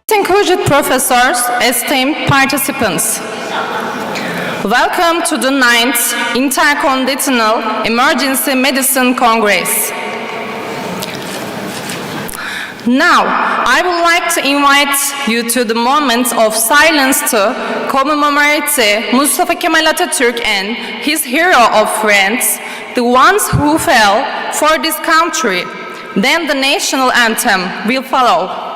Distinguished professors, esteemed participants, welcome to the 9th Intercontinental Emergency Medicine Congress. Now, I would like to invite you to the moment of silence to commemorate Mustafa Kemal Atatürk and his hero of friends, the ones who fell for this country. Then the national anthem will follow.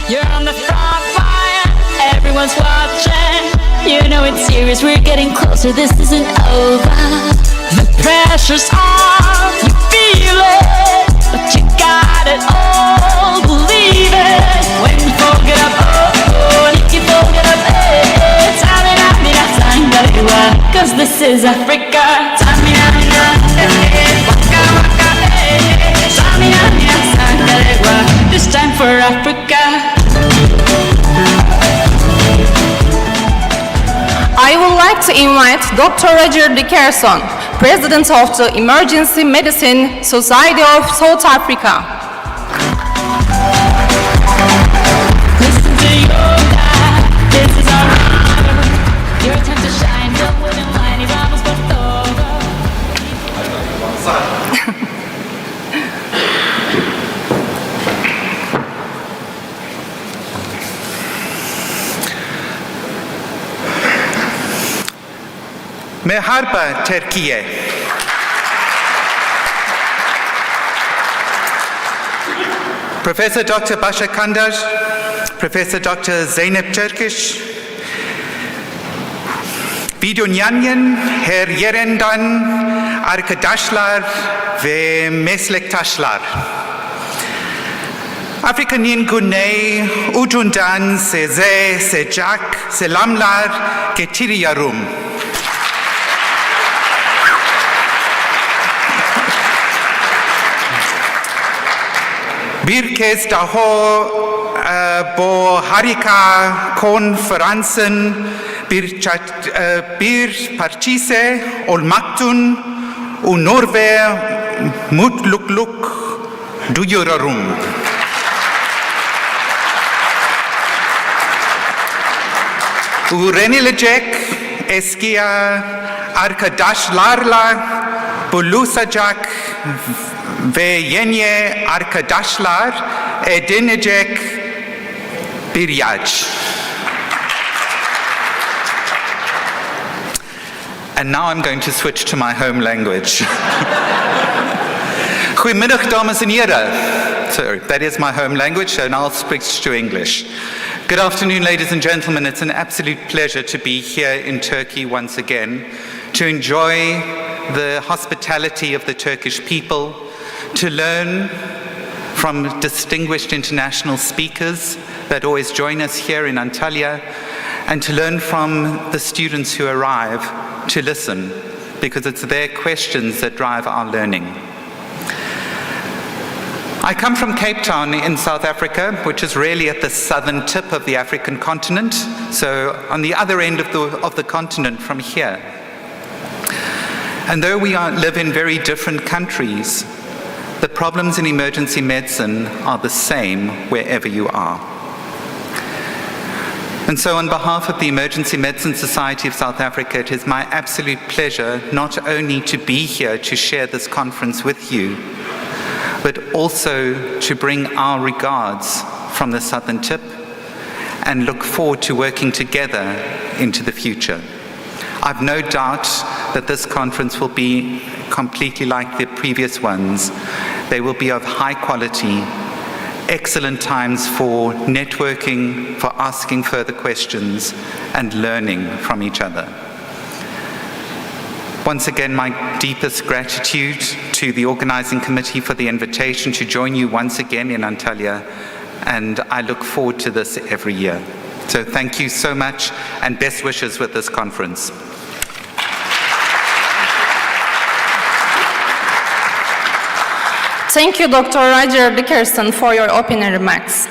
You're on the front line, everyone's watching. You know it's serious, we're getting closer, this isn't over. The pressure's on, you feel it, but you got it all, believe it. When you fold up, oh, and if you fold up, cause this is Africa. This time for Africa. I would like to invite Dr. Roger Dickerson, President of the Emergency Medicine Society of South Africa. Listen to yoga, this is our honor. Your time to shine, don't wait in line, y vamos por todo. Merhaba Türkiye. Professor Dr. Başar Kandar, Professor Dr. Zeynep Turkish, Vidunyanyan, her yerinden arkadaşlar ve meslektaşlar. Afrika'nın güney ucundan size sıcak selamlar getiriyorum. Bir kez daha bo harika konferansen bir parçise olmaktun onur ve mutluluk duyuyorum. Öğrenilecek eski arkadaşlarla buluşacak ve yeni arkadaşlar edinecek bir yaş. And now I'm going to switch to my home language. Goedemiddag, dames en heren. So that is my home language, so now I'll switch to English. Good afternoon, ladies and gentlemen. It's an absolute pleasure to be here in Turkey once again, to enjoy the hospitality of the Turkish people, to learn from distinguished international speakers that always join us here in Antalya, and to learn from the students who arrive, to listen, because it's their questions that drive our learning. I come from Cape Town in South Africa, which is really at the southern tip of the African continent, so on the other end of the continent from here. And though we live in very different countries, the problems in emergency medicine are the same wherever you are. And so on behalf of the Emergency Medicine Society of South Africa, it is my absolute pleasure not only to be here to share this conference with you, but also to bring our regards from the southern tip and look forward to working together into the future. I've no doubt that this conference will be completely like the previous ones. They will be of high quality, excellent times for networking, for asking further questions, and learning from each other. Once again, my deepest gratitude to the organizing committee for the invitation to join you once again in Antalya, and I look forward to this every year. So thank you so much, and best wishes with this conference. Thank you, Dr. Roger Dickerson, for your opening remarks.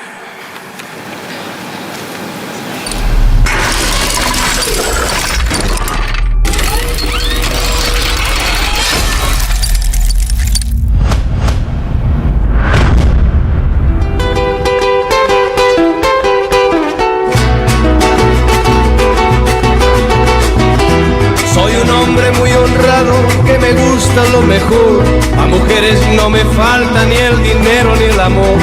Que me gusta lo mejor, a mujeres no me falta ni el dinero ni el amor.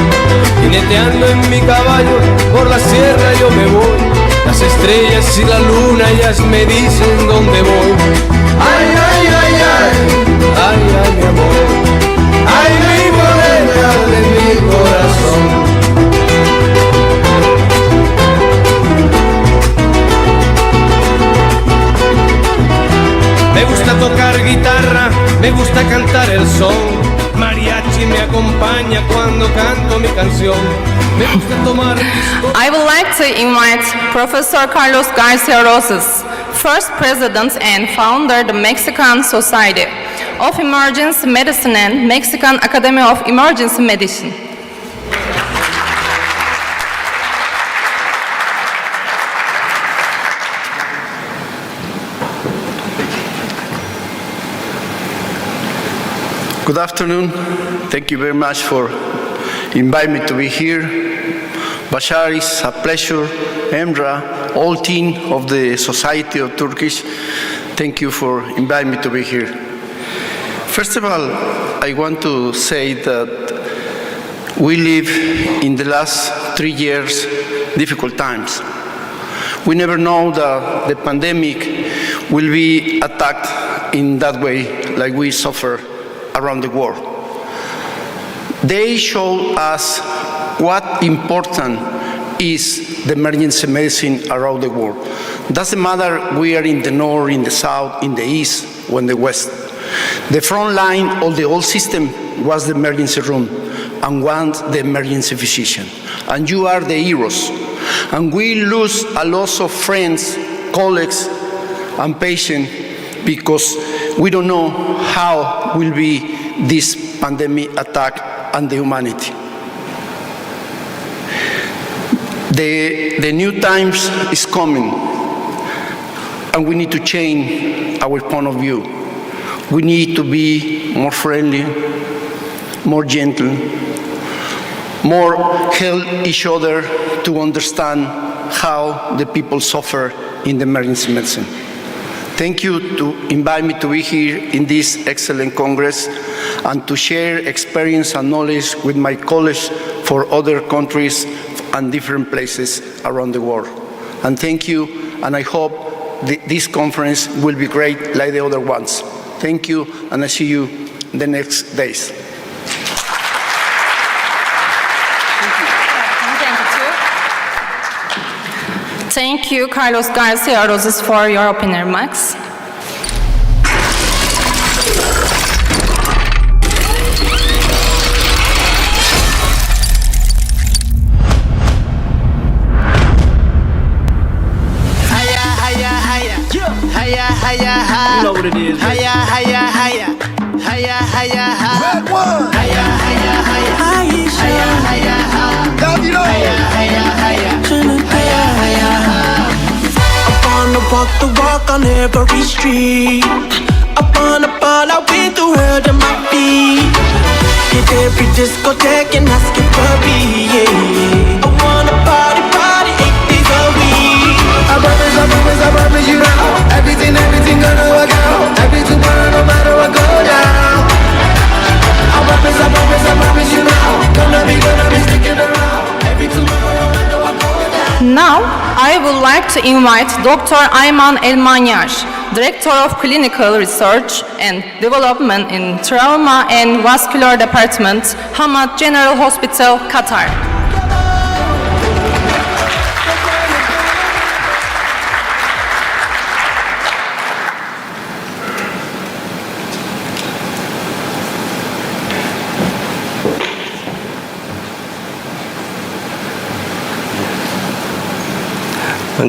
Jineteando en mi caballo por la sierra yo me voy, las estrellas y la luna ellas me dicen dónde voy. Ay, ay, ay, ay, ay, ay, mi amor, ay, mi morena de mi corazón. Me gusta tocar guitarra, me gusta cantar el son. Mariachi me acompaña cuando canto mi canción. Me gusta tomar I would like to invite Professor Carlos Garcia Rosas, first president and founder of the Mexican Society of Emergency Medicine and Mexican Academy of Emergency Medicine. Good afternoon. Thank you very much for inviting me to be here. Bashar, it's a pleasure. Emra, all team of the Society of Turkish, thank you for inviting me to be here. First of all, I want to say that we live in the last 3 years difficult times. We never know that the pandemic will be attacked in that way like we suffer around the world. They show us what important is the emergency medicine around the world. Doesn't matter we are in the north, in the south, in the east, or in the west. The front line of the old system was the emergency room and was the emergency physician. And you are the heroes. And we lose a lot of friends, colleagues, and patients because we don't know how will be this pandemic attack on the humanity. The new times is coming, and we need to change our point of view. We need to be more friendly, more gentle, more help each other to understand how the people suffer in the emergency medicine. Thank you to invite me to be here in this excellent Congress and to share experience and knowledge with my colleagues for other countries and different places around the world. And thank you, and I hope this conference will be great like the other ones. Thank you, and I see you the next days. Thank you, Carlos Garcia Roses, for your opening remarks. You know what it is. Red one. I wanna walk the walk on every street. I wanna ball out with the world at my feet. Hit every discotheque and ask it for me, yeah. I wanna party 8 days a week. I promise you now. Everything gonna work out. Every tomorrow, no matter what go down. I promise you now. Gonna be sticking around. Every tomorrow, no matter what go down. Now, I would like to invite Dr. Ayman Elmanyar, Director of Clinical Research and Development in Trauma and Vascular Department, Hamad General Hospital, Qatar.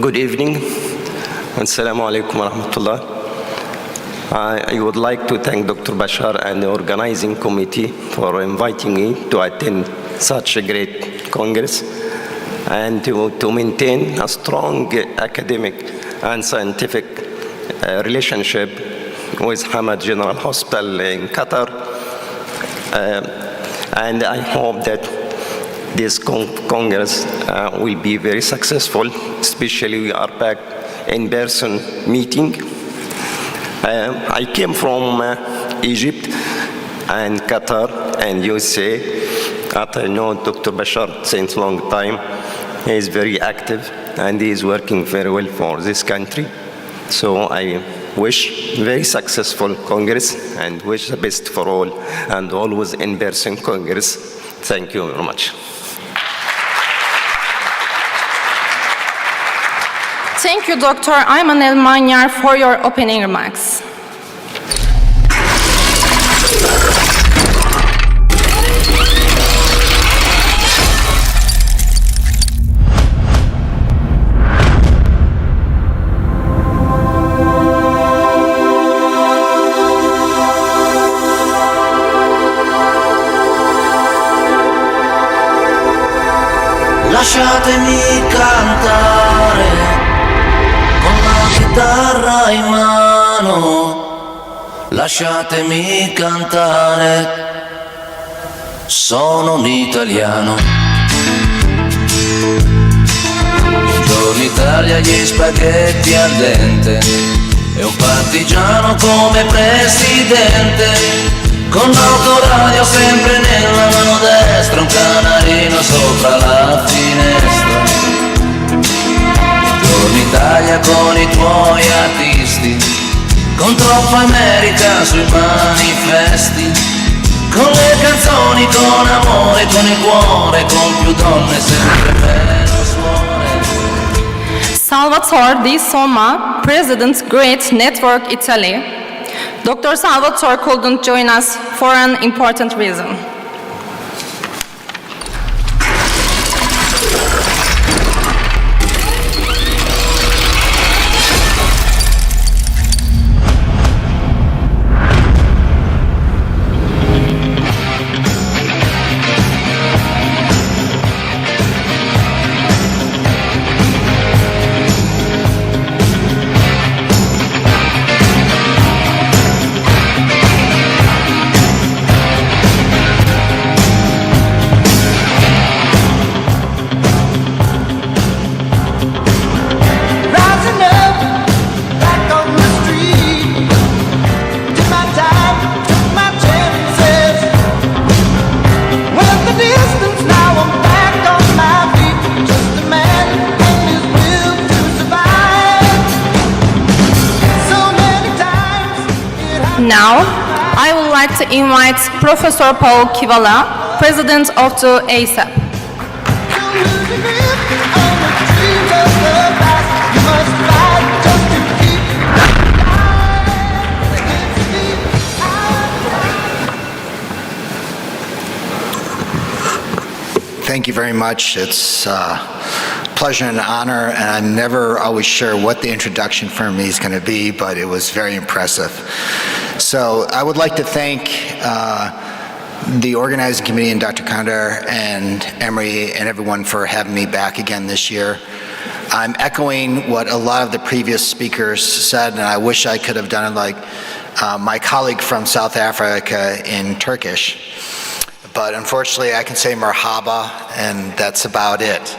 Good evening. Assalamu alaikum wa rahmatullah. I would like to thank Dr. Bashar and the organizing committee for inviting me to attend such a great congress and to maintain a strong academic and scientific relationship with Hamad General Hospital in Qatar. And I hope that this Congress will be very successful, especially we are back in-person meeting. I came from Egypt and Qatar and USA. I know Dr. Bashar since a long time. He is very active and he is working very well for this country. So I wish very successful Congress and wish the best for all and always in-person Congress. Thank you very much. Thank you, Dr. Ayman Elmanyar, for your opening remarks. Lasciatemi cantare con la chitarra in mano, lasciatemi cantare, sono un italiano. Buongiorno Italia, gli spaghetti al dente e un partigiano come presidente. Con l'autoradio sempre nella mano destra, un canarino sopra la finestra. Buongiorno Italia con i tuoi artisti, con troppa America sui manifesti, con le canzoni, con amore, con il cuore, con più donne sempre meno suore. Salvatore Di Soma, President, Great Network Italy. Dr. Salvatore couldn't join us for an important reason. Now, I would like to invite Professor Paul Kivala, President of the ASAP. Thank you very much. It's a pleasure and an honor, and I'm never always sure what the introduction for me is going to be, but it was very impressive. So I would like to thank the organizing committee and Dr. Kandar and Emery and everyone for having me back again this year. I'm echoing what a lot of the previous speakers said, and I wish I could have done it like my colleague from South Africa in Turkish. But unfortunately, I can say marhaba, and that's about it.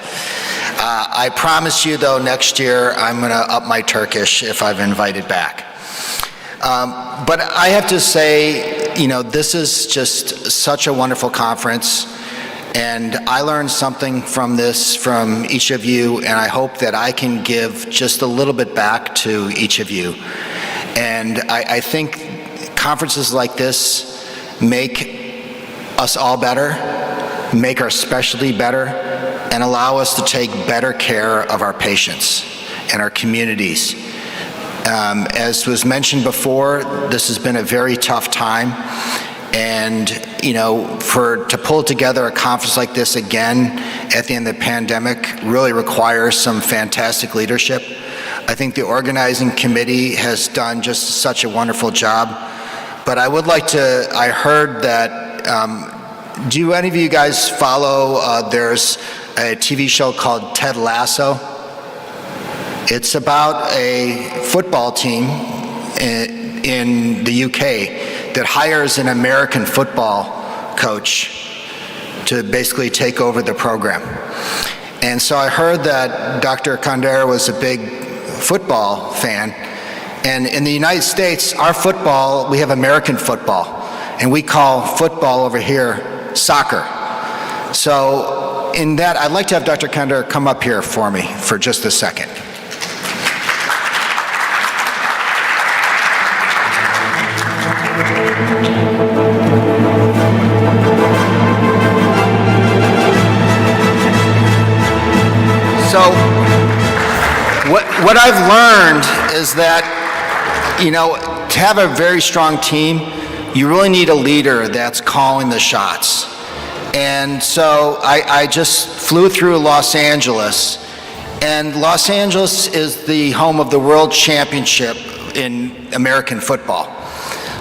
I promise you, though, next year I'm going to up my Turkish if I'm invited back. But I have to say, you know, this is just such a wonderful conference, and I learned something from this from each of you, and I hope that I can give just a little bit back to each of you. And I think conferences like this make us all better, make our specialty better, and allow us to take better care of our patients and our communities. As was mentioned before, this has been a very tough time, and you know, to pull together a conference like this again at the end of the pandemic really requires some fantastic leadership. I think the organizing committee has done just such a wonderful job, but I would like to, I heard that do any of you guys follow, there's a TV show called Ted Lasso? It's about a football team in the UK that hires an American football coach to basically take over the program. And so I heard that Dr. Kandar was a big football fan. And in the United States, our football, we have American football. And we call football over here soccer. So in that, I'd like to have Dr. Kandar come up here for me for just a second. So what I've learned is that, you know, to have a very strong team, you really need a leader that's calling the shots. And so I just flew through Los Angeles, and Los Angeles is the home of the World Championship in American football.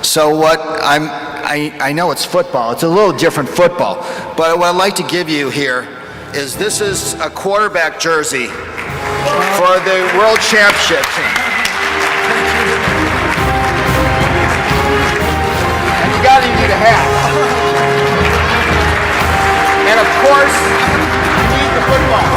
So what I know it's football, it's a little different football, but what I'd like to give you here is this is a quarterback jersey for the World Championship team. You need a hat. And of course, you need the football.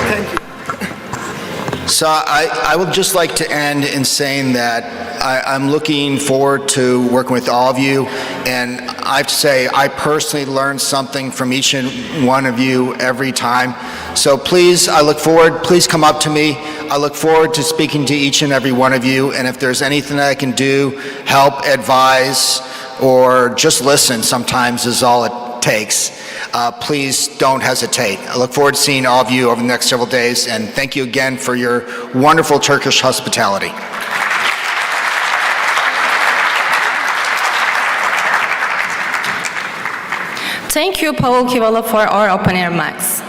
Thank you. So I would just like to end in saying that I'm looking forward to working with all of you, and I have to say I personally learn something from each and one of you every time. So please, I look forward, please come up to me. I look forward to speaking to each and every one of you, and if there's anything that I can do, help, advise, or just listen sometimes is all it takes, please don't hesitate. I look forward to seeing all of you over the next several days, and thank you again for your wonderful Turkish hospitality. Thank you, Paul Kivala, for our opening remarks.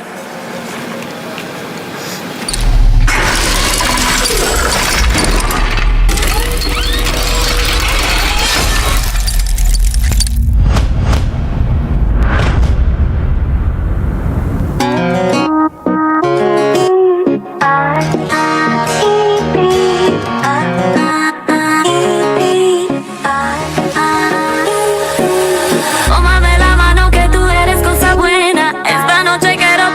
Tómame la mano que tú eres cosa buena. Esta noche quiero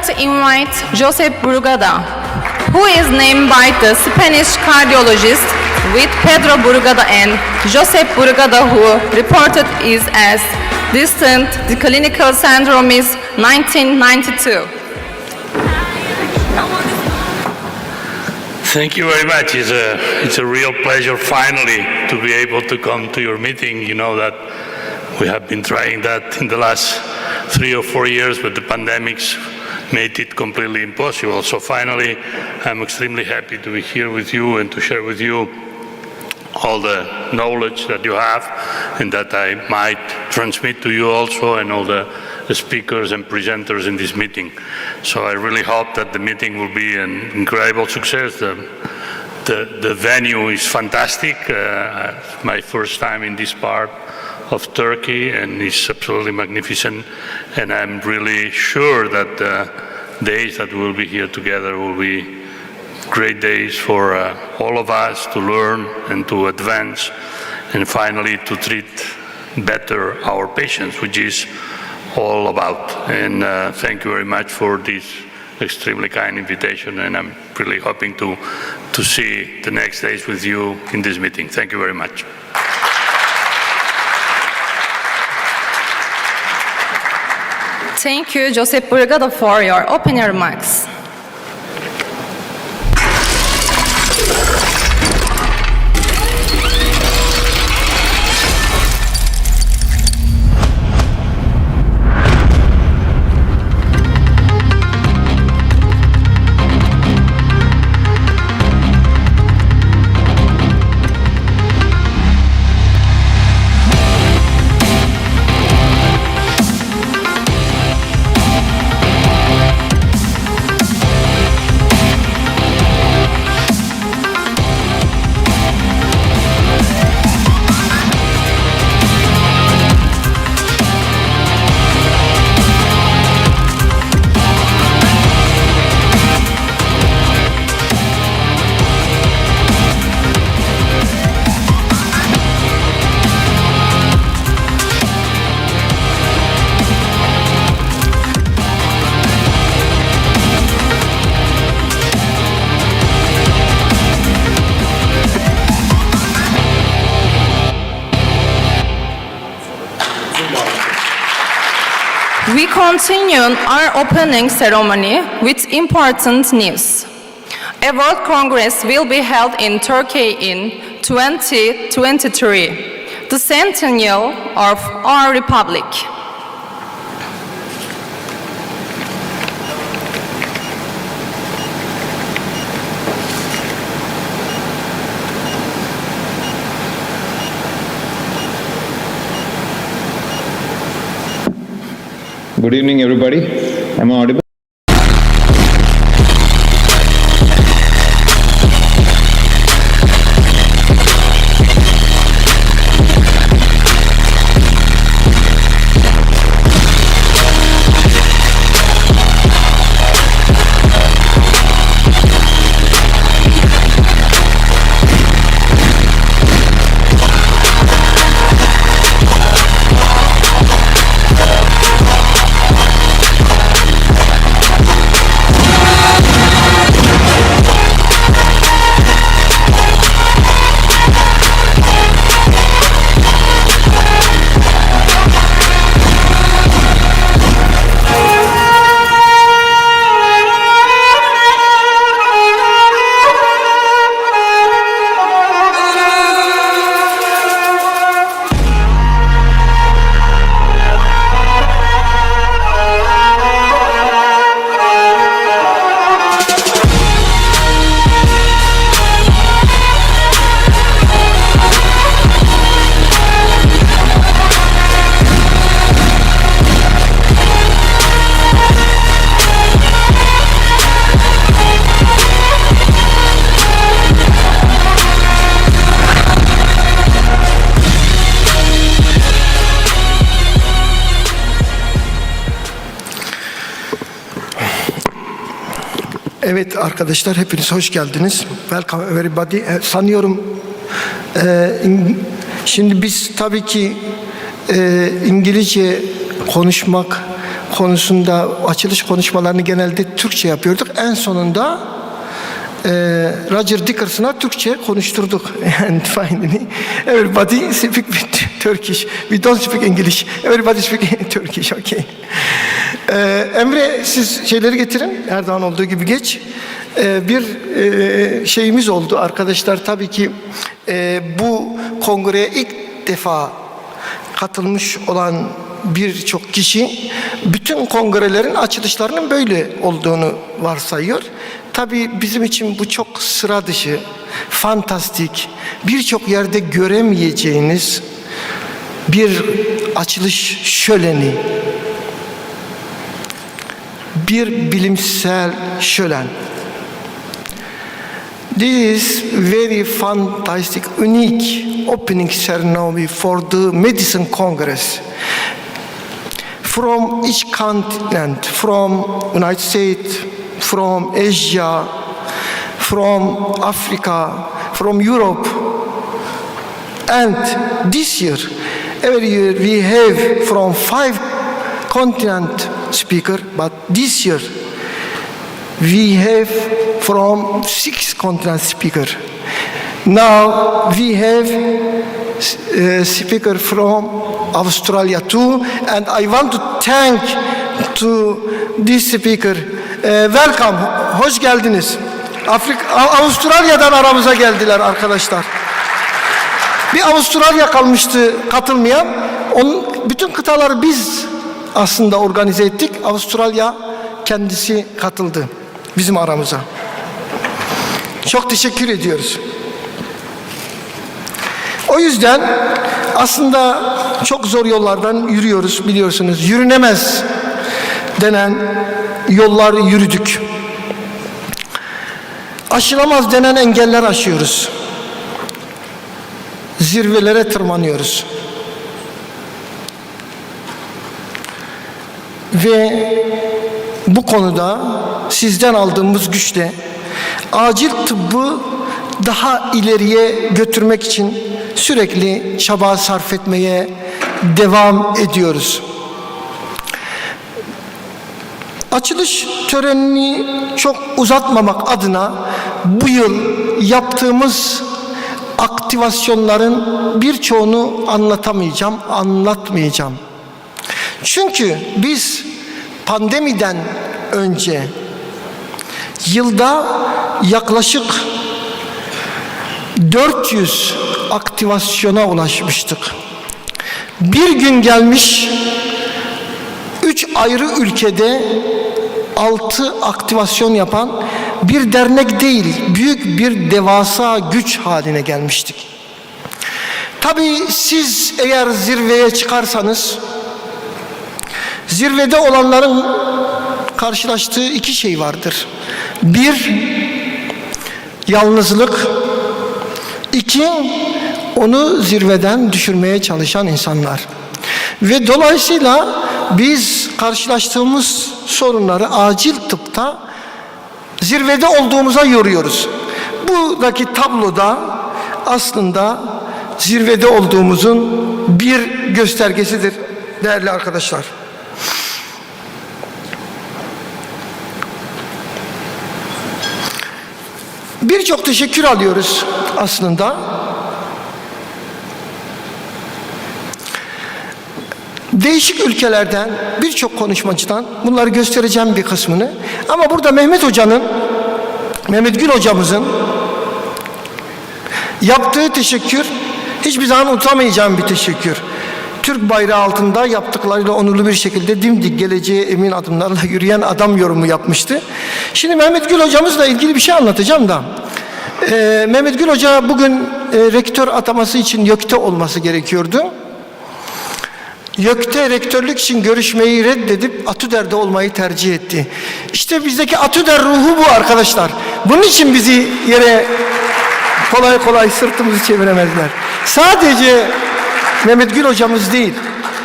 to invite Josep Brugada, who is named by the Spanish cardiologist with Pedro Brugada and Josep Brugada, who reported is as distant the clinical syndrome is 1992. Thank you very much. It's a real pleasure finally to be able to come to your meeting. You know that we have been trying that in the last 3 or 4 years, but the pandemics made it completely impossible. So finally, I'm extremely happy to be here with you and to share with you all the knowledge that you have and that I might transmit to you also, and all the speakers and presenters in this meeting. So I really hope that the meeting will be an incredible success. The venue is fantastic. My first time in this part of Turkey, and it's absolutely magnificent. And I'm really sure that the days that we'll be here together will be great days for all of us to learn and to advance, and finally to treat better our patients, which is all about. And thank you very much for this extremely kind invitation, and I'm really hoping to see the next days with you in this meeting. Thank you very much. Thank you, Josep Brugada, for your opening remarks. We continue our opening ceremony with important news. A World Congress will be held in Turkey in 2023, the centennial of our republic. Good evening, everybody. Am I audible? Evet arkadaşlar, hepiniz hoş geldiniz. Welcome everybody. Sanıyorum şimdi biz tabii ki İngilizce konusunda açılış konuşmalarını genelde Türkçe yapıyorduk. En sonunda Roger Dickerson'a Türkçe konuşturduk. And finally, everybody speak Turkish. We don't speak English. Everybody speak Turkish. Okay. Emre, siz şeyleri getirin. Erdoğan olduğu gibi geç. Bir şeyimiz oldu arkadaşlar. Tabii ki bu kongreye ilk defa katılmış olan birçok kişi bütün kongrelerin açılışlarının böyle olduğunu varsayıyor. Tabii bizim için bu çok sıra dışı, fantastik, birçok yerde göremeyeceğiniz bir açılış şöleni, bir bilimsel şölen. This is very fantastic, unique opening ceremony for the Medicine Congress. From each continent, from United States, from Asia, from Africa, from Europe. And this year, every year we have from 5 continent speaker, but this year we have from 6 continent speaker. Now we have speaker from Australia too, and I want to thank to this speaker. Welcome, hoş geldiniz. Avustralya'dan aramıza geldiler arkadaşlar. Bir Avustralya kalmıştı katılmayan. Bütün kıtaları biz aslında organize ettik. Avustralya kendisi katıldı bizim aramıza. Çok teşekkür ediyoruz. O yüzden aslında çok zor yollardan yürüyoruz, biliyorsunuz. Yürünemez denen yollar yürüdük. Aşılamaz denen engeller aşıyoruz. Zirvelere tırmanıyoruz. Ve bu konuda sizden aldığımız güçle acil tıbbı daha ileriye götürmek için sürekli çaba sarf etmeye devam ediyoruz. Açılış törenini çok uzatmamak adına bu yıl yaptığımız aktivasyonların birçoğunu anlatmayacağım. Çünkü biz pandemiden önce yılda yaklaşık 400 aktivasyona ulaşmıştık. Bir gün gelmiş 3 ayrı ülkede 6 aktivasyon yapan bir dernek değil, büyük bir devasa güç haline gelmiştik. Tabii siz eğer zirveye çıkarsanız, zirvede olanların karşılaştığı 2 şey vardır. 1, yalnızlık. 2, onu zirveden düşürmeye çalışan insanlar. Ve dolayısıyla biz karşılaştığımız sorunları acil tıpta zirvede olduğumuza yoruyoruz. Buradaki tabloda aslında zirvede olduğumuzun bir göstergesidir değerli arkadaşlar. Birçok teşekkür alıyoruz aslında. Değişik ülkelerden, birçok konuşmacıdan, bunları göstereceğim bir kısmını. Ama burada Mehmet Gül hocamızın yaptığı teşekkür, hiçbir zaman unutamayacağım bir teşekkür. Türk bayrağı altında yaptıklarıyla onurlu bir şekilde dimdik geleceğe emin adımlarla yürüyen adam yorumu yapmıştı. Şimdi Mehmet Gül hocamızla ilgili bir şey anlatacağım da. Mehmet Gül hoca bugün rektör ataması için YÖK'te olması gerekiyordu. YÖK'te rektörlük için görüşmeyi reddedip ATÜDER'de olmayı tercih etti. İşte bizdeki ATÜDER ruhu bu arkadaşlar. Bunun için bizi yere kolay kolay sırtımızı çeviremezler. Sadece Mehmet Gül hocamız değil,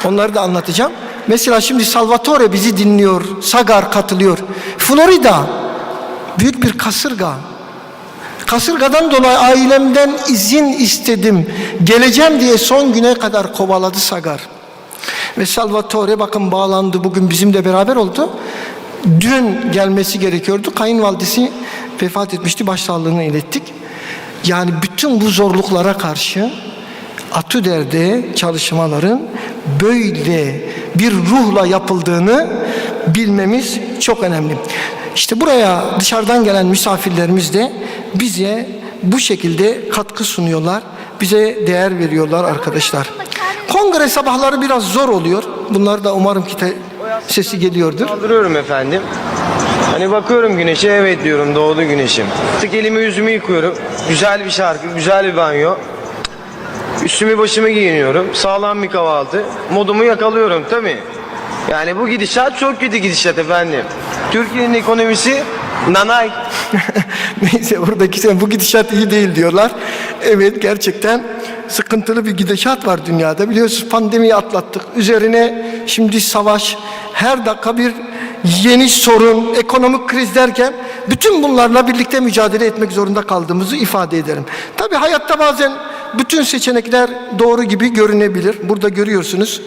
onları da anlatacağım. Mesela şimdi Salvatore bizi dinliyor, Sagar katılıyor. Florida, büyük bir kasırga. Kasırgadan dolayı ailemden izin istedim. Geleceğim diye son güne kadar kovaladı Sagar. Ve Salvatore bakın bağlandı, bugün bizimle beraber oldu. Dün gelmesi gerekiyordu. Kayınvalidesi vefat etmişti, başsağlığını ilettik. Yani bütün bu zorluklara karşı Atüder'de çalışmaların böyle bir ruhla yapıldığını bilmemiz çok önemli. İşte buraya dışarıdan gelen misafirlerimiz de bize bu şekilde katkı sunuyorlar. Bize değer veriyorlar arkadaşlar. Kongre sabahları biraz zor oluyor. Bunlar da umarım ki sesi geliyordur. Kaldırıyorum efendim. Hani bakıyorum güneşe, evet diyorum, doğdu güneşim. Artık elimi yüzümü yıkıyorum. Güzel bir şarkı, güzel bir banyo. Üstümü başımı giyiniyorum. Sağlam bir kahvaltı. Modumu yakalıyorum tabii. Yani bu gidişat çok kötü gidişat efendim. Türkiye'nin ekonomisi nanay. Neyse, oradaki bu gidişat iyi değil diyorlar. Evet, gerçekten sıkıntılı bir gidişat var dünyada. Biliyorsunuz, pandemiyi atlattık. Üzerine şimdi savaş, her dakika bir yeni sorun, ekonomik kriz derken bütün bunlarla birlikte mücadele etmek zorunda kaldığımızı ifade ederim. Tabii hayatta bazen bütün seçenekler doğru gibi görünebilir. Burada görüyorsunuz.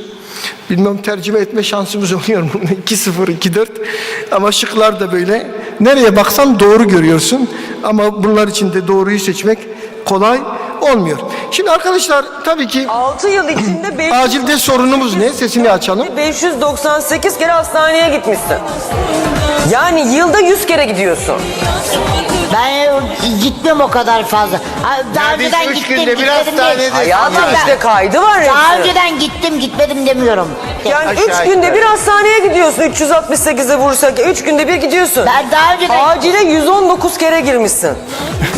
Bilmem tercüme etme şansımız oluyor mu? 2-0, 2-4. Ama şıklar da böyle. Nereye baksan doğru görüyorsun. Ama bunlar için de doğruyu seçmek kolay olmuyor. Şimdi arkadaşlar, tabii ki 6 yıl içinde acilde sorunumuz ne? Sesini açalım. 598 kere hastaneye gitmişsin. Yani yılda 100 kere gidiyorsun. Ben gitmem o kadar fazla. Daha önceden gittim, gitmedim değil. Hayatım işte kaydı var ya. Daha önceden gittim, gitmedim demiyorum. Yani 3 günde bir hastaneye gidiyorsun. 368'e vursak 3 günde bir gidiyorsun. Ben daha önceden... Acile 119 kere girmişsin.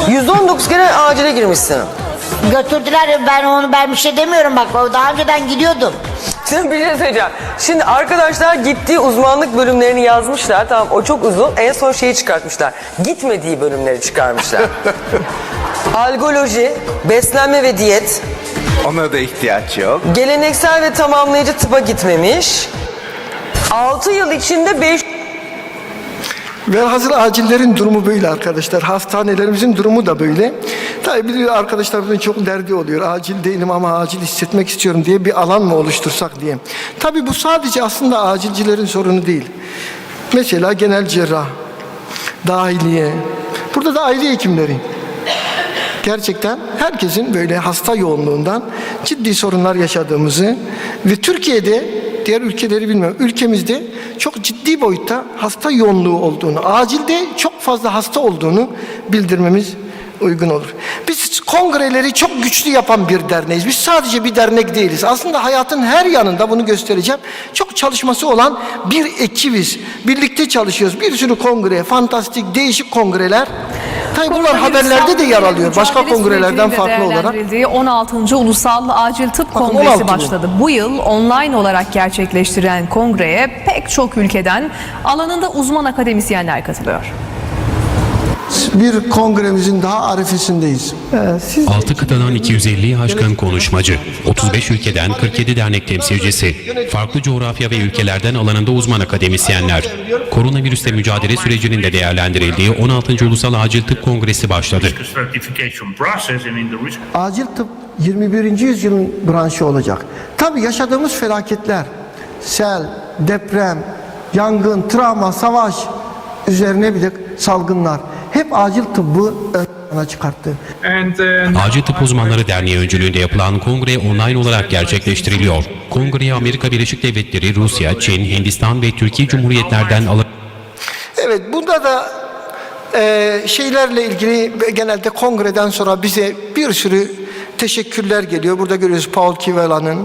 119 kere acile girmişsin. Götürdüler, ben bir şey demiyorum bak. Daha önceden gidiyordum. Şimdi bir şey söyleyeceğim. Şimdi arkadaşlar gittiği uzmanlık bölümlerini yazmışlar. Tamam, o çok uzun. En son şeyi çıkartmışlar. Gitmediği bölümleri çıkarmışlar. Algoloji, beslenme ve diyet. Ona da ihtiyaç yok. Geleneksel ve tamamlayıcı tıpa gitmemiş. 6 yıl içinde 5... Velhasıl acillerin durumu böyle arkadaşlar. Hastanelerimizin durumu da böyle. Tabii biliyor arkadaşlarımızın çok derdi oluyor. Acil değilim ama acil hissetmek istiyorum diye bir alan mı oluştursak diye. Tabii bu sadece aslında acilcilerin sorunu değil. Mesela genel cerrah, dahiliye. Burada da aile hekimleri. Gerçekten herkesin böyle hasta yoğunluğundan ciddi sorunlar yaşadığımızı ve Türkiye'de, diğer ülkeleri bilmiyorum, ülkemizde çok ciddi boyutta hasta yoğunluğu olduğunu, acilde çok fazla hasta olduğunu bildirmemiz uygun olur. Biz kongreleri çok güçlü yapan bir derneğiz. Biz sadece bir dernek değiliz. Aslında hayatın her yanında, bunu göstereceğim, çok çalışması olan bir ekibiz. Birlikte çalışıyoruz. Bir sürü kongre, fantastik, değişik kongreler. Tabii bunlar haberlerde de yer alıyor. Başka kongrelerden farklı olarak. 16. Ulusal Acil Tıp Kongresi başladı. Bu yıl online olarak gerçekleştirilen kongreye pek çok ülkeden alanında uzman akademisyenler katılıyor. Bir kongremizin daha arifesindeyiz. 6 kıtadan 250'yi aşkın konuşmacı, 35 ülkeden 47 dernek temsilcisi, farklı coğrafya ve ülkelerden alanında uzman akademisyenler. Koronavirüsle mücadele sürecinin de değerlendirildiği 16. Ulusal Acil Tıp Kongresi başladı. Acil tıp 21. yüzyılın branşı olacak. Tabii yaşadığımız felaketler, sel, deprem, yangın, travma, savaş, üzerine bir de salgınlar hep acil tıbbı öne çıkarttı. Acil Tıp Uzmanları Derneği öncülüğünde yapılan kongre online olarak gerçekleştiriliyor. Kongreye Amerika Birleşik Devletleri, Rusya, Çin, Hindistan ve Türkiye Cumhuriyetlerden Evet, bunda da şeylerle ilgili genelde kongreden sonra bize bir sürü teşekkürler geliyor. Burada görüyoruz Paul Kivela'nın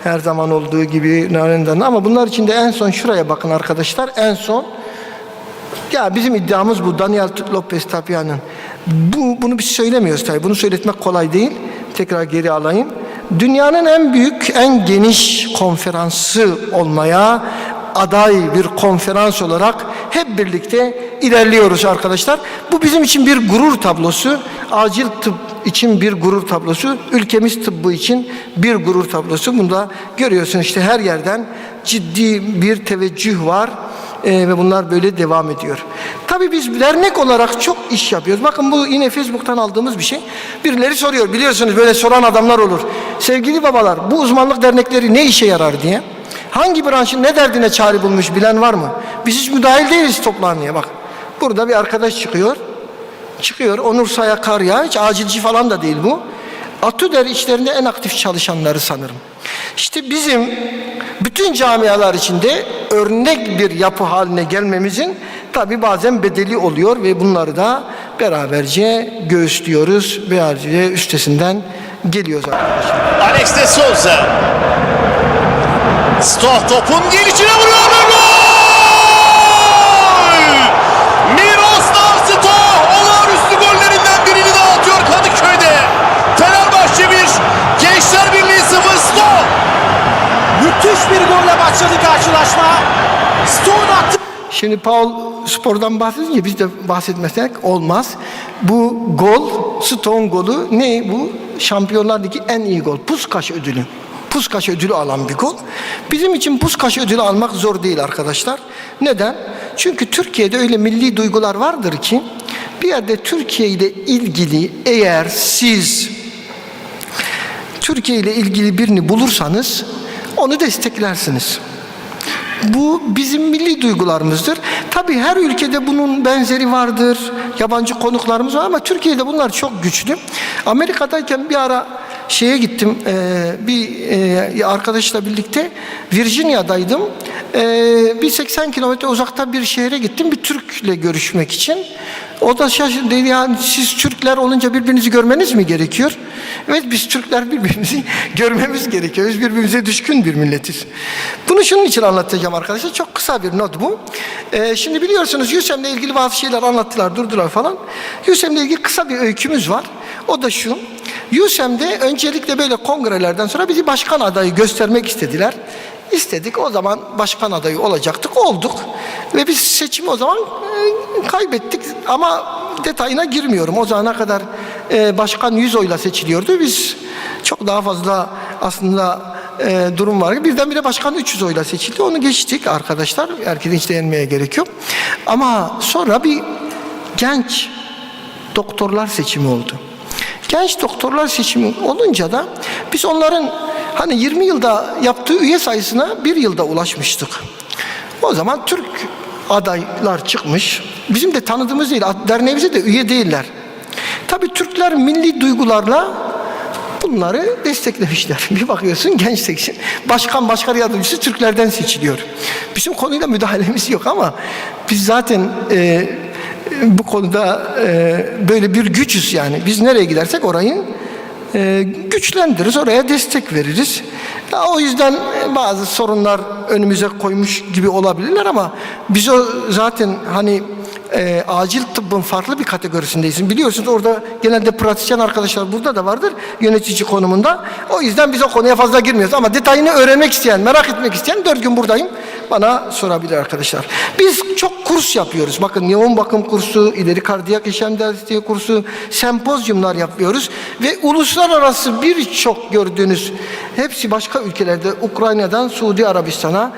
her zaman olduğu gibi Narenda'nın, ama bunlar içinde en son şuraya bakın arkadaşlar, en son ya bizim iddiamız bu, Daniel Lopez Tapia'nın. Bunu biz söylemiyoruz tabii. Bunu söyletmek kolay değil. Tekrar geri alayım. Dünyanın en büyük, en geniş konferansı olmaya aday bir konferans olarak hep birlikte ilerliyoruz arkadaşlar. Bu bizim için bir gurur tablosu. Acil tıp için bir gurur tablosu. Ülkemiz tıbbı için bir gurur tablosu. Bunu da görüyorsun işte, her yerden ciddi bir teveccüh var. Ve bunlar böyle devam ediyor. Tabii biz dernek olarak çok iş yapıyoruz. Bakın bu yine Facebook'tan aldığımız bir şey. Birileri soruyor, biliyorsunuz böyle soran adamlar olur. Sevgili babalar, bu uzmanlık dernekleri ne işe yarar diye. Hangi branşın ne derdine çare bulmuş bilen var mı? Biz hiç müdahil değiliz toplanmaya bak. Burada bir arkadaş çıkıyor, Onur Saya Karya, hiç acilci falan da değil bu. ATÜDER içlerinde en aktif çalışanları sanırım. İşte bizim bütün camialar içinde örnek bir yapı haline gelmemizin tabi bazen bedeli oluyor ve bunları da beraberce göğüslüyoruz, beraberce üstesinden geliyoruz arkadaşlar. Alex de Souza. Stoh topun gelişine vuruyor ve gol! Miroslav Stoh olağanüstü gollerinden birini daha atıyor Kadıköy'de. Fenerbahçe 1, Gençler Birliği 0. Stoh. Müthiş bir golle başladı karşılaşma. Stoh'un attı. Şimdi Paul spordan bahsedince biz de bahsetmesek olmaz. Bu gol, Stoh'un golü ne bu? Şampiyonlar Ligi en iyi gol. Puskás ödülü. Puskás ödülü alan bir gol. Bizim için Puskás ödülü almak zor değil arkadaşlar. Neden? Çünkü Türkiye'de öyle milli duygular vardır ki bir yerde Türkiye ile ilgili eğer siz Türkiye ile ilgili birini bulursanız onu desteklersiniz. Bu bizim milli duygularımızdır. Tabii her ülkede bunun benzeri vardır. Yabancı konuklarımız var ama Türkiye'de bunlar çok güçlü. Amerika'dayken bir ara şeye gittim, bir arkadaşla birlikte Virginia'daydım. Bir 80 kilometre uzakta bir şehre gittim bir Türk'le görüşmek için. O da şaşırdı, dedi yani siz Türkler olunca birbirinizi görmeniz mi gerekiyor? Evet, biz Türkler birbirimizi görmemiz gerekiyor. Biz birbirimize düşkün bir milletiz. Bunu şunun için anlatacağım arkadaşlar. Çok kısa bir not bu. Şimdi biliyorsunuz YUSEM'le ilgili bazı şeyler anlattılar, durdular falan. YUSEM'le ilgili kısa bir öykümüz var. O da şu. YUSEM'de öncelikle böyle kongrelerden sonra bizi başkan adayı göstermek istediler. İstedik, o zaman başkan adayı olacaktık, olduk ve biz seçimi o zaman kaybettik ama detayına girmiyorum. O zamana kadar başkan 100 oyla seçiliyordu, biz çok daha fazla aslında durum var. Birdenbire başkan 300 oyla seçildi, onu geçtik arkadaşlar, herkesin hiç değinmeye gerek yok. Ama sonra bir genç doktorlar seçimi oldu. Genç doktorlar seçimi olunca da biz onların hani 20 yılda yaptığı üye sayısına bir yılda ulaşmıştık. O zaman Türk adaylar çıkmış. Bizim de tanıdığımız değil, derneğimize de üye değiller. Tabii Türkler milli duygularla bunları desteklemişler. Bir bakıyorsun genç seçim, başkan yardımcısı Türklerden seçiliyor. Bizim konuyla müdahalemiz yok ama biz zaten bu konuda böyle bir güçüz yani. Biz nereye gidersek orayı güçlendiririz, oraya destek veririz. O yüzden bazı sorunlar önümüze koymuş gibi olabilirler ama biz o zaten hani acil tıbbın farklı bir kategorisindeyiz. Biliyorsunuz orada genelde pratisyen arkadaşlar burada da vardır yönetici konumunda. O yüzden biz o konuya fazla girmiyoruz ama detayını öğrenmek isteyen, merak etmek isteyen 4 gün buradayım. Bana sorabilir arkadaşlar. Biz çok kurs yapıyoruz. Bakın yoğun bakım kursu, ileri kardiyak yaşam desteği kursu, sempozyumlar yapıyoruz ve uluslararası birçok gördüğünüz hepsi başka ülkelerde, Ukrayna'dan Suudi Arabistan'a,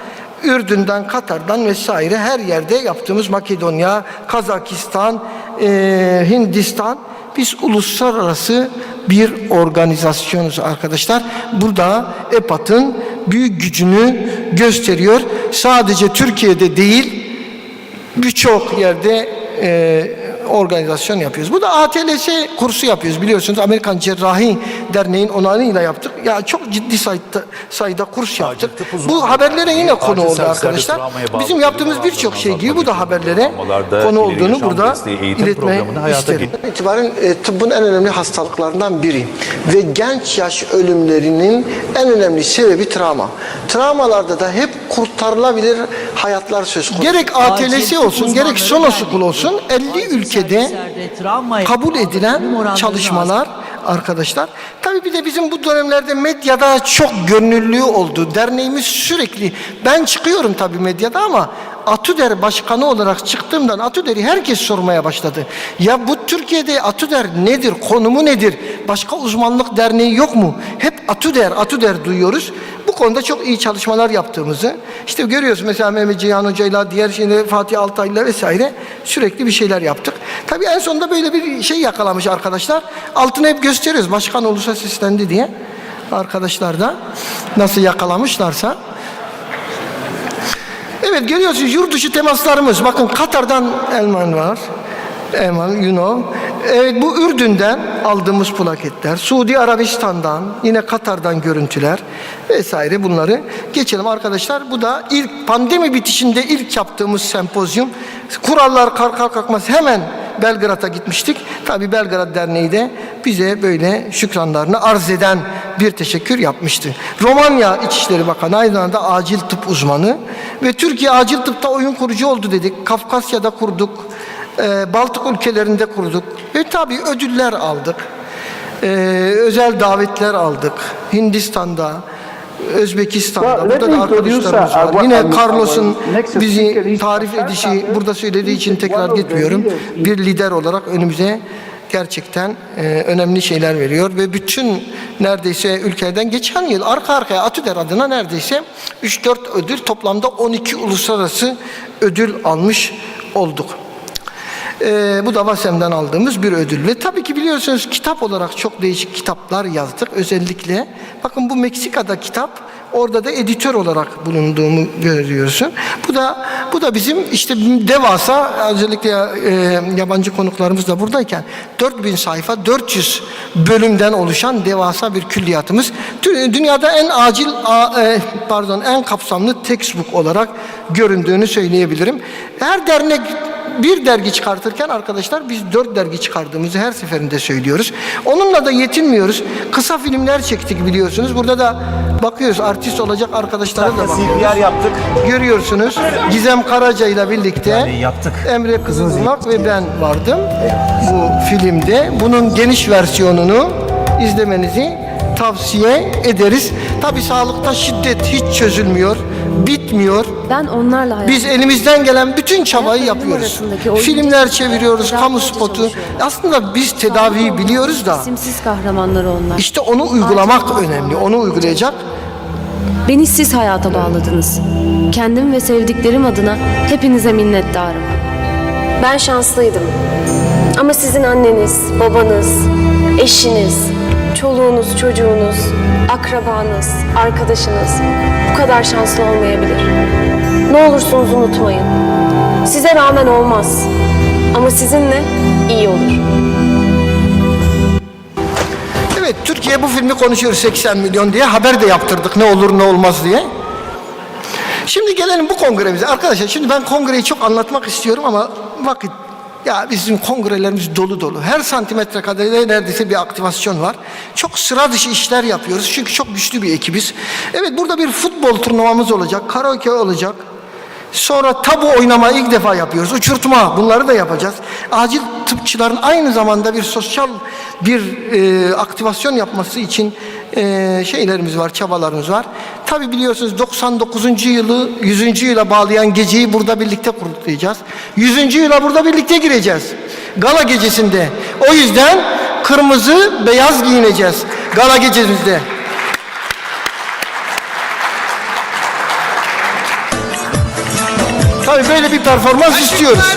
Ürdün'den, Katar'dan vesaire her yerde yaptığımız Makedonya, Kazakistan, Hindistan, biz uluslararası bir organizasyonuz arkadaşlar. Burada EPAT'ın büyük gücünü gösteriyor. Sadece Türkiye'de değil, birçok yerde organizasyon yapıyoruz. Bu da ATLS kursu yapıyoruz. Biliyorsunuz Amerikan Cerrahi Derneği'nin onayıyla yaptık. Ya çok ciddi sayıda kurs yaptık. Bu haberlere yine konu oldu arkadaşlar. Bizim yaptığımız birçok şey gibi bu da haberlere konu olduğunu burada iletmeyi isterim. İtibaren tıbbın en önemli hastalıklarından biri ve genç yaş ölümlerinin en önemli sebebi travma. Travmalarda da hep kurtarılabilir hayatlar söz konusu. Gerek ATLS olsun, gerek Sonos Okul olsun 50 ülkede kabul edilen çalışmalar arkadaşlar. Tabii bir de bizim bu dönemlerde medyada çok gönüllü oldu. Derneğimiz sürekli, ben çıkıyorum tabii medyada ama ATÜDER başkanı olarak çıktığımdan ATÜDER'i herkes sormaya başladı. Ya bu Türkiye'de ATÜDER nedir, konumu nedir? Başka uzmanlık derneği yok mu? Hep ATÜDER duyuyoruz. Bu konuda çok iyi çalışmalar yaptığımızı işte görüyoruz. Mesela Mehmet Ceyhan Hoca'yla, diğer şeyle Fatih Altaylı'yla vesaire sürekli bir şeyler yaptık. Tabii en sonunda böyle bir şey yakalamış arkadaşlar. Altını hep gösteriyoruz. Başkan olursa seslendi diye. Arkadaşlar da nasıl yakalamışlarsa. Evet, görüyorsunuz yurt dışı temaslarımız. Bakın Katar'dan Elman var. Elman, you know. Evet, bu Ürdün'den aldığımız plaketler. Suudi Arabistan'dan, yine Katar'dan görüntüler vesaire, bunları geçelim arkadaşlar. Bu da ilk pandemi bitişinde ilk yaptığımız sempozyum. Kurallar kalkar kalkmaz hemen Belgrad'a gitmiştik. Tabii Belgrad Derneği de bize böyle şükranlarını arz eden bir teşekkür yapmıştı. Romanya İçişleri Bakanı, aynı zamanda acil tıp uzmanı ve Türkiye acil tıpta oyun kurucu oldu dedik. Kafkasya'da kurduk, Baltık ülkelerinde kurduk ve tabii ödüller aldık. Özel davetler aldık. Hindistan'da, Özbekistan'da, burada da arkadaşlarımız var. Yine Carlos'un bizi tarif edişi, burada söylediği için tekrar gitmiyorum. Bir lider olarak önümüze gerçekten önemli şeyler veriyor ve bütün neredeyse ülkeden geçen yıl arka arkaya Atüder adına neredeyse 3-4 ödül, toplamda 12 uluslararası ödül almış olduk. Bu da VASEM'den aldığımız bir ödül. Ve tabii ki biliyorsunuz kitap olarak çok değişik kitaplar yazdık. Özellikle bakın bu Meksika'da kitap, orada da editör olarak bulunduğumu görüyorsun. Bu da bizim işte devasa, özellikle yabancı konuklarımız da buradayken 4000 sayfa 400 bölümden oluşan devasa bir külliyatımız. Dünyada en kapsamlı textbook olarak göründüğünü söyleyebilirim. Her dernek bir dergi çıkartırken arkadaşlar biz 4 dergi çıkardığımızı her seferinde söylüyoruz. Onunla da yetinmiyoruz. Kısa filmler çektik biliyorsunuz. Burada da bakıyoruz, artist olacak arkadaşlara da bakıyoruz. CPR yaptık. Görüyorsunuz Gizem Karaca ile birlikte yaptık. Emre Kızılırmak ve ben vardım bu filmde. Bunun geniş versiyonunu izlemenizi tavsiye ederiz. Tabii sağlıkta şiddet hiç çözülmüyor, bitmiyor. Ben onlarla Biz elimizden gelen bütün çabayı yapıyoruz. Filmler çeviriyoruz, kamu spotu. Aslında biz tedaviyi biliyoruz da. İsimsiz kahramanları onlar. İşte onu uygulamak önemli. Onu uygulayacak. Beni siz hayata bağladınız. Kendim ve sevdiklerim adına hepinize minnettarım. Ben şanslıydım. Ama sizin anneniz, babanız, eşiniz, çoluğunuz, çocuğunuz, akrabanız, arkadaşınız bu kadar şanslı olmayabilir. Ne olursunuz unutmayın. Size rağmen olmaz. Ama sizinle iyi olur. Evet, Türkiye bu filmi konuşuyor 80 milyon diye. Haber de yaptırdık ne olur ne olmaz diye. Şimdi gelelim bu kongremize. Arkadaşlar şimdi ben kongreyi çok anlatmak istiyorum ama vakit, ya bizim kongrelerimiz dolu dolu. Her santimetre kadar neredeyse bir aktivasyon var. Çok sıra dışı işler yapıyoruz. Çünkü çok güçlü bir ekibiz. Evet, burada bir futbol turnuvamız olacak. Karaoke olacak. Sonra tabu oynama ilk defa yapıyoruz. Uçurtma, bunları da yapacağız. Acil tıpçıların aynı zamanda bir sosyal bir aktivasyon yapması için şeylerimiz var, çabalarımız var. Tabi biliyorsunuz 99. yılı 100. yıla bağlayan geceyi burada birlikte kutlayacağız. 100. yıla burada birlikte gireceğiz. Gala gecesinde. O yüzden kırmızı beyaz giyineceğiz gala gecemizde. Tabii böyle bir performans istiyoruz.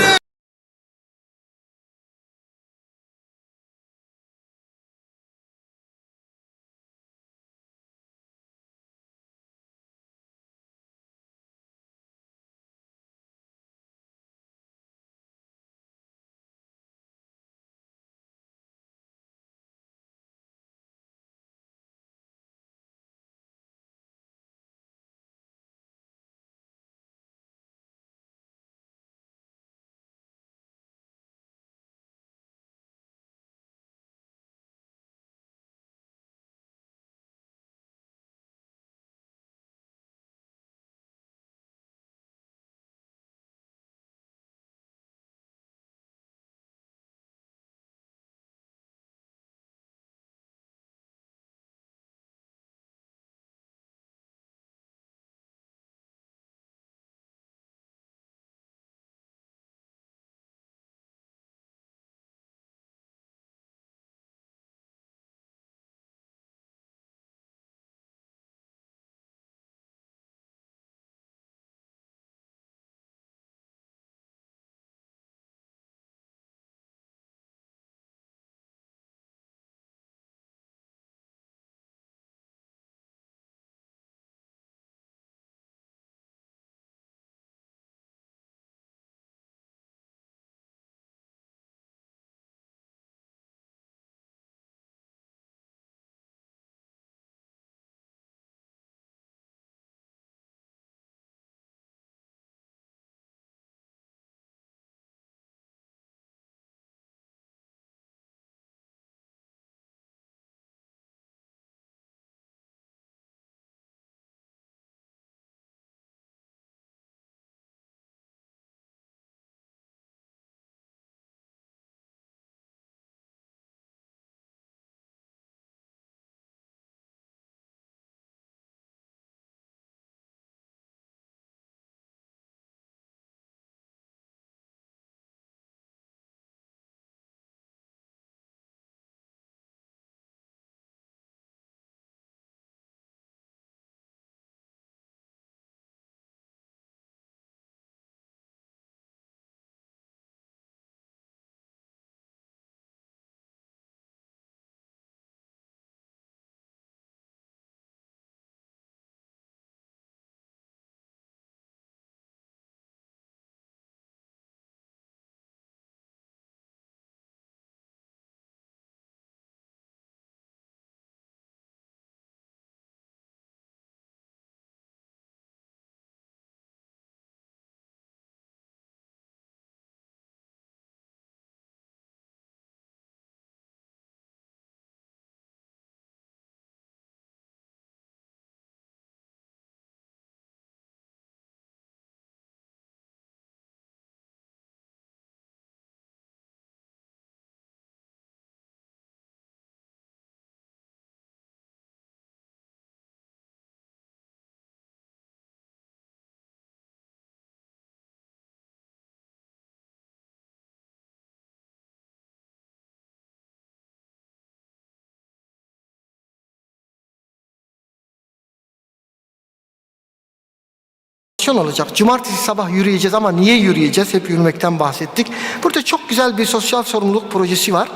organizasyon olacak. Cumartesi sabah yürüyeceğiz ama niye yürüyeceğiz? Hep yürümekten bahsettik. Burada çok güzel bir sosyal sorumluluk projesi var.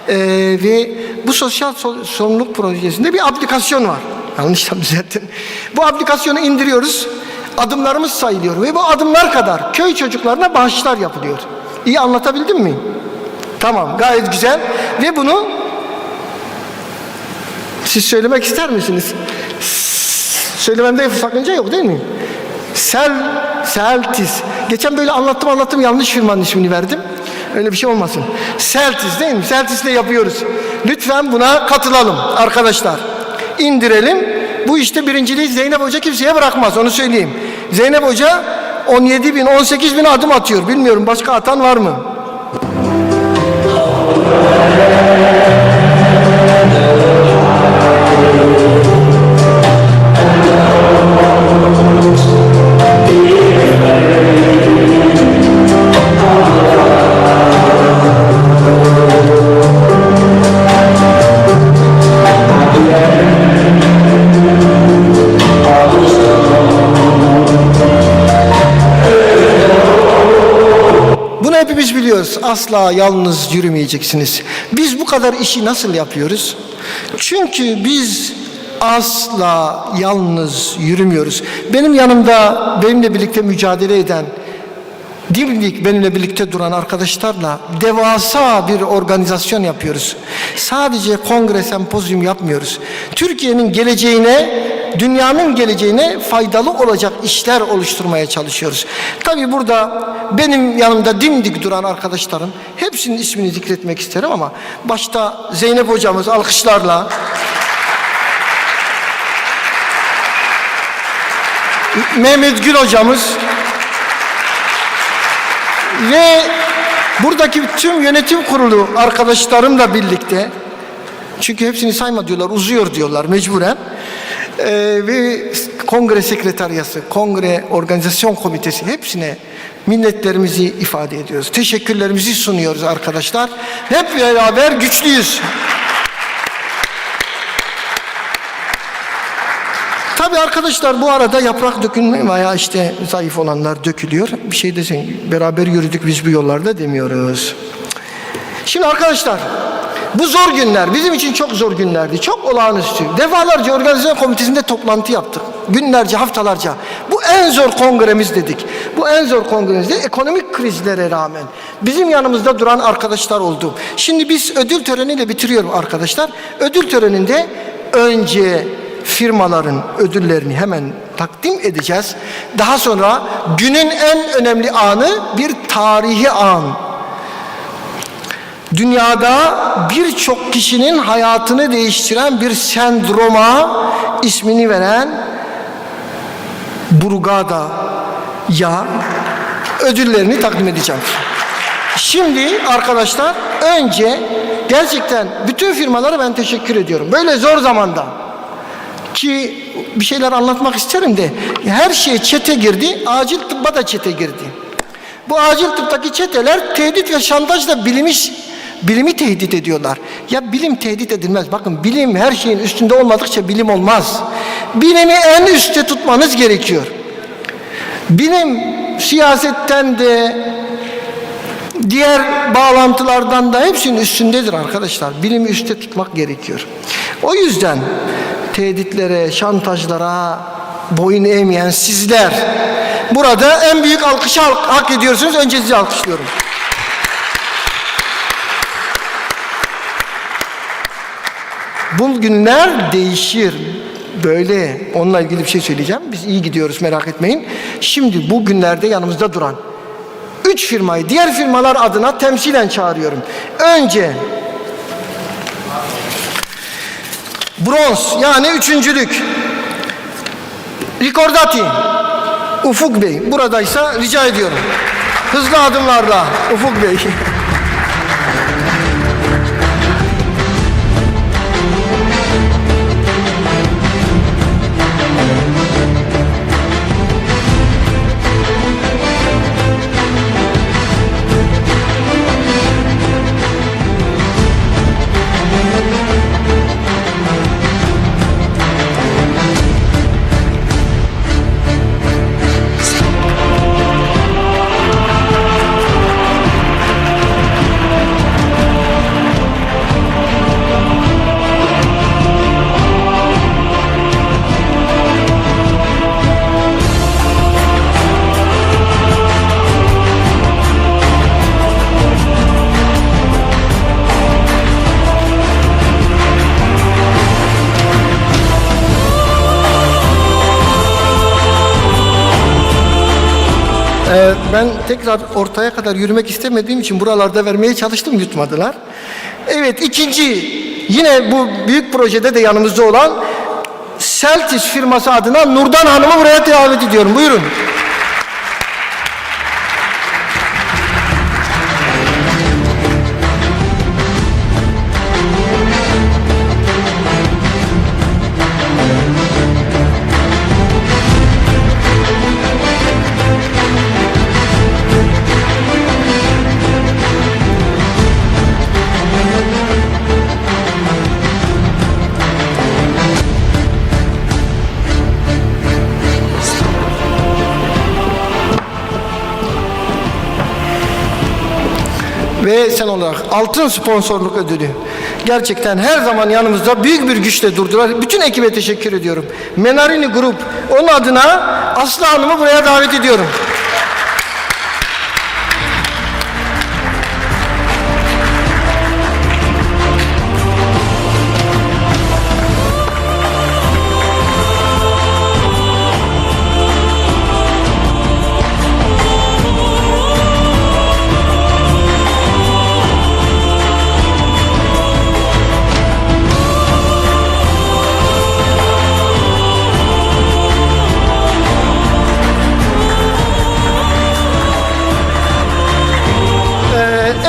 Ve bu sosyal sorumluluk projesinde bir aplikasyon var. Yanlışla düzeltin. Bu aplikasyonu indiriyoruz. Adımlarımız sayılıyor ve bu adımlar kadar köy çocuklarına bağışlar yapılıyor. İyi anlatabildim mi? Tamam, gayet güzel. Ve bunu siz söylemek ister misiniz? Söylememde sakınca yok değil mi? Seltis. Geçen böyle anlattım yanlış firmanın ismini verdim. Öyle bir şey olmasın. Seltis değil mi? Seltis'le yapıyoruz. Lütfen buna katılalım arkadaşlar. İndirelim. Bu işte birinciliği Zeynep Hoca kimseye bırakmaz, onu söyleyeyim. Zeynep Hoca 17.000, 18.000 adım atıyor. Bilmiyorum başka atan var mı? Bunu hepimiz biliyoruz. Asla yalnız yürümeyeceksiniz. Biz bu kadar işi nasıl yapıyoruz? Çünkü biz asla yalnız yürümüyoruz. Benim yanımda benimle birlikte mücadele eden, dimdik benimle birlikte duran arkadaşlarla devasa bir organizasyon yapıyoruz. Sadece kongre, sempozyum yapmıyoruz. Türkiye'nin geleceğine, dünyanın geleceğine faydalı olacak işler oluşturmaya çalışıyoruz. Tabii burada benim yanımda dimdik duran arkadaşlarım, hepsinin ismini zikretmek isterim ama başta Zeynep hocamız alkışlarla, Mehmet Gül hocamız ve buradaki tüm yönetim kurulu arkadaşlarımla birlikte, çünkü hepsini sayma diyorlar, uzuyor diyorlar mecburen, ve kongre sekreteriyası, kongre organizasyon komitesi, hepsine minnetlerimizi ifade ediyoruz. Teşekkürlerimizi sunuyoruz arkadaşlar. Hep beraber güçlüyüz. Tabii arkadaşlar bu arada yaprak dökülme veya işte zayıf olanlar dökülüyor. Bir şey desen beraber yürüdük biz bu yollarda demiyoruz. Şimdi arkadaşlar bu zor günler bizim için çok zor günlerdi. Çok olağanüstü. Defalarca organizasyon komitesinde toplantı yaptık. Günlerce, haftalarca. Bu en zor kongremiz dedik. Bu en zor kongremizde ekonomik krizlere rağmen bizim yanımızda duran arkadaşlar oldu. Şimdi biz ödül töreniyle bitiriyorum arkadaşlar. Ödül töreninde önce firmaların ödüllerini hemen takdim edeceğiz. Daha sonra günün en önemli anı bir tarihi an. Dünyada birçok kişinin hayatını değiştiren bir sendroma ismini veren Burgada'ya ödüllerini takdim edeceğim. Şimdi arkadaşlar önce gerçekten bütün firmalara ben teşekkür ediyorum. Böyle zor zamanda ki bir şeyler anlatmak isterim de her şey çete girdi, acil tıbba da çete girdi. Bu acil tıptaki çeteler tehdit ve şantajla bilimi tehdit ediyorlar. Ya bilim tehdit edilmez. Bakın bilim her şeyin üstünde olmadıkça bilim olmaz. Bilimi en üstte tutmanız gerekiyor. Bilim siyasetten de diğer bağlantılardan da hepsinin üstündedir arkadaşlar. Bilimi üstte tutmak gerekiyor. O yüzden tehditlere, şantajlara boyun eğmeyen sizler burada en büyük alkışı hak ediyorsunuz. Önce sizi alkışlıyorum. Bu günler değişir. Böyle onunla ilgili bir şey söyleyeceğim. Biz iyi gidiyoruz, merak etmeyin. Şimdi bu günlerde yanımızda duran 3 firmayı diğer firmalar adına temsilen çağırıyorum. Önce bronz yani üçüncülük Ricordati Ufuk Bey buradaysa rica ediyorum. Hızlı adımlarla Ufuk Bey. tekrar ortaya kadar yürümek istemediğim için buralarda vermeye çalıştım, yutmadılar. Evet, ikinci yine bu büyük projede de yanımızda olan Celtis firması adına Nurdan Hanım'ı buraya davet ediyorum. Buyurun. Ve sen olarak altın sponsorluk ödülü. Gerçekten her zaman yanımızda büyük bir güçle durdular. Bütün ekibe teşekkür ediyorum. Menarini Grup, onun adına Aslı Hanım'ı buraya davet ediyorum.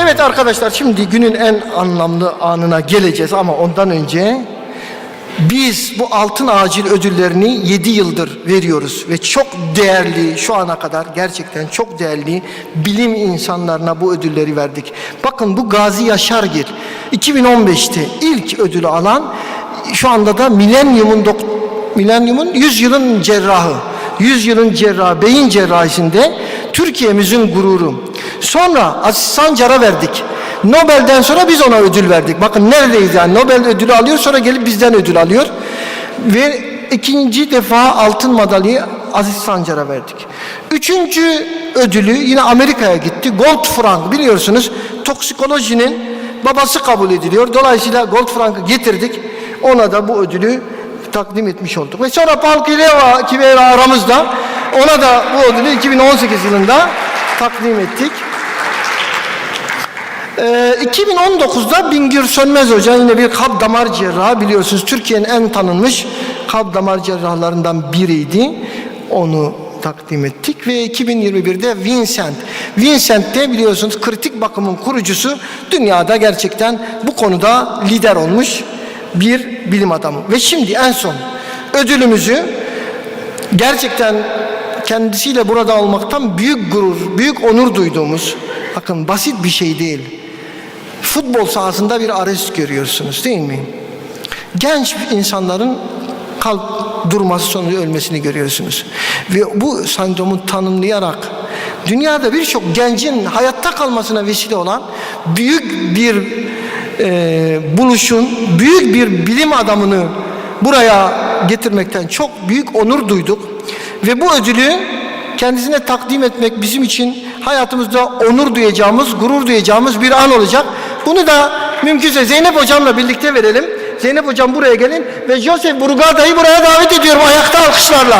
Evet arkadaşlar, şimdi günün en anlamlı anına geleceğiz ama ondan önce biz bu altın acil ödüllerini 7 yıldır veriyoruz ve çok değerli, şu ana kadar gerçekten çok değerli bilim insanlarına bu ödülleri verdik. Bakın, bu Gazi Yaşargil 2015'te ilk ödülü alan, şu anda da Milenyumun 100 yılın cerrahı, 100 yılın cerrahı, beyin cerrahisinde Türkiye'mizin gururu. Sonra Aziz Sancar'a verdik. Nobel'den sonra biz ona ödül verdik. Bakın neredeyiz yani, Nobel ödülü alıyor, sonra gelip bizden ödül alıyor. Ve ikinci defa altın madalyayı Aziz Sancar'a verdik. Üçüncü ödülü yine Amerika'ya gitti. Goldfrank, biliyorsunuz toksikolojinin babası kabul ediliyor. Dolayısıyla Goldfrank'ı getirdik. Ona da bu ödülü takdim etmiş olduk. Ve sonra Paul Kivera aramızda, ona da bu ödülü 2018 yılında takdim ettik. 2019'da Bingür Sönmez Hoca, yine bir kalp damar cerrahı, biliyorsunuz Türkiye'nin en tanınmış kalp damar cerrahlarından biriydi. Onu takdim ettik ve 2021'de Vincent de biliyorsunuz kritik bakımın kurucusu, dünyada gerçekten bu konuda lider olmuş bir bilim adamı. Ve şimdi en son ödülümüzü, gerçekten kendisiyle burada olmaktan büyük gurur, büyük onur duyduğumuz, bakın basit bir şey değil. Futbol sahasında bir arrest görüyorsunuz değil mi? Genç insanların kalp durması sonucu ölmesini görüyorsunuz. Ve bu sendromu tanımlayarak dünyada birçok gencin hayatta kalmasına vesile olan büyük bir buluşun, büyük bir bilim adamını buraya getirmekten çok büyük onur duyduk. Ve bu ödülü kendisine takdim etmek bizim için hayatımızda onur duyacağımız, gurur duyacağımız bir an olacak. Bunu da mümkünse Zeynep Hocam'la birlikte verelim. Zeynep Hocam buraya gelin ve Joseph Burgada'yı buraya davet ediyorum ayakta alkışlarla.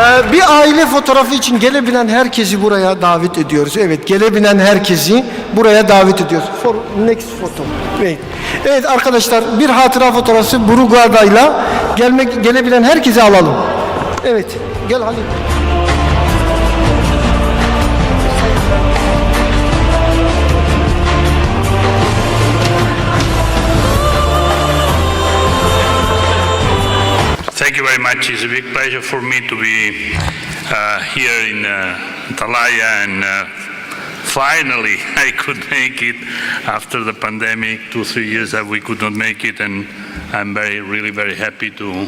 Bir aile fotoğrafı için gelebilen herkesi buraya davet ediyoruz. Evet, gelebilen herkesi buraya davet ediyoruz. For next photo. Evet. Evet arkadaşlar, bir hatıra fotoğrafı Burugarda'yla gelebilen herkesi alalım. Evet, gel Halil. Thank you very much. It's a big pleasure for me to be here in Antalya, and finally I could make it after the pandemic. 2-3 years that we could not make it, and I'm really very happy to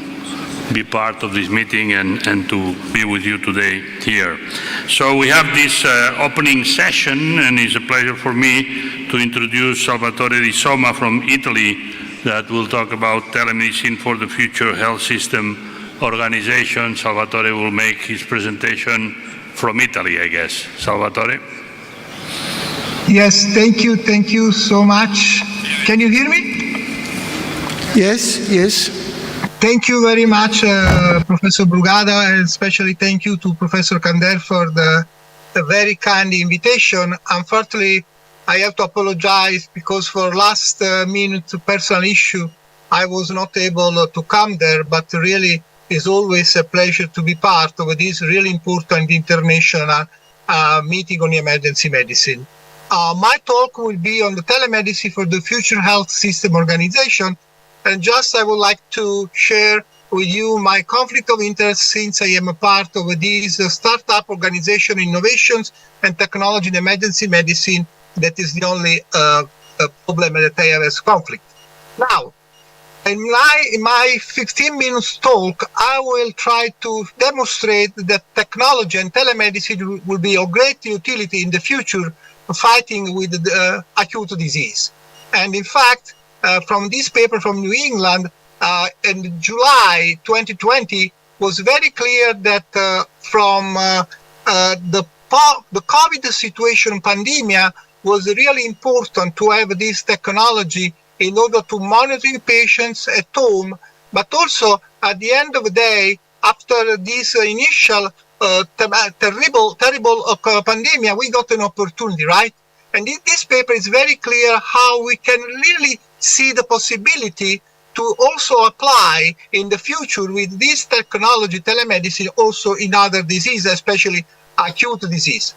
be part of this meeting and to be with you today here. So we have this opening session, and it's a pleasure for me to introduce Salvatore Di Somma from Italy, that will talk about telemedicine for the future health system organization. Salvatore will make his presentation from Italy, I guess. Salvatore? Yes, thank you so much. Can you hear me? Yes. Thank you very much, Professor Brugada, and especially thank you to Professor Kander for the very kind invitation. Unfortunately, I have to apologize because for last minute personal issue, I was not able to come there, but really it's always a pleasure to be part of this really important international meeting on emergency medicine. My talk will be on the telemedicine for the future health system organization, and just I would like to share with you my conflict of interest since I am a part of this startup organization, innovations and technology in emergency medicine. That is the only problem that I have as conflict. Now, in my 15 minutes talk, I will try to demonstrate that technology and telemedicine will be of great utility in the future fighting with the acute disease. And in fact, from this paper from New England in July 2020 was very clear that from the COVID situation, pandemia, was really important to have this technology in order to monitor patients at home, but also at the end of the day, after this initial terrible pandemia, we got an opportunity, right? And in this paper is very clear how we can really see the possibility to also apply in the future with this technology, telemedicine, also in other diseases, especially acute disease.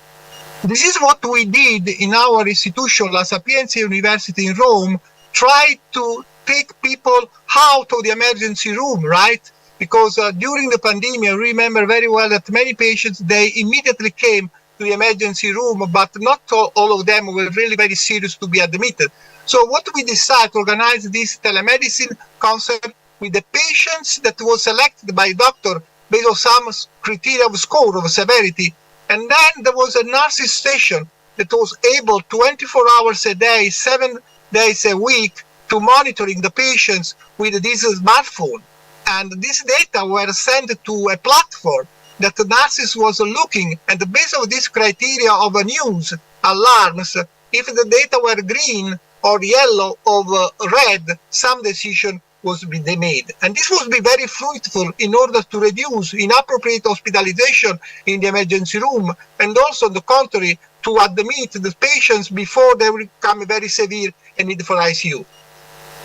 This is what we did in our institution, La Sapienza University in Rome, try to take people out of the emergency room, right? Because during the pandemic, I remember very well that many patients, they immediately came to the emergency room, but not all of them were really very serious to be admitted. So what we decided to organize this telemedicine concept with the patients that was selected by doctor based on some criteria of score of severity. And then there was a nurses station that was able 24 hours a day, 7 days a week to monitoring the patients with this smartphone. And this data were sent to a platform that the nurses was looking, and based on this criteria of news alarms, if the data were green or yellow or red, some decision was be made. And this was be very fruitful in order to reduce inappropriate hospitalization in the emergency room, and also on the contrary, to admit the patients before they become very severe and need for ICU.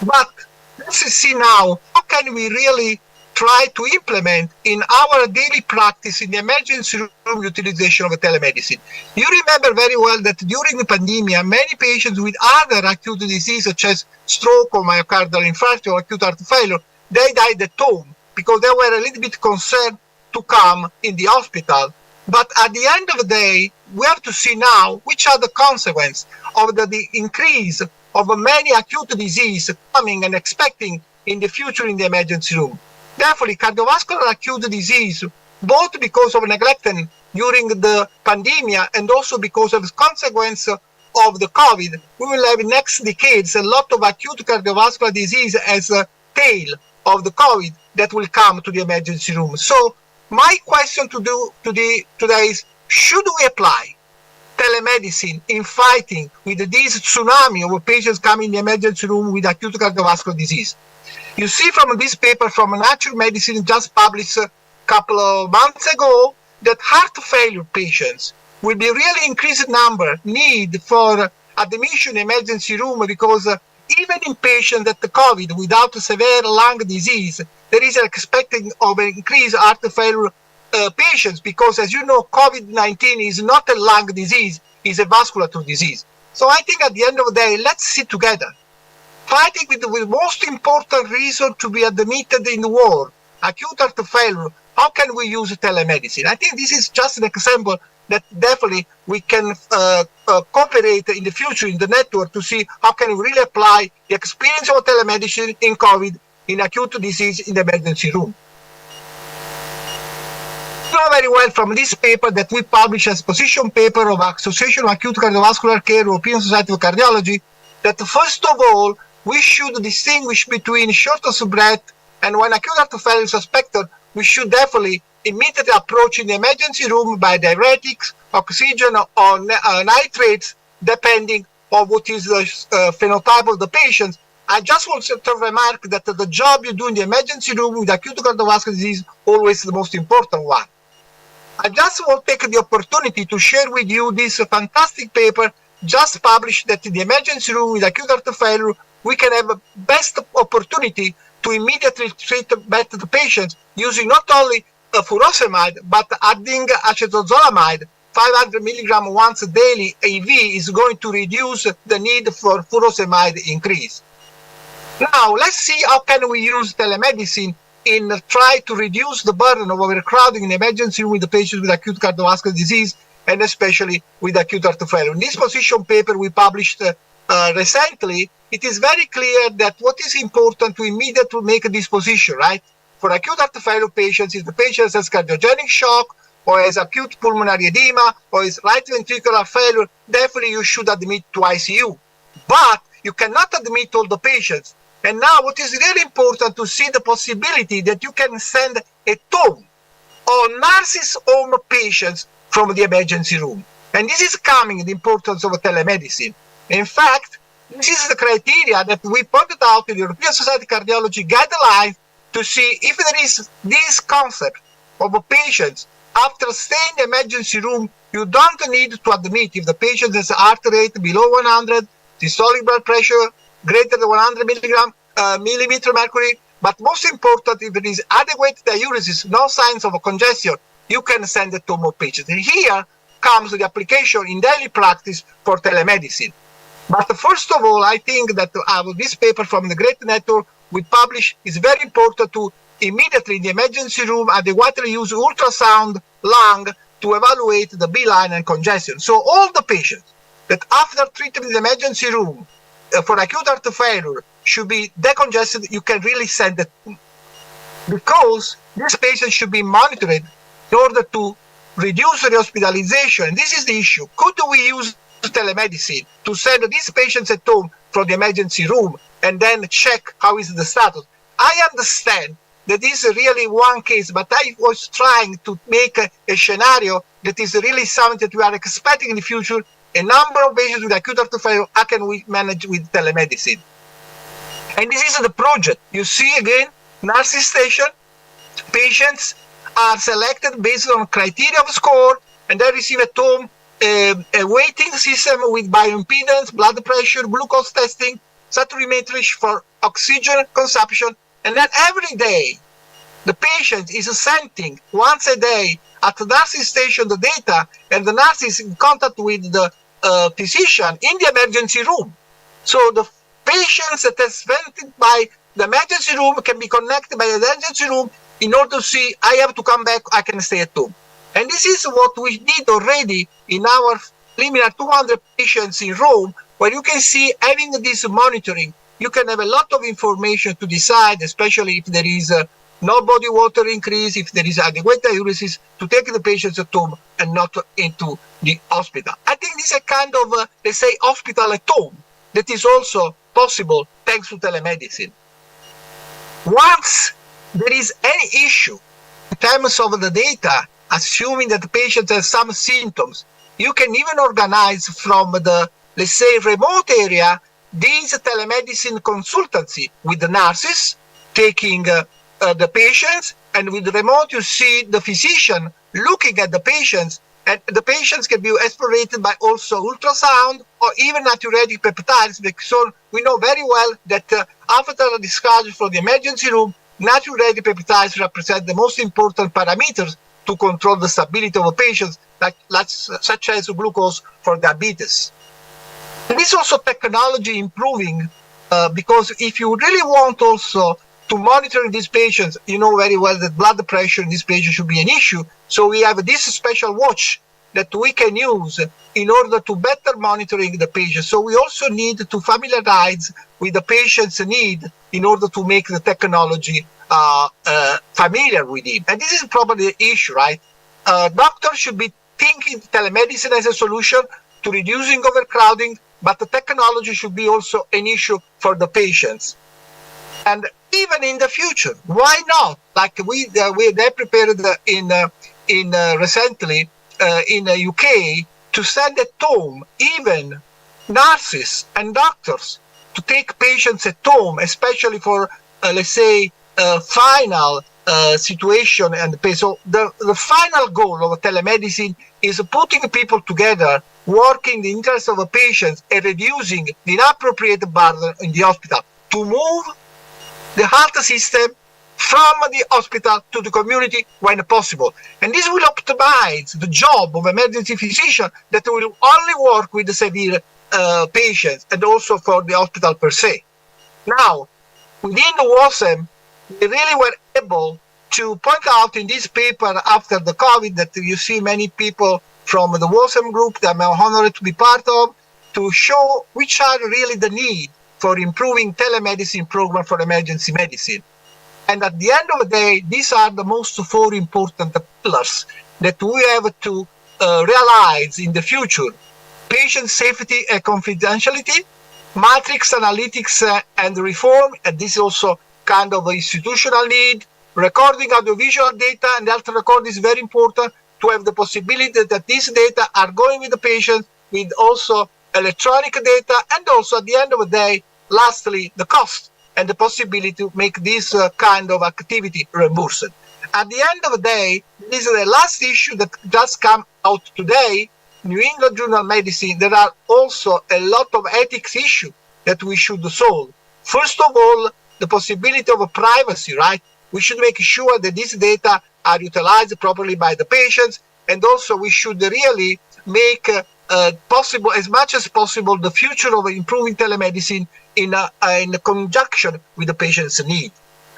But let's see now, how can we really try to implement in our daily practice in the emergency room utilization of telemedicine? You remember very well that during the pandemic, many patients with other acute diseases such as stroke or myocardial infarction or acute heart failure, they died at home because they were a little bit concerned to come in the hospital. But at the end of the day, we have to see now which are the consequences of the increase of many acute diseases coming and expecting in the future in the emergency room. Therefore, cardiovascular acute disease, both because of neglect during the pandemic and also because of the consequence of the COVID, we will have in next decades a lot of acute cardiovascular disease as a tail of the COVID that will come to the emergency room. So my question today is, should we apply telemedicine in fighting with this tsunami of patients coming in the emergency room with acute cardiovascular disease? You see from this paper from Nature Medicine just published couple of months ago that heart failure patients will be really increased number need for admission emergency room because even in patients that the COVID without severe lung disease, there is an expected of an increased heart failure patients because, as you know, COVID-19 is not a lung disease, it's a vasculature disease. So I think at the end of the day, let's sit together, fighting with the most important reason to be admitted in the world, acute heart failure. How can we use telemedicine? I think this is just an example that definitely we can cooperate in the future in the network to see how can we really apply the experience of telemedicine in COVID, in acute disease in the emergency room. You know very well from this paper that we published as position paper of Association of Acute Cardiovascular Care, European Society of Cardiology, that first of all, we should distinguish between shortness of breath and when acute heart failure is suspected, we should definitely immediately approach in the emergency room by diuretics, oxygen, or nitrates, depending on what is the phenotype of the patient. I just want to remark that the job you do in the emergency room with acute cardiovascular disease always the most important one. I just want to take the opportunity to share with you this fantastic paper just published that in the emergency room with acute heart failure, we can have a best opportunity to immediately treat better the patients using not only furosemide, but adding acetazolamide, 500 milligram once daily IV is going to reduce the need for furosemide increase. Now, let's see how can we use telemedicine in try to reduce the burden of overcrowding in the emergency room with the patients with acute cardiovascular disease and especially with acute heart failure. In this position paper we published recently, it is very clear that what is important to immediately make a disposition, right? For acute heart failure patients, if the patient has cardiogenic shock or has acute pulmonary edema or is right ventricular failure, definitely you should admit to ICU. But you cannot admit all the patients. And now what is really important to see the possibility that you can send a team or nurses home patients from the emergency room. And this is coming the importance of telemedicine. In fact, this is the criteria that we pointed out in the European Society of Cardiology guidelines to see if there is this concept of a patient after staying in the emergency room, you don't need to admit if the patient has a heart rate below 100, systolic blood pressure greater than 100 millimeter mercury, but most important, if there is adequate diuresis, no signs of a congestion, you can send it to more patients. And here comes the application in daily practice for telemedicine. But first of all, I think that this paper from the Great Network we publish is very important to immediately in the emergency room adequately use ultrasound lung to evaluate the B-line and congestion. So all the patients that after treatment in the emergency room for acute heart failure should be decongested, you can really send it because this patient should be monitored in order to reduce the hospitalization. This is the issue. Could we use telemedicine to send these patients at home from the emergency room and then check how is the status? I understand that this is really one case, but I was trying to make a scenario that is really something that we are expecting in the future. A number of patients with acute heart failure, how can we manage with telemedicine? And this is the project. You see again, nurses station, patients are selected based on criteria of score, and they receive at home a waiting system with bioimpedance, blood pressure, glucose testing, saturimetry for oxygen consumption, and then every day the patient is sending once a day at the nursing station the data, and the nurse is in contact with the physician in the emergency room. So the patients that are sent by the emergency room can be connected by the emergency room in order to see, I have to come back, I can stay at home. And this is what we did already in our preliminary 200 patients in Rome, where you can see having this monitoring, you can have a lot of information to decide, especially if there is no body water increase, if there is adequate diuresis, to take the patients at home and not into the hospital. I think this is a kind of, let's say, hospital at home that is also possible thanks to telemedicine. Once there is any issue in terms of the data, assuming that the patient has some symptoms, you can even organize from the, let's say, remote area, this telemedicine consultancy with the nurses taking the patients And with the remote, you see the physician looking at the patients, and the patients can be explorated by also ultrasound or even natriuretic peptides, because we know very well that after the discharge from the emergency room, natriuretic peptides represent the most important parameters to control the stability of a patient, such as glucose for diabetes. And this also technology improving, because if you really want also to monitor these patients, you know very well that blood pressure in these patients should be an issue. So we have this special watch that we can use in order to better monitoring the patient. So we also need to familiarize with the patient's need in order to make the technology familiar with him. And this is probably the issue, right? Doctors should be thinking telemedicine as a solution to reducing overcrowding, but the technology should be also an issue for the patients. And even in the future, why not? Like they prepared recently in the UK to send at home even nurses and doctors to take patients at home, especially for let's say final situation. And so the final goal of telemedicine is putting people together, working in the interest of the patients and reducing the inappropriate burden in the hospital to move the health system from the hospital to the community when possible. And this will optimize the job of emergency physician that will only work with the severe patients and also for the hospital per se. Now, within the WASM, we really were able to point out in this paper after the COVID that you see many people from the WASM group that I'm honored to be part of, to show which are really the need for improving telemedicine program for emergency medicine. And at the end of the day, these are the most four important pillars that we have to realize in the future: patient safety and confidentiality, matrix analytics and reform, and this is also kind of an institutional need, recording audiovisual data, and health record is very important to have the possibility that these data are going with the patient, with also electronic data, and also at the end of the day, lastly, the cost and the possibility to make this kind of activity reimbursed. At the end of the day, this is the last issue that just come out today, New England Journal of Medicine. There are also a lot of ethics issues that we should solve. First of all, the possibility of privacy, right? We should make sure that these data are utilized properly by the patients, and also we should really make possible, as much as possible, the future of improving telemedicine in conjunction with the patient's need.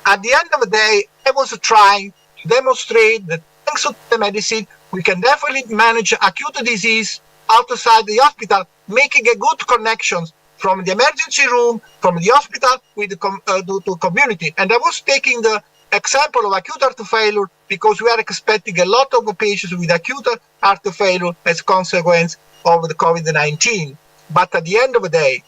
At the end of the day, I was trying to demonstrate that thanks to telemedicine, we can definitely manage acute disease outside the hospital, making a good connection from the emergency room, from the hospital, with the community. And I was taking the example of acute heart failure because we are expecting a lot of patients with acute heart failure as a consequence of the COVID-19. But at the end of the day,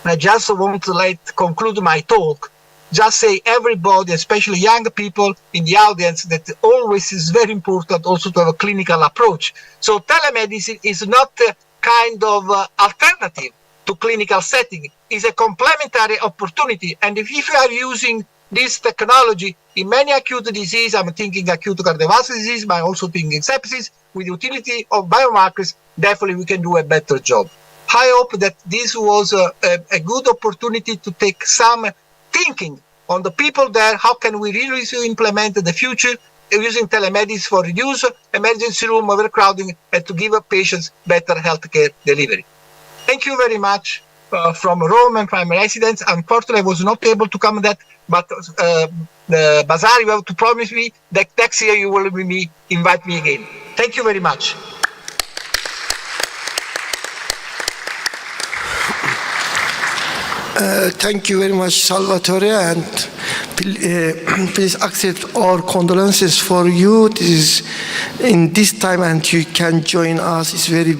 I just want to conclude my talk, just say everybody, especially young people in the audience, that always is very important also to have a clinical approach. So telemedicine is not a kind of alternative to clinical setting. It's a complementary opportunity. And if you are using this technology in many acute disease, I'm thinking acute cardiovascular disease, but I'm also thinking sepsis, with utility of biomarkers, definitely we can do a better job. I hope that this was a good opportunity to take some thinking on the people there. How can we really implement the future using telemedicine for reduce emergency room overcrowding and to give patients better healthcare delivery? Thank you very much from Rome and from my residence. Unfortunately, I was not able to come to that, but Bazar, you have to promise me that next year you will invite me again. Thank you very much. Thank you very much, Salvatore, and please accept our condolences for you. This is in this time, and you can join us. It's very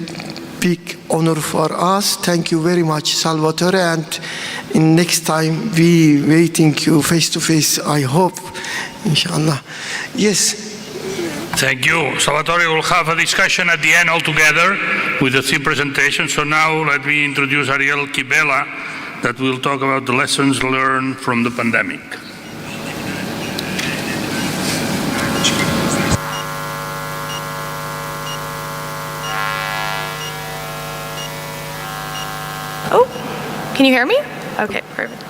big honor for us. Thank you very much, Salvatore, and in next time we waiting you face to face, I hope, inshallah. Yes. Thank you. Salvatore will have a discussion at the end all together with the three presentations. So now let me introduce Ariel Kibela, that will talk about the lessons learned from the pandemic. Can you hear me? Okay, perfect.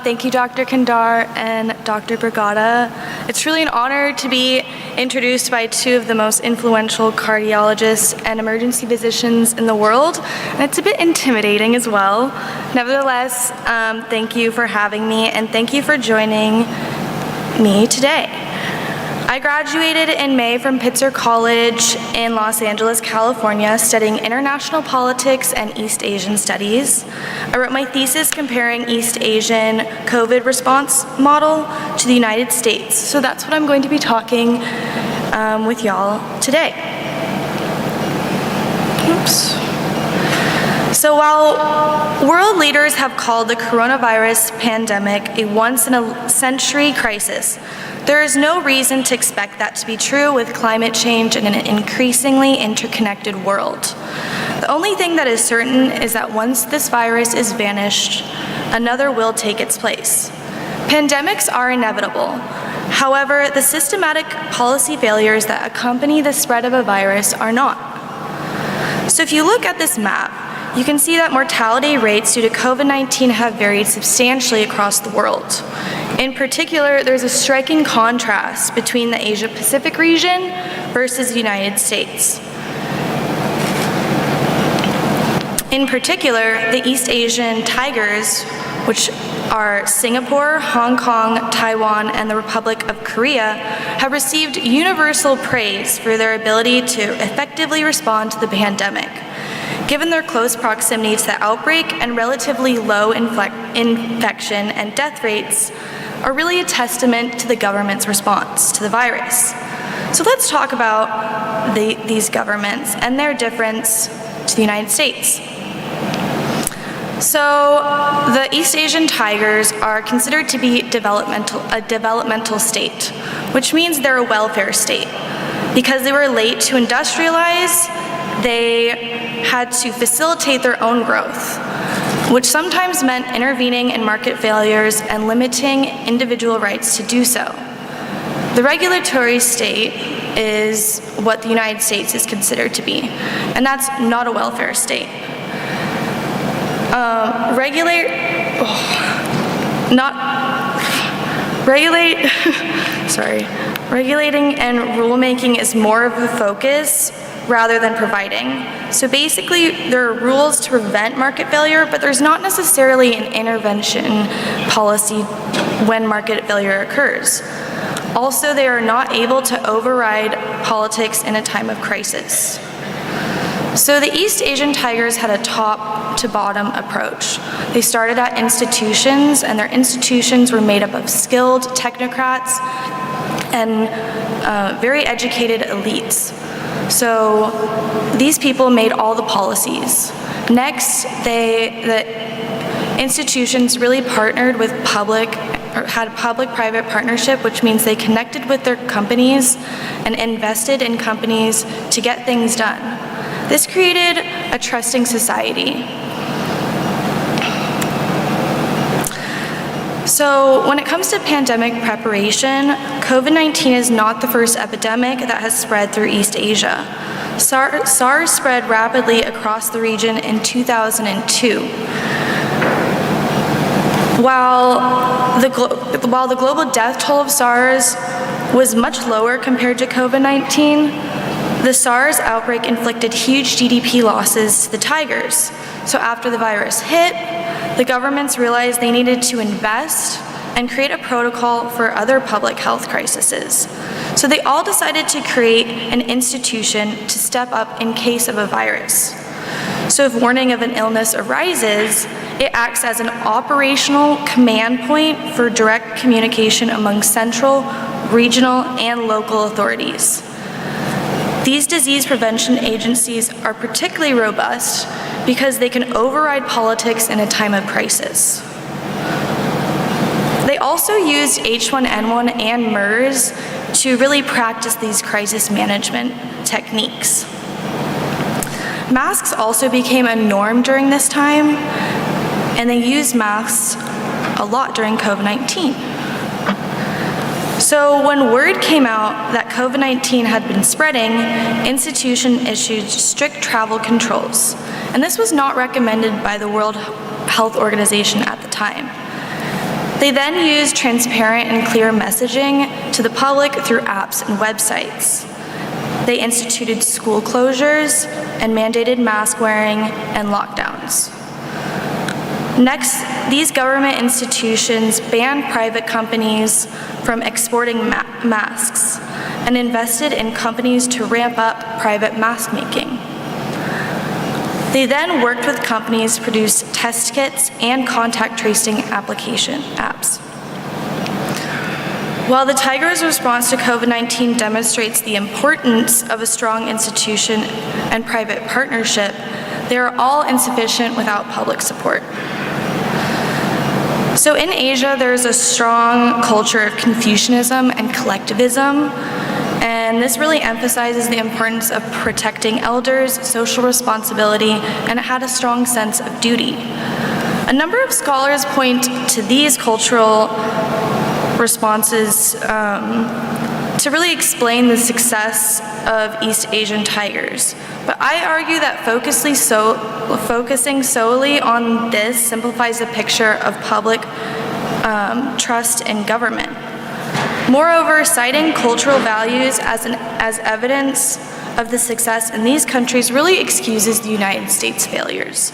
Thank you, Dr. Kandar and Dr. Brugada. It's really an honor to be introduced by two of the most influential cardiologists and emergency physicians in the world, and it's a bit intimidating as well. Nevertheless, thank you for having me, and thank you for joining me today. I graduated in May from Pitzer College in Los Angeles, California, studying international politics and East Asian studies. I wrote my thesis comparing East Asian COVID response model to the United States. So that's what I'm going to be talking with y'all today. Oops. So while world leaders have called the coronavirus pandemic a once-in-a-century crisis, there is no reason to expect that to be true with climate change in an increasingly interconnected world. The only thing that is certain is that once this virus is vanished, another will take its place. Pandemics are inevitable. However, the systematic policy failures that accompany the spread of a virus are not. So if you look at this map, you can see that mortality rates due to COVID-19 have varied substantially across the world. In particular, there's a striking contrast between the Asia-Pacific region versus the United States. In particular, the East Asian tigers, which are Singapore, Hong Kong, Taiwan, and the Republic of Korea, have received universal praise for their ability to effectively respond to the pandemic. Given their close proximity to the outbreak and relatively low infection and death rates, are really a testament to the government's response to the virus. So let's talk about these governments and their difference to the United States. So the East Asian tigers are considered to be a developmental state, which means they're a welfare state. Because they were late to industrialize, they had to facilitate their own growth, which sometimes meant intervening in market failures and limiting individual rights to do so. The regulatory state is what the United States is considered to be, and that's not a welfare state. Regulating and rulemaking is more of a focus rather than providing. So basically, there are rules to prevent market failure, but there's not necessarily an intervention policy when market failure occurs. Also, they are not able to override politics in a time of crisis. So the East Asian tigers had a top-to-bottom approach. They started at institutions, and their institutions were made up of skilled technocrats and very educated elites. So these people made all the policies. Next, the institutions really partnered with had public-private partnership, which means they connected with their companies and invested in companies to get things done. This created a trusting society. So when it comes to pandemic preparation, COVID-19 is not the first epidemic that has spread through East Asia. SARS spread rapidly across the region in 2002. While the global death toll of SARS was much lower compared to COVID-19, the SARS outbreak inflicted huge GDP losses to the tigers. So after the virus hit, the governments realized they needed to invest and create a protocol for other public health crises. So they all decided to create an institution to step up in case of a virus. So if warning of an illness arises, it acts as an operational command point for direct communication among central, regional, and local authorities. These disease prevention agencies are particularly robust because they can override politics in a time of crisis. They also used H1N1 and MERS to really practice these crisis management techniques. Masks also became a norm during this time, and they used masks a lot during COVID-19. So when word came out that COVID-19 had been spreading, institutions issued strict travel controls. And this was not recommended by the World Health Organization at the time. They then used transparent and clear messaging to the public through apps and websites. They instituted school closures and mandated mask wearing and lockdowns. Next, these government institutions banned private companies from exporting masks and invested in companies to ramp up private mask making. They then worked with companies to produce test kits and contact tracing application apps. While the Tigers' response to COVID-19 demonstrates the importance of a strong institution and private partnership, they are all insufficient without public support. So in Asia, there's a strong culture of Confucianism and collectivism, and this really emphasizes the importance of protecting elders, social responsibility, and it had a strong sense of duty. A number of scholars point to these cultural responses to really explain the success of East Asian tigers. But I argue that focusing solely on this simplifies the picture of public trust in government. Moreover, citing cultural values as evidence of the success in these countries really excuses the United States' failures.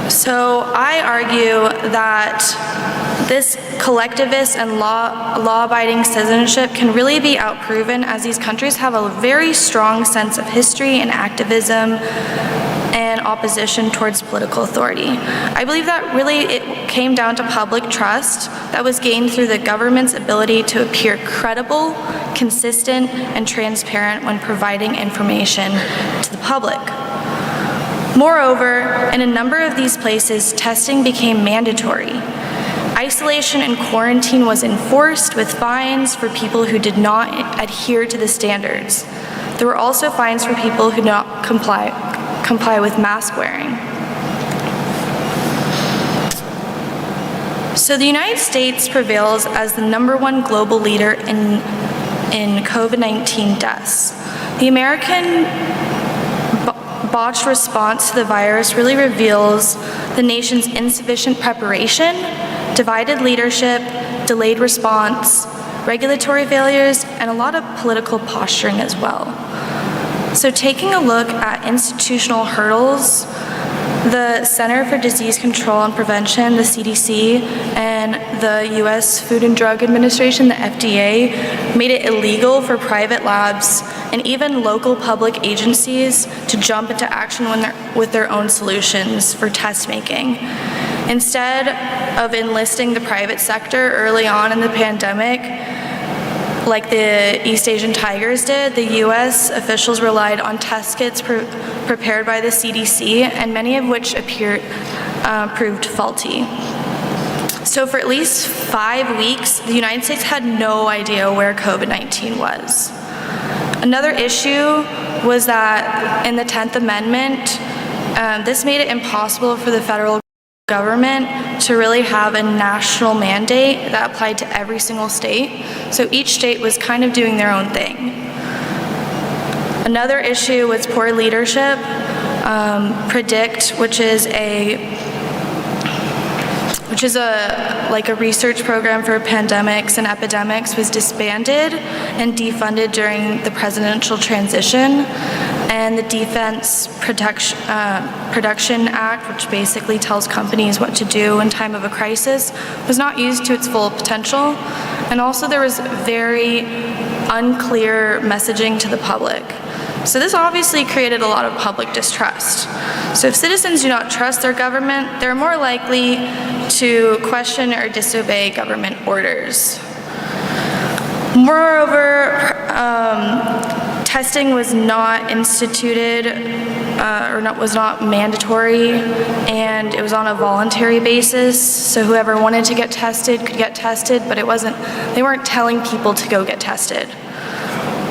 So I argue that this collectivist and law-abiding citizenship can really be outproven, as these countries have a very strong sense of history and activism and opposition towards political authority. I believe that really it came down to public trust that was gained through the government's ability to appear credible, consistent, and transparent when providing information to the public. Moreover, in a number of these places, testing became mandatory. Isolation and quarantine was enforced with fines for people who did not adhere to the standards. There were also fines for people who did not comply with mask wearing. So the United States prevails as the #1 global leader in COVID-19 deaths. The American botched response to the virus really reveals the nation's insufficient preparation, divided leadership, delayed response, regulatory failures, and a lot of political posturing as well. So taking a look at institutional hurdles, the Center for Disease Control and Prevention, the CDC, and the US Food and Drug Administration, the FDA, made it illegal for private labs and even local public agencies to jump into action with their own solutions for test making. Instead of enlisting the private sector early on in the pandemic, like the East Asian Tigers did, the US officials relied on test kits prepared by the CDC, and many of which proved faulty. So for at least 5 weeks, the United States had no idea where COVID-19 was. Another issue was that in the 10th Amendment, this made it impossible for the federal government to really have a national mandate that applied to every single state. So each state was kind of doing their own thing. Another issue was poor leadership. PREDICT, which is a research program for pandemics and epidemics, was disbanded and defunded during the presidential transition. And the Defense Production Act, which basically tells companies what to do in time of a crisis, was not used to its full potential. And also there was very unclear messaging to the public. So this obviously created a lot of public distrust. So if citizens do not trust their government, they're more likely to question or disobey government orders. Moreover, testing was not instituted was not mandatory, and it was on a voluntary basis. So whoever wanted to get tested could get tested, but they weren't telling people to go get tested.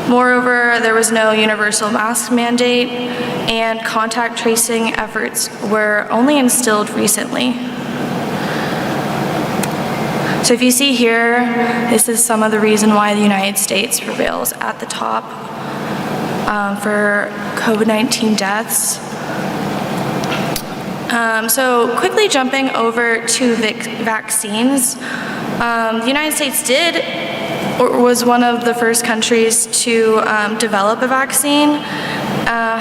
Moreover, there was no universal mask mandate, and contact tracing efforts were only instilled recently. So if you see here, this is some of the reason why the United States prevails at the top for COVID-19 deaths. So quickly jumping over to vaccines, the United States was one of the first countries to develop a vaccine.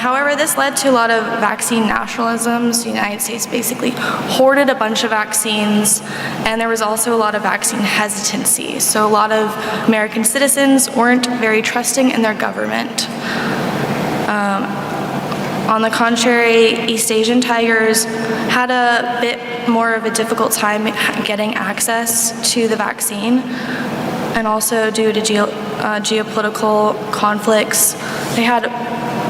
However, this led to a lot of vaccine nationalisms. The United States basically hoarded a bunch of vaccines, and there was also a lot of vaccine hesitancy. So a lot of American citizens weren't very trusting in their government. On the contrary, East Asian tigers had a bit more of a difficult time getting access to the vaccine, and also due to geopolitical conflicts, they had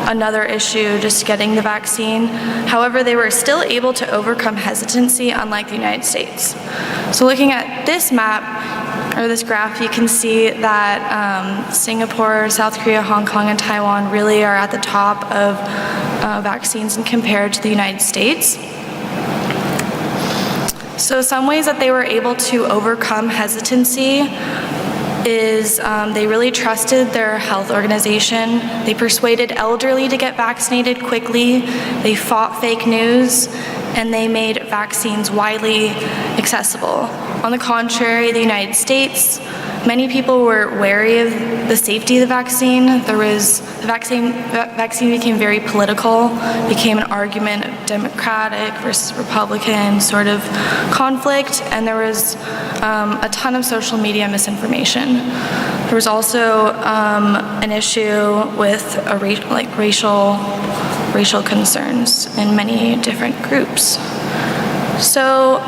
another issue just getting the vaccine. However, they were still able to overcome hesitancy, unlike the United States. So looking at this map, or this graph, you can see that Singapore, South Korea, Hong Kong, and Taiwan really are at the top of vaccines and compared to the United States. So some ways that they were able to overcome hesitancy is they really trusted their health organization. They persuaded elderly to get vaccinated quickly. They fought fake news, and they made vaccines widely accessible. On the contrary, the United States, many people were wary of the safety of the vaccine. The vaccine became very political, became an argument of Democratic versus Republican sort of conflict, and there was a ton of social media misinformation. There was also an issue with racial concerns in many different groups. So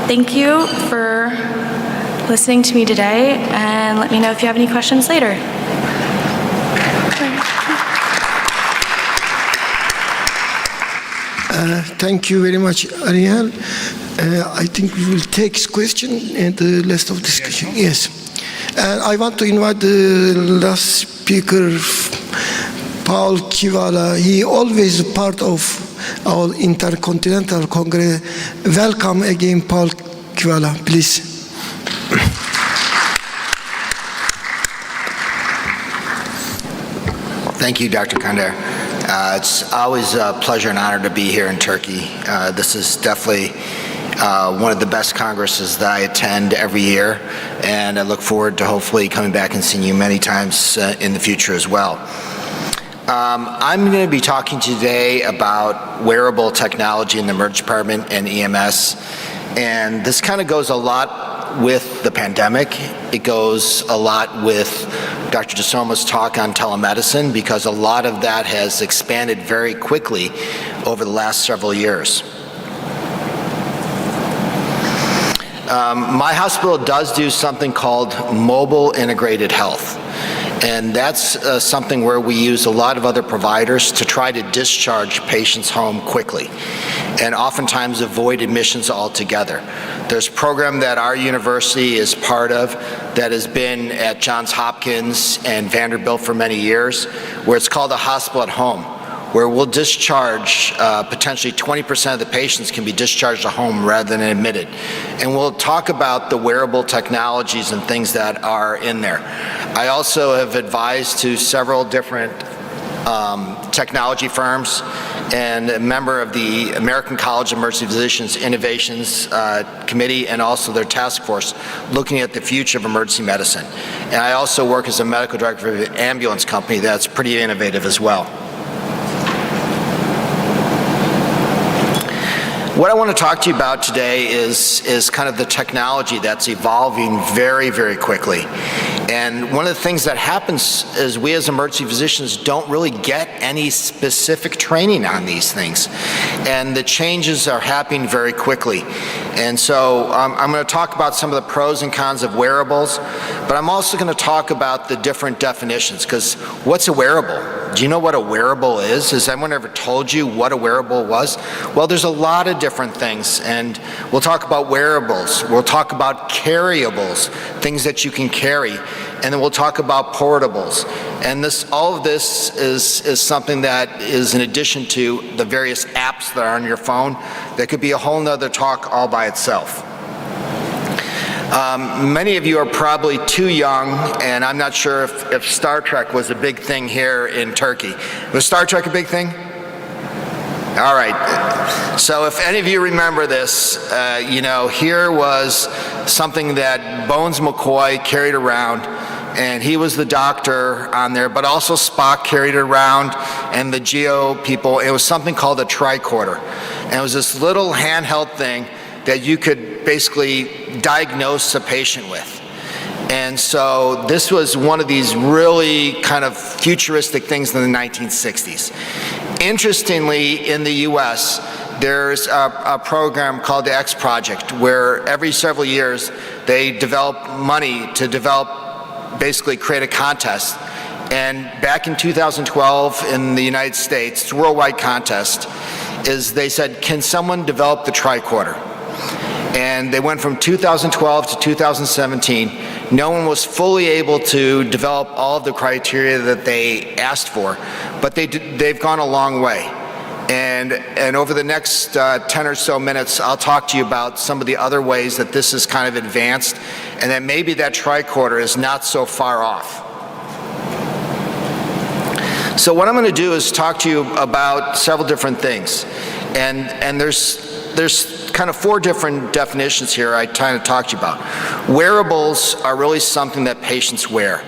thank you for listening to me today, and let me know if you have any questions later. Thank you very much, Ariel. I think we will take question and the rest of discussion. Yes. And I want to invite the last speaker, Paul Kivala. He always part of our Intercontinental Congress. Welcome again, Paul Kivala, please. Thank you, Dr. Kander. It's always a pleasure and honor to be here in Turkey. This is definitely one of the best congresses that I attend every year, and I look forward to hopefully coming back and seeing you many times in the future as well. I'm going to be talking today about wearable technology in the emergency department and EMS, and this kind of goes a lot with the pandemic. It goes a lot with Dr. DeSoma's talk on telemedicine, because a lot of that has expanded very quickly over the last several years. My hospital does do something called mobile integrated health. And that's something where we use a lot of other providers to try to discharge patients home quickly, and oftentimes avoid admissions altogether. There's a program that our university is part of that has been at Johns Hopkins and Vanderbilt for many years, where it's called a hospital at home, where we'll discharge potentially 20% of the patients can be discharged to home rather than admitted. And we'll talk about the wearable technologies and things that are in there. I also have advised to several different technology firms, and a member of the American College of Emergency Physicians Innovations Committee, and also their task force looking at the future of emergency medicine. And I also work as a medical director of an ambulance company that's pretty innovative as well. What I want to talk to you about today is kind of the technology that's evolving very, very quickly. And one of the things that happens is we as emergency physicians don't really get any specific training on these things. And the changes are happening very quickly. And so I'm going to talk about some of the pros and cons of wearables, but I'm also going to talk about the different definitions, because what's a wearable? Do you know what a wearable is? Has anyone ever told you what a wearable was? Well, there's a lot of different things, and we'll talk about wearables. We'll talk about carryables, things that you can carry, and then we'll talk about portables. And all of this is something that is in addition to the various apps that are on your phone that could be a whole nother talk all by itself. Many of you are probably too young, and I'm not sure if Star Trek was a big thing here in Turkey. Was Star Trek a big thing? All right. So if any of you remember this, here was something that Bones McCoy carried around, and he was the doctor on there, but also Spock carried it around, and the Geo people. It was something called a tricorder. And it was this little handheld thing that you could basically diagnose a patient with. And so this was one of these really kind of futuristic things in the 1960s. Interestingly, in the US, there's a program called the X Project, where every several years they develop money to basically create a contest. And back in 2012 in the United States, it's a worldwide contest, they said, can someone develop the tricorder? And they went from 2012 to 2017. No one was fully able to develop all of the criteria that they asked for, but they've gone a long way. And over the next 10 or so minutes, I'll talk to you about some of the other ways that this is kind of advanced, and that maybe that tricorder is not so far off. So what I'm going to do is talk to you about several different things. And there's kind of 4 different definitions here I kind of talk to you about. Wearables are really something that patients wear.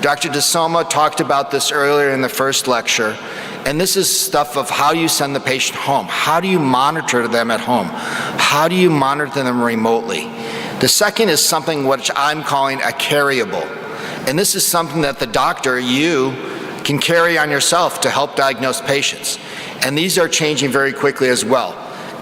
Dr. DeSoma talked about this earlier in the first lecture, and this is stuff of how you send the patient home. How do you monitor them at home? How do you monitor them remotely? The second is something which I'm calling a carryable. And this is something that the doctor, you, can carry on yourself to help diagnose patients. And these are changing very quickly as well.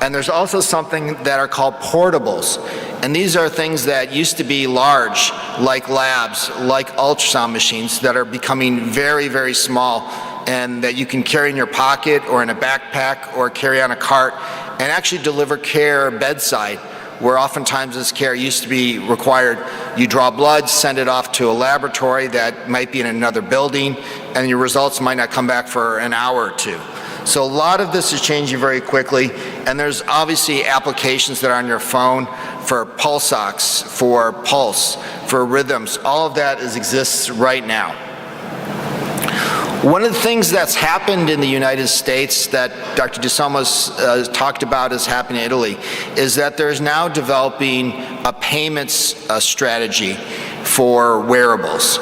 And there's also something that are called portables. And these are things that used to be large, like labs, like ultrasound machines, that are becoming very, very small, and that you can carry in your pocket or in a backpack or carry on a cart and actually deliver care bedside, where oftentimes this care used to be required. You draw blood, send it off to a laboratory that might be in another building, and your results might not come back for an hour or 2. So a lot of this is changing very quickly, and there's obviously applications that are on your phone for pulse ox, for pulse, for rhythms. All of that exists right now. One of the things that's happened in the United States that Dr. DeSoma's talked about is happening in Italy is that there's now developing a payments strategy for wearables.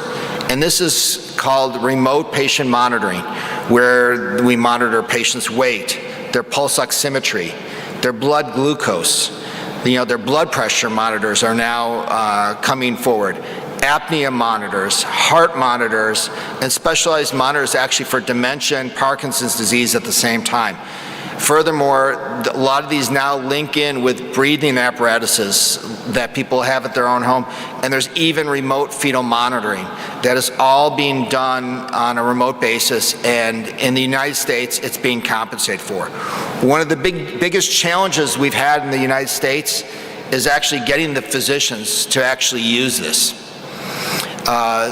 And this is called remote patient monitoring, where we monitor patients' weight, their pulse oximetry, their blood glucose. Their blood pressure monitors are now coming forward. Apnea monitors, heart monitors, and specialized monitors actually for dementia and Parkinson's disease at the same time. Furthermore, a lot of these now link in with breathing apparatuses that people have at their own home, and there's even remote fetal monitoring that is all being done on a remote basis, and in the United States, it's being compensated for. One of the biggest challenges we've had in the United States is actually getting the physicians to actually use this.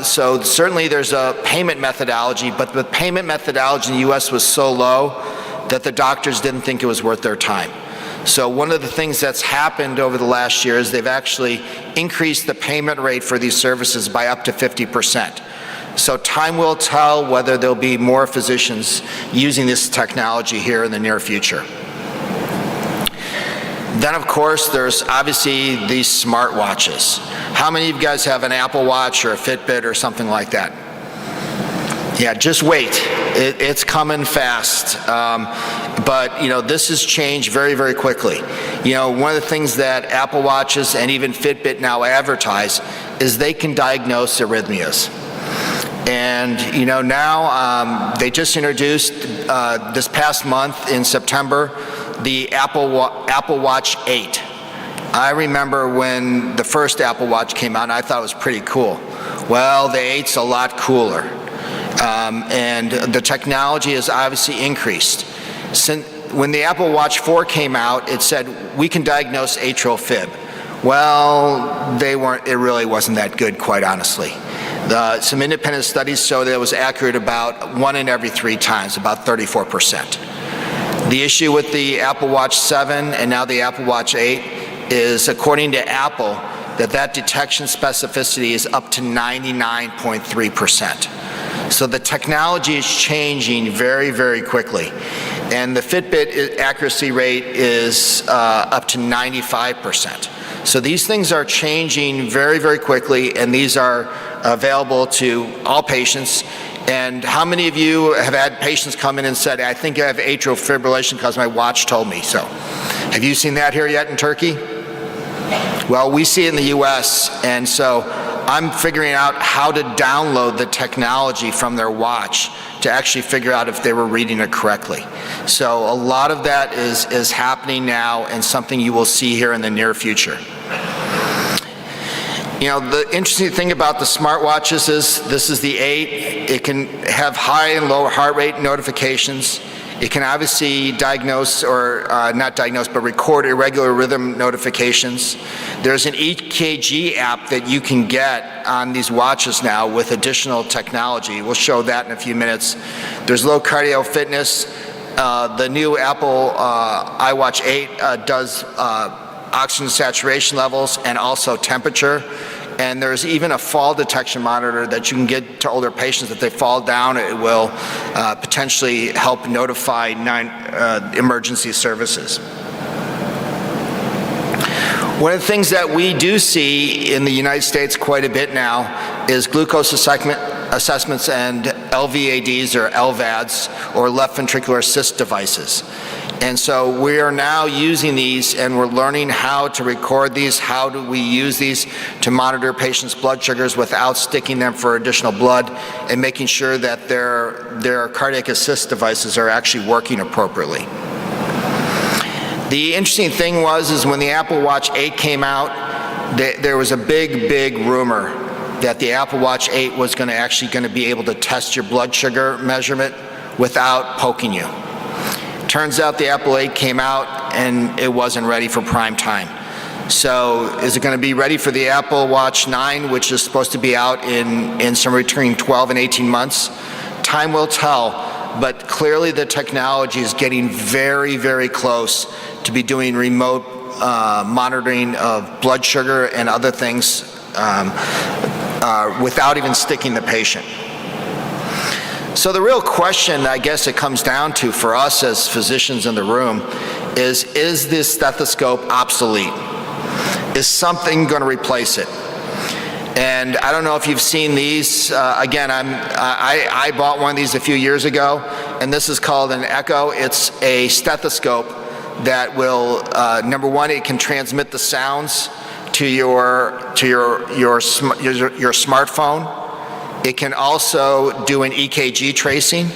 So certainly there's a payment methodology, but the payment methodology in the US was so low that the doctors didn't think it was worth their time. So one of the things that's happened over the last year is they've actually increased the payment rate for these services by up to 50%. So time will tell whether there'll be more physicians using this technology here in the near future. Then, of course, there's obviously these smartwatches. How many of you guys have an Apple Watch or a Fitbit or something like that? Yeah, just wait. It's coming fast. But this has changed very, very quickly. One of the things that Apple Watches and even Fitbit now advertise is they can diagnose arrhythmias. And now they just introduced this past month in September the Apple Watch 8. I remember when the first Apple Watch came out, and I thought it was pretty cool. Well, the 8's a lot cooler. And the technology has obviously increased. When the Apple Watch 4 came out, it said, we can diagnose atrial fib. Well, it really wasn't that good, quite honestly. Some independent studies show that it was accurate about 1 in every 3 times, about 34%. The issue with the Apple Watch 7 and now the Apple Watch 8 is, according to Apple, that detection specificity is up to 99.3%. So the technology is changing very, very quickly. And the Fitbit accuracy rate is up to 95%. So these things are changing very, very quickly, and these are available to all patients. And how many of you have had patients come in and said, I think I have atrial fibrillation because my watch told me so? Have you seen that here yet in Turkey? Well, we see it in the US, and so I'm figuring out how to download the technology from their watch to actually figure out if they were reading it correctly. So a lot of that is happening now and something you will see here in the near future. You know, the interesting thing about the smartwatches is this is the 8. It can have high and low heart rate notifications. It can obviously diagnose, or not diagnose, but record irregular rhythm notifications. There's an EKG app that you can get on these watches now with additional technology. We'll show that in a few minutes. There's low cardio fitness. The new Apple iWatch 8 does oxygen saturation levels and also temperature. And there's even a fall detection monitor that you can get to older patients. If they fall down, it will potentially help notify emergency services. One of the things that we do see in the United States quite a bit now is glucose assessments and LVADs or LVADs, or left ventricular assist devices. And so we are now using these, and we're learning how to record these. How do we use these to monitor patients' blood sugars without sticking them for additional blood, and making sure that their cardiac assist devices are actually working appropriately. The interesting thing is when the Apple Watch 8 came out, there was a big rumor that the Apple Watch 8 was going to be able to test your blood sugar measurement without poking you. Turns out the Apple 8 came out and it wasn't ready for prime time. So is it going to be ready for the Apple Watch 9, which is supposed to be out in somewhere between 12 and 18 months? Time will tell, but clearly the technology is getting very, very close to be doing remote monitoring of blood sugar and other things without even sticking the patient. So the real question, I guess it comes down to for us as physicians in the room is this stethoscope obsolete? Is something going to replace it? And I don't know if you've seen these. Again, I bought one of these a few years ago, and this is called an Echo. It's a stethoscope that will, number one, it can transmit the sounds to your smartphone. It can also do an EKG tracing,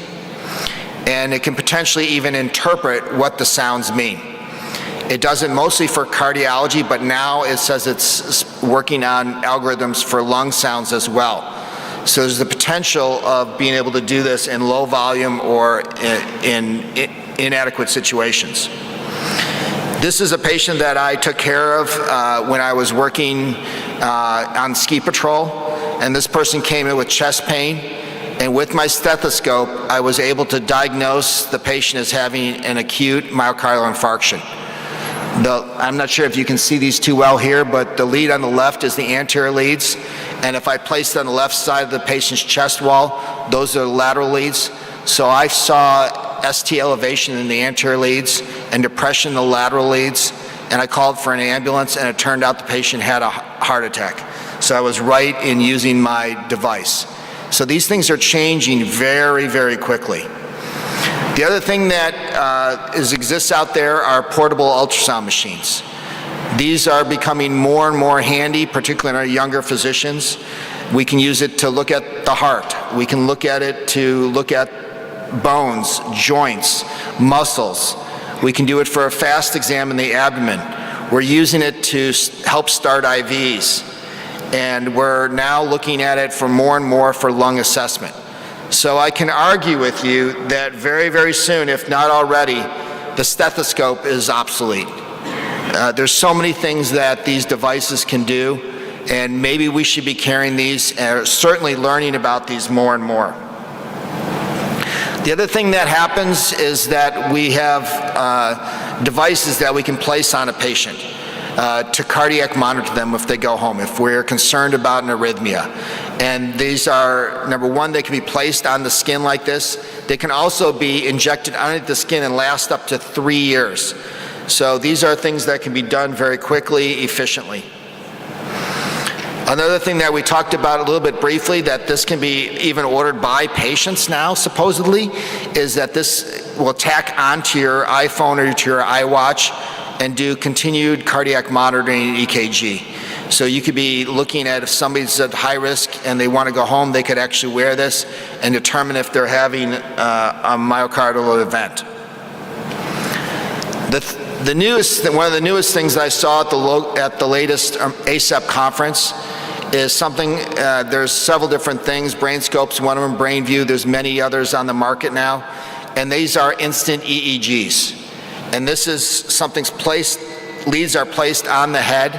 and it can potentially even interpret what the sounds mean. It does it mostly for cardiology, but now it says it's working on algorithms for lung sounds as well. So there's the potential of being able to do this in low volume or in inadequate situations. This is a patient that I took care of when I was working on ski patrol. And this person came in with chest pain, and with my stethoscope, I was able to diagnose the patient as having an acute myocardial infarction. I'm not sure if you can see these too well here, but the lead on the left is the anterior leads, and if I place it on the left side of the patient's chest wall, those are the lateral leads. So I saw ST elevation in the anterior leads and depression in the lateral leads, and I called for an ambulance, and it turned out the patient had a heart attack. So I was right in using my device. So these things are changing very, very quickly. The other thing that exists out there are portable ultrasound machines. These are becoming more and more handy, particularly in our younger physicians. We can use it to look at the heart. We can look at it to look at bones, joints, muscles. We can do it for a fast exam in the abdomen. We're using it to help start IVs. And we're now looking at it for more and more for lung assessment. So I can argue with you that very, very soon, if not already, the stethoscope is obsolete. There's so many things that these devices can do, and maybe we should be carrying these, and certainly learning about these more and more. The other thing that happens is that we have devices that we can place on a patient. to cardiac monitor them if they go home, if we're concerned about an arrhythmia. And these are, number one, they can be placed on the skin like this. They can also be injected underneath the skin and last up to 3 years. So these are things that can be done very quickly, efficiently. Another thing that we talked about a little bit briefly, that this can be even ordered by patients now, supposedly, is that this will tack onto your iPhone or to your iWatch and do continued cardiac monitoring EKG. So you could be looking at if somebody's at high risk and they want to go home, they could actually wear this and determine if they're having a myocardial event. One of the newest things I saw at the latest ACEP conference is something, there's several different things, BrainScope's one of them, BrainView, there's many others on the market now, and these are instant EEGs. And this is something's placed, leads are placed on the head,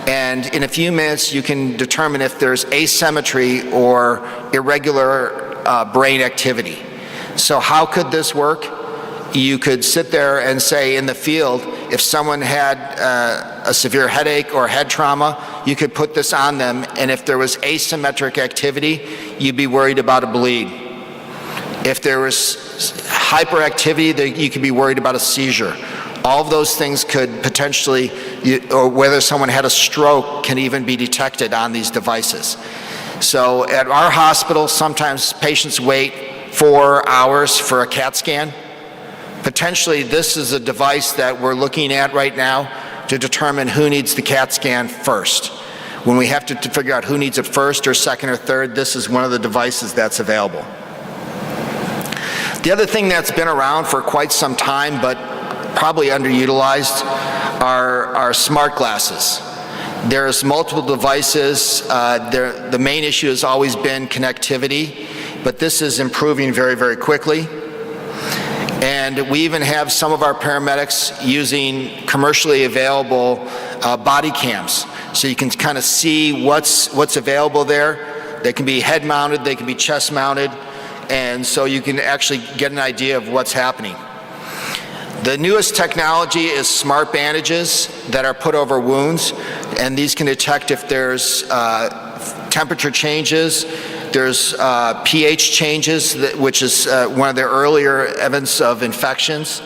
and in a few minutes you can determine if there's asymmetry or irregular brain activity. So how could this work? You could sit there and say in the field, if someone had a severe headache or head trauma, you could put this on them, and if there was asymmetric activity, you'd be worried about a bleed. If there was hyperactivity, you could be worried about a seizure. All of those things could potentially, or whether someone had a stroke, can even be detected on these devices. So at our hospital, sometimes patients wait 4 hours for a CAT scan. Potentially, this is a device that we're looking at right now to determine who needs the CAT scan first. When we have to figure out who needs it first or second or third, this is one of the devices that's available. The other thing that's been around for quite some time, but probably underutilized, are smart glasses. There's multiple devices. The main issue has always been connectivity, but this is improving very, very quickly. And we even have some of our paramedics using commercially available body cams. So you can kind of see what's available there. They can be head mounted, they can be chest mounted, and so you can actually get an idea of what's happening. The newest technology is smart bandages that are put over wounds, and these can detect if there's temperature changes, there's pH changes, which is one of the earlier evidence of infections,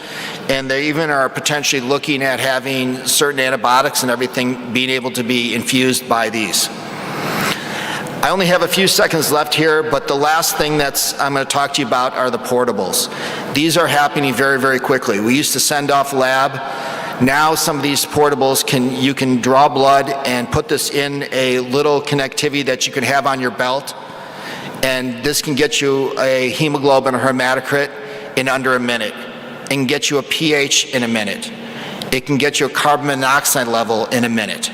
and they even are potentially looking at having certain antibiotics and everything being able to be infused by these. I only have a few seconds left here, but the last thing I'm going to talk to you about are the portables. These are happening very, very quickly. We used to send off lab. Now some of these portables, you can draw blood and put this in a little connectivity that you can have on your belt, and this can get you a hemoglobin or hematocrit in under a minute, and get you a pH in a minute. It can get you a carbon monoxide level in a minute.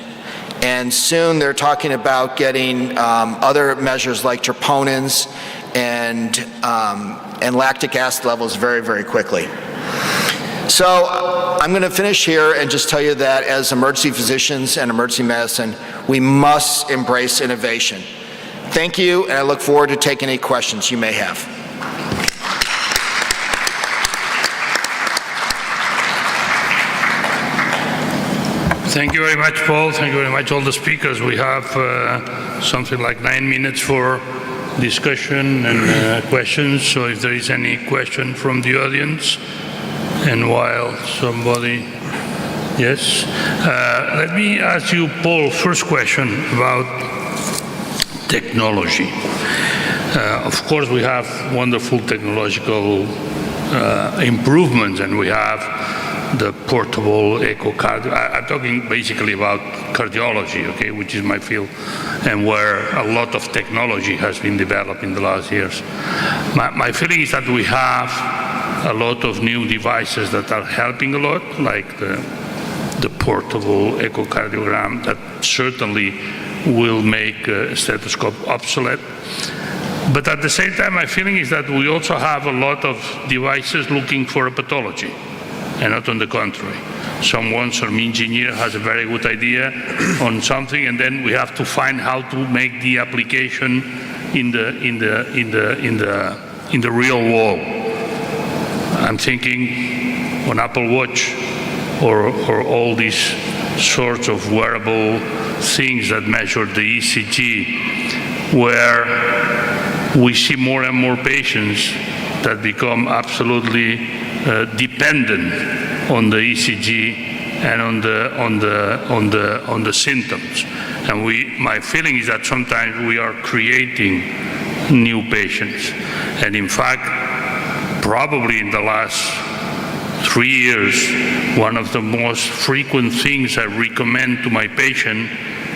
And soon they're talking about getting other measures like troponins and lactic acid levels very, very quickly. So I'm going to finish here and just tell you that as emergency physicians and emergency medicine, we must embrace innovation. Thank you, and I look forward to taking any questions you may have. Thank you very much, Paul. Thank you very much, all the speakers. We have something like 9 minutes for discussion and questions. So if there is any question from the audience, and while somebody, yes. Let me ask you, Paul, first question about technology. Of course, we have wonderful technological improvements, and we have the portable echocardio. I'm talking basically about cardiology, okay, which is my field, and where a lot of technology has been developed in the last years. My feeling is that we have a lot of new devices that are helping a lot, like the portable echocardiogram that certainly will make a stethoscope obsolete. But at the same time, my feeling is that we also have a lot of devices looking for a pathology, and not on the contrary. Some engineer has a very good idea on something, and then we have to find how to make the application in the real world. I'm thinking on Apple Watch or all these sorts of wearable things that measure the ECG, where we see more and more patients that become absolutely dependent on the ECG and on the symptoms. And my feeling is that sometimes we are creating new patients. And in fact, probably in the last 3 years, one of the most frequent things I recommend to my patient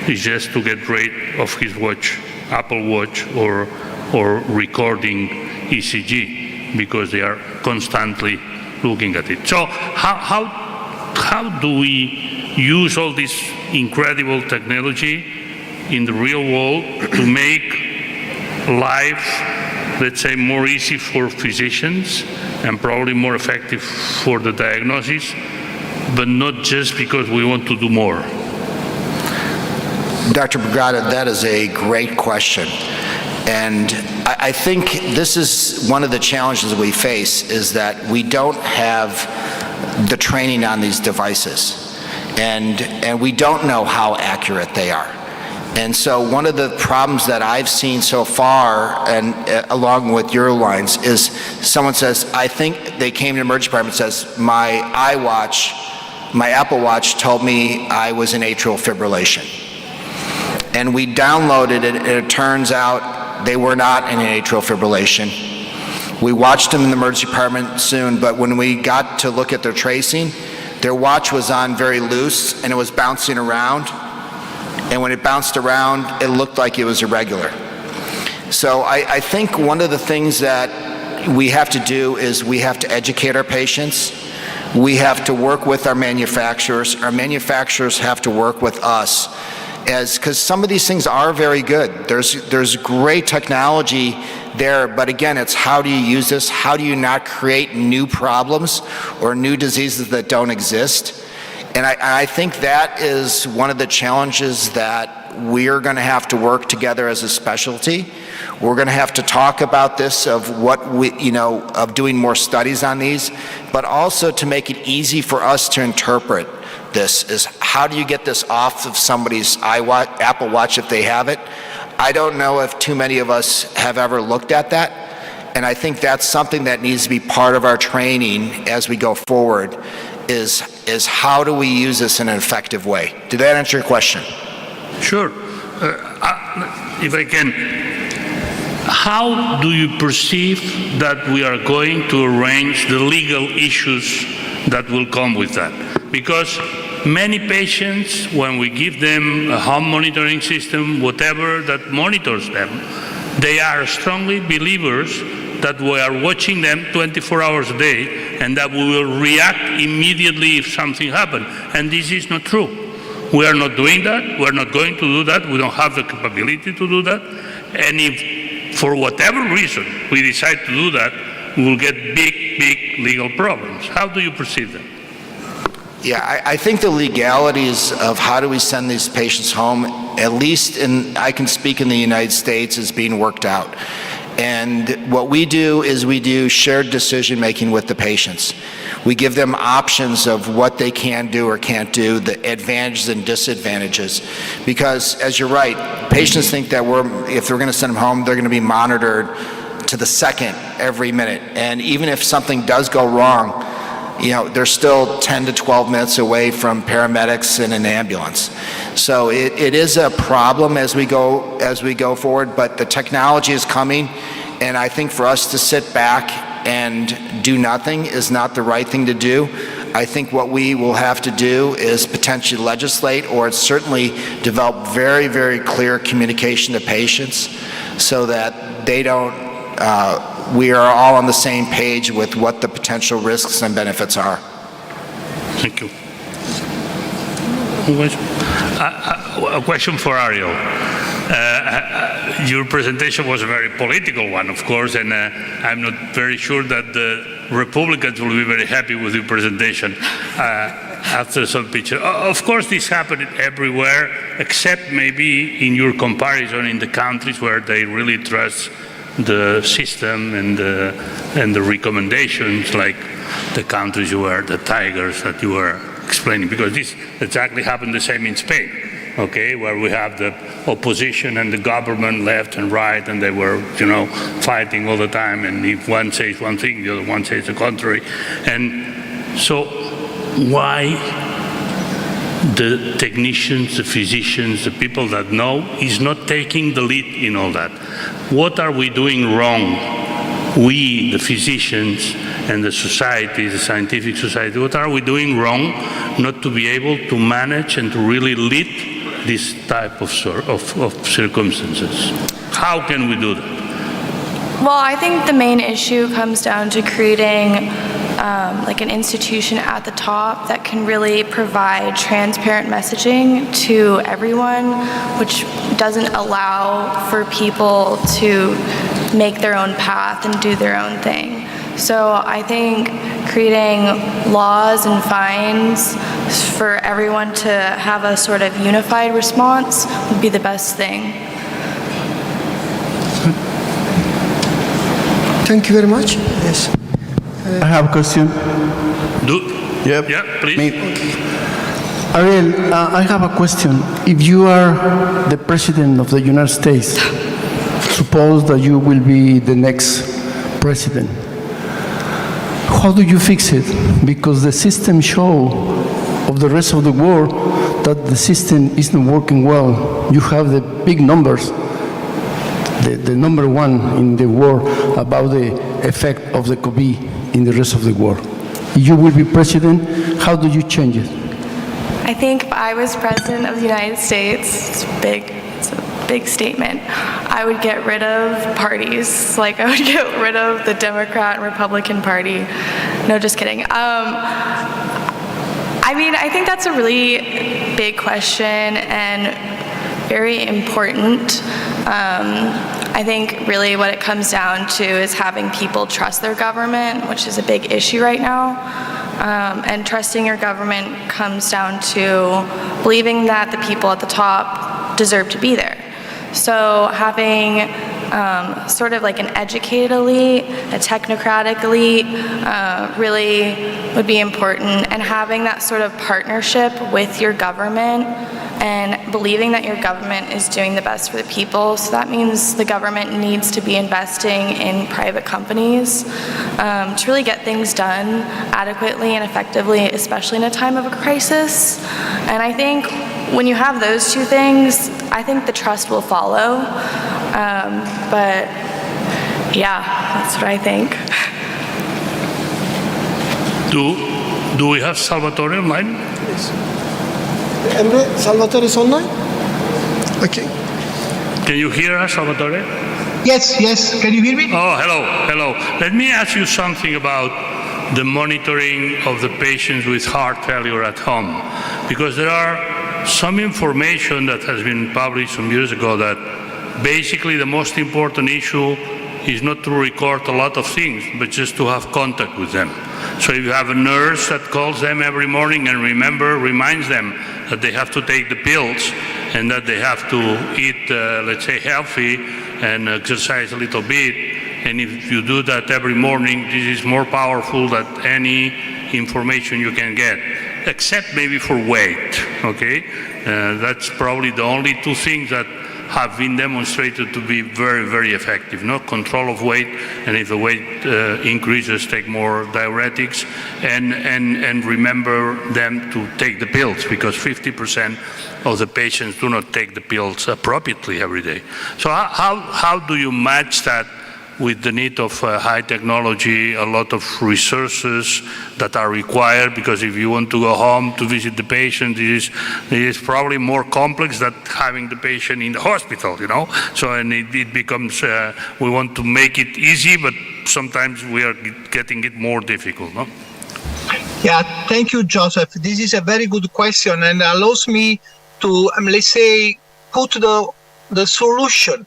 is just to get rid of his watch, Apple Watch, or recording ECG, because they are constantly looking at it. So how do we use all this incredible technology in the real world to make life, let's say, more easy for physicians and probably more effective for the diagnosis, but not just because we want to do more? Dr. Brugada, that is a great question. And I think this is one of the challenges we face, is that we don't have the training on these devices. And we don't know how accurate they are. And so one of the problems that I've seen so far, and along with your lines, is someone says, I think they came to the emergency department and says, my Apple Watch told me I was in atrial fibrillation. And we downloaded it, and it turns out they were not in atrial fibrillation. We watched them in the emergency department soon, but when we got to look at their tracing, their watch was on very loose, and it was bouncing around. And when it bounced around, it looked like it was irregular. So I think one of the things that we have to do is we have to educate our patients. We have to work with our manufacturers. Our manufacturers have to work with us, because some of these things are very good. There's great technology there, but again, it's how do you use this? How do you not create new problems or new diseases that don't exist? And I think that is one of the challenges that we're going to have to work together as a specialty. We're going to have to talk about this, of of doing more studies on these, but also to make it easy for us to interpret this, is how do you get this off of somebody's Apple Watch if they have it? I don't know if too many of us have ever looked at that. And I think that's something that needs to be part of our training as we go forward, is how do we use this in an effective way? Did that answer your question? Sure. If I can, how do you perceive that we are going to arrange the legal issues that will come with that? Because many patients, when we give them a home monitoring system, whatever that monitors them, they are strongly believers that we are watching them 24 hours a day and that we will react immediately if something happens. And this is not true. We are not doing that. We're not going to do that. We don't have the capability to do that. And if, for whatever reason, we decide to do that, we will get big legal problems. How do you perceive that? Yeah, I think the legalities of how do we send these patients home, at least I can speak in the United States, is being worked out. And what we do is we do shared decision making with the patients. We give them options of what they can do or can't do, the advantages and disadvantages. Because, as you're right, patients think that if we're going to send them home, they're going to be monitored to the second every minute. And even if something does go wrong, they're still 10 to 12 minutes away from paramedics and an ambulance. So it is a problem as we go forward, but the technology is coming, and I think for us to sit back and do nothing is not the right thing to do. I think what we will have to do is potentially legislate, or certainly develop very, very clear communication to patients so that they don't we are all on the same page with what the potential risks and benefits are. Thank you. A question for Ariel. Your presentation was a very political one, of course, and I'm not very sure that the Republicans will be very happy with your presentation after some picture. Of course, this happened everywhere, except maybe in your comparison in the countries where they really trust the system and the recommendations, like the countries you were, the tigers that you were explaining, because this exactly happened the same in Spain, okay, where we have the opposition and the government left and right, and they were, fighting all the time, and if one says one thing, the other one says the contrary. And so why the technicians, the physicians, the people that know is not taking the lead in all that? What are we doing wrong? We, the physicians and the society, the scientific society, what are we doing wrong not to be able to manage and to really lead this type of circumstances? How can we do that? Well, I think the main issue comes down to creating like an institution at the top that can really provide transparent messaging to everyone, which doesn't allow for people to make their own path and do their own thing. So I think creating laws and fines for everyone to have a sort of unified response would be the best thing. Thank you very much. Yes. I have a question. Yeah, please. Ariel, I have a question. If you are the president of the United States, suppose that you will be the next president, how do you fix it? Because the system show of the rest of the world that the system isn't working well. You have the big numbers, the number one in the world about the effect of the COVID in the rest of the world. If you will be president, how do you change it? I think if I was president of the United States, it's a big statement, I would get rid of parties. Like, I would get rid of the Democrat and Republican Party. No, just kidding. I mean, I think that's a really big question and very important. I think really what it comes down to is having people trust their government, which is a big issue right now. And trusting your government comes down to believing that the people at the top deserve to be there. So having sort of like an educated elite, a technocratic elite, really would be important, and having that sort of partnership with your government and believing that your government is doing the best for the people. So that means the government needs to be investing in private companies to really get things done adequately and effectively, especially in a time of a crisis. And I think when you have those two things, I think the trust will follow. But yeah, that's what I think. Do we have Salvatore online? Yes. Emre, Salvatore is online? Okay. Can you hear us, Salvatore? Yes, can you hear me? Oh, hello. Let me ask you something about the monitoring of the patients with heart failure at home. Because there are some information that has been published some years ago that basically the most important issue is not to record a lot of things, but just to have contact with them. So if you have a nurse that calls them every morning and reminds them that they have to take the pills and that they have to eat, let's say, healthy and exercise a little bit, and if you do that every morning, this is more powerful than any information you can get, except maybe for weight, okay? That's probably the only two things that have been demonstrated to be very, very effective. No control of weight, and if the weight increases, take more diuretics, and remember them to take the pills, because 50% of the patients do not take the pills appropriately every day. So how do you match that with the need of high technology, a lot of resources that are required, because if you want to go home to visit the patient, it is probably more complex than having the patient in the hospital, you know? So, and it becomes, we want to make it easy, but sometimes we are getting it more difficult, no? Yeah, thank you, Joseph. This is a very good question and allows me to, let's say, put the solution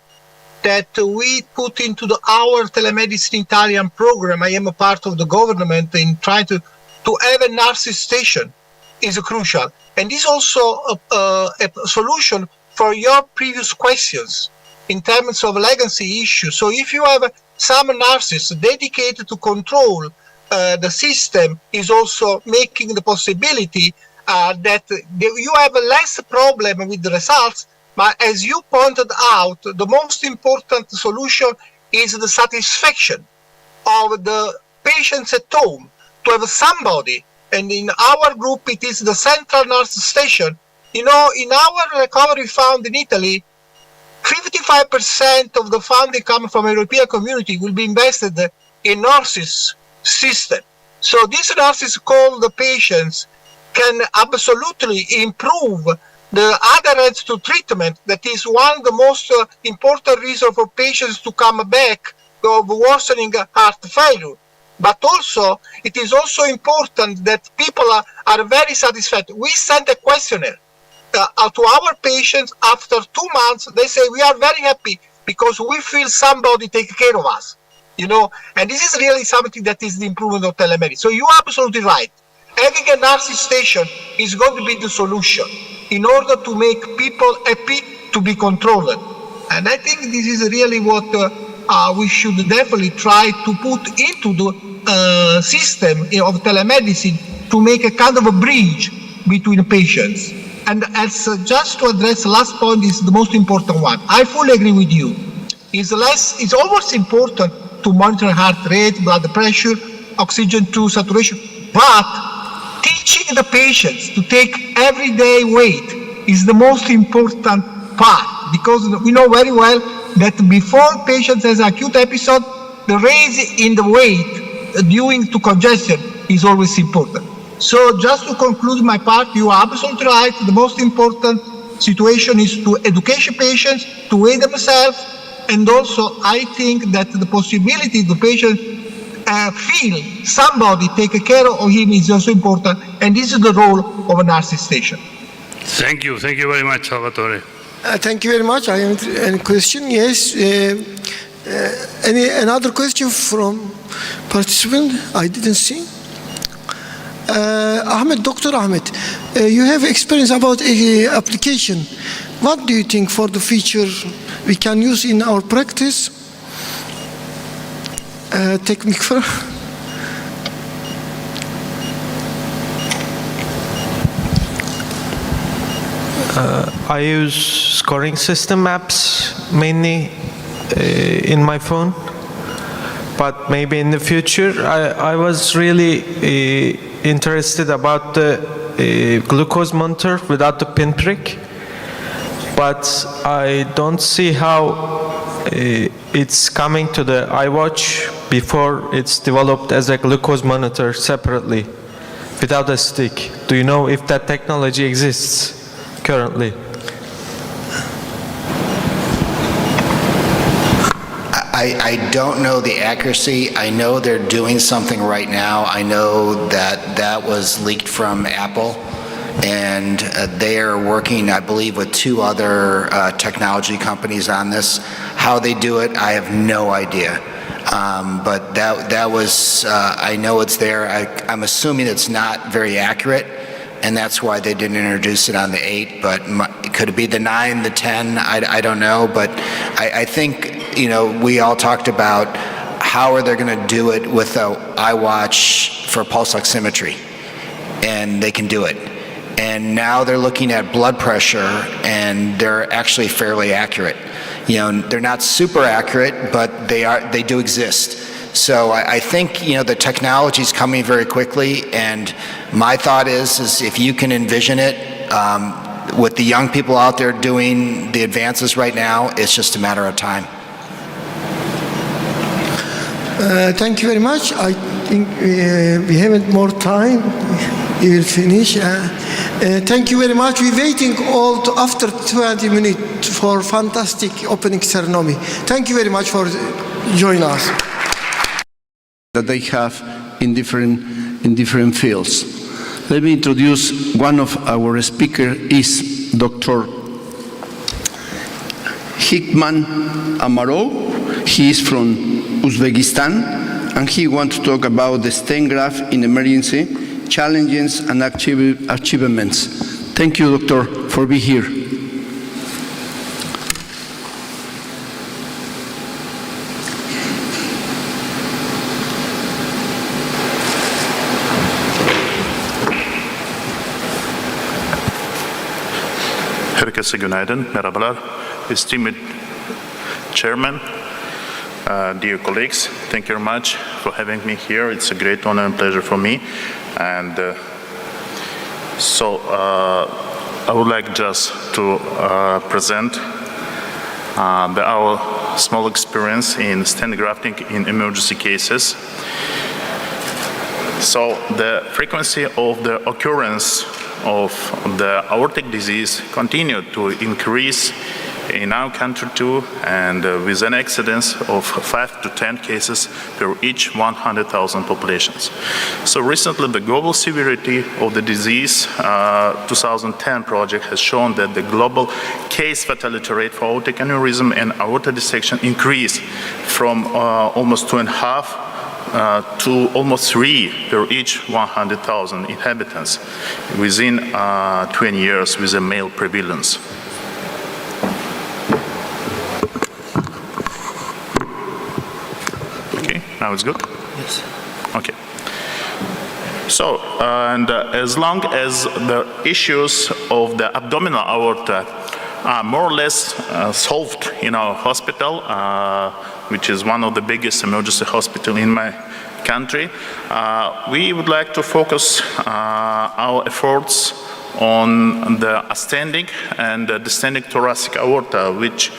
that we put into our telemedicine Italian program. I am a part of the government in trying to have a nurses station is crucial. And this is also a solution for your previous questions in terms of legacy issues. So if you have some nurses dedicated to control the system, is also making the possibility that you have a less problem with the results, but as you pointed out, the most important solution is the satisfaction of the patients at home, to have somebody, and in our group it is the central nurse station. You know, in our recovery fund in Italy, 55% of the funding coming from European community will be invested in nurses system. So these nurses call the patients can absolutely improve the adherence to treatment. That is one of the most important reasons for patients to come back of worsening heart failure. But also, it is also important that people are very satisfied. We send a questionnaire to our patients after 2 months. They say, we are very happy because we feel somebody take care of us, you know, and this is really something that is the improvement of telemedicine. So you are absolutely right. Having a nurse station is going to be the solution in order to make people happy to be controlled. And I think this is really what we should definitely try to put into the system of telemedicine to make a kind of a bridge between patients. And as just to address the last point is the most important one. I fully agree with you. It's always important to monitor heart rate, blood pressure, oxygen to saturation, but teaching the patients to take everyday weight is the most important part, because we know very well that before patients has acute episode, the raise in the weight due to congestion is always important. So just to conclude my part, you are absolutely right. The most important situation is to educate patients, to weigh themselves, and also I think that the possibility the patient feel somebody take care of him is also important, and this is the role of a nurse station. Thank you very much, Salvatore. Thank you very much. I have any question? Yes. Another question from participant? I didn't see. Ahmed, Dr. Ahmed, you have experience about application. What do you think for the future we can use in our practice? Technique for. I use scoring system apps mainly in my phone, but maybe in the future I was really interested about the glucose monitor without the pinprick, but I don't see how it's coming to the iWatch before it's developed as a glucose monitor separately without a stick. Do you know if that technology exists currently? I don't know the accuracy. I know they're doing something right now. I know that was leaked from Apple, and they are working, I believe, with 2 other technology companies on this. How they do it, I have no idea. But that was, I know it's there. I'm assuming it's not very accurate, and that's why they didn't introduce it on the 8, but could it be the 9, the 10? I don't know, but I think, you know, we all talked about how are they going to do it with the iWatch for pulse oximetry, and they can do it. And now they're looking at blood pressure, and they're actually fairly accurate. You know, they're not super accurate, but they do exist. So I think, you know, the technology is coming very quickly, and my thought is if you can envision it, with the young people out there doing the advances right now, it's just a matter of time. Thank you very much. I think we haven't more time. We will finish. Thank you very much. We're waiting all to after 20 minutes for fantastic opening ceremony. Thank you very much for joining us. That they have in different fields. Let me introduce one of our speakers is Dr. Hikman Amarov. He is from Uzbekistan, and he wants to talk about the stent graft in emergency, challenges and achievements. Thank you, Doctor, for being here. Herkese günaydın, merhabalar. Esteemed Chairman, dear colleagues, thank you very much for having me here. It's a great honor and pleasure for me. And I would like just to present our small experience in stent grafting in emergency cases. So the frequency of the occurrence of the aortic disease continued to increase in our country too, and with an incidence of 5 to 10 cases per each 100,000 populations. So recently the global severity of the disease 2010 project has shown that the global case fatality rate for aortic aneurysm and aortic dissection increased from almost 2.5 to almost 3 per each 100,000 inhabitants within 20 years with a male prevalence. Okay, now it's good? Yes. Okay. So, as long as the issues of the abdominal aorta are more or less solved in our hospital, which is one of the biggest emergency hospitals in my country, we would like to focus our efforts on the ascending and descending thoracic aorta, which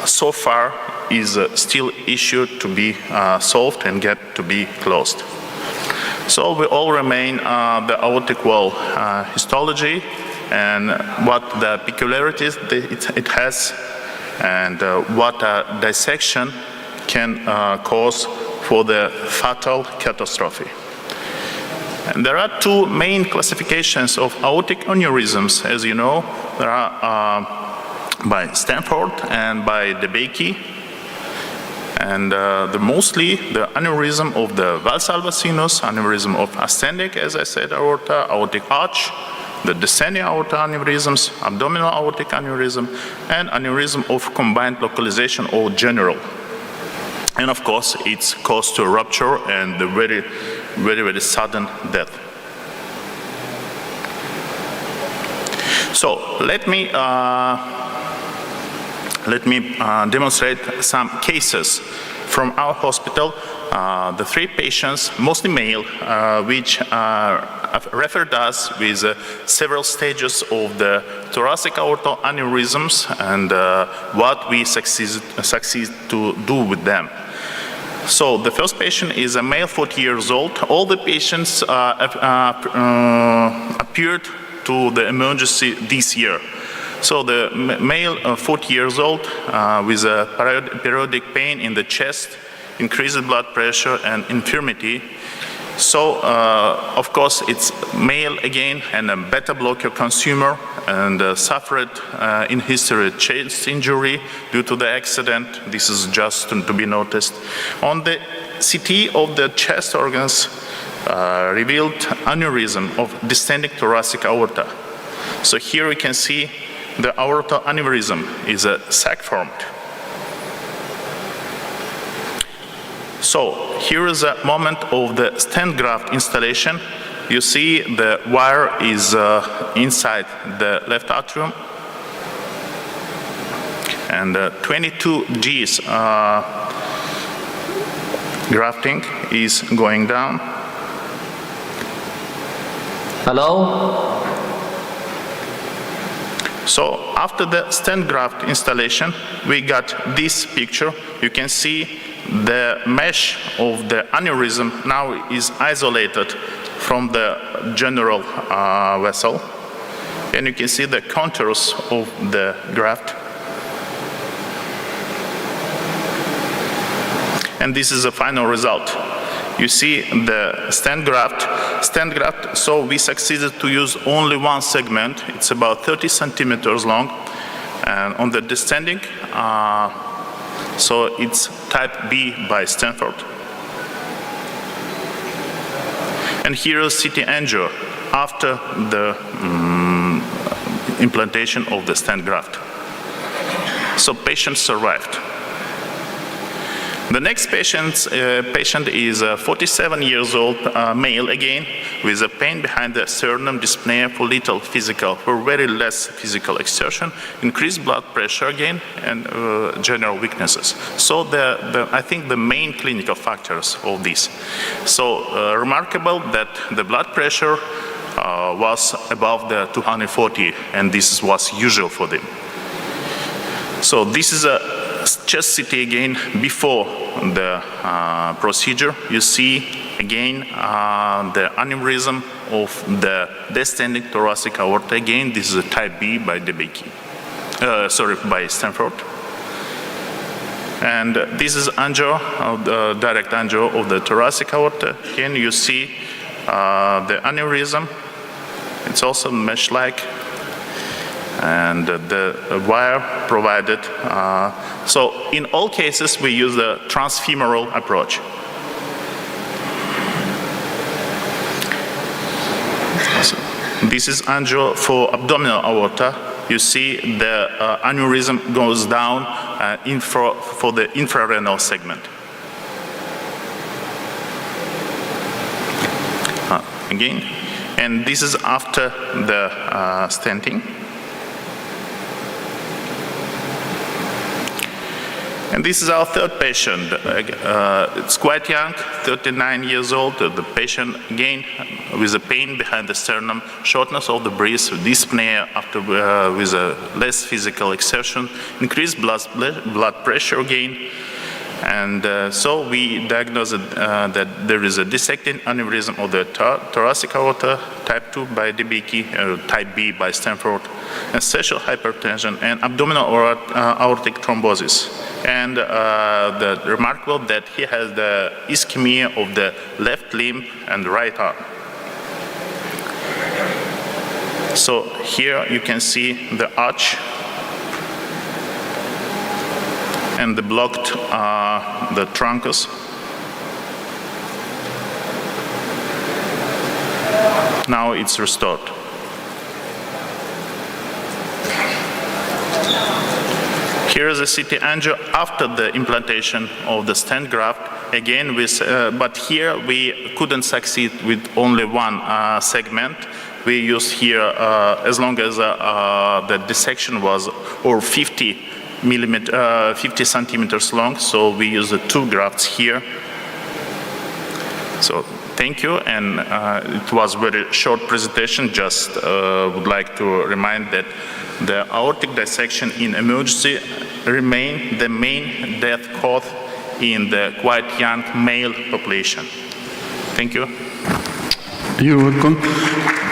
so far is still issued to be solved and get to be closed. So we all remain the aortic wall histology and what the peculiarities it has and what a dissection can cause for the fatal catastrophe. And there are two main classifications of aortic aneurysms, as you know. There are by Stanford and by DeBakey. And mostly the aneurysm of the valsalva sinus, aneurysm of ascending, as I said, aorta, aortic arch, the descending aorta aneurysms, abdominal aortic aneurysm, and aneurysm of combined localization or general. And of course, it's caused to rupture and the very, very, very sudden death. So let me demonstrate some cases from our hospital. The 3 patients, mostly male, which referred us with several stages of the thoracic aortal aneurysms and what we succeed to do with them. So the first patient is a male, 40 years old. All the patients appeared to the emergency this year. So the male, 40 years old, with a periodic pain in the chest, increased blood pressure and infirmity. So, of course, it's male again and a beta blocker consumer and suffered in history chest injury due to the accident. This is just to be noticed. On the CT of the chest organs revealed aneurysm of descending thoracic aorta. So here we can see the aorta aneurysm is a sac formed. So here is a moment of the stent graft installation. You see the wire is inside the left atrium, and 22 G's grafting is going down. Hello? So after the stent graft installation, we got this picture. You can see the mesh of the aneurysm now is isolated from the general vessel. And you can see the contours of the graft. And this is the final result. You see the stent graft, so we succeeded to use only one segment. It's about 30 centimeters long. And on the descending, so it's type B by Stanford. And here is CT angio after the implantation of the stent graft. So patient survived. The next patient is 47 years old, male again, with a pain behind the sternum, dyspnea for little physical, for very less physical exertion, increased blood pressure again, and general weaknesses. So I think the main clinical factors of this. So remarkable that the blood pressure was above the 240, and this was usual for them. So this is a chest CT again before the procedure. You see again the aneurysm of the descending thoracic aorta. Again, this is a type B by by Stanford. And this is angio, direct angio of the thoracic aorta. Again, you see the aneurysm. It's also mesh-like. And the wire provided. So in all cases, we use the transfemoral approach. So this is angio for abdominal aorta. You see the aneurysm goes down for the infrarenal segment. Again, and this is after the stenting. And this is our third patient. It's quite young, 39 years old. The patient, again, with a pain behind the sternum, shortness of the breath, dyspnea after with a less physical exertion, increased blood pressure again. And so we diagnosed that there is a dissecting aneurysm of the thoracic aorta, type 2 by DeBakey, type B by Stanford, and essential hypertension, and abdominal aortic thrombosis. And the remarkable that he has the ischemia of the left limb and right arm. So here you can see the arch and the blocked the truncus. Now it's restored. Here is a CT angio after the implantation of the stent graft. Again, but here we couldn't succeed with only one segment. We used here, as long as the dissection was 50 centimeters long, so we use the two grafts here. So thank you, and it was very short presentation. Just would like to remind that the aortic dissection in emergency remain the main death cause in the quite young male population. Thank you. You're welcome.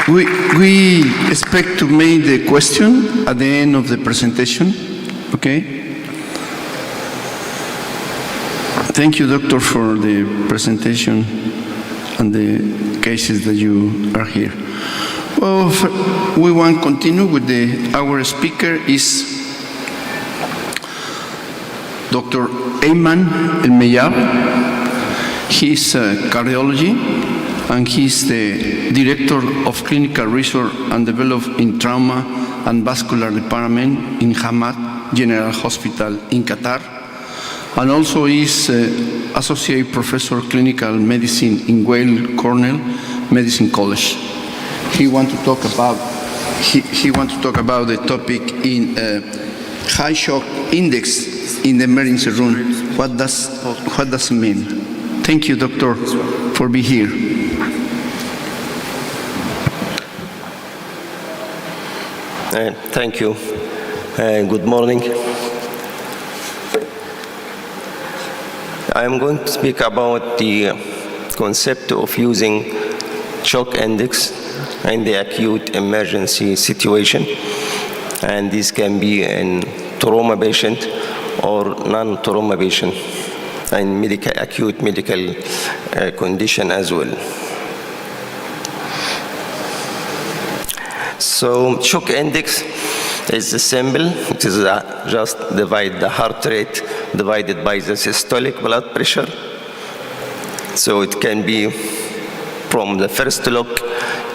We expect to make the question at the end of the presentation. Okay. Thank you, doctor, for the presentation and the cases that you are here. Well, we want to continue with our speaker is Dr. Ayman El-Meyab. He's cardiology, and he's the Director of Clinical Research and Development in Trauma and Vascular Department in Hamad General Hospital in Qatar, and also is Associate Professor of Clinical Medicine in Weill Cornell Medicine College. He wants to talk about the topic in high shock index in the emergency room. What does it mean? Thank you, doctor, for being here. Thank you. Good morning. I am going to speak about the concept of using shock index in the acute emergency situation, and this can be in trauma patient or non-trauma patient, and acute medical condition as well. So shock index is simple. It is just divide the heart rate divided by the systolic blood pressure. So it can be from the first look,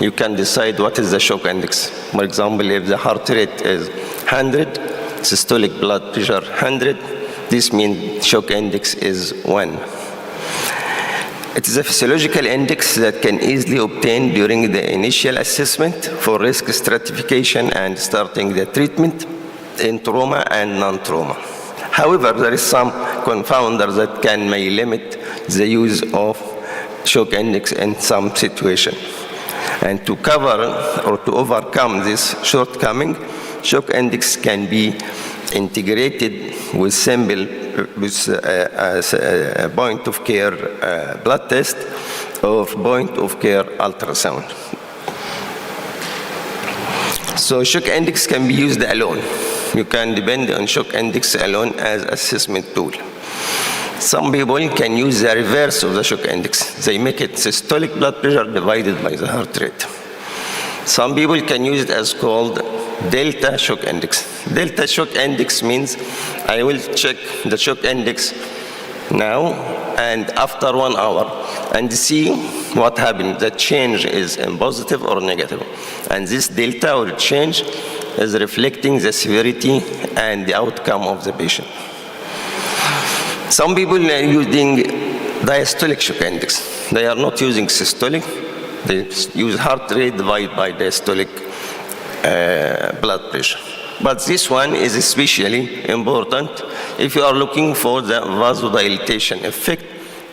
you can decide what is the shock index. For example, if the heart rate is 100, systolic blood pressure 100, This means shock index is 1. It is a physiological index that can easily obtain during the initial assessment for risk stratification and starting the treatment in trauma and non-trauma. However, there is some confounder that may limit the use of shock index in some situation. And to cover or to overcome this shortcoming, shock index can be integrated with a point of care blood test or point of care ultrasound. So shock index can be used alone. You can depend on shock index alone as assessment tool. Some people can use the reverse of the shock index. They make it systolic blood pressure divided by the heart rate. Some people can use it as called delta shock index. Delta shock index means I will check the shock index now and after 1 hour and see what happened. The change is in positive or negative. And this delta or change is reflecting the severity and the outcome of the patient. Some people are using diastolic shock index. They are not using systolic. They use heart rate divided by diastolic blood pressure. But this one is especially important if you are looking for the vasodilatation effect,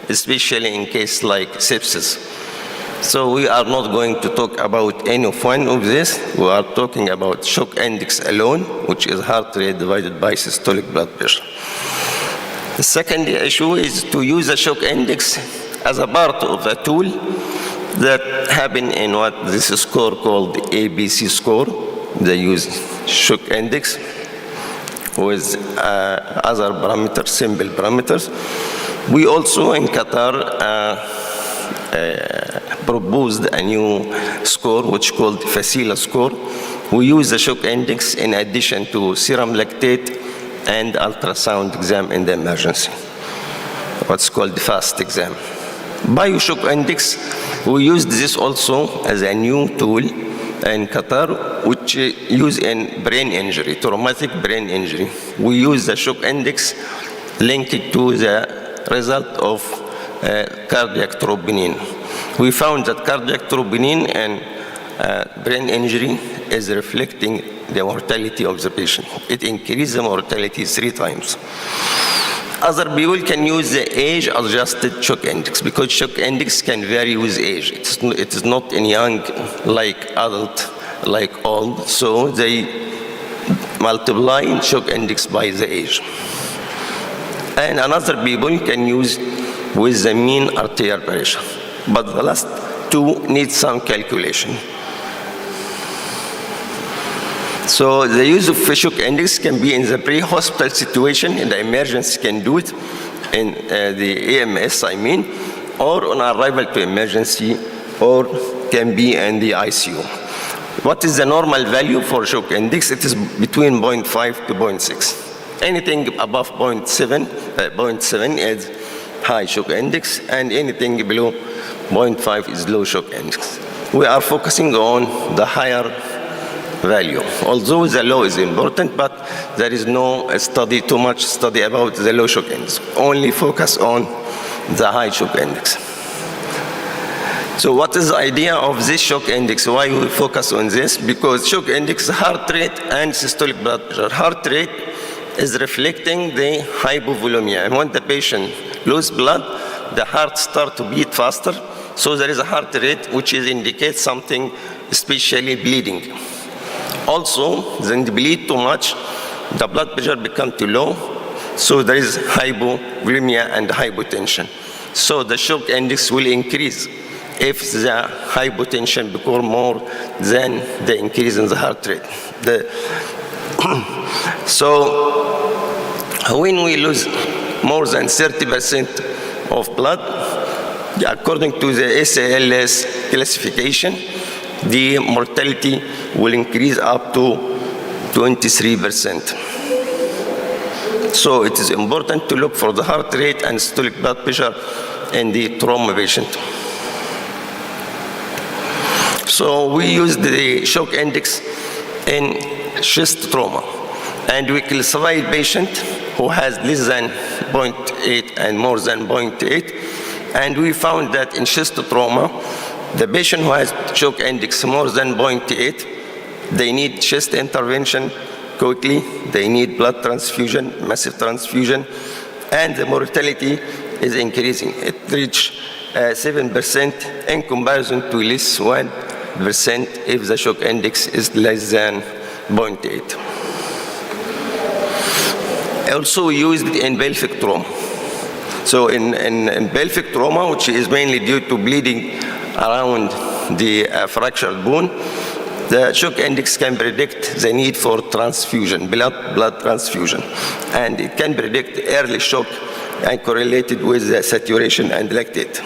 especially in case like sepsis. So we are not going to talk about any one of this. We are talking about shock index alone, which is heart rate divided by systolic blood pressure. The second issue is to use a shock index as a part of a tool that happen in what this score called the ABC score. They use shock index with other parameters, simple parameters. We also in Qatar proposed a new score which called FACILA score. We use the shock index in addition to serum lactate and ultrasound exam in the emergency, what's called the FAST exam. Bioshock index, we used this also as a new tool in Qatar, which used in brain injury, traumatic brain injury. We use the shock index linked to the result of cardiac troponin. We found that cardiac troponin and brain injury is reflecting the mortality of the patient. It increases the mortality 3 times. Other people can use the age-adjusted shock index because shock index can vary with age. It is not in young like adult, like old. So they multiply shock index by the age. And another people can use with the mean arterial pressure. But the last two need some calculation. So the use of shock index can be in the pre-hospital situation, in the emergency can do it, in the EMS, or on arrival to emergency, or can be in the ICU. What is the normal value for shock index? It is between 0.5 to 0.6. Anything above 0.7 is high shock index, and anything below 0.5 is low shock index. We are focusing on the higher value. Although the low is important, but there is no study, too much study about the low shock index. Only focus on the high shock index. So what is the idea of this shock index? Why we focus on this? Because shock index, heart rate and systolic blood pressure. Heart rate is reflecting the hypovolemia. And when the patient loses blood, the heart starts to beat faster. So there is a heart rate which indicates something, especially bleeding. Also, when they bleed too much, the blood pressure becomes too low, so there is hypovolemia and hypotension. So the shock index will increase if the hypotension becomes more than the increase in the heart rate. So when we lose more than 30% of blood, according to the SALS classification, the mortality will increase up to 23%. So it is important to look for the heart rate and systolic blood pressure in the trauma patient. So we use the shock index in chest trauma. and we classify patient who has less than 0.8 and more than 0.8, and we found that in chest trauma, the patient who has shock index more than 0.8, they need chest intervention quickly, they need blood transfusion, massive transfusion, and the mortality is increasing. It reached 7% in comparison to less 1% if the shock index is less than 0.8. Also used in pelvic trauma. So in pelvic trauma, which is mainly due to bleeding around the fractured bone, the shock index can predict the need for transfusion, blood transfusion. And it can predict early shock and correlated with the saturation and lactate.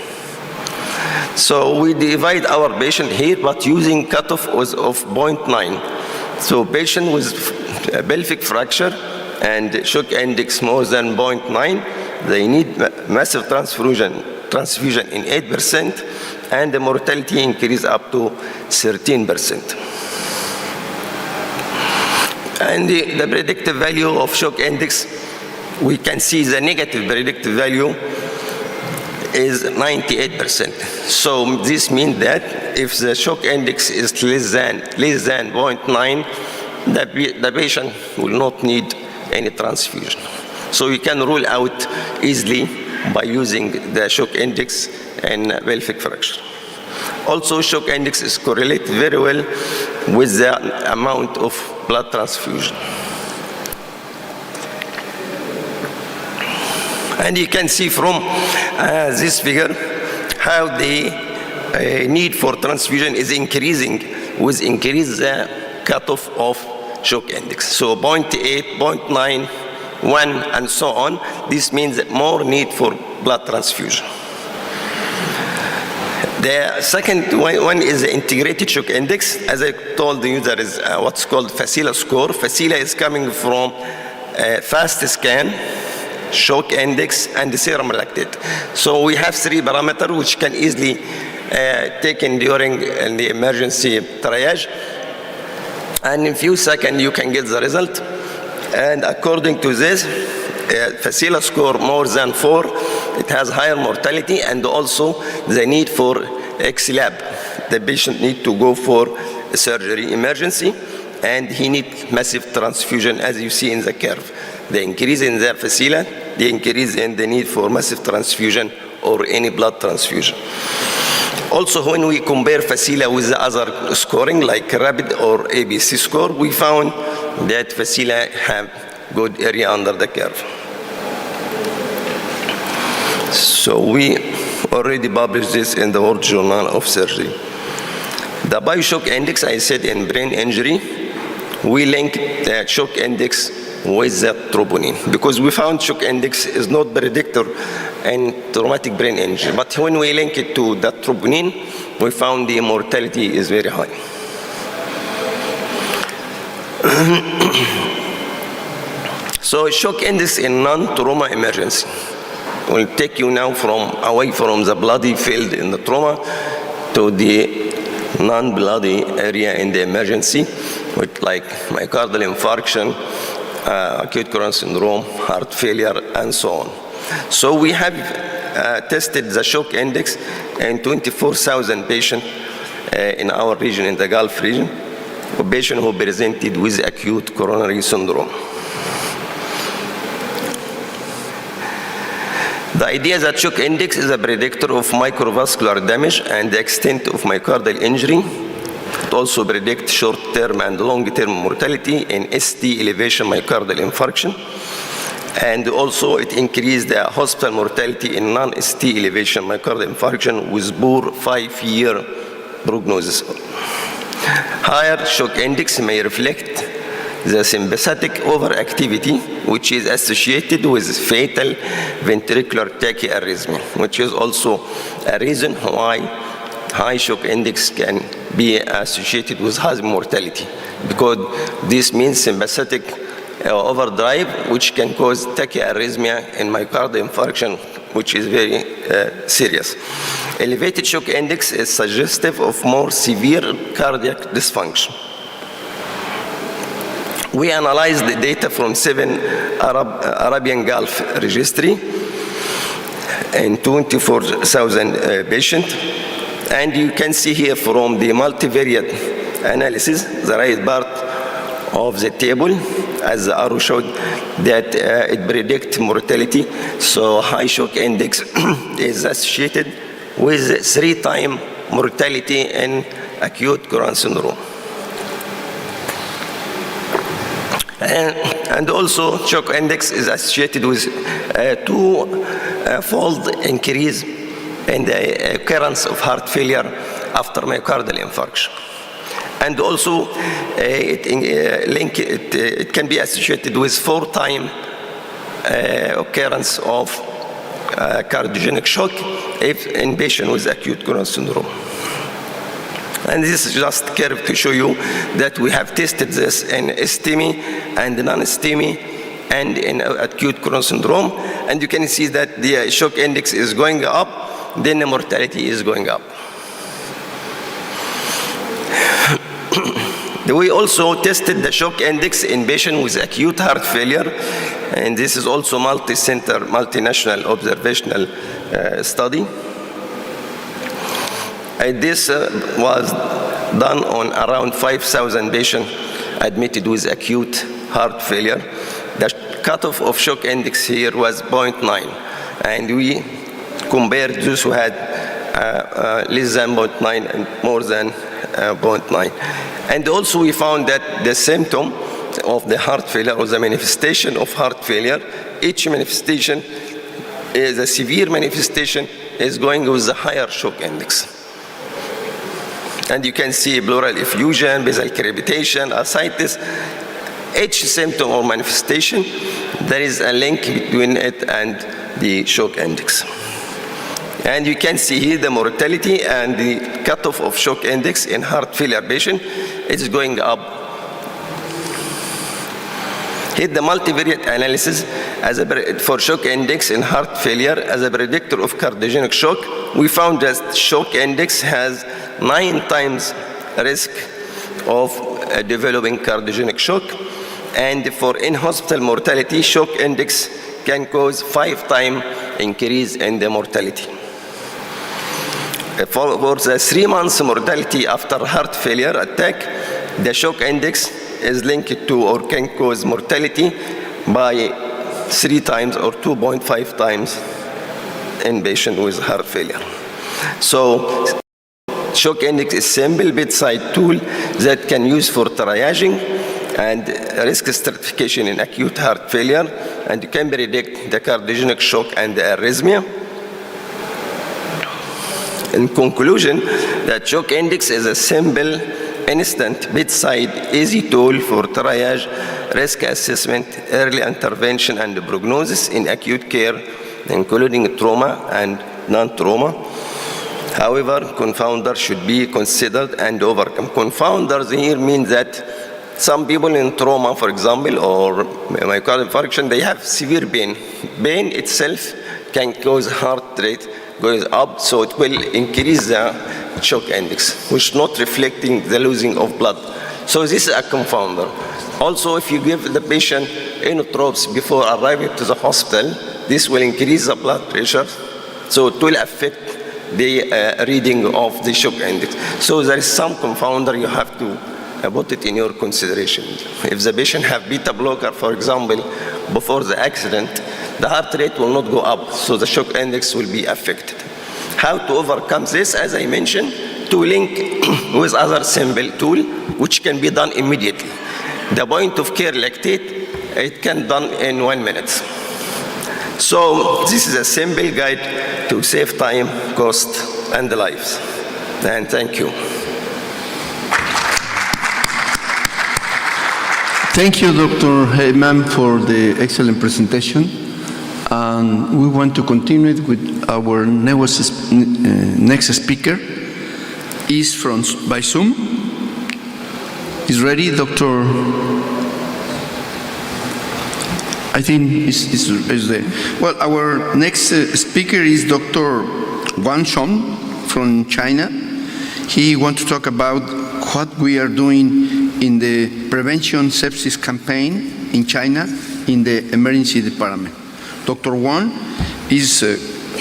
So we divide our patient here, but using cutoff of 0.9. So patient with pelvic fracture and shock index more than 0.9, they need massive transfusion in 8%, and the mortality increase up to 13%. And the predictive value of shock index, we can see the negative predictive value is 98%. So this means that if the shock index is less than 0.9, the patient will not need any transfusion. So you can rule out easily by using the shock index in pelvic fracture. Also, shock index is correlated very well with the amount of blood transfusion. And you can see from this figure how the need for transfusion is increasing with increase the cutoff of shock index. So 0.8, 0.9, 1, and so on. This means more need for blood transfusion. The second one is the integrated shock index. As I told you, there is what's called Facila score. Facila is coming from fast scan, shock index, and the serum lactate. So we have 3 parameters which can easily taken during the emergency triage. And in a few seconds you can get the result. And according to this, Facila score more than 4, it has higher mortality and also the need for XLAB. The patient need to go for a surgery emergency and he needs massive transfusion as you see in the curve. The increase in the Facila, the increase in the need for massive transfusion or any blood transfusion. Also, when we compare Facila with the other scoring like rapid or ABC score, we found that Facila have good area under the curve. So we already published this in the World Journal of Surgery. The bioshock index, I said in brain injury, we link the shock index with the troponin because we found shock index is not predictor in traumatic brain injury. But when we link it to the troponin, we found the mortality is very high. So shock index in non-trauma emergency will take you now away from the bloody field in the trauma to the non-bloody area in the emergency, with like myocardial infarction, acute coronary syndrome, heart failure, and so on. So we have tested the shock index in 24,000 patients in our region, in the Gulf region, a patient who presented with acute coronary syndrome. The idea that shock index is a predictor of microvascular damage and the extent of myocardial injury. It also predicts short-term and long-term mortality in ST elevation myocardial infarction. And also it increased the hospital mortality in non-ST elevation myocardial infarction with poor 5-year prognosis. Higher shock index may reflect the sympathetic overactivity, which is associated with fatal ventricular tachyarrhythmia, which is also a reason why high shock index can be associated with high mortality, because this means sympathetic overdrive, which can cause tachyarrhythmia and myocardial infarction, which is very serious. Elevated shock index is suggestive of more severe cardiac dysfunction. We analyzed the data from 7 Arabian Gulf registry and 24,000 patients. And you can see here from the multivariate analysis, the right part of the table, as the arrow showed, that it predicts mortality. So high shock index is associated with 3-time mortality in acute coronary syndrome. And also shock index is associated with a 2-fold increase in the occurrence of heart failure after myocardial infarction. And also it can be associated with 4-time occurrence of cardiogenic shock if in patient with acute coronary syndrome. And this is just a curve to show you that we have tested this in STEMI and non-STEMI and in acute coronary syndrome. And you can see that the shock index is going up, then the mortality is going up. We also tested the shock index in patients with acute heart failure, and this is also multi-center, multinational observational study. And this was done on around 5,000 patients admitted with acute heart failure. The cutoff of shock index here was 0.9, and we compared those who had less than 0.9 and more than 0.9. And also we found that the symptom of the heart failure or the manifestation of heart failure, each manifestation is a severe manifestation is going with the higher shock index. And you can see pleural effusion, basal crepitation, ascites. Each symptom or manifestation, there is a link between it and the shock index. And you can see here the mortality and the cutoff of shock index in heart failure patient is going up. Here the multivariate analysis for shock index in heart failure as a predictor of cardiogenic shock. We found that shock index has 9 times risk of developing cardiogenic shock. And for in-hospital mortality, shock index can cause 5-time increase in the mortality. For the 3 months mortality after heart failure attack, the shock index is linked to or can cause mortality by 3 times or 2.5 times in patient with heart failure. So shock index is a simple bedside tool that can use for triaging and risk stratification in acute heart failure, and you can predict the cardiogenic shock and the arrhythmia. In conclusion, that shock index is a simple, instant, bedside, easy tool for triage, risk assessment, early intervention, and prognosis in acute care, including trauma and non-trauma. However, confounders should be considered and overcome. Confounders here mean that some people in trauma, for example, or myocardial infarction, they have severe pain. Pain itself can cause heart rate goes up, so it will increase the shock index, which is not reflecting the losing of blood. So this is a confounder. Also, if you give the patient inotropes before arriving to the hospital, this will increase the blood pressure, so it will affect the reading of the shock index. So there is some confounder you have to put it in your consideration. If the patient have beta blocker, for example, before the accident, the heart rate will not go up, so the shock index will be affected. How to overcome this? As I mentioned, to link with other simple tool, which can be done immediately. The point of care lactate, it can be done in 1 minute. So this is a simple guide to save time, cost, and lives. And thank you. Thank you, Dr. Heyman, for the excellent presentation. And we want to continue with our next speaker. Is by Zoom. Is ready, Dr. I think is there. Well, our next speaker is Dr. Wang Shong from China. He wants to talk about what we are doing in the prevention sepsis campaign in China in the emergency department. Dr. Wang is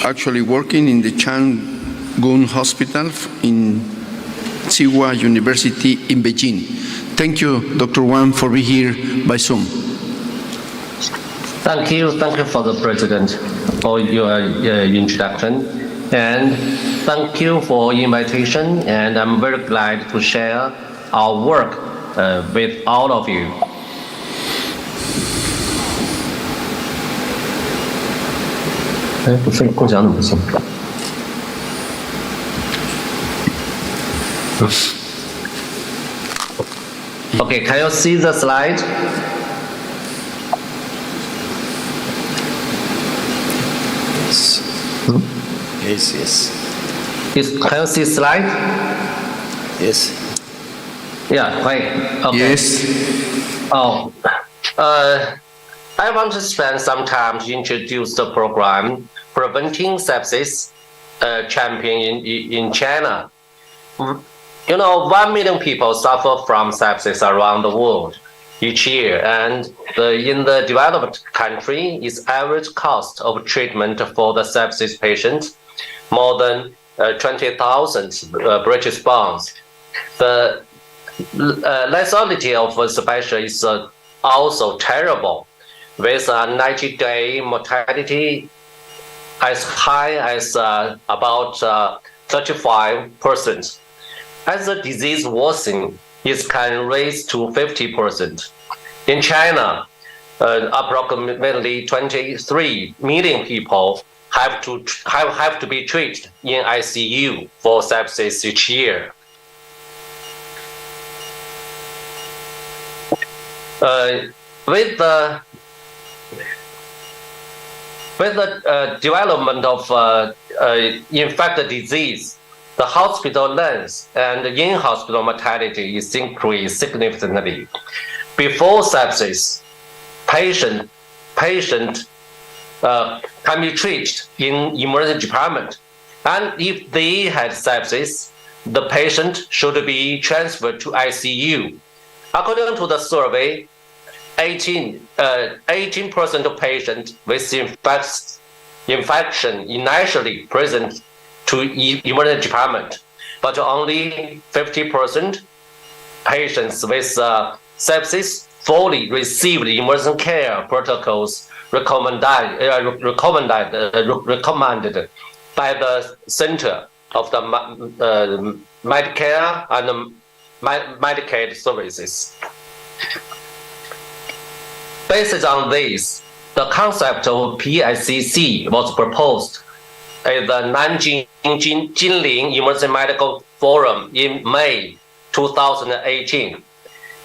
actually working in the Changgun Hospital in Tsinghua University in Beijing. Thank you, Dr. Wang, for being here by Zoom. Thank you for the President for your introduction, and thank you for invitation, and I'm very glad to share our work with all of you. Okay, can you see the slide? Yes. Can you see slide? Yes. Yeah, right. Okay. Yes. I want to spend some time to introduce the program Preventing Sepsis Champion in China. 1 million people suffer from sepsis around the world each year, and in the developed country, its average cost of treatment for the sepsis patient more than 20,000 British pounds. The lethality of the patient is also terrible, with a 90-day mortality as high as about 35%. As the disease worsens, it can raise to 50%. In China, approximately 23 million people have to be treated in ICU for sepsis each year. With the development of infected disease, the hospital length and in-hospital mortality is increased significantly. Before sepsis, patient can be treated in emergency department, and if they had sepsis, the patient should be transferred to ICU. According to the survey, 18% of patients with infection initially present to emergency department, but only 50% patients with sepsis fully received emergency care protocols recommended by the Center of the Medicare and Medicaid Services. Based on this, the concept of PICC was proposed at the Nanjing Jinling Emergency Medical Forum in May 2018,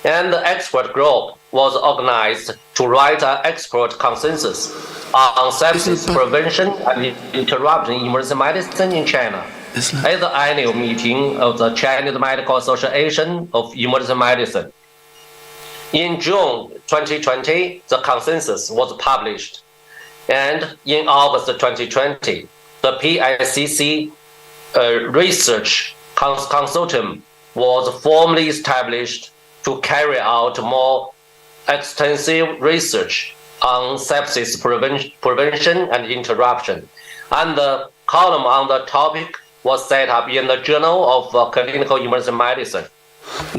and the expert group was organized to write an expert consensus on sepsis prevention and interruption in emergency medicine in China at the annual meeting of the Chinese Medical Association of Emergency Medicine. In June 2020, the consensus was published, and in August 2020, the PICC Research Consortium was formally established to carry out more extensive research on sepsis prevention and interruption, and the column on the topic was set up in the Journal of Clinical Emergency Medicine.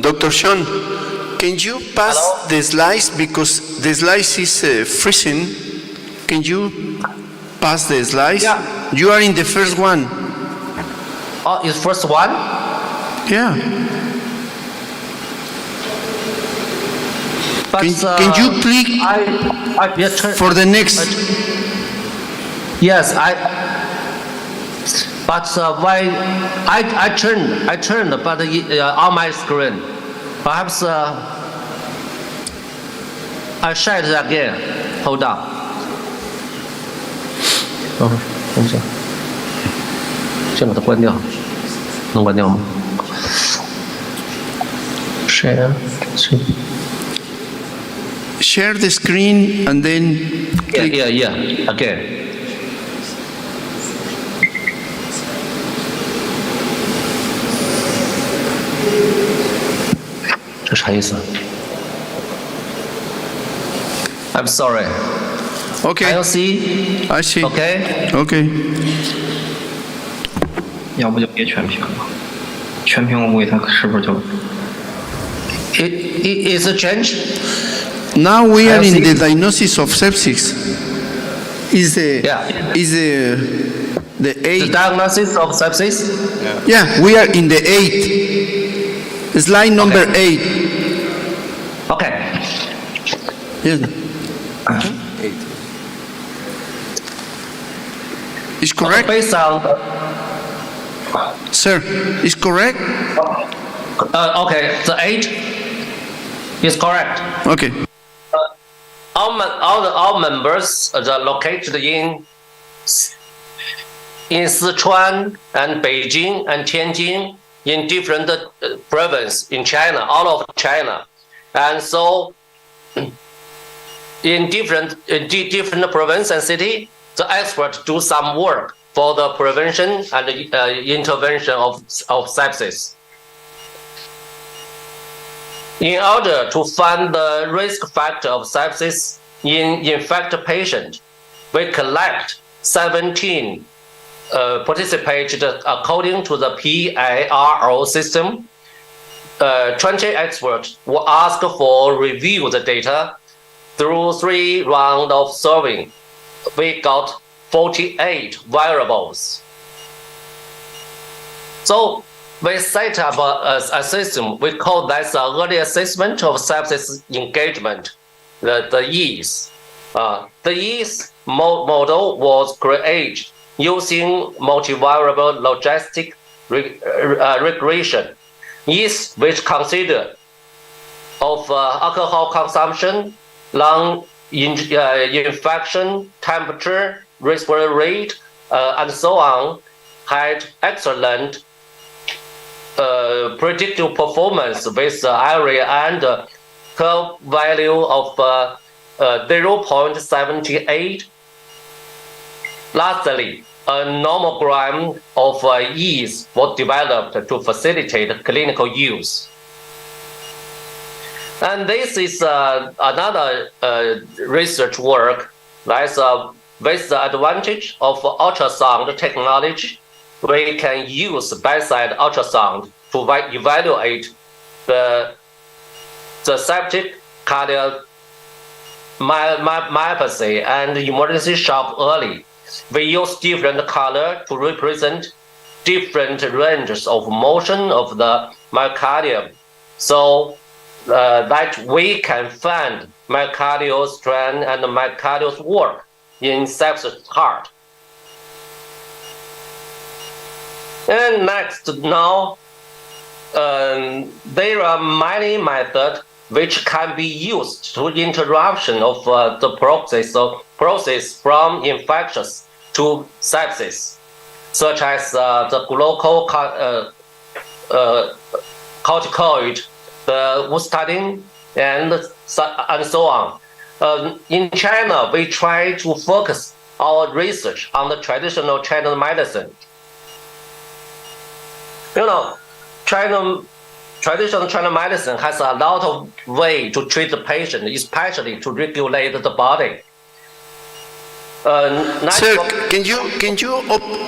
Dr. Sean, can you pass the slides, because the slides is freezing? Can you pass the slides? Yeah. You are in the first one. Oh, is first one? Yeah. But, can you click for the next? Yes, but why I turned, but on my screen, perhaps I share it again. Hold on.等一下，先把它关掉，能关掉吗？Share the screen and then. Yeah. Again. 这啥？啥意思 ？I'm sorry. Okay. Can you see? I see. Okay. Okay. 要不就别全屏了，全屏我估计它是不是就 Is it changed? Now we are in the diagnosis of sepsis. Is the The 8? diagnosis of sepsis? Yeah, we are in the 8. Slide number 8. Okay. Yes. 8. Is correct? Based on Sir, is correct? okay, the 8 is correct. Okay. All members are located in Sichuan and Beijing and Tianjin in different provinces in China, all of China, and so in different province and city, the experts do some work for the prevention and intervention of sepsis. In order to find the risk factor of sepsis in infected patient, we collect 17 participated according to the PARO system. 20 experts were asked for review the data through 3 rounds of surveying. We got 48 variables. So we set up a system. We call that early assessment of sepsis engagement, the EASE. The EASE model was created using multivariable logistic regression. EASE, which consider of alcohol consumption, lung infection, temperature, respiratory rate, and so on, had excellent predictive performance with area and curve value of 0.78. Lastly, a nomogram of EASE was developed to facilitate clinical use. And this is another research work that's with the advantage of ultrasound technology. We can use bedside ultrasound to evaluate the septic cardiomyopathy and emergency shock early. We use different color to represent different ranges of motion of the myocardium, so that we can find myocardial strain and myocardial work in sepsis heart. And next, now there are many methods which can be used to interruption of the process from infectious to sepsis, such as the glucocorticoid, the Ustatin, and so on. In China, we try to focus our research on the traditional Chinese medicine. You know, traditional Chinese medicine has a lot of way to treat the patient, especially to regulate the body. Sir, can you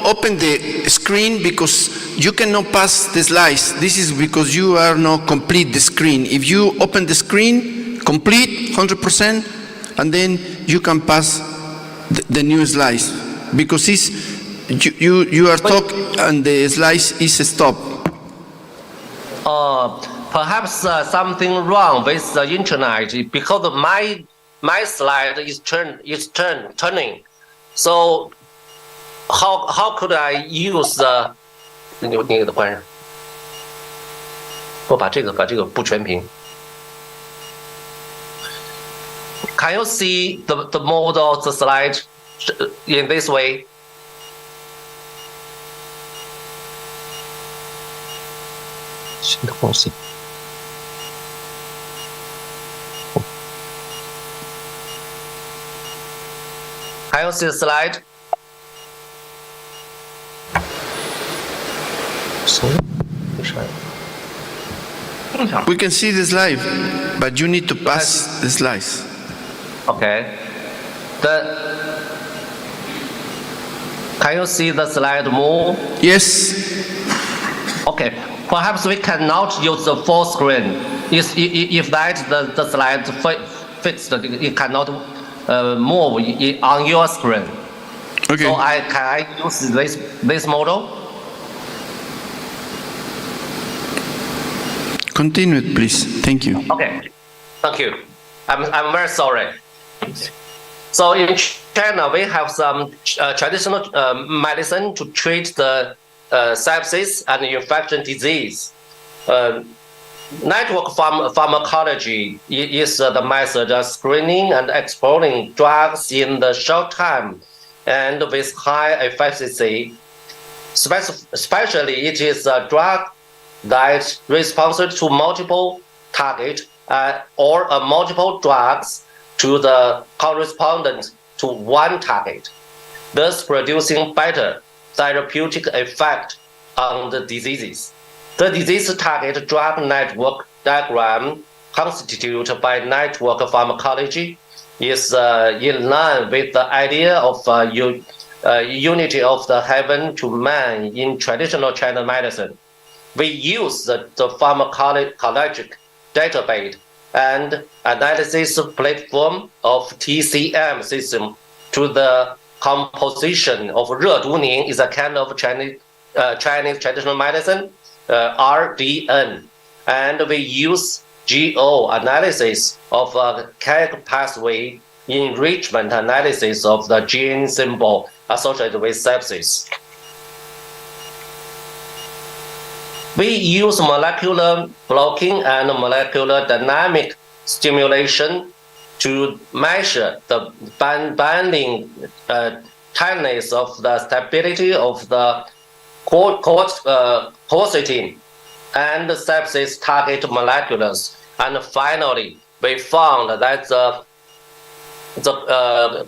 open the screen, because you cannot pass the slides. This is because you are not complete the screen. If you open the screen complete 100%, and then you can pass the new slides, because you are talking and the slides is stopped. Perhaps something wrong with the internet, because my slide is turning. So how could I use the 那个的关上？我把这个不全屏。Can you see the model of the slide in this way? Can you see the slide? We can see the slide, but you need to pass the slides. Okay. Can you see the slide move? Yes. Okay. Perhaps we cannot use the full screen. If that the slide fixed, it cannot move on your screen. Okay. So can I use this model? Continue, please. Thank you. Okay. Thank you. I'm very sorry. So in China, we have some traditional medicine to treat the sepsis and infection disease. Network pharmacology is the method of screening and exploring drugs in the short time and with high efficacy. Especially, it is a drug that responds to multiple targets or multiple drugs to the correspondent to one target, thus producing better therapeutic effect on the diseases. The disease target drug network diagram constituted by network pharmacology is in line with the idea of unity of the heaven to man in traditional Chinese medicine. We use the pharmacologic database and analysis platform of TCM system to the composition of 热毒宁 is a kind of Chinese traditional medicine, RDN, and we use GO analysis of chemical pathway enrichment analysis of the gene symbol associated with sepsis. We use molecular blocking and molecular dynamic stimulation to measure the binding tightness of the stability of the quercetin and sepsis target molecules. And finally, we found that the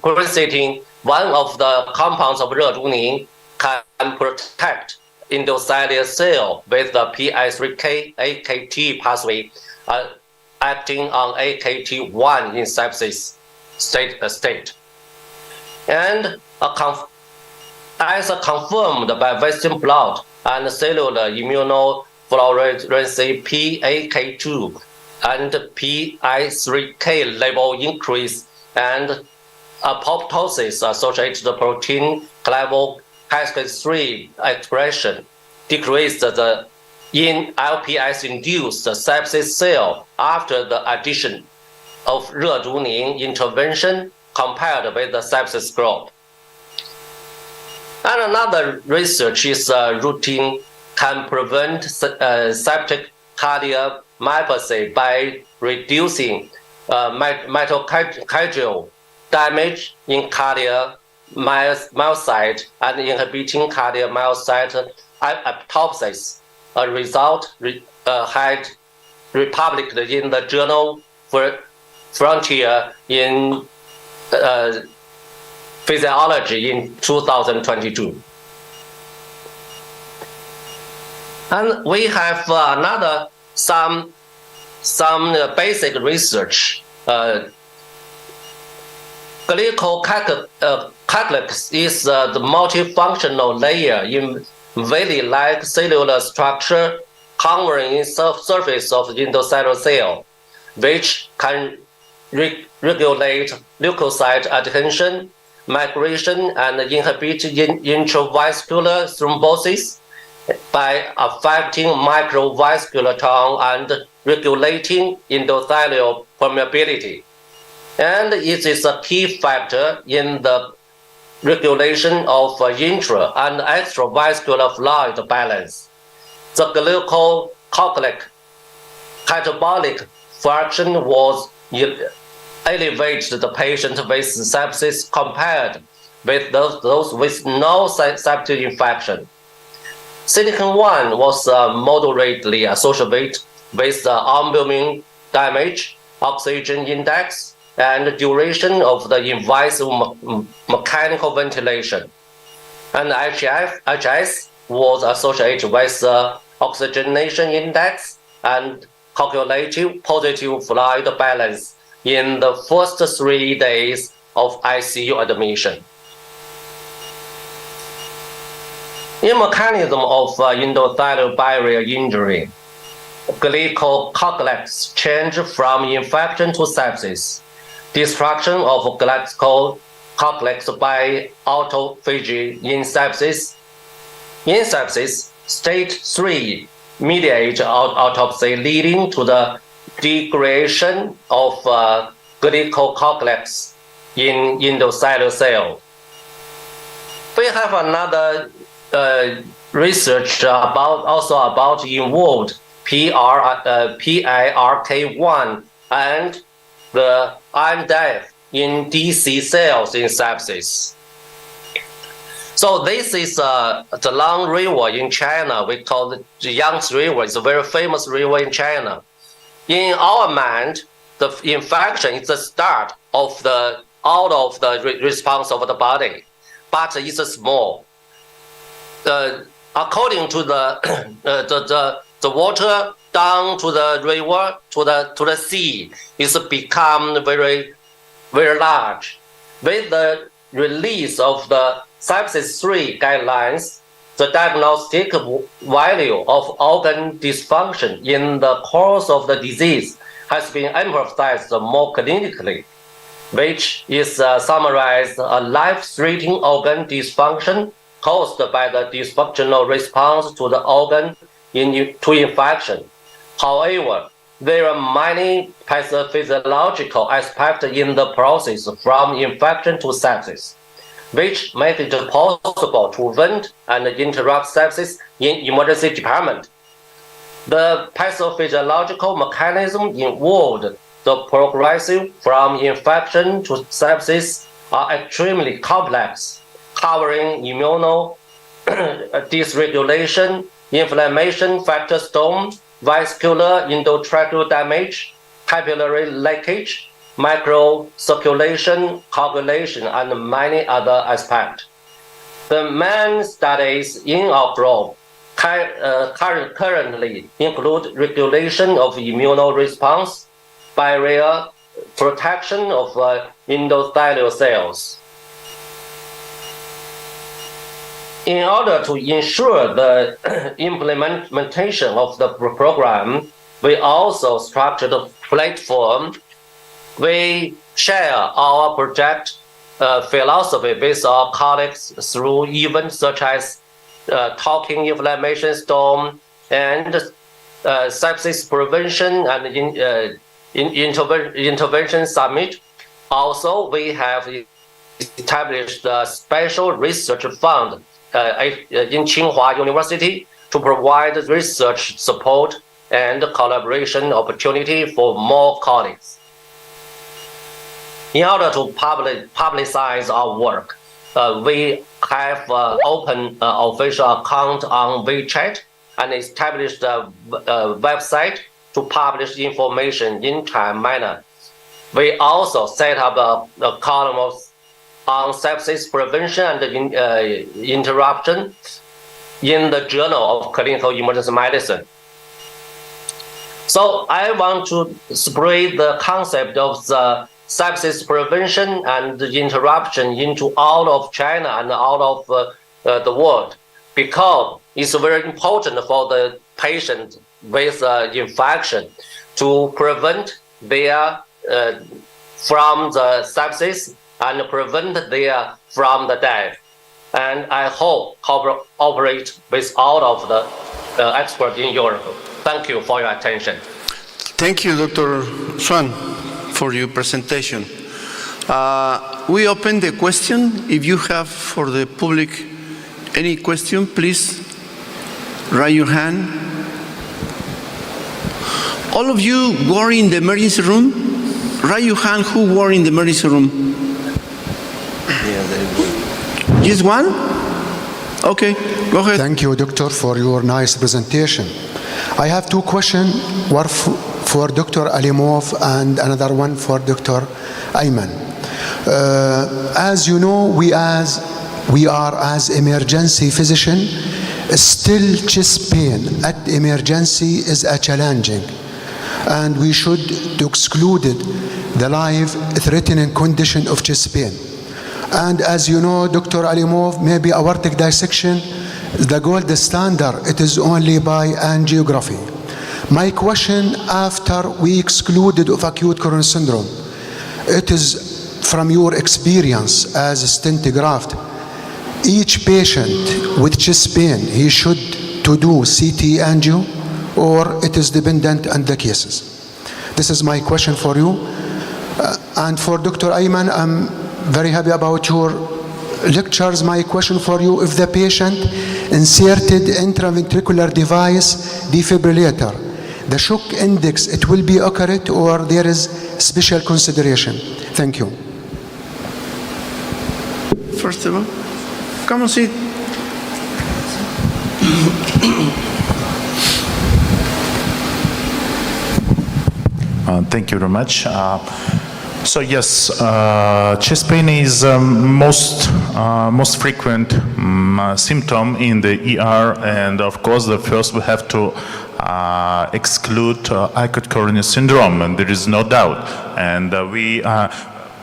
quercetin, one of the compounds of 热毒宁, can protect endothelial cell with the PI3K AKT pathway acting on AKT1 in sepsis state. And as confirmed by Western blot and cellular immunofluorescence PAK2 and PI3K level increase and apoptosis associated protein level cascade 3 expression decreased in LPS-induced sepsis cell after the addition of 热毒宁 intervention compared with the sepsis group. And another research is routine can prevent septic cardiomyopathy by reducing mitochondrial damage in cardiomyocyte and inhibiting cardiomyocyte apoptosis. A result had republished in the journal Frontier in Physiology in 2022. And we have some basic research. Glycocalyx is the multifunctional layer in valley-like cellular structure covering the surface of the endocellular cell, which can regulate leukocyte adhesion, migration, and inhibit intravascular thrombosis by affecting microvascular tone and regulating endothelial permeability. And it is a key factor in the regulation of intra and extravascular fluid balance. The glycocalyx catabolic fraction was elevated the patient with sepsis compared with those with no septic infection. Silicon-1 was moderately associated with the albumin damage, oxygen index, and duration of the invasive mechanical ventilation. And HS was associated with the oxygenation index and calculated positive fluid balance in the first 3 days of ICU admission. In mechanism of endothelial barrier injury, glycocoagulants change from infection to sepsis. Destruction of glycocoagulants by autophagy in sepsis. In sepsis, stage 3 mediate autopsy leading to the degradation of glycocoagulants in endothelial cell. We have another research about involved PIRK1 and the iron death in DC cells in sepsis. So this is the Long River in China. We call it the Yangtze River. It's a very famous river in China. In our mind, the infection is the start of the response of the body, but it's small. According to the water down to the river to the sea, it's become very very large. With the release of the sepsis 3 guidelines, the diagnostic value of organ dysfunction in the course of the disease has been emphasized more clinically, which is summarized a life-threatening organ dysfunction caused by the dysfunctional response to the organ to infection. However, there are many pathophysiological aspects in the process from infection to sepsis, which make it possible to prevent and interrupt sepsis in emergency department. The pathophysiological mechanism involved the progressive from infection to sepsis are extremely complex, covering immuno dysregulation, inflammation factor storm, vascular endotracheal damage, capillary leakage, microcirculation, coagulation, and many other aspects. The main studies in our group currently include regulation of immune response, barrier protection of endothelial cells. In order to ensure the implementation of the program, we also structured a platform. We share our project philosophy with our colleagues through events such as Talking Inflammation Storm and Sepsis Prevention and Intervention Summit. Also, we have established a special research fund in Tsinghua University to provide research support and collaboration opportunity for more colleagues. In order to publicize our work, we have opened an official account on WeChat and established a website to publish information in time manner. We also set up a column on sepsis prevention and interruption in the Journal of Clinical Emergency Medicine. So I want to spread the concept of the sepsis prevention and interruption into all of China and all of the world, because it's very important for the patient with infection to prevent their from the sepsis and prevent their from the death. And I hope cooperate with all of the experts in Europe. Thank you for your attention. Thank you, Dr. Swan, for your presentation. We open the question. If you have for the public any question, please raise your hand. All of you were in the emergency room? Raise your hand who were in the emergency room. Just one? Okay, go ahead. Thank you, Doctor, for your nice presentation. I have two questions, one for Dr. Alimov and another one for Dr. Ayman. As you know, we are as emergency physician, still chest pain at emergency is a challenging. and we should to exclude the life-threatening condition of chest pain. And as you know, Dr. Alimov, maybe aortic dissection, the gold standard, it is only by angiography. My question, after we excluded of acute coronary syndrome, it is from your experience as a stent graft, each patient with chest pain, he should to do CT angio, or it is dependent on the cases? This is my question for you. And for Dr. Ayman, I'm very happy about your lectures. My question for you, if the patient inserted intraventricular device defibrillator, the shock index, it will be accurate or there is special consideration? Thank you. First of all, come and sit. Thank you very much. So yes, chest pain is most frequent symptom in the ER, and of course, the first we have to exclude acute coronary syndrome, and there is no doubt. And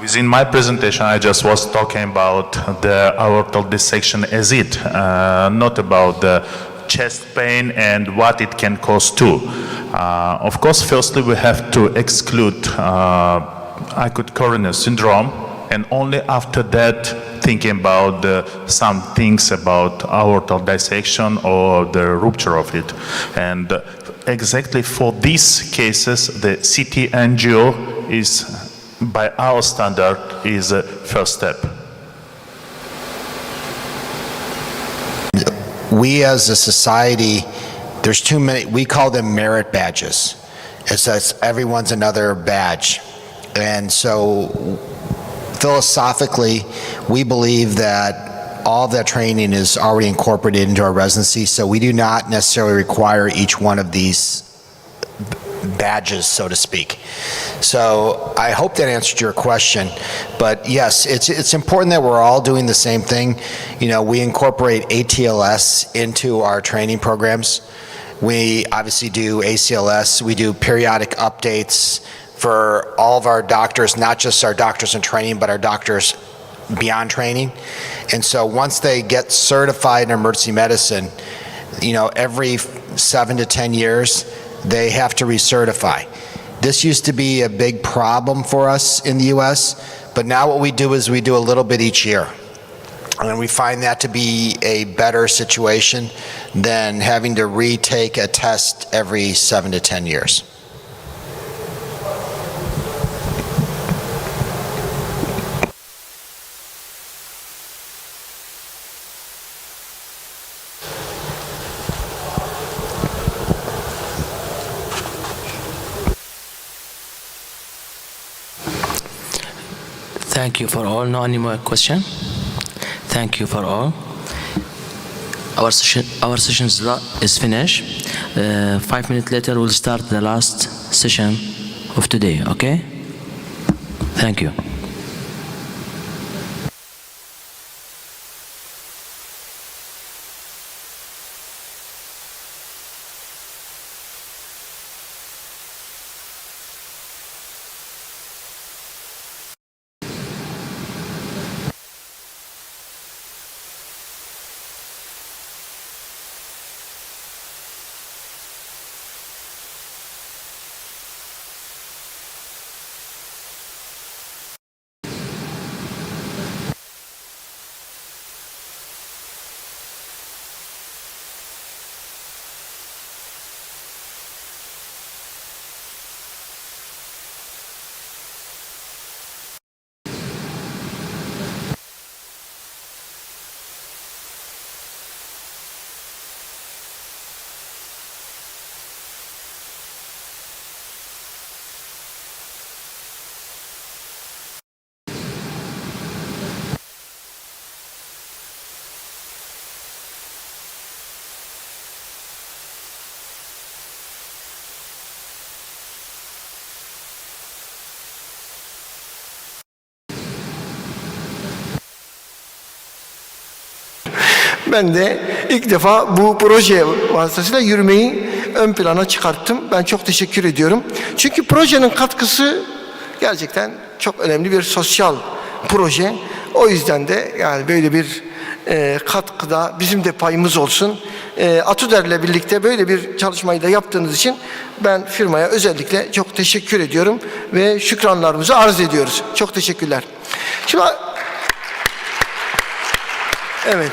within my presentation, I just was talking about the aortal dissection as it, not about the chest pain and what it can cause too. Of course, firstly, we have to exclude acute coronary syndrome, and only after that thinking about some things about aortal dissection or the rupture of it. And exactly for these cases, the CT angio is, by our standard, is a first step. We as a society, there's too many, we call them merit badges. It's that everyone's another badge. And so philosophically, we believe that all of that training is already incorporated into our residency, so we do not necessarily require each one of these badges, so to speak. So I hope that answered your question, but yes, it's important that we're all doing the same thing. You know, we incorporate ATLS into our training programs. We obviously do ACLS, we do periodic updates for all of our doctors, not just our doctors in training, but our doctors beyond training. And so once they get certified in emergency medicine, you know, every 7 to 10 years, they have to recertify. This used to be a big problem for us in the US, but now what we do is we do a little bit each year. And we find that to be a better situation than having to retake a test every 7 to 10 years. Thank you for all. No any more question? Thank you for all. Our session is finished. 5 minutes later, we'll start the last session of today. Okay? Thank you. Ben de ilk defa bu proje vasıtasıyla yürümeyi ön plana çıkarttım. Ben çok teşekkür ediyorum. Çünkü projenin katkısı gerçekten çok önemli bir sosyal proje. O yüzden de yani böyle bir katkıda bizim de payımız olsun. Atuder'le birlikte böyle bir çalışmayı da yaptığınız için ben firmaya özellikle çok teşekkür ediyorum ve şükranlarımızı arz ediyoruz. Çok teşekkürler. Şimdi evet.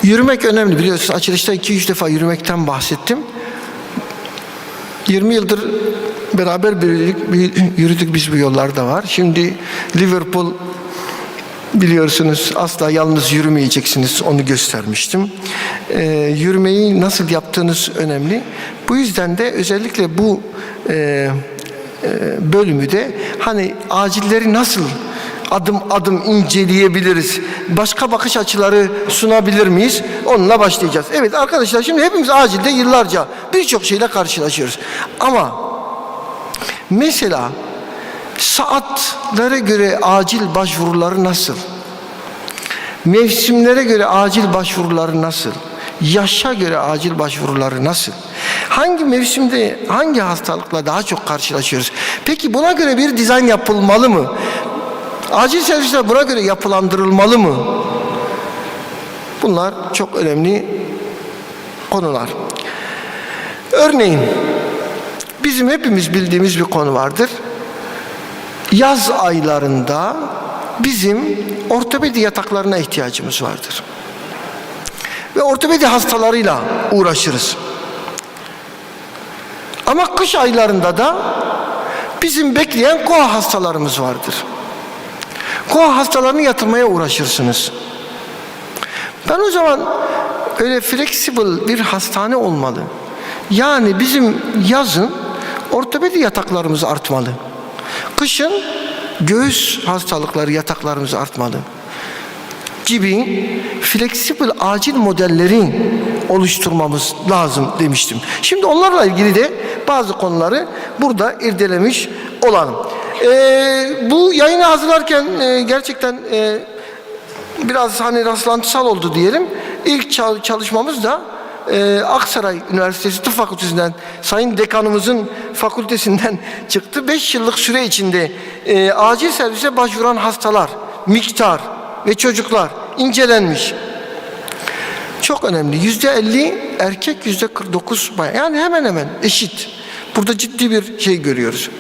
Yürümek önemli biliyorsunuz. Açılışta 2-3 defa yürümekten bahsettim. 20 yıldır beraber yürüdük biz bu yollarda var. Şimdi Liverpool biliyorsunuz asla yalnız yürümeyeceksiniz, onu göstermiştim. Yürümeyi nasıl yaptığınız önemli. Bu yüzden de özellikle bu bölümü de hani acilleri nasıl adım adım inceleyebiliriz, başka bakış açıları sunabilir miyiz? Onunla başlayacağız. Evet arkadaşlar, şimdi hepimiz acilde yıllarca birçok şeyle karşılaşıyoruz. Ama mesela saatlere göre acil başvuruları nasıl? Mevsimlere göre acil başvuruları nasıl? Yaşa göre acil başvuruları nasıl? Hangi mevsimde hangi hastalıkla daha çok karşılaşıyoruz? Peki buna göre bir dizayn yapılmalı mı? Acil servisler buna göre yapılandırılmalı mı? Bunlar çok önemli konular. Örneğin bizim hepimiz bildiğimiz bir konu vardır. Yaz aylarında bizim ortopedi yataklarına ihtiyacımız vardır. Ve ortopedi hastalarıyla uğraşırız. Ama kış aylarında da bizim bekleyen koa hastalarımız vardır. Koa hastalarını yatırmaya uğraşırsınız. Ben o zaman öyle flexible bir hastane olmalı. Yani bizim yazın ortopedi yataklarımız artmalı. Kışın göğüs hastalıkları yataklarımız artmalı gibi flexible acil modelleri oluşturmamız lazım demiştim. Şimdi onlarla ilgili de bazı konuları burada irdelemiş olalım. Bu yayını hazırlarken gerçekten biraz hani rastlantısal oldu diyelim. İlk çalışmamız da Aksaray Üniversitesi Tıp Fakültesinden, Sayın Dekanımızın fakültesinden çıktı. 5 yıllık süre içinde acil servise başvuran hastalar, miktar ve çocuklar incelenmiş. Çok önemli. %50 erkek, %49 bayan. Yani hemen hemen eşit. Burada ciddi bir şey görüyoruz.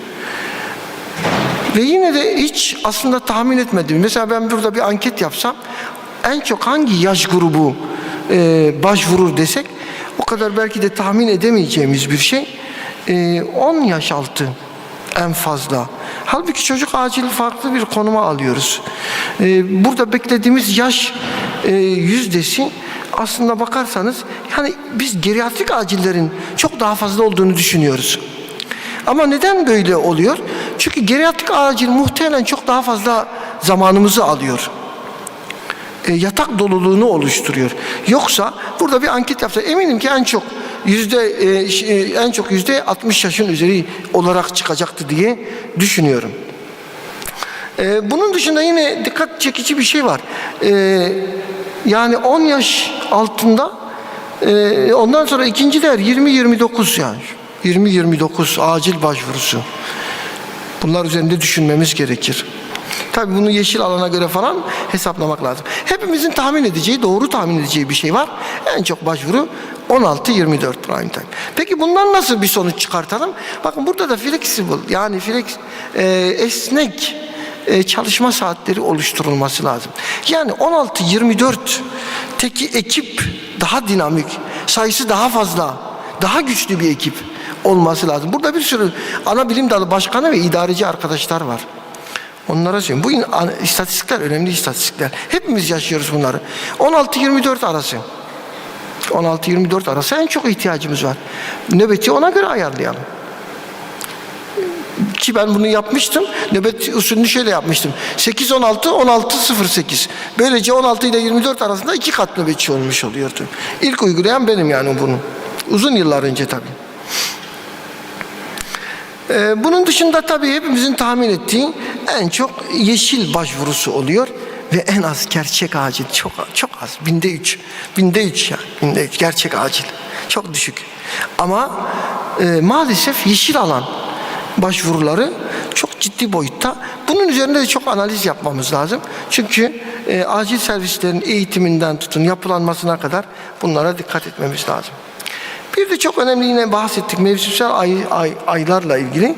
Ve yine de hiç aslında tahmin etmedim. Mesela ben burada bir anket yapsam en çok hangi yaş grubu başvurur desek o kadar belki de tahmin edemeyeceğimiz bir şey. 10 yaş altı en fazla. Halbuki çocuk acil farklı bir konuma alıyoruz. Burada beklediğimiz yaş yüzdesi aslında bakarsanız yani biz geriatrik acillerin çok daha fazla olduğunu düşünüyoruz. Ama neden böyle oluyor? Çünkü geriatrik acil muhtemelen çok daha fazla zamanımızı alıyor. Yatak doluluğunu oluşturuyor. Yoksa burada bir anket yapsa eminim ki en çok %60 yaşın üzeri olarak çıkacaktı diye düşünüyorum. Bunun dışında yine dikkat çekici bir şey var. Yani 10 yaş altında ondan sonra ikinci değer 20-29 yani. 20-29 acil başvurusu. Bunlar üzerinde düşünmemiz gerekir. Tabii bunu yeşil alana göre falan hesaplamak lazım. Hepimizin tahmin edeceği, doğru tahmin edeceği bir şey var. En çok başvuru 16-24 prime time. Peki bundan nasıl bir sonuç çıkartalım? Bakın burada da flexible yani esnek çalışma saatleri oluşturulması lazım. Yani 16-24 teki ekip daha dinamik, sayısı daha fazla, daha güçlü bir ekip olması lazım. Burada bir sürü ana bilim dalı başkanı ve idareci arkadaşlar var. Onlara söyleyeyim. Bu istatistikler önemli istatistikler. Hepimiz yaşıyoruz bunları. 16-24 arası. 16-24 arası en çok ihtiyacımız var. Nöbeti ona göre ayarlayalım. Ki ben bunu yapmıştım. Nöbet usulünü şöyle yapmıştım. 8-16, 16-08. Böylece 16 ile 24 arasında 2 kat nöbetçi olmuş oluyordu. İlk uygulayan benim yani bunu. Uzun yıllar önce tabii. Bunun dışında tabii hepimizin tahmin ettiği en çok yeşil başvurusu oluyor ve en az gerçek acil çok az. Binde üç gerçek acil. Çok düşük. Ama maalesef yeşil alan başvuruları çok ciddi boyutta. Bunun üzerinde de çok analiz yapmamız lazım. Çünkü acil servislerin eğitiminden tutun yapılanmasına kadar bunlara dikkat etmemiz lazım. Bir de çok önemli yine bahsettik mevsimsel aylarla ilgili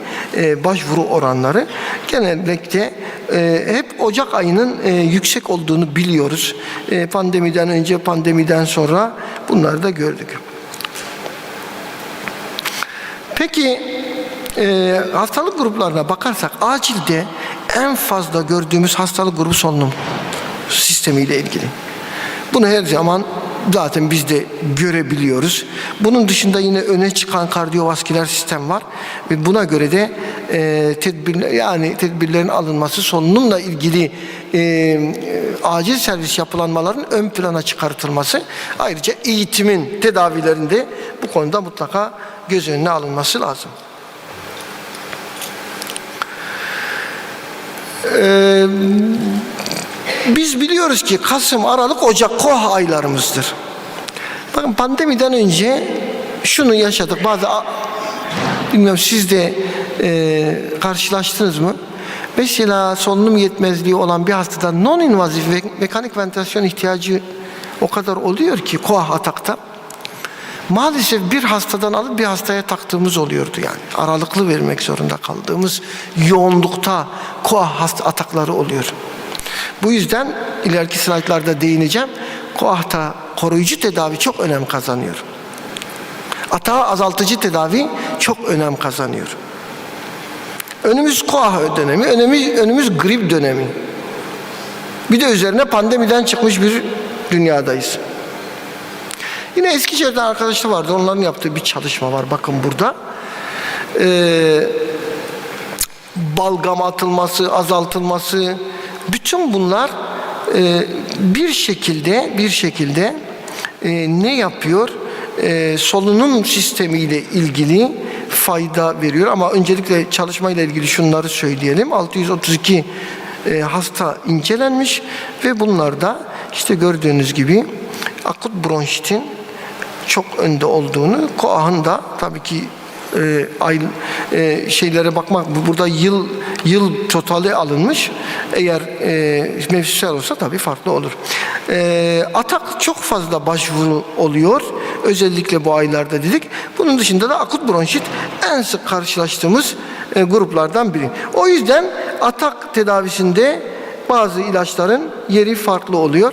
başvuru oranları. Genellikle hep Ocak ayının yüksek olduğunu biliyoruz. Pandemiden önce, pandemiden sonra bunları da gördük. Peki hastalık gruplarına bakarsak acilde en fazla gördüğümüz hastalık grubu solunum sistemiyle ilgili. Bunu her zaman zaten biz de görebiliyoruz. Bunun dışında yine öne çıkan kardiyovasküler sistem var ve buna göre de tedbirlerin alınması, solunumla ilgili acil servis yapılanmaların ön plana çıkartılması, ayrıca eğitimin, tedavilerinde bu konuda mutlaka göz önüne alınması lazım. Biz biliyoruz ki Kasım, Aralık, Ocak KOH aylarımızdır. Bakın pandemiden önce şunu yaşadık. Bilmiyorum siz de karşılaştınız mı? Mesela solunum yetmezliği olan bir hastada non-invazif mekanik ventilasyon ihtiyacı o kadar oluyor ki KOH atakta. Maalesef bir hastadan alıp bir hastaya taktığımız oluyordu yani. Aralıklı vermek zorunda kaldığımız yoğunlukta KOH atakları oluyor. Bu yüzden ileriki slaytlarda değineceğim. KOAH'ta koruyucu tedavi çok önem kazanıyor. Atağı azaltıcı tedavi çok önem kazanıyor. Önümüz KOAH dönemi, önümüz grip dönemi. Bir de üzerine pandemiden çıkmış bir dünyadayız. Yine Eskişehir'de arkadaşlar vardı. Onların yaptığı bir çalışma var. Bakın burada. Balgam atılması, azaltılması, bütün bunlar bir şekilde ne yapıyor? Solunum sistemiyle ilgili fayda veriyor. Ama öncelikle çalışmayla ilgili şunları söyleyelim. 632 hasta incelenmiş ve bunlarda işte gördüğünüz gibi akut bronşitin çok önde olduğunu, KOAH'ın da tabii ki şeylere bakmak, burada yıl totali alınmış. Eğer mevsimsel olsa tabii farklı olur. Atak çok fazla başvuru oluyor. Özellikle bu aylarda dedik. Bunun dışında da akut bronşit en sık karşılaştığımız gruplardan biri. O yüzden atak tedavisinde bazı ilaçların yeri farklı oluyor.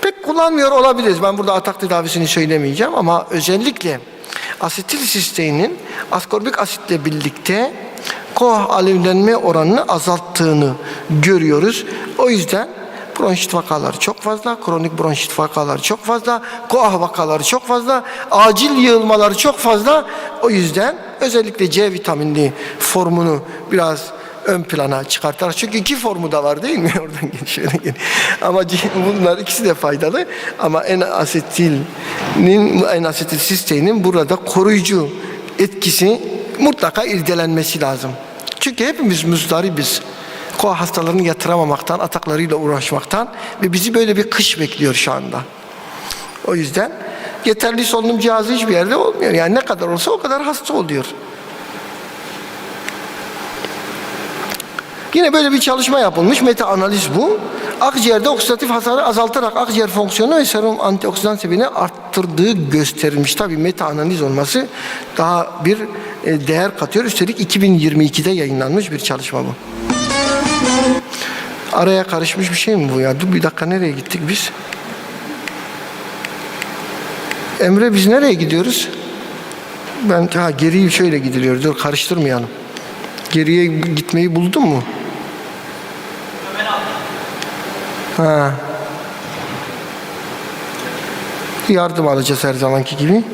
Pek kullanmıyor olabiliriz. Ben burada atak tedavisini söylemeyeceğim ama özellikle asetilsisteinin askorbik asitle birlikte KOAH alevlenme oranını azalttığını görüyoruz. O yüzden bronşit vakaları çok fazla, kronik bronşit vakaları çok fazla, KOAH vakaları çok fazla, acil yığılmaları çok fazla. O yüzden özellikle C vitaminli formunu biraz ön plana çıkartarak, çünkü iki formu da var değil mi? Oradan gel, şöyle gel. Ama bunlar ikisi de faydalı. Ama N-asetilsisteinin burada koruyucu etkisi mutlaka irdelenmesi lazım. Çünkü hepimiz muzdaribiz. KOAH hastalarını yatıramamaktan, ataklarıyla uğraşmaktan ve bizi böyle bir kış bekliyor şu anda. O yüzden yeterli solunum cihazı hiçbir yerde olmuyor. Yani ne kadar olsa o kadar hasta oluyor. Yine böyle bir çalışma yapılmış, meta analiz bu. Akciğerde oksidatif hasarı azaltarak akciğer fonksiyonu ve serum antioksidan seviyeni arttırdığı gösterilmiş. Tabii meta analiz olması daha bir değer katıyor. Üstelik 2022'de yayınlanmış bir çalışma bu. Araya karışmış bir şey mi bu ya? Dur bir dakika, nereye gittik biz? Emre, biz nereye gidiyoruz? Geriye şöyle gidiliyor. Dur karıştırmayalım. Geriye gitmeyi buldun mu? Yardım alacağız her zamanki gibi.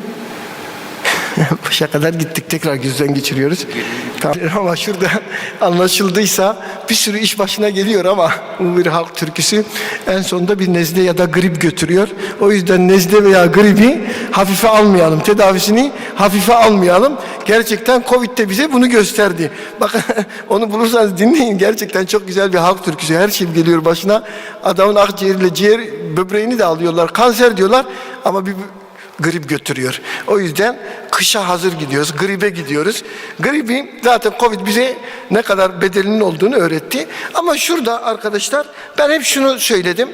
Başa kadar gittik, tekrar gözden geçiriyoruz. Tamam. Ama şurada anlaşıldıysa bir sürü iş başına geliyor ama bu bir halk türküsü. En sonunda bir nezle ya da grip götürüyor. O yüzden nezle veya gribi hafife almayalım. Tedavisini hafife almayalım. Gerçekten Covid de bize bunu gösterdi. Bakın onu bulursanız dinleyin. Gerçekten çok güzel bir halk türküsü. Her şey geliyor başına. Adamın akciğeriyle ciğer böbreğini de alıyorlar. Kanser diyorlar ama bir grip götürüyor. O yüzden kışa hazır gidiyoruz, gribe gidiyoruz. Gribi zaten Covid bize ne kadar bedelinin olduğunu öğretti. Ama şurada arkadaşlar ben hep şunu söyledim.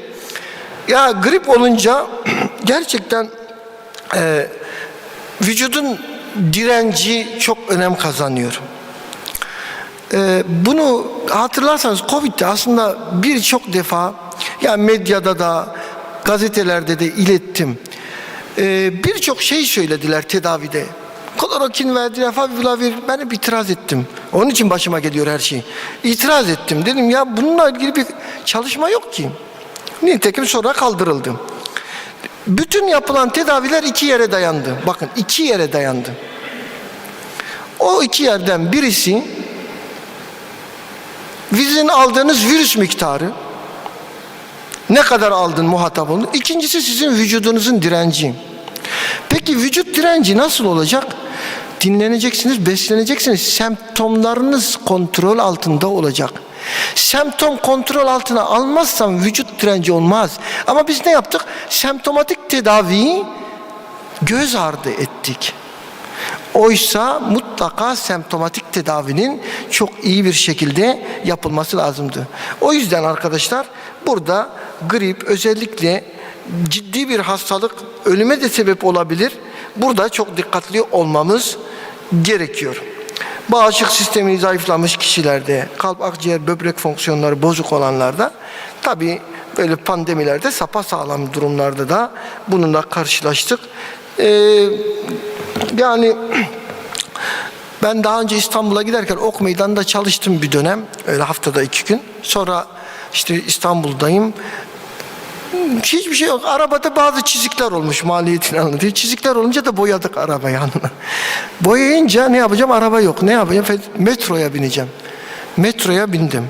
Ya grip olunca gerçekten vücudun direnci çok önem kazanıyor. Bunu hatırlarsanız Covid'de aslında birçok defa ya medyada da gazetelerde de ilettim. Birçok şey söylediler tedavide. Klorokin verdiler, favipiravir. Ben hep itiraz ettim. Onun için başıma geliyor her şey. İtiraz ettim. Dedim ya bununla ilgili bir çalışma yok ki. Nitekim sonra kaldırıldı. Bütün yapılan tedaviler 2 yere dayandı. Bakın 2 yere dayandı. O 2 yerden birisi sizin aldığınız virüs miktarı. Ne kadar aldın muhatap olun. İkincisi sizin vücudunuzun direnci. Peki vücut direnci nasıl olacak? Dinleneceksiniz, besleneceksiniz. Semptomlarınız kontrol altında olacak. Semptom kontrol altına almazsan vücut direnci olmaz. Ama biz ne yaptık? Semptomatik tedaviyi göz ardı ettik. Oysa mutlaka semptomatik tedavinin çok iyi bir şekilde yapılması lazımdı. O yüzden arkadaşlar burada grip özellikle ciddi bir hastalık, ölüme de sebep olabilir. Burada çok dikkatli olmamız gerekiyor. Bağışıklık sistemi zayıflamış kişilerde, kalp, akciğer, böbrek fonksiyonları bozuk olanlarda, tabii böyle pandemilerde sapasağlam durumlarda da bununla karşılaştık. Yani ben daha önce İstanbul'a giderken Ok Meydanı'nda çalıştım bir dönem. Öyle haftada 2 gün. Sonra işte İstanbul'dayım. Hiçbir şey yok. Arabada bazı çizikler olmuş, maliyetini anlatıyor. Çizikler olunca da boyadık arabayı yanına. Boyayınca ne yapacağım? Araba yok. Ne yapacağım? Metroya bineceğim. Metroya bindim.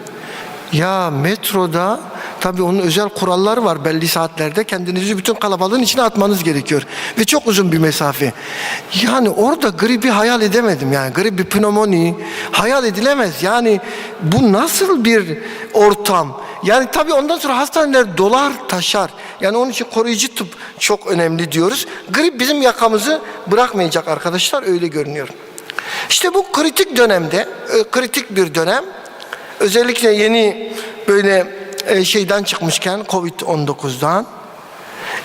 Ya metroda tabii onun özel kuralları var belli saatlerde. Kendinizi bütün kalabalığın içine atmanız gerekiyor. Ve çok uzun bir mesafe. Yani orada gribi hayal edemedim. Yani grip, bir pnömoni hayal edilemez. Yani bu nasıl bir ortam? Yani tabii ondan sonra hastaneler dolar taşar. Yani onun için koruyucu tıp çok önemli diyoruz. Grip bizim yakamızı bırakmayacak arkadaşlar, öyle görünüyor. İşte bu kritik dönemde, kritik bir dönem, özellikle yeni böyle şeyden çıkmışken, Covid-19'dan,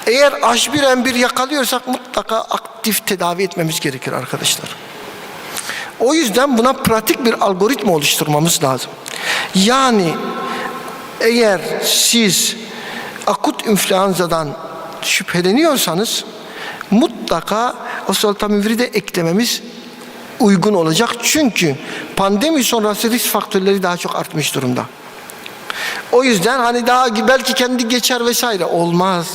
eğer H1N1 yakalıyorsak mutlaka aktif tedavi etmemiz gerekir arkadaşlar. O yüzden buna pratik bir algoritma oluşturmamız lazım. Yani eğer siz akut influenzadan şüpheleniyorsanız mutlaka oseltamiviri de eklememiz uygun olacak. Çünkü pandemi sonrası risk faktörleri daha çok artmış durumda. O yüzden hani daha belki kendi geçer vesaire olmaz.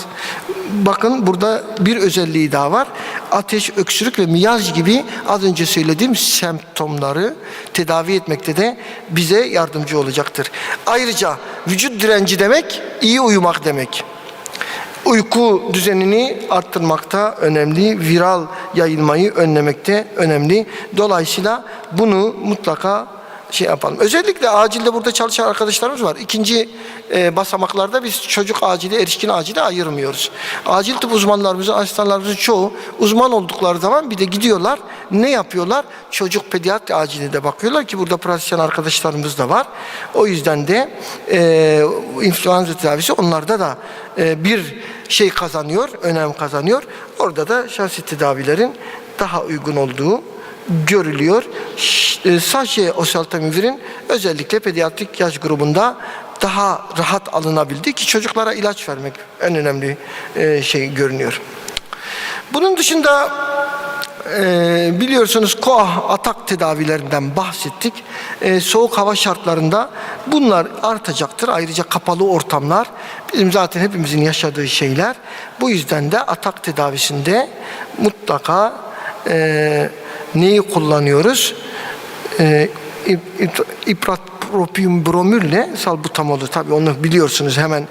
Bakın burada bir özelliği daha var. Ateş, öksürük ve miyaj gibi az önce söylediğim semptomları tedavi etmekte de bize yardımcı olacaktır. Ayrıca vücut direnci demek iyi uyumak demek. Uyku düzenini arttırmakta önemli, viral yayılmayı önlemekte önemli. Dolayısıyla bunu mutlaka yapalım. Özellikle acilde burada çalışan arkadaşlarımız var. İkinci basamaklarda biz çocuk acili, erişkin acili ayırmıyoruz. Acil tıp uzmanlarımızın, asistanlarımızın çoğu uzman oldukları zaman bir de gidiyorlar. Ne yapıyorlar? Çocuk pediatri acili de bakıyorlar ki burada pratisyen arkadaşlarımız da var. O yüzden de influenza tedavisi onlarda da bir şey kazanıyor, önem kazanıyor. Orada da şahsi tedavilerin daha uygun olduğu görülüyor. Sadece oseltamivirin özellikle pediatrik yaş grubunda daha rahat alınabildi ki çocuklara ilaç vermek en önemli şey görünüyor. Bunun dışında biliyorsunuz koah atak tedavilerinden bahsettik. Soğuk hava şartlarında bunlar artacaktır. Ayrıca kapalı ortamlar bizim zaten hepimizin yaşadığı şeyler. Bu yüzden de atak tedavisinde mutlaka neyi kullanıyoruz? propium bromürle salbutamolu, tabii onu biliyorsunuz, hemen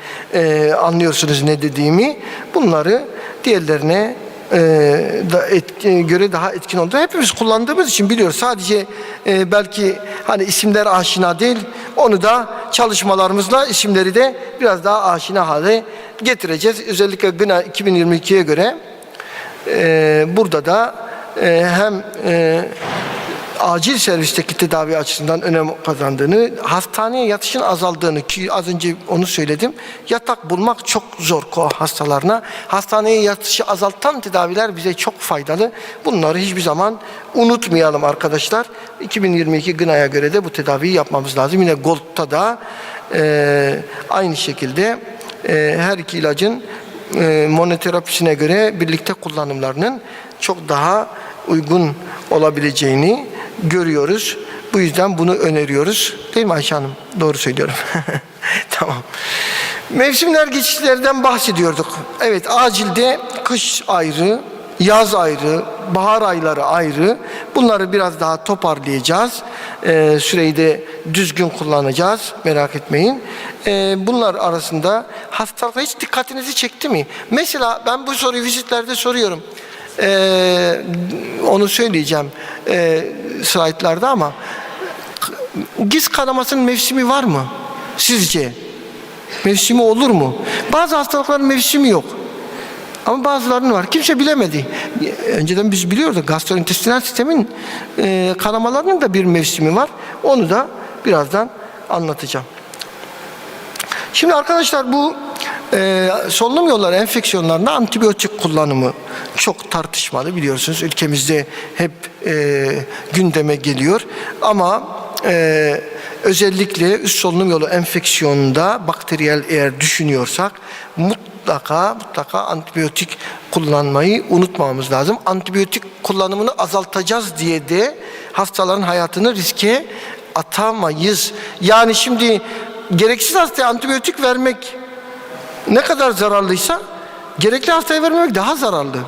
anlıyorsunuz ne dediğimi. Bunları diğerlerine göre daha etkin oldu. Hepimiz kullandığımız için biliyoruz. Sadece belki hani isimler aşina değil, onu da çalışmalarımızla isimleri de biraz daha aşina hale getireceğiz. Özellikle GNA 2022'ye göre burada da hem acil servisteki tedavi açısından önem kazandığını, hastaneye yatışın azaldığını, ki az önce onu söyledim, yatak bulmak çok zor hastalarına. Hastaneye yatışı azaltan tedaviler bize çok faydalı. Bunları hiçbir zaman unutmayalım arkadaşlar. 2022 GNA'ya göre de bu tedaviyi yapmamız lazım. Yine GOLD'da da aynı şekilde her iki ilacın monoterapisine göre birlikte kullanımlarının çok daha uygun olabileceğini görüyoruz. Bu yüzden bunu öneriyoruz. Değil mi Ayşe Hanım? Doğru söylüyorum. Tamam. Mevsimler geçişlerden bahsediyorduk. Evet, acilde kış ayrı, yaz ayrı, bahar ayları ayrı. Bunları biraz daha toparlayacağız. Süreyi de düzgün kullanacağız. Merak etmeyin. Bunlar arasında hastalıkla hiç dikkatinizi çekti mi? Mesela ben bu soruyu vizitlerde soruyorum. Onu söyleyeceğim slaytlarda, ama giz kanamasının mevsimi var mı sizce? Mevsimi olur mu? Bazı hastalıkların mevsimi yok. Ama bazılarının var. Kimse bilemedi. Önceden biz biliyorduk. Gastrointestinal sistemin kanamalarının da bir mevsimi var. Onu da birazdan anlatacağım. Şimdi arkadaşlar, bu solunum yolları enfeksiyonlarında antibiyotik kullanımı çok tartışmalı, biliyorsunuz. Ülkemizde hep gündeme geliyor. Ama özellikle üst solunum yolu enfeksiyonunda bakteriyel eğer düşünüyorsak mutlaka antibiyotik kullanmayı unutmamamız lazım. Antibiyotik kullanımını azaltacağız diye de hastaların hayatını riske atamayız. Yani şimdi gereksiz hastaya antibiyotik vermek ne kadar zararlıysa gerekli hastaya vermemek daha zararlı.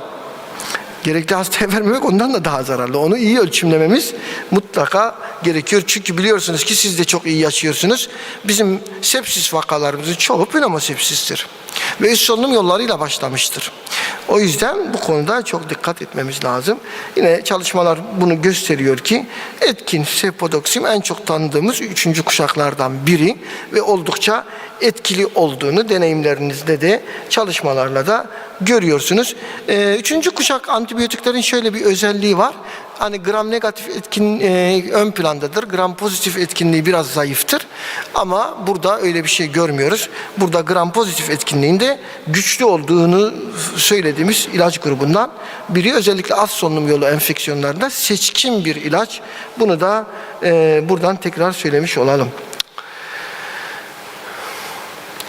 Gerekli hastaya vermemek ondan da daha zararlı. Onu iyi ölçümlememiz mutlaka gerekiyor. Çünkü biliyorsunuz ki siz de çok iyi yaşıyorsunuz. Bizim sepsis vakalarımızın çoğu pnömosepsistir. Ve üst solunum yollarıyla başlamıştır. O yüzden bu konuda çok dikkat etmemiz lazım. Yine çalışmalar bunu gösteriyor ki etkin sefodoksim en çok tanıdığımız 3. kuşaklardan biri ve oldukça etkili olduğunu deneyimlerinizde de çalışmalarla da görüyorsunuz. 3. kuşak antibiyotiklerin şöyle bir özelliği var. Hani gram negatif etkin ön plandadır. Gram pozitif etkinliği biraz zayıftır. Ama burada öyle bir şey görmüyoruz. Burada gram pozitif etkinliğinde güçlü olduğunu söylediğimiz ilaç grubundan biri. Özellikle az solunum yolu enfeksiyonlarında seçkin bir ilaç. Bunu da buradan tekrar söylemiş olalım.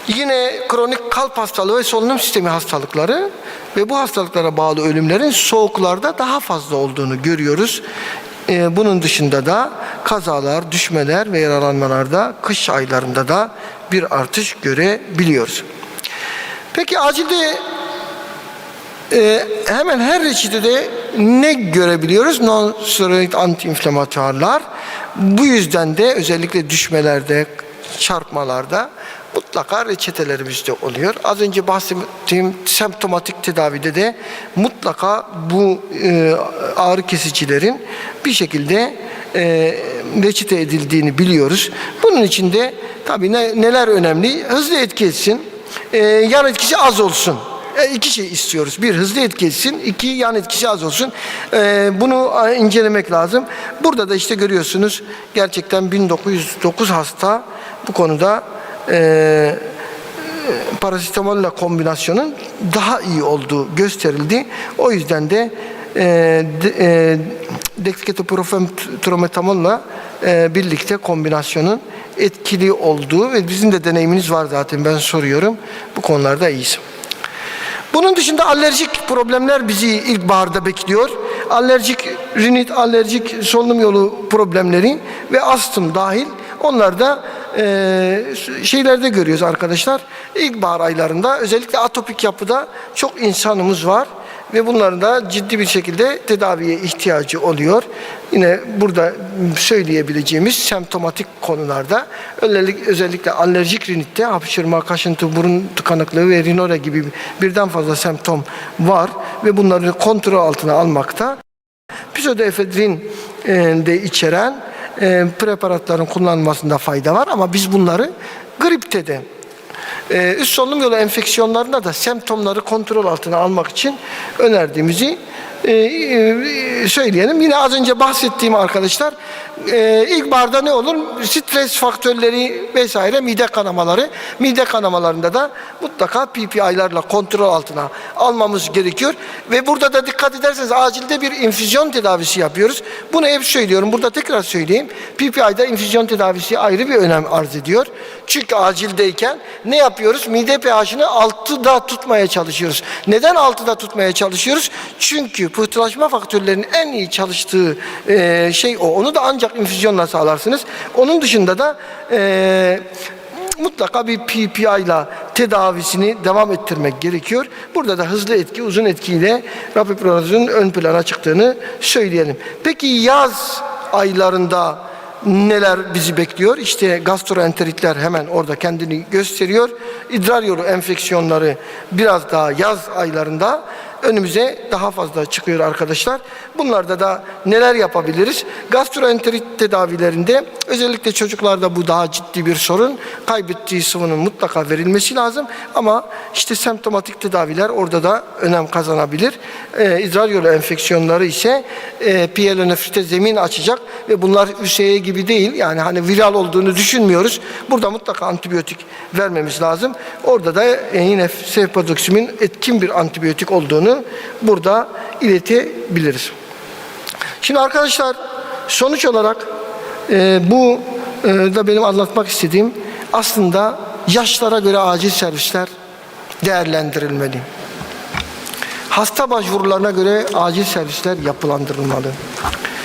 Yine kronik kalp hastalığı ve solunum sistemi hastalıkları ve bu hastalıklara bağlı ölümlerin soğuklarda daha fazla olduğunu görüyoruz. Bunun dışında da kazalar, düşmeler ve yaralanmalarda kış aylarında da bir artış görebiliyoruz. Peki acilde hemen her reçetede ne görebiliyoruz? Non-steroid antiinflamatuarlar. Bu yüzden de özellikle düşmelerde, çarpmalarda mutlaka reçetelerimizde oluyor. Az önce bahsettiğim semptomatik tedavide de mutlaka bu ağrı kesicilerin bir şekilde reçete edildiğini biliyoruz. Bunun için de tabii neler önemli? Hızlı etki etsin, yan etkisi az olsun. İki şey istiyoruz. Bir, hızlı etki etsin. İki, yan etkisi az olsun. Bunu incelemek lazım. Burada da işte görüyorsunuz gerçekten 1909 hasta bu konuda parasitamolle kombinasyonun daha iyi olduğu gösterildi. O yüzden de dexketoprofen trometamolla birlikte kombinasyonun etkili olduğu ve bizim de deneyiminiz var zaten, ben soruyorum. Bu konularda iyiyiz. Bunun dışında alerjik problemler bizi ilkbaharda bekliyor. Alerjik rinit, alerjik solunum yolu problemleri ve astım dahil. Onlar da şeylerde görüyoruz arkadaşlar. İlkbahar aylarında özellikle atopik yapıda çok insanımız var ve bunların da ciddi bir şekilde tedaviye ihtiyacı oluyor. Yine burada söyleyebileceğimiz semptomatik konularda özellikle alerjik rinitte hapşırma, kaşıntı, burun tıkanıklığı ve rinore gibi birden fazla semptom var ve bunları kontrol altına almakta pseudoefedrin de içeren preparatların kullanılmasında fayda var ama biz bunları gripte de üst solunum yolu enfeksiyonlarında da semptomları kontrol altına almak için önerdiğimizi söyleyelim. Yine az önce bahsettiğim arkadaşlar ilkbaharda ne olur? Stres faktörleri vesaire mide kanamaları. Mide kanamalarında da mutlaka PPI'larla kontrol altına almamız gerekiyor. Ve burada da dikkat ederseniz acilde bir infüzyon tedavisi yapıyoruz. Bunu hep söylüyorum. Burada tekrar söyleyeyim. PPI'da infüzyon tedavisi ayrı bir önem arz ediyor. Çünkü acildeyken ne yapıyoruz? Mide pH'ini 6'da tutmaya çalışıyoruz. Neden 6'da tutmaya çalışıyoruz? Çünkü pıhtılaşma faktörlerinin en iyi çalıştığı şey o. Onu da ancak infüzyonla sağlarsınız. Onun dışında da mutlaka bir PPI ile tedavisini devam ettirmek gerekiyor. Burada da hızlı etki, uzun etkiyle rapipronazolun ön plana çıktığını söyleyelim. Peki yaz aylarında neler bizi bekliyor? İşte gastroenteritler hemen orada kendini gösteriyor. İdrar yolu enfeksiyonları biraz daha yaz aylarında önümüze daha fazla çıkıyor arkadaşlar. Bunlarda da neler yapabiliriz? Gastroenterit tedavilerinde özellikle çocuklarda bu daha ciddi bir sorun. Kaybettiği sıvının mutlaka verilmesi lazım. Ama işte semptomatik tedaviler orada da önem kazanabilir. İdrar yolu enfeksiyonları ise piyelonefrite zemin açacak ve bunlar ÜSE gibi değil. Yani hani viral olduğunu düşünmüyoruz. Burada mutlaka antibiyotik vermemiz lazım. Orada da yine sefadoksimin etkin bir antibiyotik olduğunu burada iletebiliriz. Şimdi arkadaşlar sonuç olarak bu da benim anlatmak istediğim aslında yaşlara göre acil servisler değerlendirilmeli. Hasta başvurularına göre acil servisler yapılandırılmalı.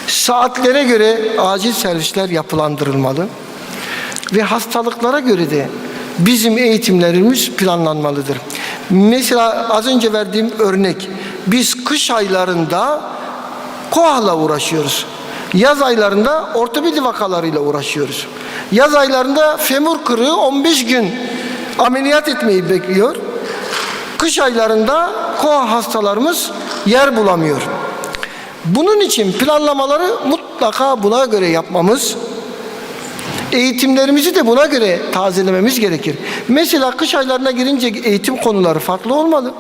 Saatlere göre acil servisler yapılandırılmalı. Ve hastalıklara göre de bizim eğitimlerimiz planlanmalıdır. Mesela az önce verdiğim örnek, biz kış aylarında koahla uğraşıyoruz. Yaz aylarında ortopedi vakalarıyla uğraşıyoruz. Yaz aylarında femur kırığı 15 gün ameliyat etmeyi bekliyor. Kış aylarında koah hastalarımız yer bulamıyor. Bunun için planlamaları mutlaka buna göre yapmamız, eğitimlerimizi de buna göre tazelememiz gerekir. Mesela kış aylarına girince eğitim konuları farklı olmalı.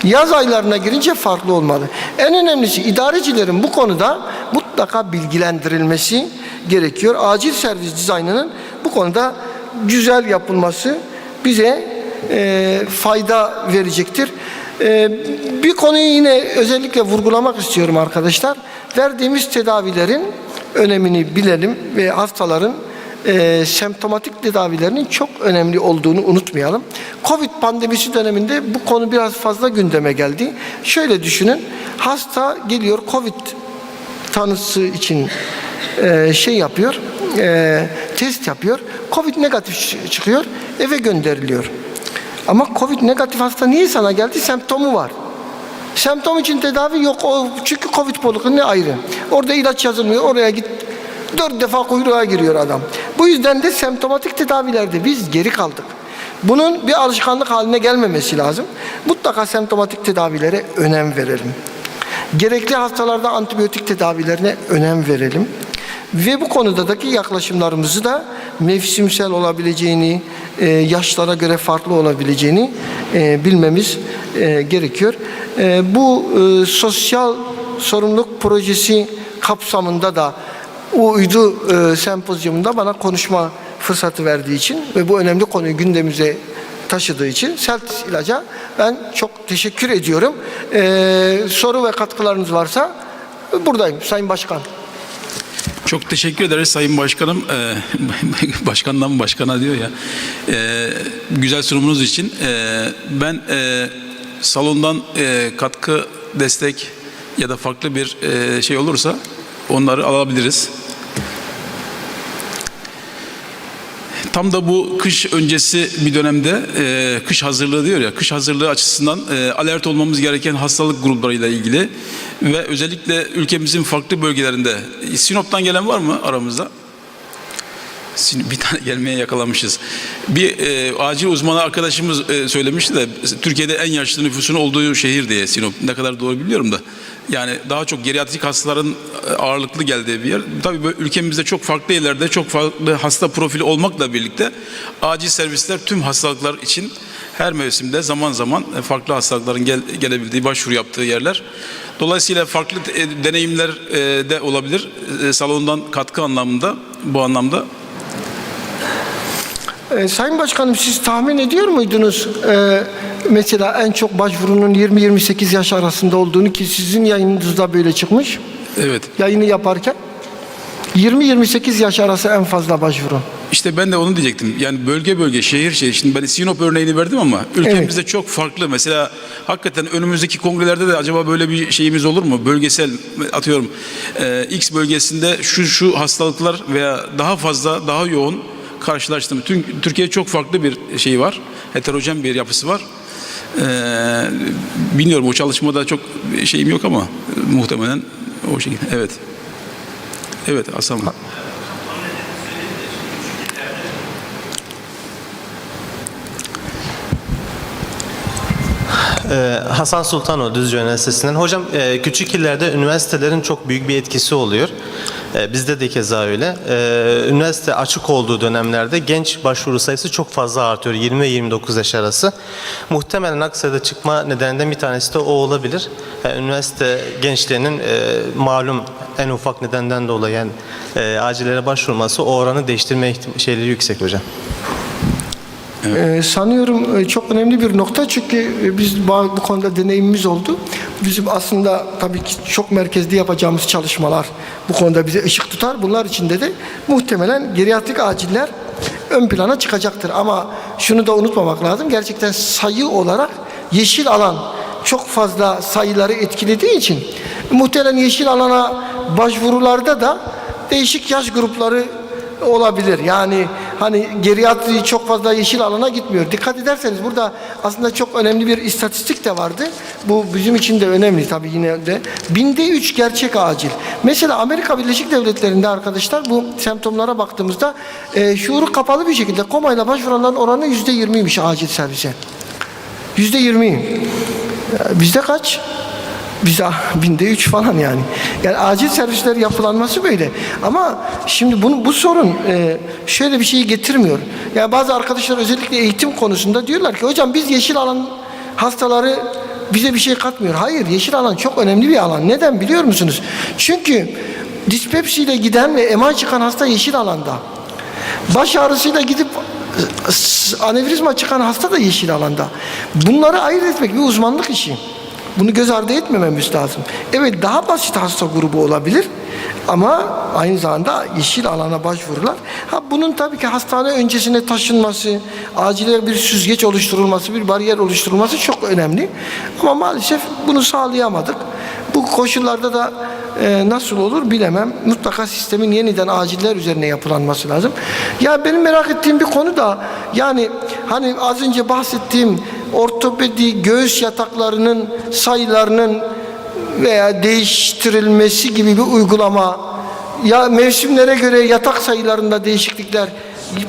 Yaz aylarına girince farklı olmalı. En önemlisi idarecilerin bu konuda mutlaka bilgilendirilmesi gerekiyor. Acil servis dizaynının bu konuda güzel yapılması bize fayda verecektir. Bir konuyu yine özellikle vurgulamak istiyorum arkadaşlar. Verdiğimiz tedavilerin önemini bilelim ve hastaların semptomatik tedavilerinin çok önemli olduğunu unutmayalım. Covid pandemisi döneminde bu konu biraz fazla gündeme geldi. Şöyle düşünün, hasta geliyor Covid tanısı için yapıyor, test yapıyor. Covid negatif çıkıyor, eve gönderiliyor. Ama Covid negatif hasta niye sana geldi? Semptomu var. Semptom için tedavi yok. Çünkü Covid polikliniği ayrı. Orada ilaç yazılmıyor. Oraya git. 4 defa kuyruğa giriyor adam. Bu yüzden de semptomatik tedavilerde biz geri kaldık. Bunun bir alışkanlık haline gelmemesi lazım. Mutlaka semptomatik tedavilere önem verelim. Gerekli hastalarda antibiyotik tedavilerine önem verelim. Ve bu konudaki yaklaşımlarımızı da mevsimsel olabileceğini, yaşlara göre farklı olabileceğini bilmemiz gerekiyor. Bu sosyal sorumluluk projesi kapsamında da uydu sempozyumunda bana konuşma fırsatı verdiği için ve bu önemli konuyu gündemimize taşıdığı için Seltis İlaç'a ben çok teşekkür ediyorum. Soru ve katkılarınız varsa buradayım Sayın Başkan. Çok teşekkür ederiz Sayın Başkanım. Başkandan başkana diyor ya. Güzel sunumunuz için. Ben salondan katkı, destek ya da farklı bir şey olursa onları alabiliriz. Tam da bu kış öncesi bir dönemde kış hazırlığı diyor ya, kış hazırlığı açısından alert olmamız gereken hastalık gruplarıyla ilgili ve özellikle ülkemizin farklı bölgelerinde. Sinop'tan gelen var mı aramızda? Bir tane gelmeye yakalamışız. Bir acil uzmanı arkadaşımız söylemişti de Türkiye'de en yaşlı nüfusun olduğu şehir diye Sinop. Ne kadar doğru biliyorum da. Yani daha çok geriatrik hastaların ağırlıklı geldiği bir yer. Tabii böyle ülkemizde çok farklı yerlerde çok farklı hasta profili olmakla birlikte acil servisler tüm hastalıklar için her mevsimde zaman zaman farklı hastalıkların gelebildiği, başvuru yaptığı yerler. Dolayısıyla farklı deneyimler de olabilir. Salondan katkı anlamında, bu anlamda. Sayın Başkanım, siz tahmin ediyor muydunuz mesela en çok başvurunun 20-28 yaş arasında olduğunu, ki sizin yayınınızda böyle çıkmış? Evet. Yayını yaparken 20-28 yaş arası en fazla başvuru. İşte ben de onu diyecektim. Yani bölge bölge, şehir şehir. Şimdi ben Sinop örneğini verdim ama ülkemizde çok farklı. Mesela hakikaten önümüzdeki kongrelerde de acaba böyle bir şeyimiz olur mu? Bölgesel, atıyorum X bölgesinde şu hastalıklar veya daha fazla, daha yoğun karşılaştım. Türkiye çok farklı bir şey var. Heterojen bir yapısı var. Bilmiyorum, o çalışmada çok şeyim yok ama muhtemelen o şekilde. Evet. Evet, Hasan. Hasan Sultanoğlu, Düzce Üniversitesi'nden. Hocam küçük illerde üniversitelerin çok büyük bir etkisi oluyor. Bizde de keza öyle. Üniversite açık olduğu dönemlerde genç başvuru sayısı çok fazla artıyor. 20 ve 29 yaş arası. Muhtemelen aksayıda çıkma nedenlerinden bir tanesi de o olabilir. Üniversite gençlerinin malum en ufak nedenden dolayı yani, acillere başvurması o oranı değiştirme şeyleri yüksek hocam. Evet. Sanıyorum çok önemli bir nokta, çünkü biz bu konuda deneyimimiz oldu. Bizim aslında tabii ki çok merkezli yapacağımız çalışmalar bu konuda bize ışık tutar. Bunlar içinde de muhtemelen geriatrik aciller ön plana çıkacaktır. Ama şunu da unutmamak lazım. Gerçekten sayı olarak yeşil alan çok fazla sayıları etkilediği için muhtemelen yeşil alana başvurularda da değişik yaş grupları olabilir. Yani hani geriatri çok fazla yeşil alana gitmiyor. Dikkat ederseniz burada aslında çok önemli bir istatistik de vardı. Bu bizim için de önemli tabii yine de. 1000'de 3 gerçek acil. Mesela Amerika Birleşik Devletleri'nde arkadaşlar bu semptomlara baktığımızda şuuru kapalı bir şekilde komayla başvuranların oranı %20'ymiş acil servise. %20. Bizde kaç? Biz 1000'de 3 falan yani. Yani acil servisler yapılanması böyle. Ama şimdi bu sorun şöyle bir şeyi getirmiyor. Yani bazı arkadaşlar özellikle eğitim konusunda diyorlar ki hocam biz yeşil alan hastaları bize bir şey katmıyor. Hayır, yeşil alan çok önemli bir alan. Neden biliyor musunuz? Çünkü dispepsiyle giden ve MI çıkan hasta yeşil alanda. Baş ağrısıyla gidip anevrizma çıkan hasta da yeşil alanda. Bunları ayırt etmek bir uzmanlık işi. Bunu göz ardı etmememiz lazım. Evet, daha basit hasta grubu olabilir ama aynı zamanda yeşil alana başvurular. Bunun tabii ki hastane öncesine taşınması, acile bir süzgeç oluşturulması, bir bariyer oluşturulması çok önemli. Ama maalesef bunu sağlayamadık. Bu koşullarda da nasıl olur bilemem. Mutlaka sistemin yeniden aciller üzerine yapılanması lazım. Ya benim merak ettiğim bir konu da yani hani az önce bahsettiğim ortopedi göğüs yataklarının sayılarının veya değiştirilmesi gibi bir uygulama, ya mevsimlere göre yatak sayılarında değişiklikler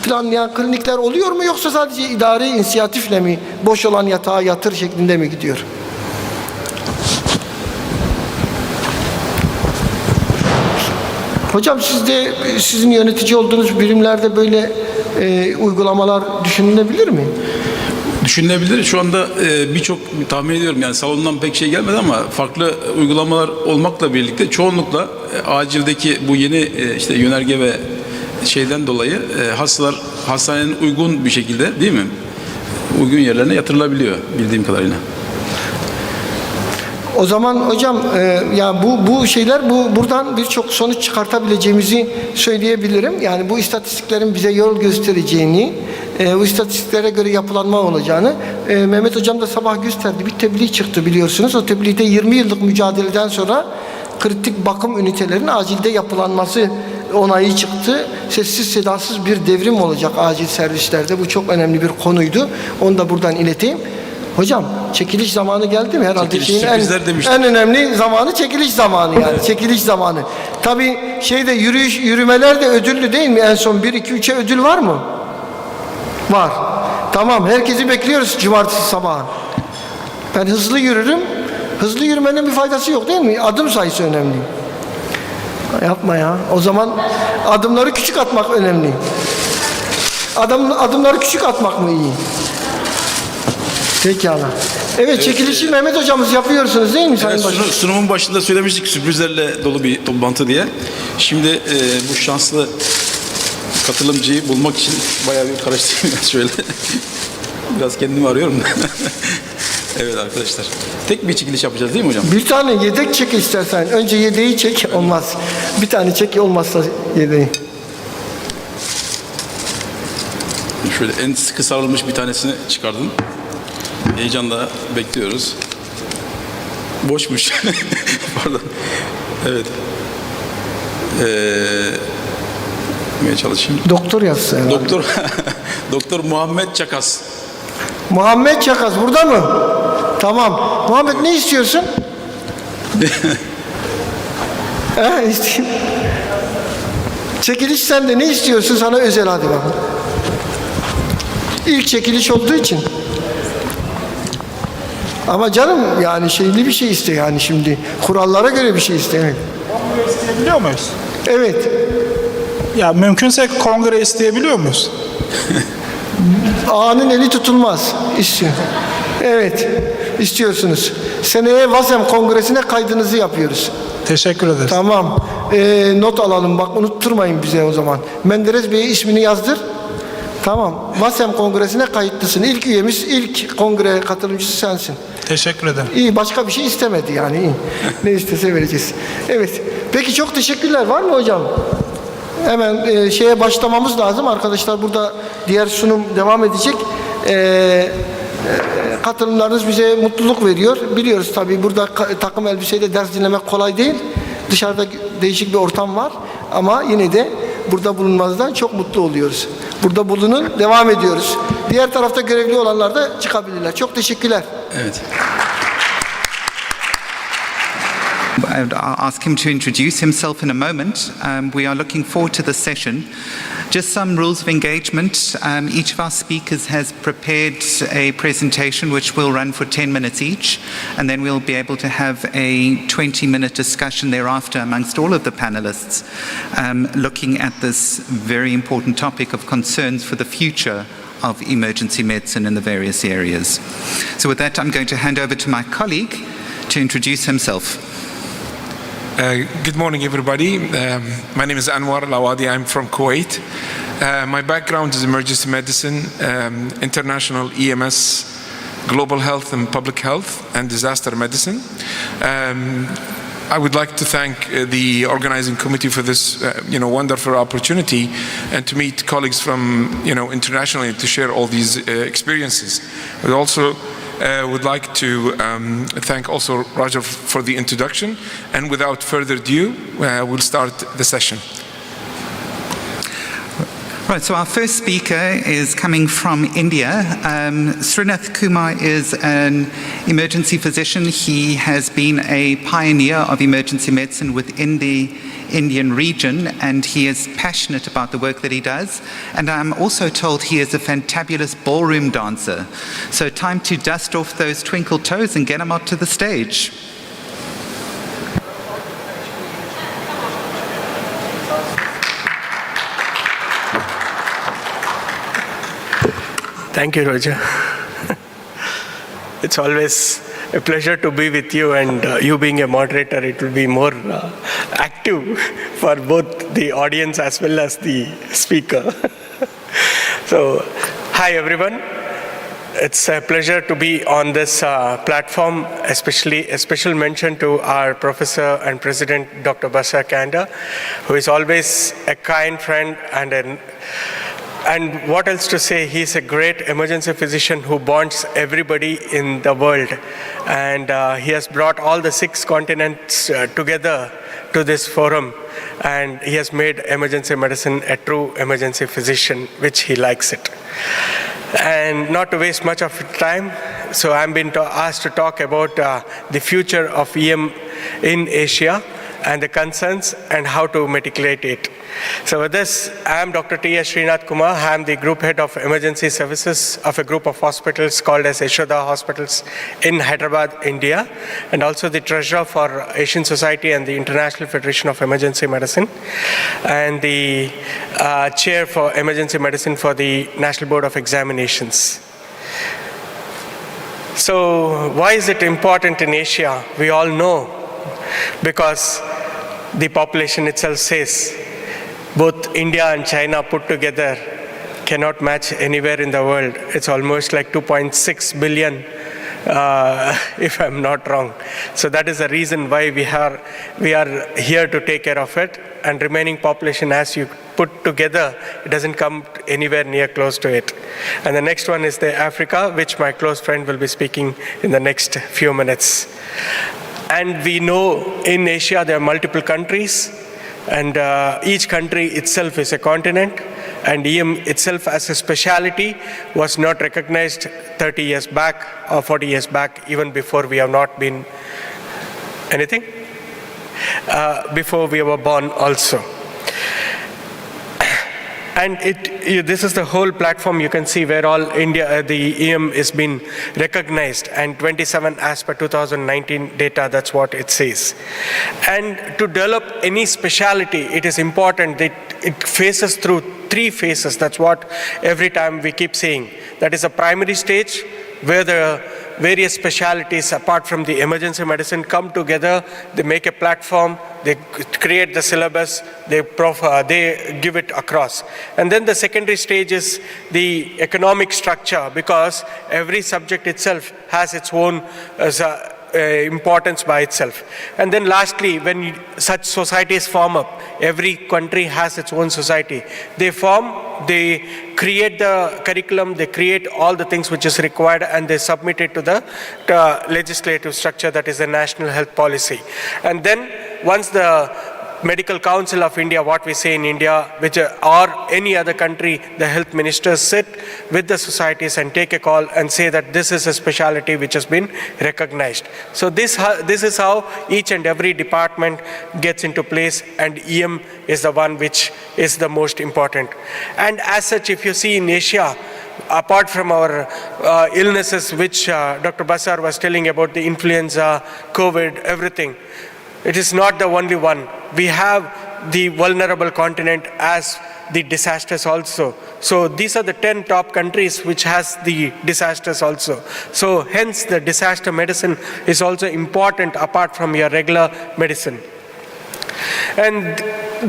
planlayan klinikler oluyor mu, yoksa sadece idari inisiyatifle mi boş olan yatağa yatır şeklinde mi gidiyor? Hocam sizin yönetici olduğunuz birimlerde böyle uygulamalar düşünülebilir mi? Düşünülebilir. Şu anda birçok tahmin ediyorum yani salondan pek şey gelmedi ama farklı uygulamalar olmakla birlikte çoğunlukla acildeki bu yeni işte yönerge ve şeyden dolayı hastalar hastanenin uygun bir şekilde değil mi? Uygun yerlerine yatırılabiliyor bildiğim kadarıyla. O zaman hocam ya bu şeyler buradan birçok sonuç çıkartabileceğimizi söyleyebilirim. Yani bu istatistiklerin bize yol göstereceğini, bu istatistiklere göre yapılanma olacağını Mehmet hocam da sabah gösterdi. Bir tebliğ çıktı biliyorsunuz. O tebliğde 20 yıllık mücadeleden sonra kritik bakım ünitelerinin acilde yapılanması onayı çıktı. Sessiz sedasız bir devrim olacak acil servislerde. Bu çok önemli bir konuydu. Onu da buradan ileteyim. Hocam çekiliş zamanı geldi mi? Herhalde Çekiliş, en önemli zamanı çekiliş zamanı yani. Çekiliş zamanı. Tabii yürümeler de ödüllü değil mi? En son 1, 2, 3'e ödül var mı? Var. Tamam, herkesi bekliyoruz cumartesi sabahı. Ben hızlı yürürüm. Hızlı yürümenin bir faydası yok değil mi? Adım sayısı önemli. Yapma ya. O zaman adımları küçük atmak önemli. Adımları küçük atmak mı iyi? Pekala. Evet, çekilişi Mehmet hocamız yapıyorsunuz değil mi Sayın Başkan? Sunumun başında söylemiştik sürprizlerle dolu bir toplantı diye. Şimdi bu şanslı katılımcıyı bulmak için bayağı bir karıştırdım şöyle. Biraz kendimi arıyorum da. Evet arkadaşlar. Tek bir çekiliş yapacağız değil mi hocam? Bir tane yedek çek istersen. Önce yedeği çek, olmaz. Bir tane çek, olmazsa yedeği. Şöyle en sıkı sarılmış bir tanesini çıkardım. Heyecanla bekliyoruz. Boşmuş. Pardon. Evet. Çalışayım. Doktor yazsa herhalde. Doktor Muhammed Çakas. Muhammed Çakas burada mı? Tamam. Muhammed ne istiyorsun? İsteyeyim. Çekiliş sende, ne istiyorsun? Sana özel, hadi bakalım. İlk çekiliş olduğu için. Ama canım yani şeyli bir şey iste yani şimdi. Kurallara göre bir şey iste. İsteyebiliyor muyuz? Evet. Ya mümkünse kongre isteyebiliyor muyuz? Ağanın eli tutulmaz. İstiyor. Evet. İstiyorsunuz. Seneye VASEM Kongresi'ne kaydınızı yapıyoruz. Teşekkür ederiz. Tamam. Not alalım. Bak unutturmayın bize o zaman. Menderes Bey'e ismini yazdır. Tamam. VASEM Kongresi'ne kayıtlısın. İlk üyemiz, ilk kongre katılımcısı sensin. Teşekkür ederim. İyi. Başka bir şey istemedi yani. İyi. Ne istese vereceğiz. Evet. Peki çok teşekkürler. Var mı hocam? Hemen şeye başlamamız lazım. Arkadaşlar burada diğer sunum devam edecek. Katılımlarınız bize mutluluk veriyor. Biliyoruz tabii burada takım elbiseyle ders dinlemek kolay değil. Dışarıda değişik bir ortam var. Ama yine de burada bulunmazdan çok mutlu oluyoruz. Burada bulunun, devam ediyoruz. Diğer tarafta görevli olanlar da çıkabilirler. Çok teşekkürler. Evet. I'll ask him to introduce himself in a moment. We are looking forward to the session. Just some rules of engagement. Each of our speakers has prepared a presentation which will run for 10 minutes each, and then we'll be able to have a 20-minute discussion thereafter amongst all of the panelists, looking at this very important topic of concerns for the future of emergency medicine in the various areas. So with that, I'm going to hand over to my colleague to introduce himself. Good morning, everybody. My name is Anwar Lawadi. I'm from Kuwait. My background is emergency medicine, international EMS, global health and public health, and disaster medicine. I would like to thank the organizing committee for this, wonderful opportunity, and to meet colleagues from, internationally to share all these experiences. We also would like to thank also Roger for the introduction, and without further ado, we'll start the session. Right, so our first speaker is coming from India. Srinath Kumar is an emergency physician. He has been a pioneer of emergency medicine within the Indian region, and he is passionate about the work that he does. And I'm also told he is a fantabulous ballroom dancer. So time to dust off those twinkle toes and get him out to the stage. Thank you, Roger. It's always a pleasure to be with you, and you being a moderator, it will be more active for both the audience as well as the speaker. So, hi everyone. It's a pleasure to be on this platform, especially a special mention to our Professor and President, Dr. Basa Kanda, who is always a kind friend and an And what else to say? He's a great emergency physician who bonds everybody in the world. And he has brought all the 6 continents together to this forum. And he has made emergency medicine a true emergency physician, which he likes it. And not to waste much of time, so I'm being asked to talk about the future of EM in Asia and the concerns and how to mitigate it. So with this, I am Dr. T.S. Srinath Kumar. I am the group head of emergency services of a group of hospitals called as Yashoda Hospitals in Hyderabad, India, and also the treasurer for Asian Society and the International Federation of Emergency Medicine, and the chair for emergency medicine for the National Board of Examinations. So why is it important in Asia? We all know, because the population itself says both India and China put together cannot match anywhere in the world. It's almost like 2.6 billion, if I'm not wrong. So that is the reason why we are here to take care of it. And remaining population, as you put together, it doesn't come anywhere near close to it. And the next one is the Africa, which my close friend will be speaking in the next few minutes. And we know in Asia there are multiple countries, and each country itself is a continent, and EM itself as a specialty was not recognized 30 years back or 40 years back, even before we have not been anything, before we were born also. And this is the whole platform you can see where all India, the EM is being recognized, and 27 as per 2019 data, that's what it says. And to develop any specialty, it is important that it phases through 3 phases. That's what every time we keep saying. That is a primary stage, where the various specialties apart from the emergency medicine come together, they make a platform, they create the syllabus, they give it across. And then the secondary stage is the economic structure, because every subject itself has its own importance by itself. And then lastly, when such societies form up, every country has its own society. They form, they create the curriculum, they create all the things which is required, and they submit it to the legislative structure, that is the National Health Policy. And then once the Medical Council of India, what we say in India, which or any other country, the health ministers sit with the societies and take a call and say that this is a specialty which has been recognized. So this is how each and every department gets into place, and EM is the one which is the most important. And as such, if you see in Asia, apart from our illnesses, which Dr. Basar was telling about, the influenza, COVID, everything, it is not the only one. We have the vulnerable continent as the disasters also. So these are the 10 top countries which has the disasters also. So hence the disaster medicine is also important apart from your regular medicine. And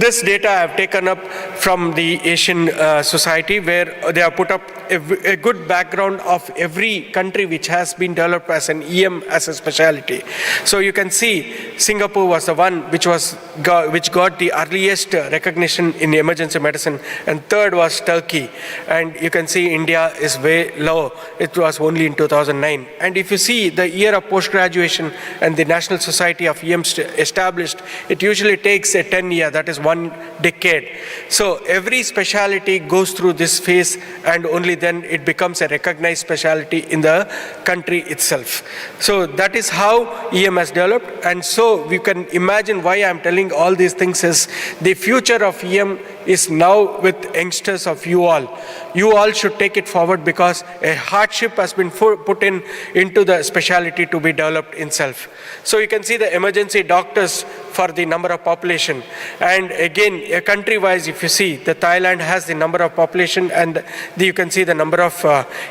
this data I have taken up from the Asian Society, where they have put up a good background of every country which has been developed as an EM as a specialty. So you can see Singapore was the one which got the earliest recognition in emergency medicine, and third was Turkey. And you can see India is way low. It was only in 2009. And if you see the year of post-graduation and the National Society of EM established, it usually takes a 10-year, that is 1 decade. So every specialty goes through this phase, and only then it becomes a recognized specialty in the country itself. So that is how EM has developed. And so we can imagine why I'm telling all these things is the future of EM is now with youngsters of you all. You all should take it forward, because a hardship has been put into the specialty to be developed itself. So you can see the emergency doctors for the number of population. And again, country-wise, if you see, the Thailand has the number of population, and you can see the number of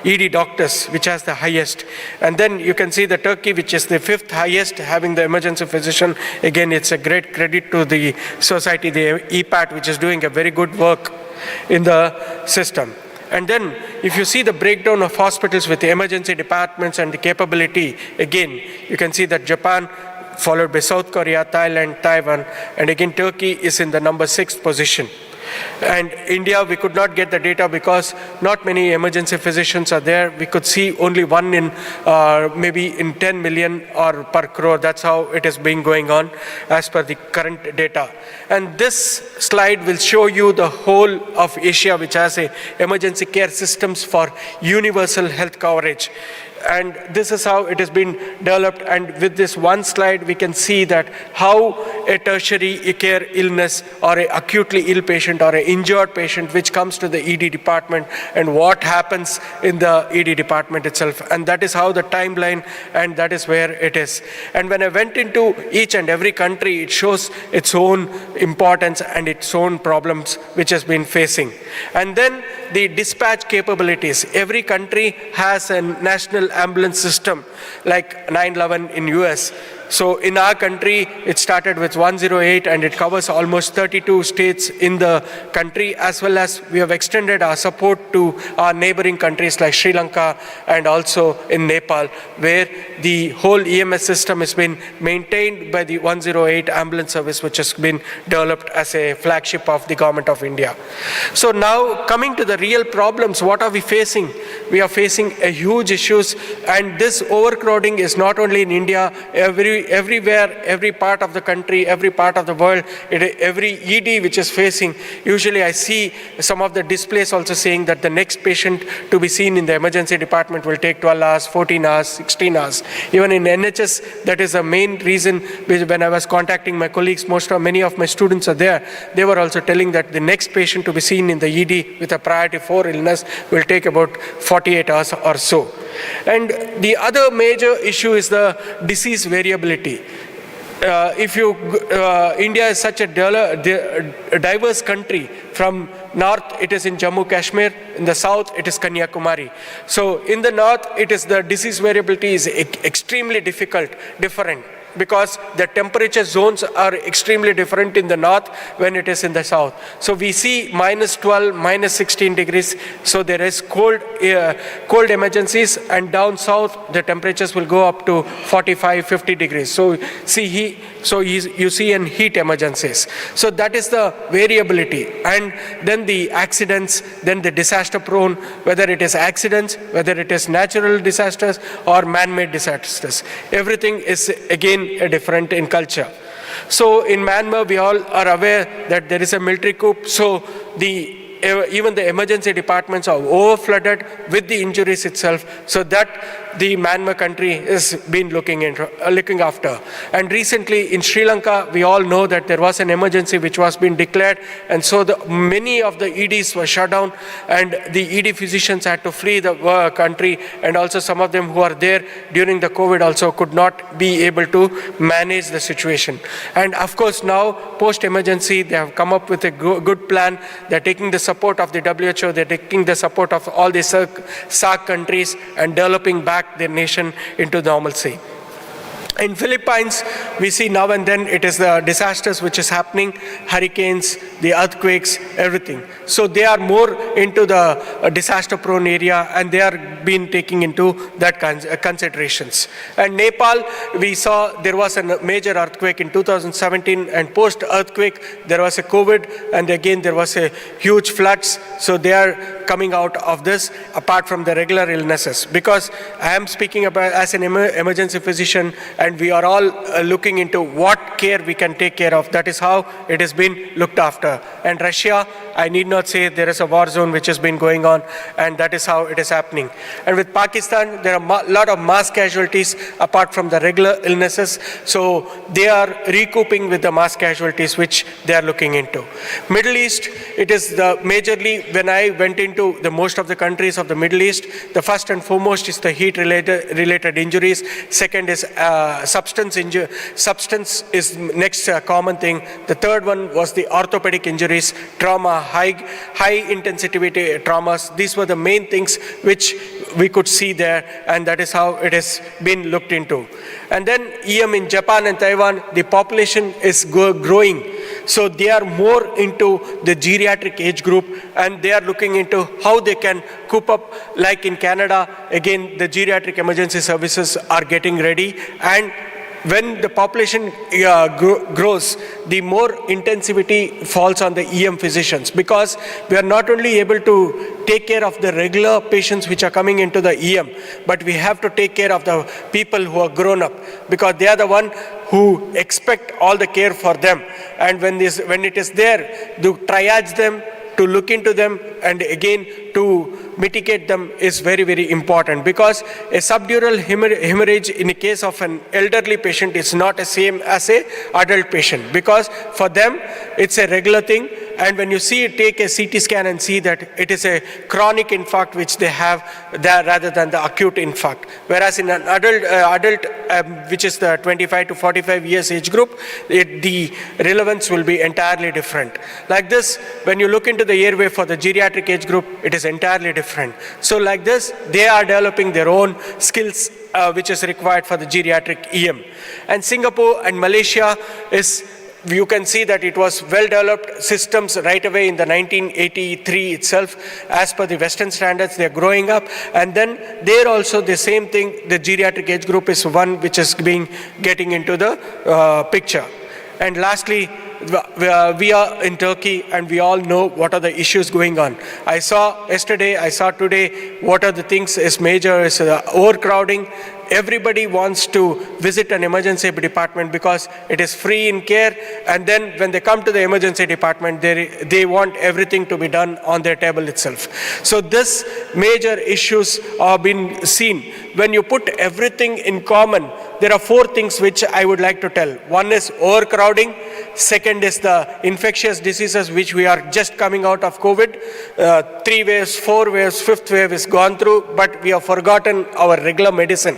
ED doctors, which has the highest. And then you can see the Turkey, which is the 5th highest, having the emergency physician. Again, it's a great credit to the society, the EPAT, which is doing a very good work in the system. And then if you see the breakdown of hospitals with the emergency departments and the capability, again, you can see that Japan, followed by South Korea, Thailand, Taiwan, and again Turkey is in the number 6th position. And India, we could not get the data because not many emergency physicians are there. We could see only one in maybe in 10 million or per crore. That's how it is being going on as per the current data. And this slide will show you the whole of Asia, which has a emergency care systems for universal health coverage. And this is how it has been developed, and with this one slide we can see that how a tertiary care illness or an acutely ill patient or an injured patient which comes to the ED department and what happens in the ED department itself, and that is how the timeline, and that is where it is. And when I went into each and every country, it shows its own importance and its own problems which has been facing. And then the dispatch capabilities. Every country has a national ambulance system like 911 in US. So in our country, it started with 108 and it covers almost 32 states in the country, as well as we have extended our support to our neighboring countries like Sri Lanka and also in Nepal, where the whole EMS system has been maintained by the 108 ambulance service, which has been developed as a flagship of the government of India. So now coming to the real problems, what are we facing? We are facing a huge issues, and this overcrowding is not only in India, everywhere, every part of the country, every part of the world, every ED which is facing. Usually I see some of the displays also saying that the next patient to be seen in the emergency department will take 12 hours, 14 hours, 16 hours. Even in NHS, that is the main reason. When I was contacting my colleagues, many of my students are there, they were also telling that the next patient to be seen in the ED with a priority 4 illness will take about 48 hours or so. And the other major issue is the disease variability. India is such a diverse country. From north, it is in Jammu Kashmir. In the south, it is Kanyakumari. So in the north, it is the disease variability is extremely different. Because the temperature zones are extremely different in the north when it is in the south. So we see minus 12, minus 16 degrees. So there is cold emergencies, and down south the temperatures will go up to 45, 50 degrees. So you see in heat emergencies. So that is the variability. And then the accidents, then the disaster prone, whether it is accidents, whether it is natural disasters or man-made disasters. Everything is again different in culture. So in Myanmar, we all are aware that there is a military coup. So even the emergency departments are over-flooded with the injuries itself, so that the Myanmar country has been looking after. And recently in Sri Lanka, we all know that there was an emergency which was being declared, and so many of the EDs were shut down, and the ED physicians had to flee the country, and also some of them who are there during the COVID also could not be able to manage the situation. And of course now, post-emergency, they have come up with a good plan. They're taking the support of the WHO, they're taking the support of all the SAARC countries and developing back their nation into normalcy. In Philippines, we see now and then it is the disasters which is happening, hurricanes, the earthquakes, everything. So they are more into the disaster-prone area, and they are being taking into that considerations. And Nepal, we saw there was a major earthquake in 2017, and post-earthquake there was a COVID, and again there was a huge floods. So they are coming out of this apart from the regular illnesses. Because I am speaking about as an emergency physician, and we are all looking into what care we can take care of. That is how it has been looked after. And Russia, I need not say, there is a war zone which has been going on, and that is how it is happening. And with Pakistan, there are a lot of mass casualties apart from the regular illnesses. So they are recouping with the mass casualties which they are looking into. Middle East, it is the majorly, when I went into the most of the countries of the Middle East, the first and foremost is the heat-related injuries. Second is substance is next common thing. The third one was the orthopedic injuries, trauma, high intensity traumas. These were the main things which we could see there, and that is how it has been looked into. And then EM in Japan and Taiwan, the population is growing. So they are more into the geriatric age group, and they are looking into how they can cope up. Like in Canada, again, the geriatric emergency services are getting ready, and when the population grows, the more intensivity falls on the EM physicians, because we are not only able to take care of the regular patients which are coming into the EM, but we have to take care of the people who are grown up, because they are the one who expect all the care for them. And when it is there, to triage them, to look into them, and again to mitigate them is very, very important, because a subdural hemorrhage in the case of an elderly patient is not the same as a adult patient, because for them it's a regular thing, and when you take a CT scan and see that it is a chronic infarct which they have there rather than the acute infarct. Whereas in an adult which is the 25 to 45 years age group, the relevance will be entirely different. Like this, when you look into the airway for the geriatric age group, it is entirely different. So like this, they are developing their own skills which is required for the geriatric EM. And Singapore and Malaysia you can see that it was well-developed systems right away in the 1983 itself. As per the Western standards, they are growing up. And then there also the same thing, the geriatric age group is one which is getting into the picture. And lastly, we are in Turkey and we all know what are the issues going on. I saw yesterday, I saw today, what are the things is major is overcrowding. Everybody wants to visit an emergency department because it is free in care, and then when they come to the emergency department, they want everything to be done on their table itself. So this major issues are being seen. When you put everything in common, there are 4 things which I would like to tell. One is overcrowding. Second is the infectious diseases which we are just coming out of COVID. 3 waves, 4 waves, 5th wave is gone through, but we have forgotten our regular medicine.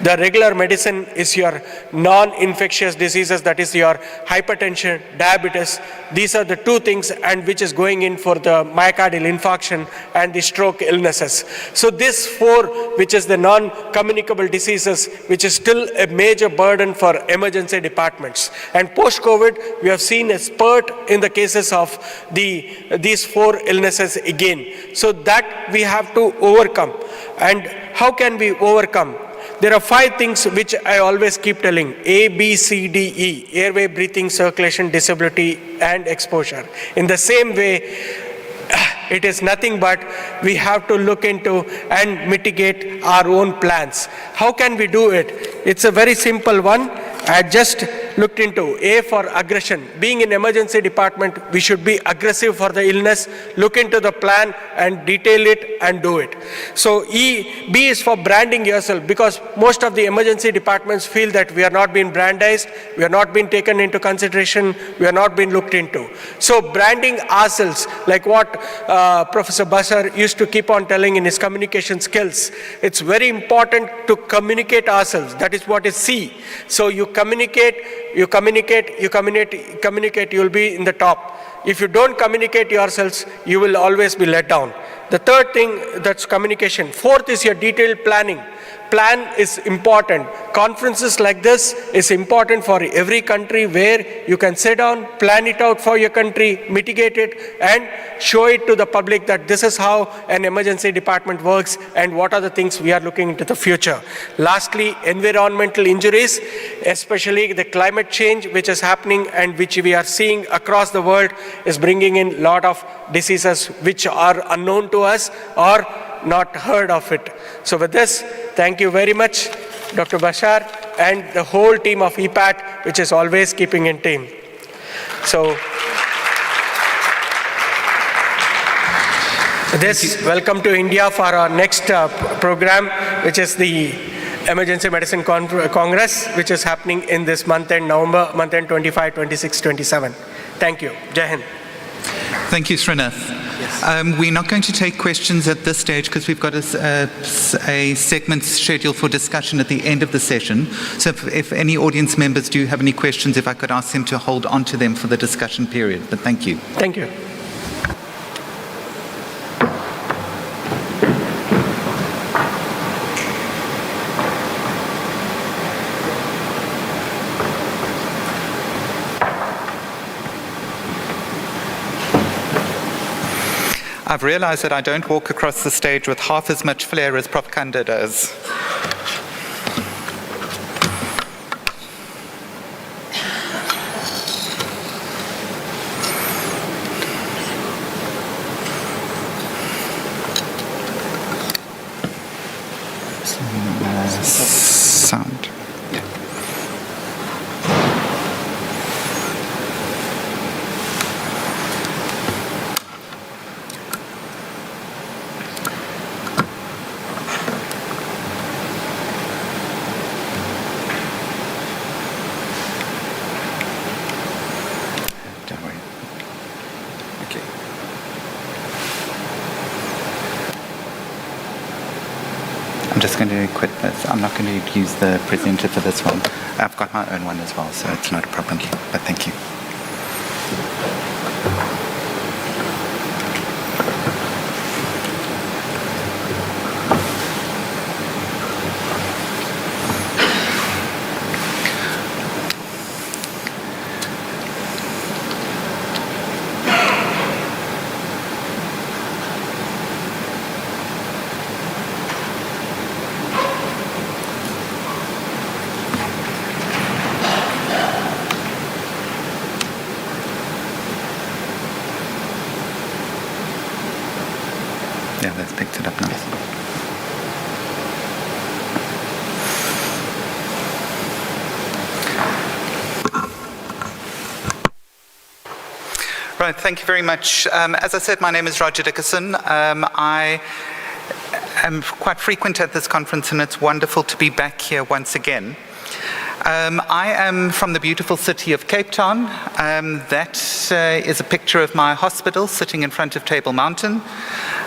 The regular medicine is your non-infectious diseases, that is your hypertension, diabetes. These are the 2 things and which is going in for the myocardial infarction and the stroke illnesses. So this 4, which is the non-communicable diseases, which is still a major burden for emergency departments. And post-COVID, we have seen a spurt in the cases of these 4 illnesses again. So that we have to overcome. And how can we overcome? There are 5 things which I always keep telling: A, B, C, D, E, airway, breathing, circulation, disability, and exposure. In the same way, it is nothing but we have to look into and mitigate our own plans. How can we do it? It's a very simple one. I just looked into A for aggression. Being in emergency department, we should be aggressive for the illness, look into the plan and detail it and do it. So B is for branding yourself, because most of the emergency departments feel that we are not being brandized, we are not being taken into consideration, we are not being looked into. So branding ourselves, like what Professor Bashar used to keep on telling in his communication skills, it's very important to communicate ourselves. That is what is C. So you communicate, you'll be in the top. If you don't communicate yourselves, you will always be let down. The third thing, that's communication. 4th is your detailed planning. Plan is important. Conferences like this is important for every country, where you can sit down, plan it out for your country, mitigate it, and show it to the public that this is how an emergency department works and what are the things we are looking into the future. Lastly, environmental injuries, especially the climate change which is happening and which we are seeing across the world, is bringing in a lot of diseases which are unknown to us or not heard of it. So with this, thank you very much, Dr. Bashar, and the whole team of EPAT, which is always keeping in team. So, welcome to India for our next program, which is the Emergency Medicine Congress, which is happening in this month end, November, month end 25, 26, 27. Thank you. Jai Hind. Thank you, Srinath. We're not going to take questions at this stage because we've got a segment scheduled for discussion at the end of the session. So if any audience members do have any questions, if I could ask them to hold on to them for the discussion period. But thank you. Thank you. I've realized that I don't walk across the stage with half as much flair as Prof. Canlı does. just going to quit this. I'm not going to use the presenter for this one. I've got my own one as well, so it's not a problem. But thank you. Yeah, that's picked it up nice. Right, thank you very much. As I said, my name is Roger Dickerson. I am quite frequent at this conference, and it's wonderful to be back here once again. I am from the beautiful city of Cape Town. That is a picture of my hospital sitting in front of Table Mountain.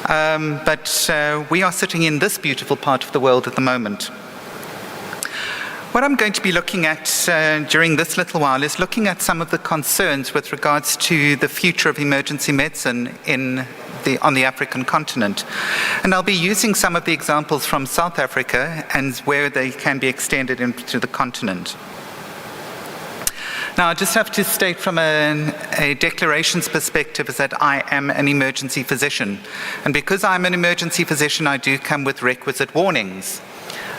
But we are sitting in this beautiful part of the world at the moment. What I'm going to be looking at during this little while is looking at some of the concerns with regards to the future of emergency medicine on the African continent. And I'll be using some of the examples from South Africa and where they can be extended into the continent. Now, I just have to state from a declarations perspective is that I am an emergency physician. And because I'm an emergency physician, I do come with requisite warnings.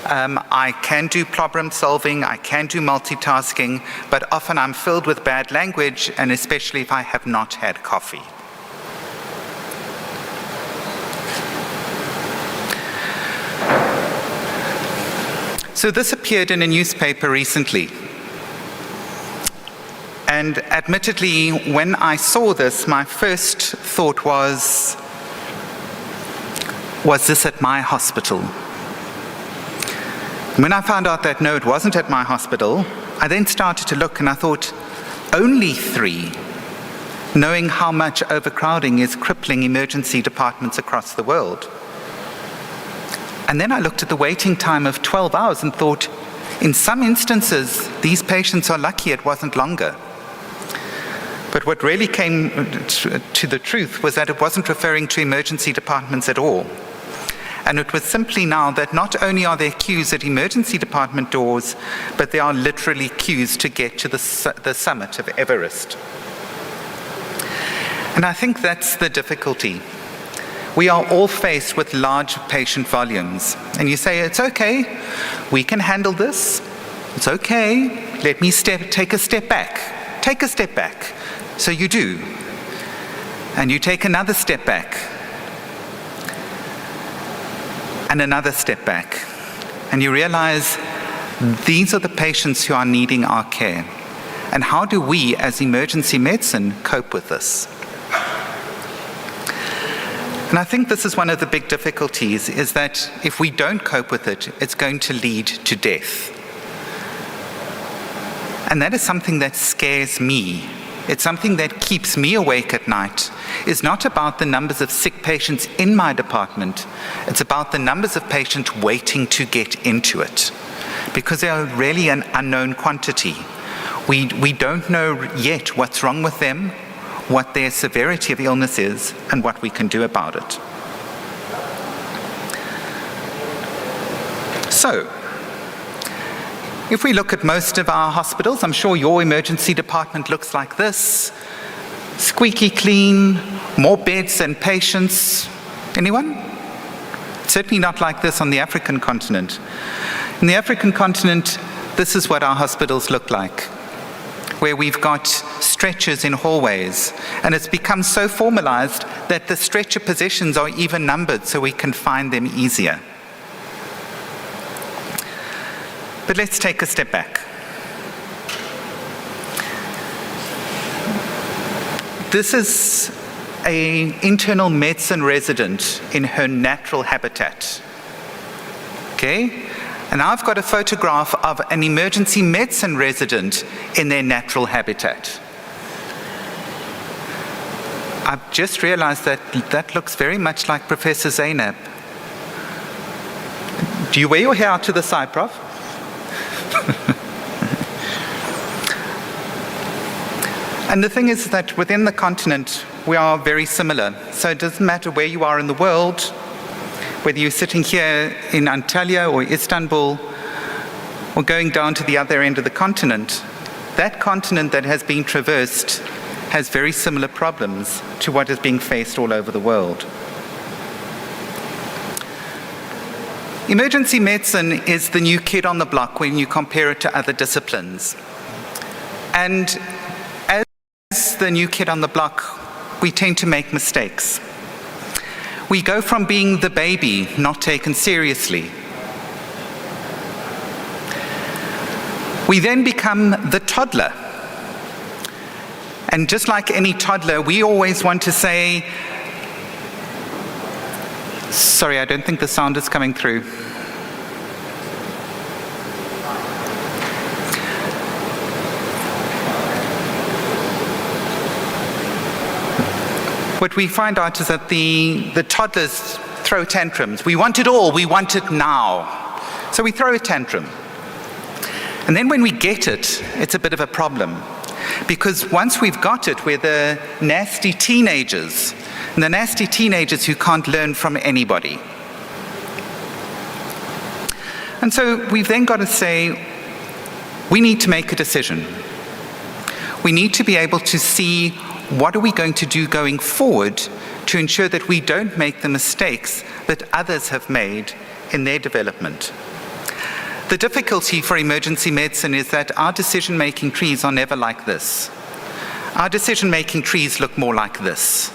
I can do problem solving, I can do multitasking, but often I'm filled with bad language, and especially if I have not had coffee. So this appeared in a newspaper recently. And admittedly, when I saw this, my first thought was this at my hospital? When I found out that no, it wasn't at my hospital, I then started to look and I thought, only 3, knowing how much overcrowding is crippling emergency departments across the world. And then I looked at the waiting time of 12 hours and thought, in some instances, these patients are lucky it wasn't longer. But what really came to the truth was that it wasn't referring to emergency departments at all. And it was simply now that not only are there queues at emergency department doors, but there are literally queues to get to the summit of Everest. And I think that's the difficulty. We are all faced with large patient volumes. And you say, it's okay, we can handle this. It's okay, let me take a step back. Take a step back. So you do. And you take another step back. And another step back. And you realize these are the patients who are needing our care. And how do we, as emergency medicine, cope with this? And I think this is one of the big difficulties, is that if we don't cope with it, it's going to lead to death. And that is something that scares me. It's something that keeps me awake at night. It's not about the numbers of sick patients in my department. It's about the numbers of patients waiting to get into it, because they are really an unknown quantity. We don't know yet what's wrong with them, what their severity of illness is, and what we can do about it. So, if we look at most of our hospitals, I'm sure your emergency department looks like this. Squeaky clean, more beds than patients. Anyone? Certainly not like this on the African continent. In the African continent, this is what our hospitals look like, where we've got stretchers in hallways. And it's become so formalized that the stretcher positions are even numbered so we can find them easier. But let's take a step back. This is an internal medicine resident in her natural habitat. Okay? And I've got a photograph of an emergency medicine resident in their natural habitat. I've just realized that that looks very much like Professor Zainab. Do you wear your hair out to the side, Prof? And the thing is that within the continent, we are very similar. So it doesn't matter where you are in the world, whether you're sitting here in Antalya or Istanbul, or going down to the other end of the continent, that continent that has been traversed has very similar problems to what is being faced all over the world. Emergency medicine is the new kid on the block when you compare it to other disciplines. And as the new kid on the block, we tend to make mistakes. We go from being the baby, not taken seriously. We then become the toddler. And just like any toddler, we always want to say, sorry, I don't think the sound is coming through. What we find out is that the toddlers throw tantrums. We want it all, we want it now. So we throw a tantrum. And then when we get it, it's a bit of a problem. Because once we've got it, we're the nasty teenagers. And the nasty teenagers who can't learn from anybody. And so we've then got to say, we need to make a decision. We need to be able to see what are we going to do going forward to ensure that we don't make the mistakes that others have made in their development. The difficulty for emergency medicine is that our decision-making trees are never like this. Our decision-making trees look more like this.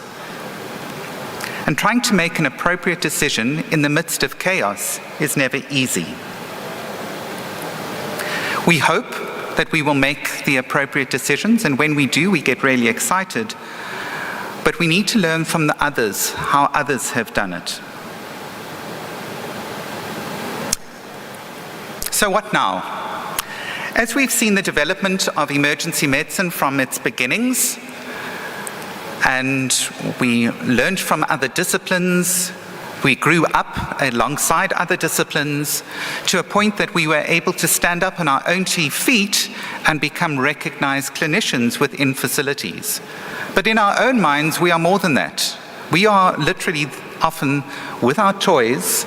And trying to make an appropriate decision in the midst of chaos is never easy. We hope that we will make the appropriate decisions, and when we do, we get really excited. But we need to learn from the others, how others have done it. So what now? As we've seen the development of emergency medicine from its beginnings, and we learned from other disciplines, we grew up alongside other disciplines to a point that we were able to stand up on our own 2 feet and become recognized clinicians within facilities. But in our own minds, we are more than that. We are literally often, with our toys,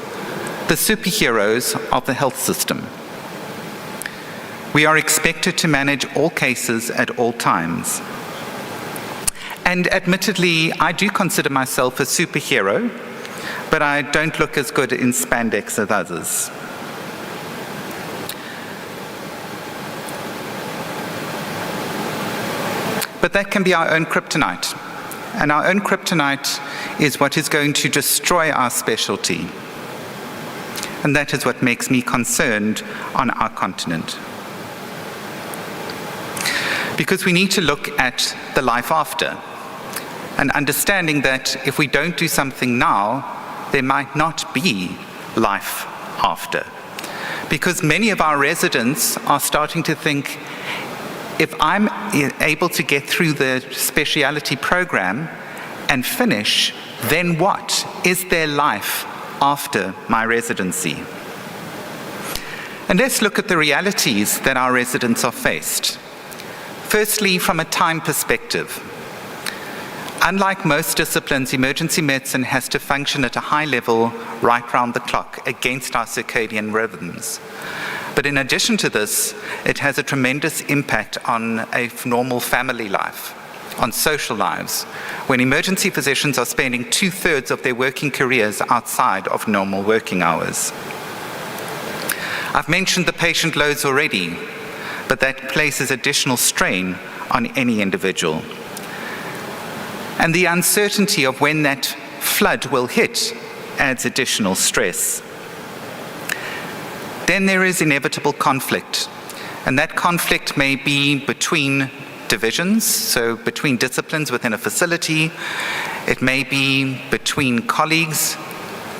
the superheroes of the health system. We are expected to manage all cases at all times. And admittedly, I do consider myself a superhero, but I don't look as good in spandex as others. But that can be our own kryptonite. And our own kryptonite is what is going to destroy our specialty. And that is what makes me concerned on our continent. Because we need to look at the life after, and understanding that if we don't do something now, there might not be life after. Because many of our residents are starting to think, if I'm able to get through the specialty program and finish, then what? Is there life after my residency? And let's look at the realities that our residents are faced. Firstly, from a time perspective. Unlike most disciplines, emergency medicine has to function at a high level right round the clock against our circadian rhythms. But in addition to this, it has a tremendous impact on a normal family life, on social lives, when emergency physicians are spending 2/3 of their working careers outside of normal working hours. I've mentioned the patient loads already, but that places additional strain on any individual. And the uncertainty of when that flood will hit adds additional stress. Then there is inevitable conflict, and that conflict may be between divisions, so between disciplines within a facility. It may be between colleagues,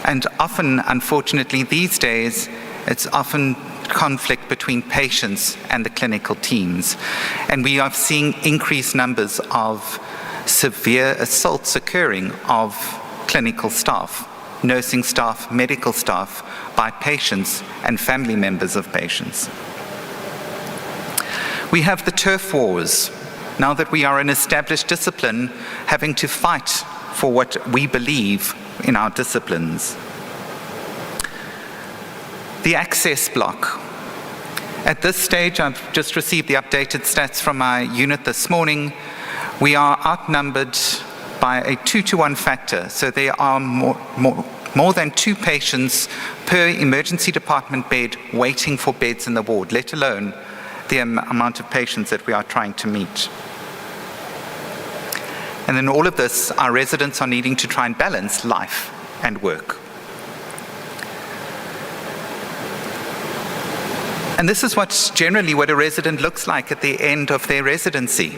and often, unfortunately, these days, it's often conflict between patients and the clinical teams. And we are seeing increased numbers of severe assaults occurring of clinical staff nursing staff, medical staff, by patients and family members of patients. We have the turf wars, now that we are an established discipline, having to fight for what we believe in our disciplines. The access block. At this stage, I've just received the updated stats from my unit this morning. We are outnumbered by a 2-to-1 factor, so there are more than 2 patients per emergency department bed waiting for beds in the ward, let alone the amount of patients that we are trying to meet. And in all of this, our residents are needing to try and balance life and work. And this is generally what a resident looks like at the end of their residency.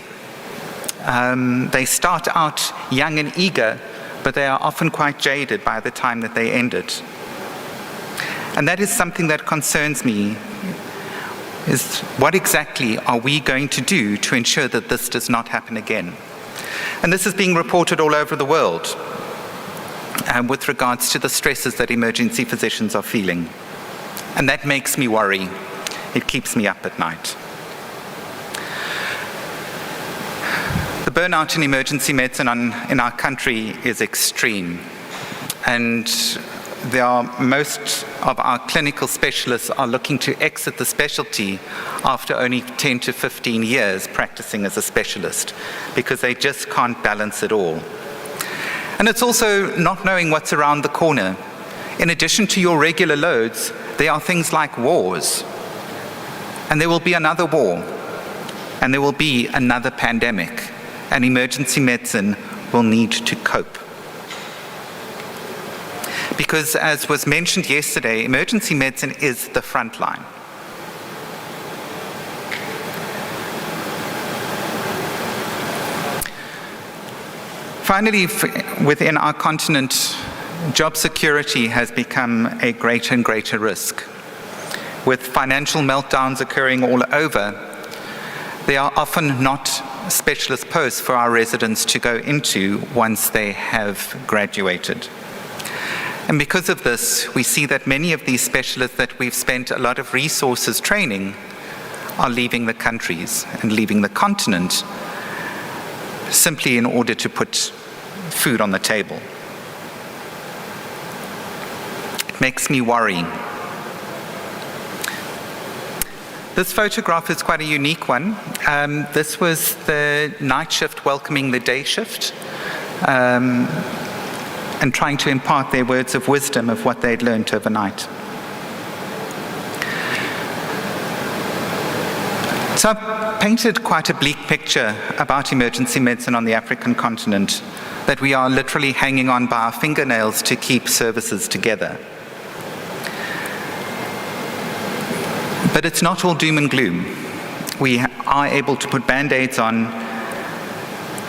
They start out young and eager, but they are often quite jaded by the time that they end it. And that is something that concerns me, is what exactly are we going to do to ensure that this does not happen again? And this is being reported all over the world with regards to the stresses that emergency physicians are feeling. And that makes me worry. It keeps me up at night. The burnout in emergency medicine in our country is extreme. And most of our clinical specialists are looking to exit the specialty after only 10 to 15 years practicing as a specialist, because they just can't balance it all. And it's also not knowing what's around the corner. In addition to your regular loads, there are things like wars. And there will be another war. And there will be another pandemic. And emergency medicine will need to cope. Because, as was mentioned yesterday, emergency medicine is the front line. Finally, within our continent, job security has become a greater and greater risk. With financial meltdowns occurring all over, there are often not specialist posts for our residents to go into once they have graduated. And because of this, we see that many of these specialists that we've spent a lot of resources training are leaving the countries and leaving the continent simply in order to put food on the table. It makes me worry. This photograph is quite a unique one. This was the night shift welcoming the day shift. And trying to impart their words of wisdom of what they'd learned overnight. So I've painted quite a bleak picture about emergency medicine on the African continent, that we are literally hanging on by our fingernails to keep services together. But it's not all doom and gloom. We are able to put band-aids on,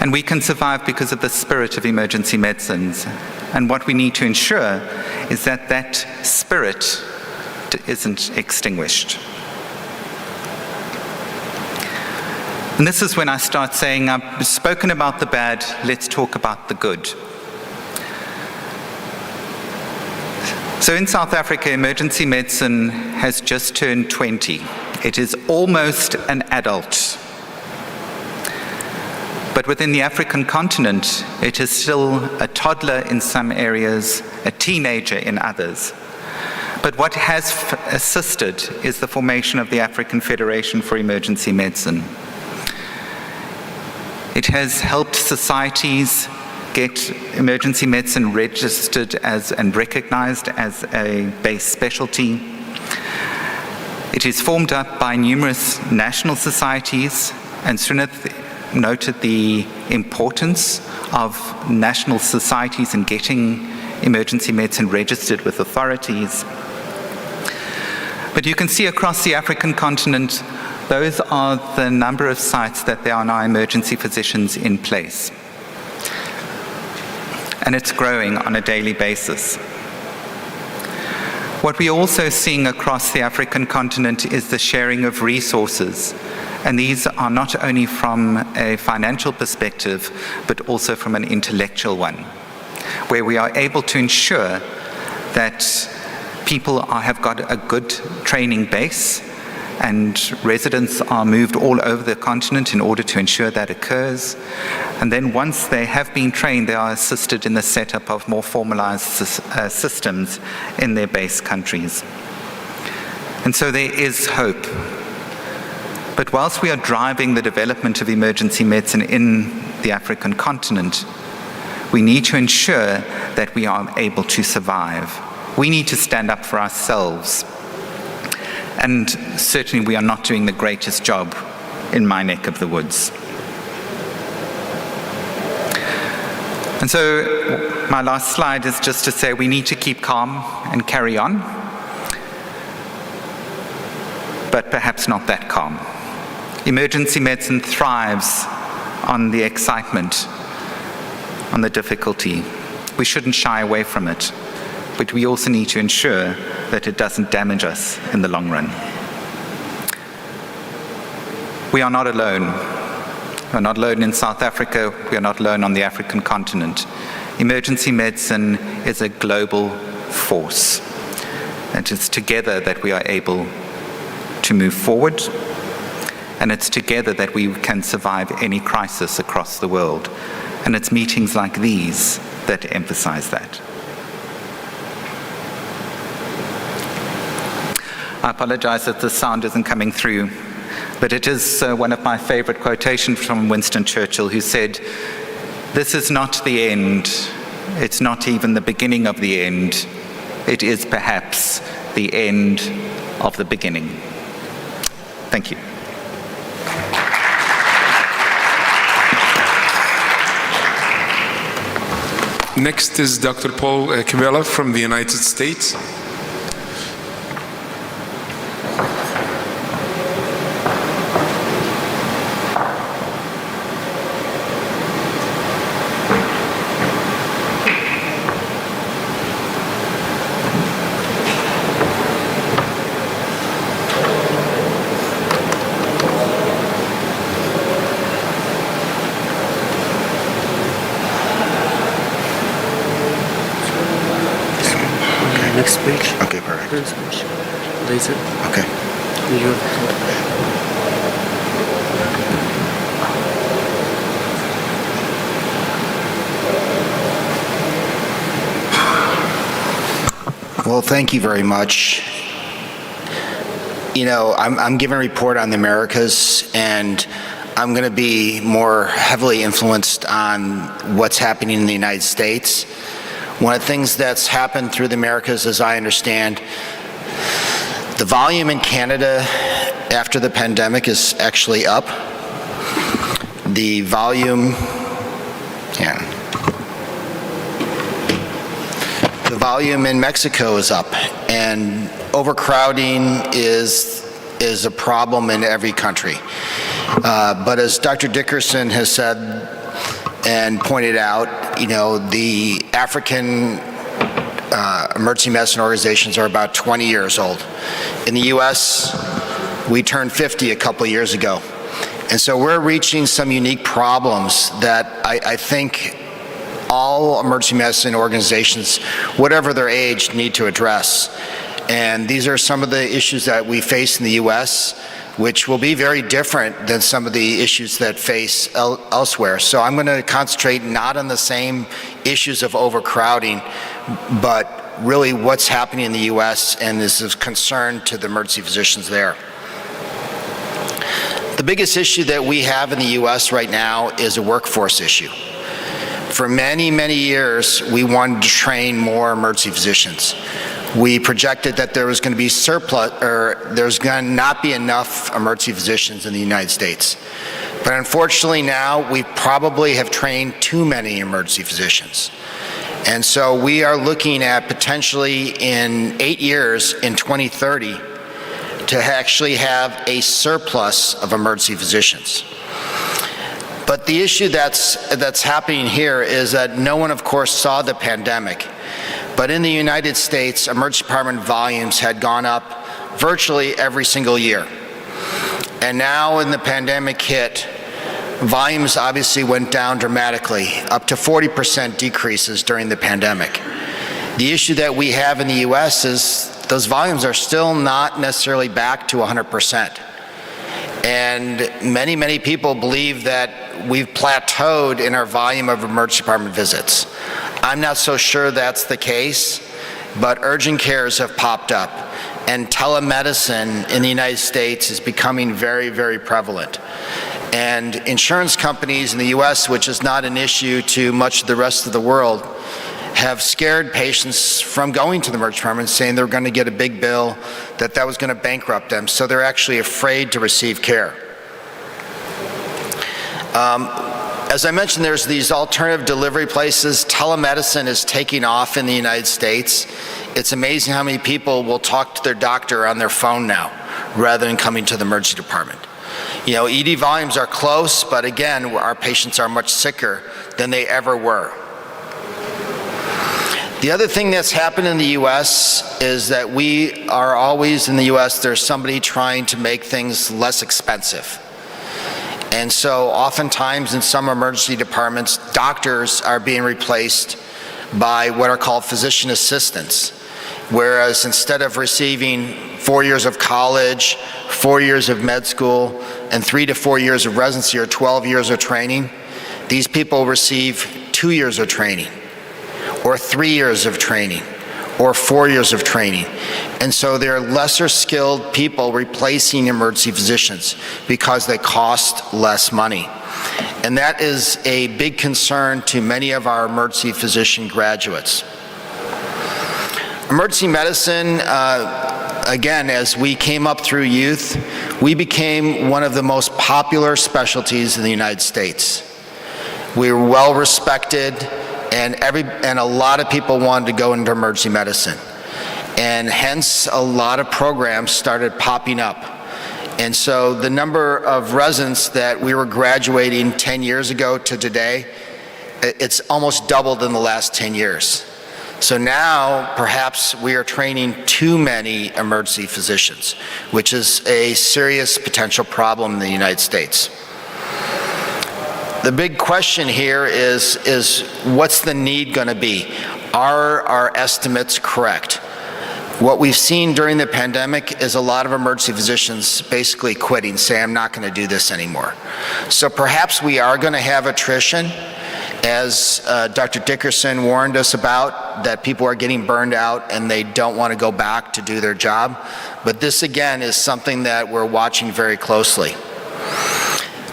and we can survive because of the spirit of emergency medicines. And what we need to ensure is that that spirit isn't extinguished. And this is when I start saying, I've spoken about the bad, let's talk about the good. So in South Africa, emergency medicine has just turned 20. It is almost an adult. But within the African continent, it is still a toddler in some areas, a teenager in others. But what has assisted is the formation of the African Federation for Emergency Medicine. It has helped societies get emergency medicine registered as and recognized as a base specialty. It is formed up by numerous national societies, and Srinath noted the importance of national societies in getting emergency medicine registered with authorities. But you can see across the African continent, those are the number of sites that there are now emergency physicians in place. And it's growing on a daily basis. What we're also seeing across the African continent is the sharing of resources. And these are not only from a financial perspective, but also from an intellectual one, where we are able to ensure that people have got a good training base, and residents are moved all over the continent in order to ensure that occurs. And then once they have been trained, they are assisted in the setup of more formalized systems in their base countries. And so there is hope. But whilst we are driving the development of emergency medicine in the African continent, we need to ensure that we are able to survive. We need to stand up for ourselves. And certainly we are not doing the greatest job in my neck of the woods. And so my last slide is just to say we need to keep calm and carry on, but perhaps not that calm. Emergency medicine thrives on the excitement, on the difficulty. We shouldn't shy away from it, but we also need to ensure that it doesn't damage us in the long run. We are not alone. We are not alone in South Africa. We are not alone on the African continent. Emergency medicine is a global force. And it's together that we are able to move forward. And it's together that we can survive any crisis across the world. And it's meetings like these that emphasize that. I apologize that the sound isn't coming through, but it is one of my favorite quotations from Winston Churchill, who said, "This is not the end. It's not even the beginning of the end. It is perhaps the end of the beginning." Thank you. Next is Dr. Paul Kibela from the United States. Next page. Okay, perfect. Laser. Okay. Well, thank you very much. You know, I'm giving a report on the Americas, and I'm going to be more heavily influenced on what's happening in the United States. One of the things that's happened through the Americas, as I understand, the volume in Canada after the pandemic is actually up. The volume, the volume in Mexico is up, and overcrowding is a problem in every country. But as Dr. Dickerson has said and pointed out, you know, the African emergency medicine organizations are about 20 years old. In the US, we turned 50 a couple of years ago. And so we're reaching some unique problems that I think all emergency medicine organizations, whatever their age, need to address. And these are some of the issues that we face in the US, which will be very different than some of the issues that face elsewhere. So I'm going to concentrate not on the same issues of overcrowding, but really what's happening in the US and this is concern to the emergency physicians there. The biggest issue that we have in the US right now is a workforce issue. For many, many years, we wanted to train more emergency physicians. We projected that there was going to be surplus, or there's going to not be enough emergency physicians in the United States. But unfortunately now, we probably have trained too many emergency physicians. And so we are looking at potentially in 8 years, in 2030, to actually have a surplus of emergency physicians. But the issue that's happening here is that no one, of course, saw the pandemic. But in the United States, emergency department volumes had gone up virtually every single year. And now when the pandemic hit, volumes obviously went down dramatically, up to 40% decreases during the pandemic. The issue that we have in the US is those volumes are still not necessarily back to 100%. And many people believe that we've plateaued in our volume of emergency department visits. I'm not so sure that's the case, but urgent cares have popped up, and telemedicine in the United States is becoming very prevalent. And insurance companies in the US, which is not an issue to much of the rest of the world, have scared patients from going to the emergency department, saying they're going to get a big bill, that was going to bankrupt them. So they're actually afraid to receive care. As I mentioned, there's these alternative delivery places. Telemedicine is taking off in the United States. It's amazing how many people will talk to their doctor on their phone now, rather than coming to the emergency department. You know, ED volumes are close, but again, our patients are much sicker than they ever were. The other thing that's happened in the US is that we are always in the US, there's somebody trying to make things less expensive. And so oftentimes in some emergency departments, doctors are being replaced by what are called physician assistants. Whereas instead of receiving 4 years of college, 4 years of med school, and 3 to 4 years of residency or 12 years of training, these people receive 2 years of training, or 3 years of training, or 4 years of training. And so they're lesser skilled people replacing emergency physicians because they cost less money. And that is a big concern to many of our emergency physician graduates. Emergency medicine, again, as we came up through youth, we became one of the most popular specialties in the United States. We were well respected, and a lot of people wanted to go into emergency medicine. And hence, a lot of programs started popping up. And so the number of residents that we were graduating 10 years ago to today, it's almost doubled in the last 10 years. So now, perhaps we are training too many emergency physicians, which is a serious potential problem in the United States. The big question here is what's the need going to be? Are our estimates correct? What we've seen during the pandemic is a lot of emergency physicians basically quitting, saying, I'm not going to do this anymore. So perhaps we are going to have attrition, as Dr. Dickerson warned us about, that people are getting burned out and they don't want to go back to do their job. But this, again, is something that we're watching very closely.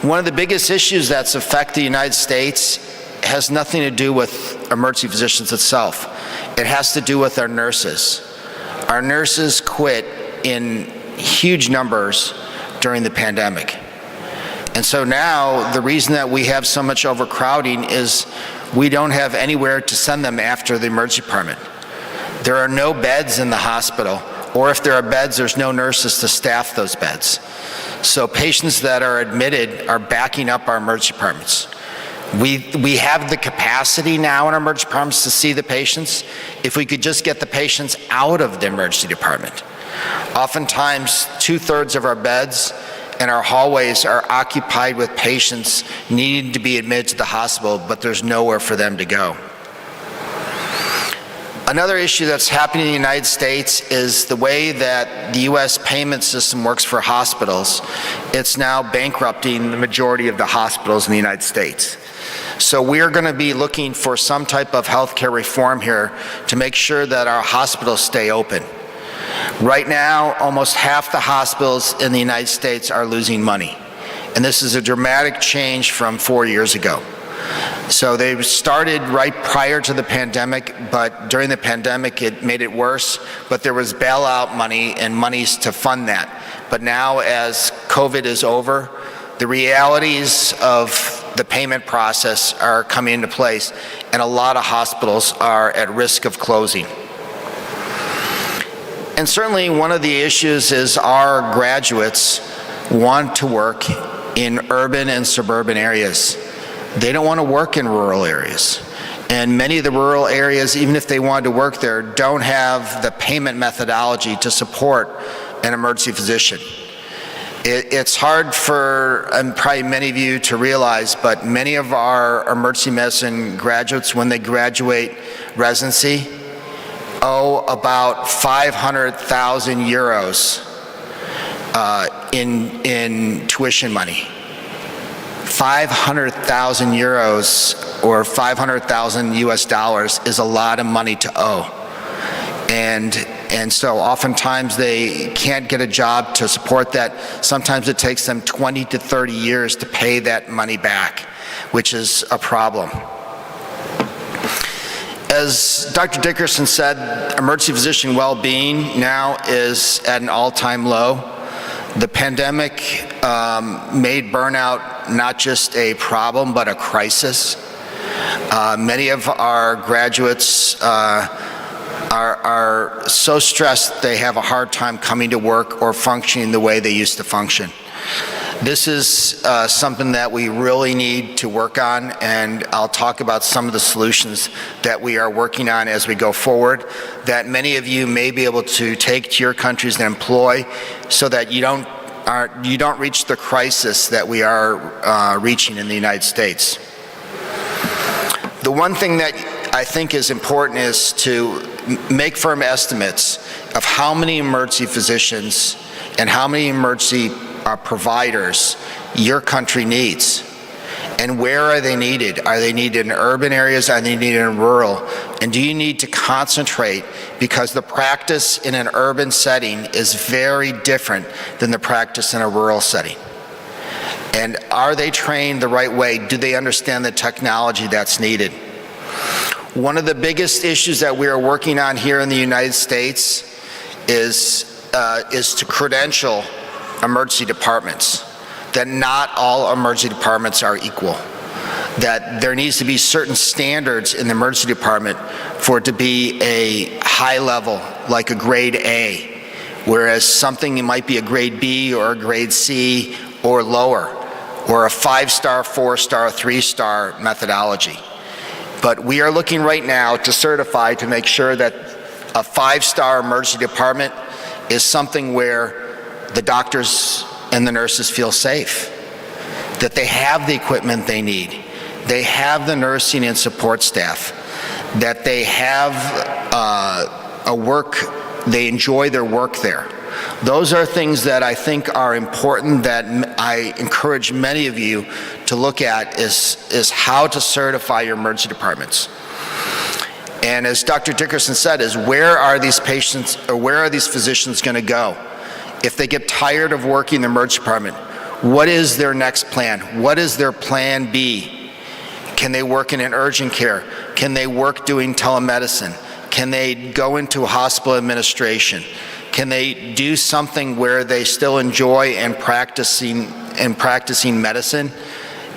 One of the biggest issues that's affect the United States has nothing to do with emergency physicians itself. It has to do with our nurses. Our nurses quit in huge numbers during the pandemic. And so now the reason that we have so much overcrowding is we don't have anywhere to send them after the emergency department. There are no beds in the hospital, or if there are beds, there's no nurses to staff those beds. So patients that are admitted are backing up our emergency departments. We have the capacity now in our emergency departments to see the patients if we could just get the patients out of the emergency department. Oftentimes, 2/3 of our beds and our hallways are occupied with patients needing to be admitted to the hospital, but there's nowhere for them to go. Another issue that's happening in the United States is the way that the US payment system works for hospitals. It's now bankrupting the majority of the hospitals in the United States. So we're going to be looking for some type of healthcare reform here to make sure that our hospitals stay open. Right now, almost half the hospitals in the United States are losing money. And this is a dramatic change from 4 years ago. So they started right prior to the pandemic, but during the pandemic it made it worse, but there was bailout money and monies to fund that. But now as COVID is over, the realities of the payment process are coming into place, and a lot of hospitals are at risk of closing. And certainly one of the issues is our graduates want to work in urban and suburban areas. They don't want to work in rural areas. And many of the rural areas, even if they wanted to work there, don't have the payment methodology to support an emergency physician. It's hard for probably many of you to realize, but many of our emergency medicine graduates, when they graduate residency, owe about 500,000 euros in tuition money. 500,000 euros or 500,000 US dollars is a lot of money to owe. And so oftentimes they can't get a job to support that. Sometimes it takes them 20 to 30 years to pay that money back, which is a problem. As Dr. Dickerson said, emergency physician well-being now is at an all-time low. The pandemic made burnout not just a problem, but a crisis. Many of our graduates are so stressed they have a hard time coming to work or functioning the way they used to function. This is something that we really need to work on, and I'll talk about some of the solutions that we are working on as we go forward that many of you may be able to take to your countries and employ so that you don't reach the crisis that we are reaching in the United States. The one thing that I think is important is to make firm estimates of how many emergency physicians and how many emergency providers your country needs. And where are they needed? Are they needed in urban areas? Are they needed in rural? And do you need to concentrate? Because the practice in an urban setting is very different than the practice in a rural setting. And are they trained the right way? Do they understand the technology that's needed? One of the biggest issues that we are working on here in the United States is to credential emergency departments, that not all emergency departments are equal, that there needs to be certain standards in the emergency department for it to be a high level, like a grade A, whereas something might be a grade B or a grade C or lower, or a 5-star, 4-star, 3-star methodology. But we are looking right now to certify to make sure that a 5-star emergency department is something where the doctors and the nurses feel safe, that they have the equipment they need, they have the nursing and support staff, that they have they enjoy their work there. Those are things that I think are important that I encourage many of you to look at is how to certify your emergency departments. And as Dr. Dickerson said, is where are these patients or where are these physicians going to go? If they get tired of working in the emergency department, what is their next plan? What is their plan B? Can they work in an urgent care? Can they work doing telemedicine? Can they go into hospital administration? Can they do something where they still enjoy and practicing medicine,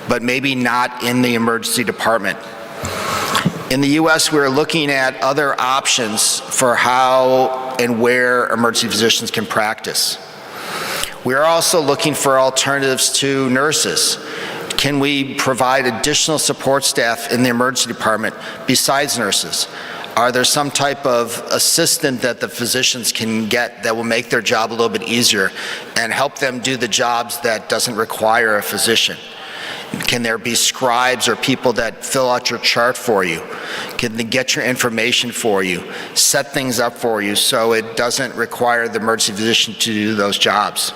but maybe not in the emergency department? In the US, we're looking at other options for how and where emergency physicians can practice. We're also looking for alternatives to nurses. Can we provide additional support staff in the emergency department besides nurses? Are there some type of assistant that the physicians can get that will make their job a little bit easier and help them do the jobs that doesn't require a physician? Can there be scribes or people that fill out your chart for you? Can they get your information for you, set things up for you so it doesn't require the emergency physician to do those jobs?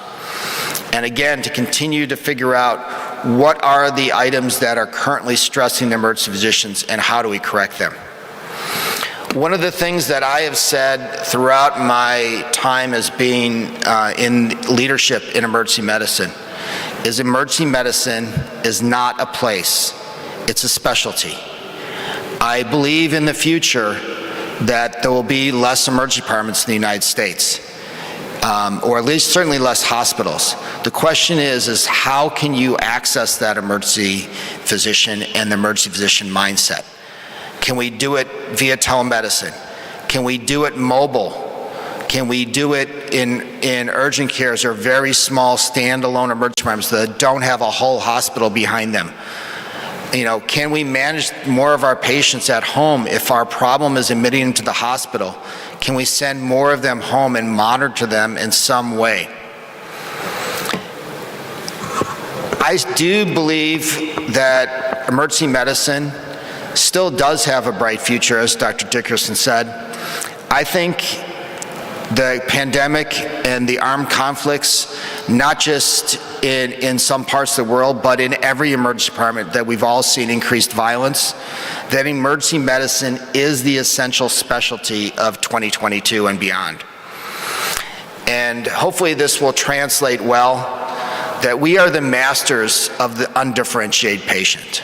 And again, to continue to figure out what are the items that are currently stressing the emergency physicians and how do we correct them? One of the things that I have said throughout my time as being in leadership in emergency medicine is emergency medicine is not a place, it's a specialty. I believe in the future that there will be less emergency departments in the United States, or at least certainly less hospitals. The question is how can you access that emergency physician and the emergency physician mindset? Can we do it via telemedicine? Can we do it mobile? Can we do it in urgent cares or very small standalone emergency departments that don't have a whole hospital behind them? Can we manage more of our patients at home if our problem is admitting them to the hospital? Can we send more of them home and monitor them in some way? I do believe that emergency medicine still does have a bright future, as Dr. Dickerson said. I think the pandemic and the armed conflicts, not just in some parts of the world, but in every emergency department, that we've all seen increased violence, that emergency medicine is the essential specialty of 2022 and beyond. And hopefully this will translate well, that we are the masters of the undifferentiated patient.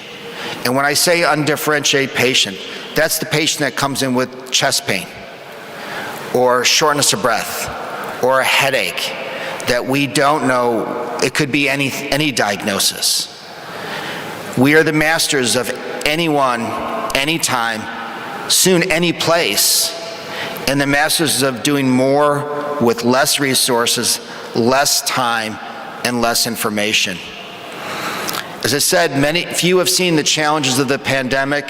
And when I say undifferentiated patient, that's the patient that comes in with chest pain, or shortness of breath, or a headache that we don't know, it could be any diagnosis. We are the masters of anyone, anytime, soon any place, and the masters of doing more with less resources, less time, and less information. As I said, few have seen the challenges of the pandemic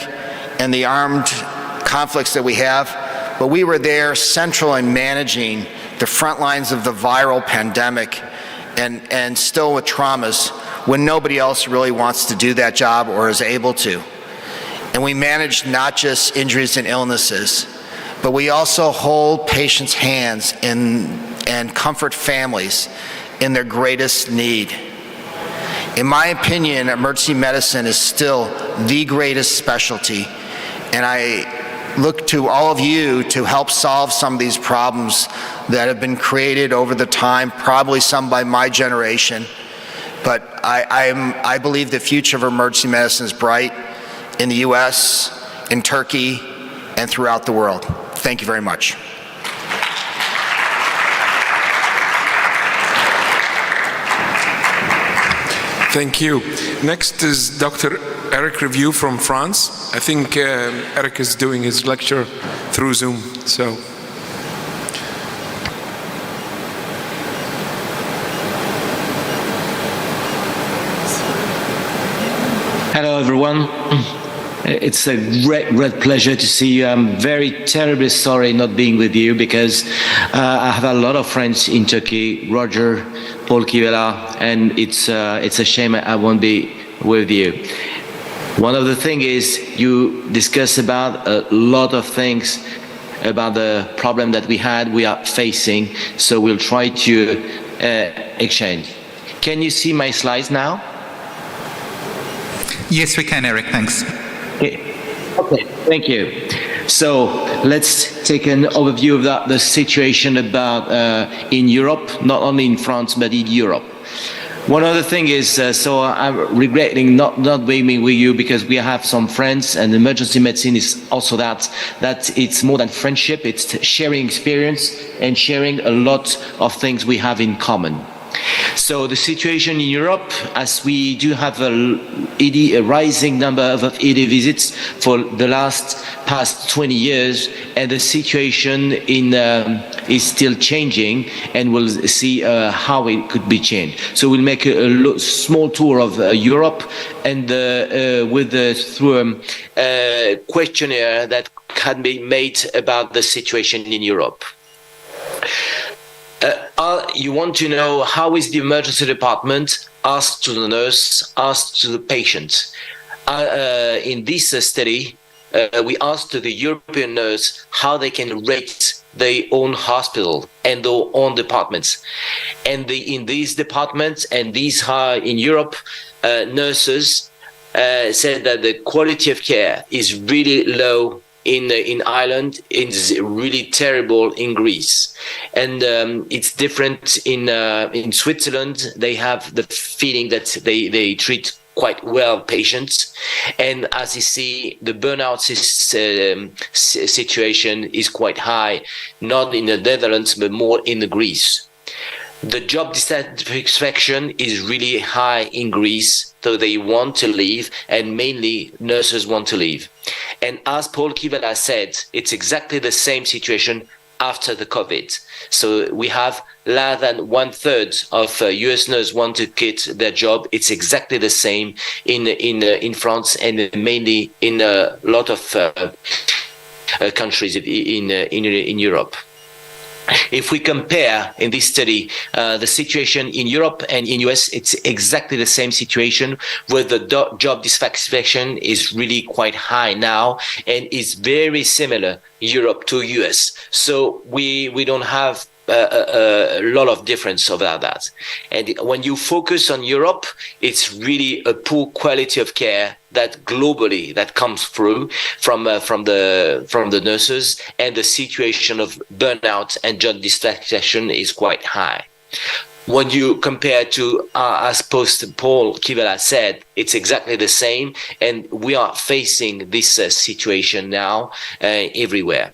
and the armed conflicts that we have, but we were there central in managing the front lines of the viral pandemic and still with traumas when nobody else really wants to do that job or is able to. And we managed not just injuries and illnesses, but we also hold patients' hands and comfort families in their greatest need. In my opinion, emergency medicine is still the greatest specialty, and I look to all of you to help solve some of these problems that have been created over the time, probably some by my generation. But I believe the future of emergency medicine is bright in the US, in Turkey, and throughout the world. Thank you very much. Thank you. Next is Dr. Eric Review from France. I think Eric is doing his lecture through Zoom, so. Hello, everyone. It's a great pleasure to see you. I'm very terribly sorry not being with you because I have a lot of friends in Turkey, Roger, Paul Kivela, and it's a shame I won't be with you. One of the things is you discuss about a lot of things about the problem that we are facing, so we'll try to exchange. Can you see my slides now? Yes, we can, Eric, thanks. Okay, thank you. So let's take an overview of the situation about in Europe, not only in France, but in Europe. One other thing is, so I'm regretting not being with you because we have some friends, and emergency medicine is also that it's more than friendship, it's sharing experience and sharing a lot of things we have in common. So the situation in Europe, as we do have a rising number of ED visits for the past 20 years, and the situation is still changing, and we'll see how it could be changed. So we'll make a small tour of Europe, and through a questionnaire that can be made about the situation in Europe. You want to know how is the emergency department asked to the nurse, asked to the patient. In this study, we asked the European nurse how they can rate their own hospital and their own departments. And in these departments and these in Europe, nurses said that the quality of care is really low in Ireland, it's really terrible in Greece, and it's different in Switzerland. They have the feeling that they treat quite well patients, and as you see, the burnout situation is quite high, not in the Netherlands but more in Greece. The job dissatisfaction is really high in Greece, so they want to leave, and mainly nurses want to leave. And as Paul Kivela said, it's exactly the same situation after the COVID. So we have less than 1/3 of US nurses want to quit their job. It's exactly the same in France, and mainly in a lot of countries in Europe. If we compare in this study the situation in Europe and in US, it's exactly the same situation where the job dissatisfaction is really quite high now and is very similar Europe to US. So we don't have a lot of difference about that. And when you focus on Europe, it's really a poor quality of care that globally that comes through from the nurses, and the situation of burnout and job dissatisfaction is quite high. When you compare to, as Paul Kivela said, it's exactly the same, and we are facing this situation now everywhere.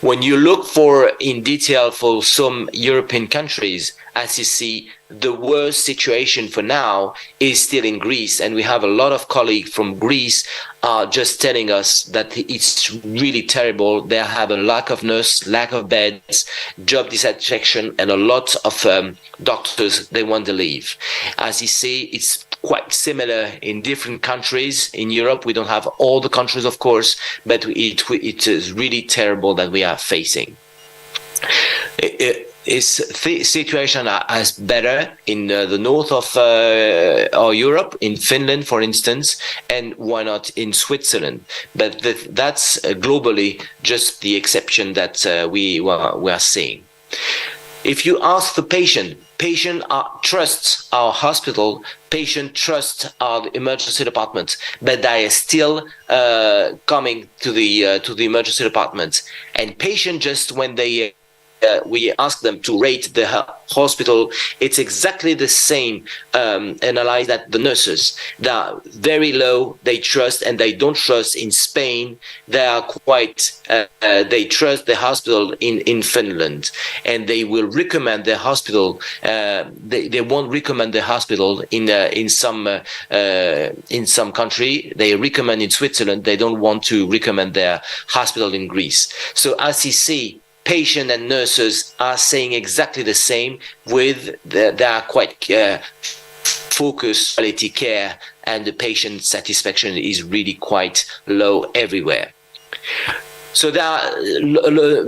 When you look for in detail for some European countries, as you see, the worst situation for now is still in Greece, and we have a lot of colleagues from Greece just telling us that it's really terrible. They have a lack of nurses, lack of beds, job dissatisfaction, and a lot of doctors, they want to leave. As you see, it's quite similar in different countries in Europe. We don't have all the countries, of course, but it is really terrible that we are facing. The situation is better in the north of Europe, in Finland, for instance, and why not in Switzerland? But that's globally just the exception that we are seeing. If you ask the patient trusts our hospital, patient trusts our emergency department, but they are still coming to the emergency department. And patient just when they we ask them to rate the hospital, it's exactly the same analyze that the nurses. They are very low, they trust, and they don't trust in Spain. They are quite, they trust the hospital in Finland, and they will recommend the hospital, they won't recommend the hospital in some country. They recommend in Switzerland, they don't want to recommend their hospital in Greece. So as you see, patient and nurses are saying exactly the same, with they are quite focused quality care, and the patient satisfaction is really quite low everywhere. So there are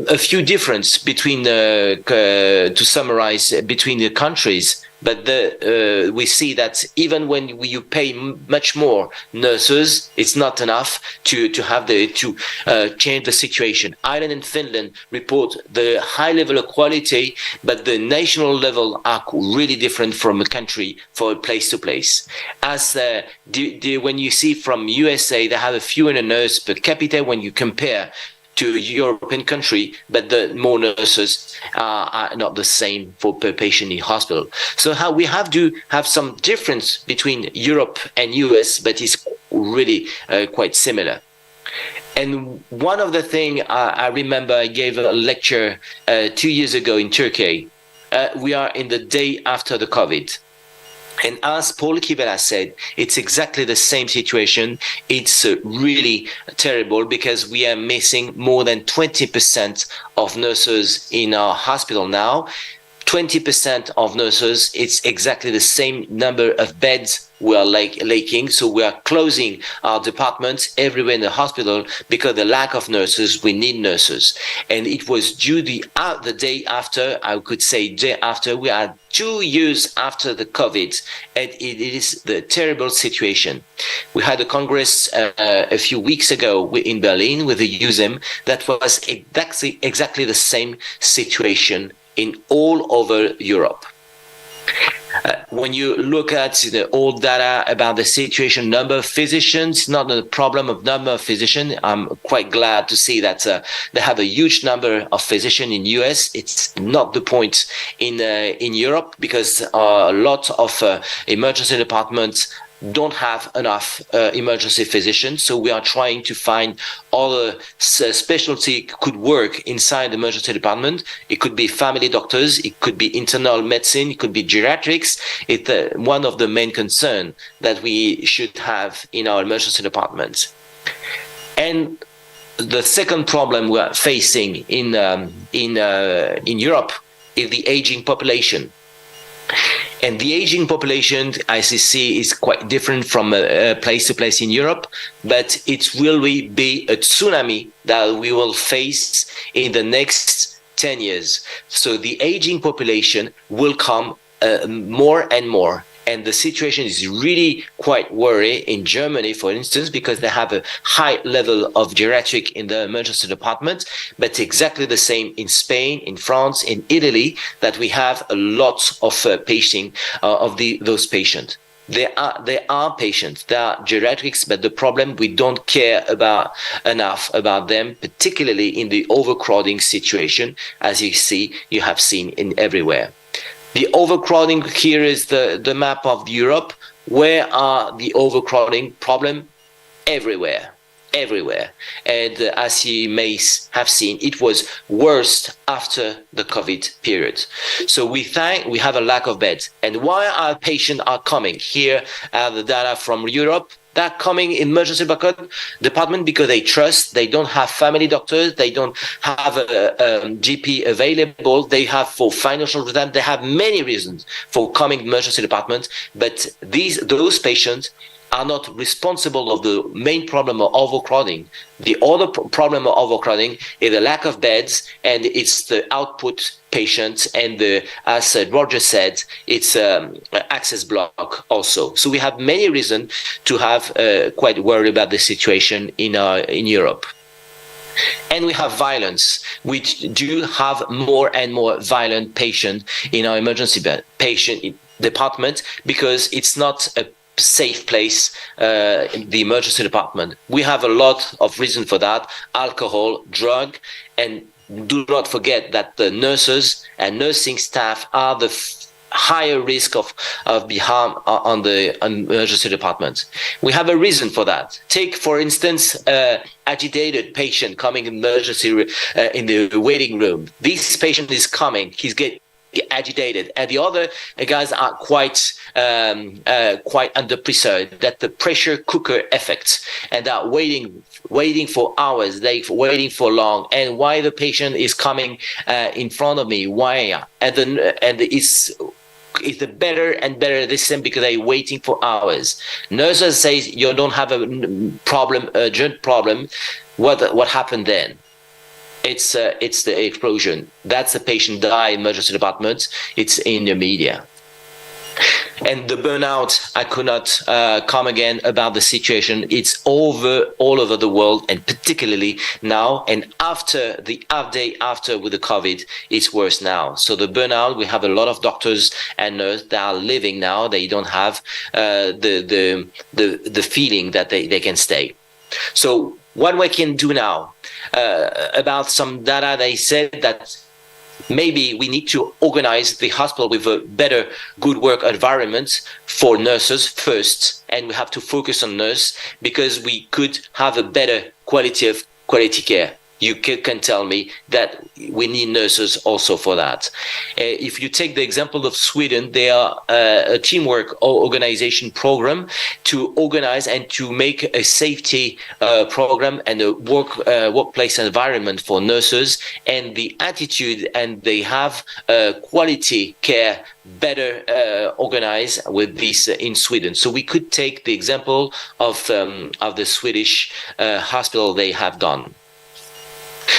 a few differences between to summarize between the countries. But we see that even when you pay much more nurses, it's not enough to change the situation. Ireland and Finland report the high level of quality, but the national level are really different from a country, for place to place. As when you see from USA, they have a fewer nurses per capita when you compare to European country, but the more nurses are not the same for per patient in hospital. So we have to have some difference between Europe and US, but it's really quite similar. And one of the things I remember, I gave a lecture 2 years ago in Turkey. We are in the day after the COVID. And as Paul Kivela said, it's exactly the same situation. It's really terrible because we are missing more than 20% of nurses in our hospital now. 20% of nurses, it's exactly the same number of beds we are lacking. So we are closing our departments everywhere in the hospital because of the lack of nurses. We need nurses. And it was due the day after, I could say day after, we are 2 years after the COVID, and it is the terrible situation. We had a congress a few weeks ago in Berlin with the USEM that was exactly the same situation in all over Europe. When you look at the old data about the situation, number of physicians, not a problem of number of physicians. I'm quite glad to see that they have a huge number of physicians in US. It's not the point in Europe, because a lot of emergency departments don't have enough emergency physicians. So we are trying to find other specialty could work inside the emergency department. It could be family doctors, it could be internal medicine, it could be geriatrics. It's one of the main concerns that we should have in our emergency departments. And the second problem we are facing in Europe is the aging population. And the aging population, as you see, is quite different from place to place in Europe, but it will be a tsunami that we will face in the next 10 years. So the aging population will come more and more. And the situation is really quite worrying in Germany, for instance, because they have a high level of geriatric in the emergency department, but exactly the same in Spain, in France, in Italy, that we have a lot of those patients. They are patients, they are geriatrics, but the problem, we don't care enough about them, particularly in the overcrowding situation, as you have seen in everywhere. The overcrowding, here is the map of Europe. Where are the overcrowding problem? Everywhere. And as you may have seen, it was worse after the COVID period. So we have a lack of beds. And why our patients are coming? Here are the data from Europe. They're coming in emergency department because they don't have family doctors, they don't have a GP available, they have for financial reasons, they have many reasons for coming emergency department, but those patients are not responsible of the main problem of overcrowding. The other problem of overcrowding is the lack of beds, and it's the output patients, and as Roger said, it's access block also. So we have many reasons to have quite worried about the situation in Europe. And we have violence. We do have more and more violent patients in our emergency patient department because it's not a safe place in the emergency department. We have a lot of reason for that: alcohol, drug, and do not forget that the nurses and nursing staff are the higher risk of being harmed on the emergency department. We have a reason for that. Take, for instance, agitated patient coming in emergency in the waiting room. This patient is coming, he's getting agitated, and the other guys are quite under pressure, that the pressure cooker effect, and are waiting for hours, they waiting for long. And why the patient is coming in front of me? Why? And it's a better and better system because they're waiting for hours. Nurses say you don't have a problem, urgent problem. What happened then? It's the explosion. That's the patient die in emergency department. It's in the media. And the burnout, I could not come again about the situation. It's all over the world, and particularly now. And after the day after with the COVID, it's worse now. So the burnout, we have a lot of doctors and nurses that are living now. They don't have the feeling that they can stay. So what we can do now about some data, they said that maybe we need to organize the hospital with a better good work environment for nurses first, and we have to focus on nurse because we could have a better quality care. You can tell me that we need nurses also for that. If you take the example of Sweden, they are a teamwork organization program to organize and to make a safety program and a workplace environment for nurses, and the attitude, and they have quality care better organized with this in Sweden. So we could take the example of the Swedish hospital they have done.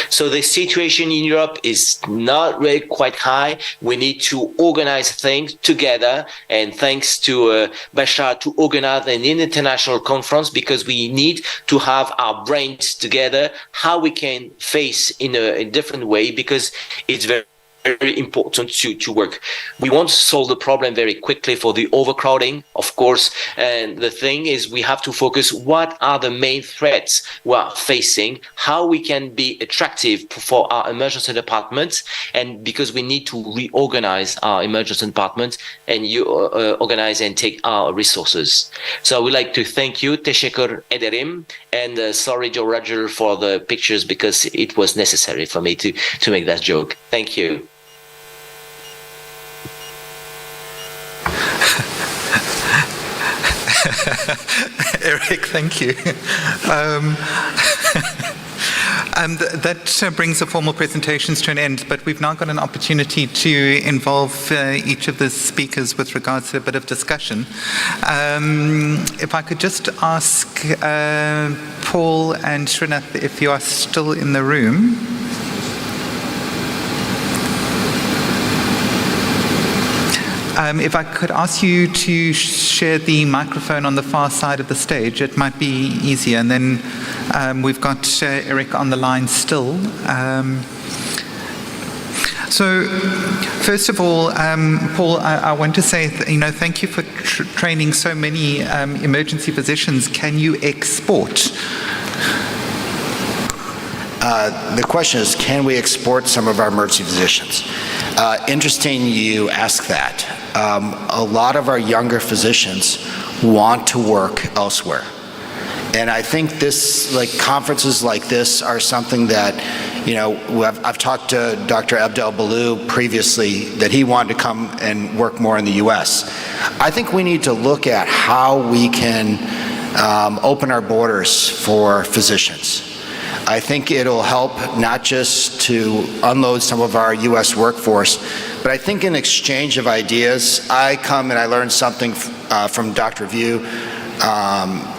So the situation in Europe is not really quite high. We need to organize things together, and thanks to Bashar to organize an international conference, because we need to have our brains together, how we can face in a different way, because it's very important to work. We want to solve the problem very quickly for the overcrowding, of course, and the thing is we have to focus what are the main threats we are facing, how we can be attractive for our emergency departments, and because we need to reorganize our emergency department and organize and take our resources. So I would like to thank you, Teşekkür ederim, and sorry, Joe Roger, for the pictures, because it was necessary for me to make that joke. Thank you. Eric, thank you. And that brings the formal presentations to an end, but we've now got an opportunity to involve each of the speakers with regards to a bit of discussion. If I could just ask Paul and Srinath if you are still in the room. If I could ask you to share the microphone on the far side of the stage, it might be easier. And then we've got Eric on the line still. So, first of all, Paul, I want to say, thank you for training so many emergency physicians. Can you export? The question is, can we export some of our emergency physicians? Interesting you ask that. A lot of our younger physicians want to work elsewhere. And I think conferences like this are something that, I've talked to Dr. Abdel Balou previously that he wanted to come and work more in the U.S. I think we need to look at how we can open our borders for physicians. I think it'll help not just to unload some of our U.S. workforce, but I think in exchange of ideas, I come and I learn something from Dr. View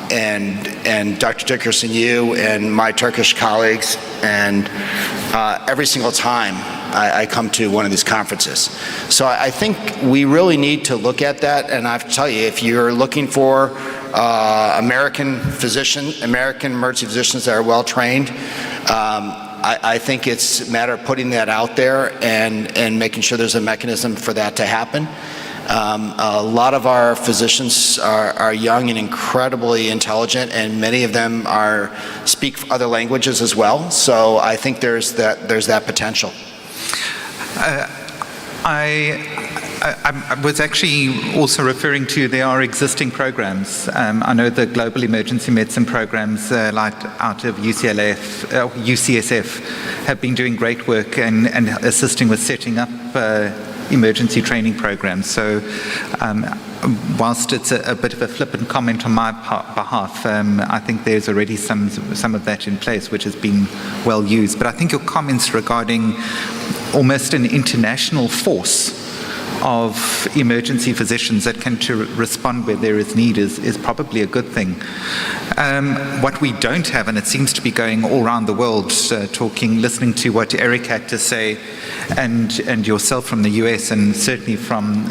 and Dr. Dickerson, you and my Turkish colleagues, and every single time I come to one of these conferences. So I think we really need to look at that, and I have to tell you, if you're looking for American emergency physicians that are well trained, I think it's a matter of putting that out there and making sure there's a mechanism for that to happen. A lot of our physicians are young and incredibly intelligent, and many of them speak other languages as well. So I think there's that potential. I was actually also referring to there are existing programs. I know the global emergency medicine programs like out of UCSF have been doing great work and assisting with setting up emergency training programs. So whilst it's a bit of a flippant comment on my behalf, I think there's already some of that in place which has been well used. But I think your comments regarding almost an international force of emergency physicians that can respond where there is need is probably a good thing. What we don't have, and it seems to be going all around the world, listening to what Eric had to say, and yourself from the US, and certainly from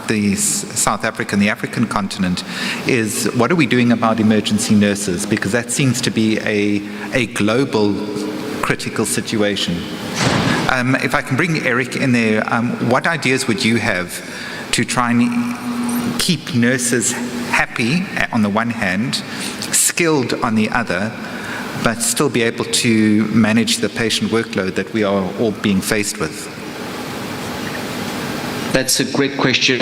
the South Africa and the African continent, is what are we doing about emergency nurses? Because that seems to be a global critical situation. If I can bring Eric in there, what ideas would you have to try and keep nurses happy on the one hand, skilled on the other, but still be able to manage the patient workload that we are all being faced with? That's a great question,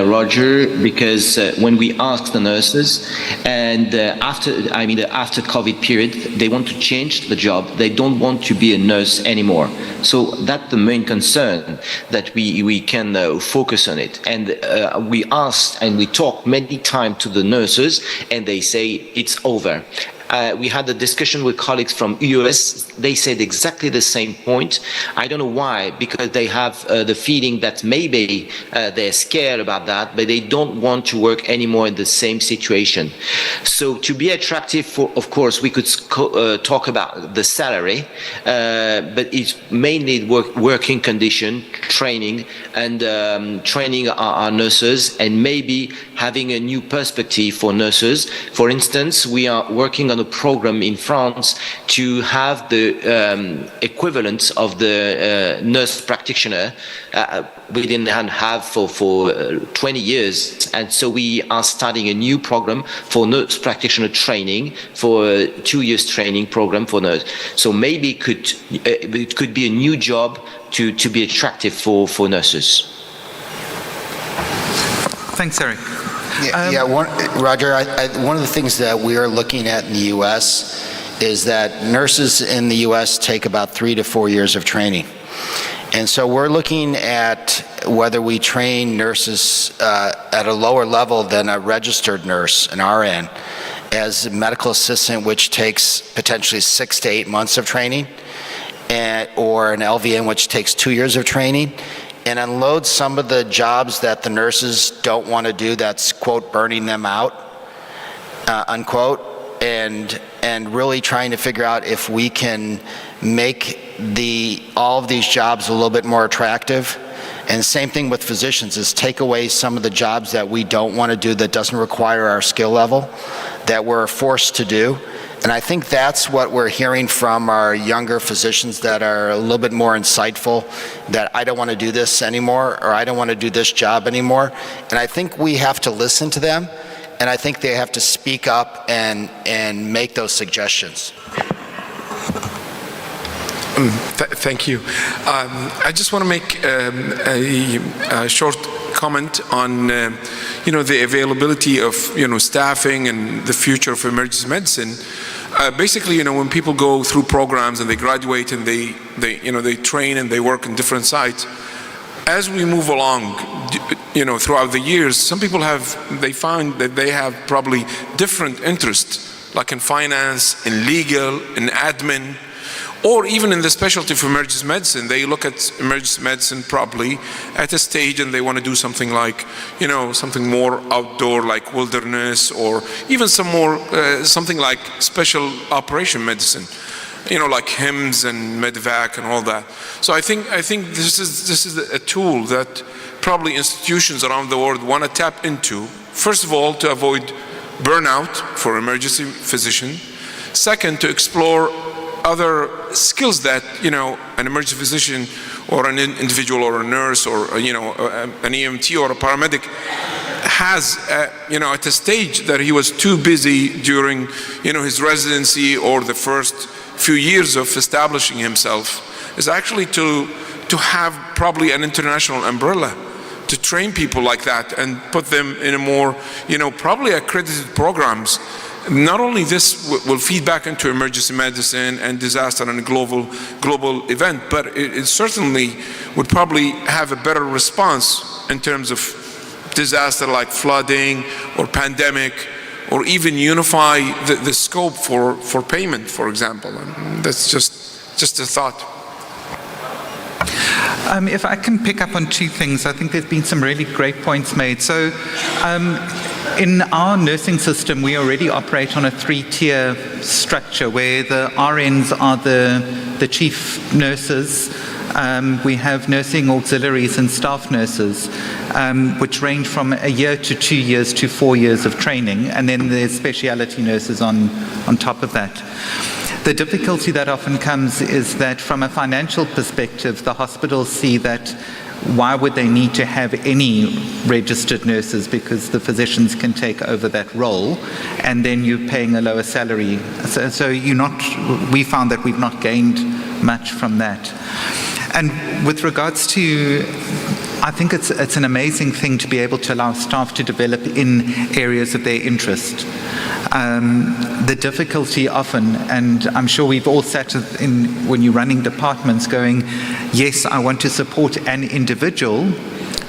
Roger, because when we ask the nurses, and after COVID period, they want to change the job. They don't want to be a nurse anymore. So that's the main concern, that we can focus on it. And we asked and we talked many times to the nurses, and they say it's over. We had a discussion with colleagues from US. They said exactly the same point. I don't know why, because they have the feeling that maybe they're scared about that, but they don't want to work anymore in the same situation. So to be attractive, of course, we could talk about the salary, but it's mainly working condition, training, and training our nurses, and maybe having a new perspective for nurses. For instance, we are working on a program in France to have the equivalent of the nurse practitioner we didn't have for 20 years. And so we are starting a new program for nurse practitioner training, for a 2 years training program for nurse. So maybe it could be a new job to be attractive for nurses. Thanks, Eric. Roger, one of the things that we are looking at in the U.S. is that nurses in the U.S. take about 3 to 4 years of training. And so we're looking at whether we train nurses at a lower level than a registered nurse, an RN, as a medical assistant, which takes potentially 6 to 8 months of training, or an LVN, which takes 2 years of training, and unload some of the jobs that the nurses don't want to do, that's, quote, burning them out, unquote, and really trying to figure out if we can make all of these jobs a little bit more attractive And same thing with physicians, is take away some of the jobs that we don't want to do, that doesn't require our skill level, that we're forced to do. And I think that's what we're hearing from our younger physicians that are a little bit more insightful, that I don't want to do this anymore, or I don't want to do this job anymore. And I think we have to listen to them, and I think they have to speak up and make those suggestions. Thank you. I just want to make a short comment on the availability of staffing and the future of emergency medicine. Basically, when people go through programs and they graduate and they train and they work in different sites, as we move along, throughout the years, some people they find that they have probably different interests, like in finance, in legal, in admin, or even in the specialty of emergency medicine. They look at emergency medicine probably at a stage and they want to do something like, something more outdoor like wilderness, or even something like special operation medicine, like HIMSS and Medevac and all that. So I think this is a tool that probably institutions around the world want to tap into. First of all, to avoid burnout for emergency physician. Second, to explore other skills that an emergency physician or an individual or a nurse or an EMT or a paramedic has at a stage that he was too busy during his residency or the first few years of establishing himself, is actually to have probably an international umbrella to train people like that and put them in a more probably accredited programs. Not only this will feed back into emergency medicine and disaster and a global event, but it certainly would probably have a better response in terms of disaster like flooding or pandemic, or even unify the scope for payment, for example. And that's just a thought. If I can pick up on two things, I think there's been some really great points made. So in our nursing system, we already operate on a 3-tier structure where the RNs are the chief nurses. We have nursing auxiliaries and staff nurses, which range from a year to 2 years to 4 years of training, and then there's specialty nurses on top of that. The difficulty that often comes is that from a financial perspective, the hospitals see that why would they need to have any registered nurses, because the physicians can take over that role and then you're paying a lower salary. So we found that we've not gained much from that. And with regards to, I think it's an amazing thing to be able to allow staff to develop in areas of their interest. The difficulty often, and I'm sure we've all sat when you're running departments going, yes, I want to support an individual,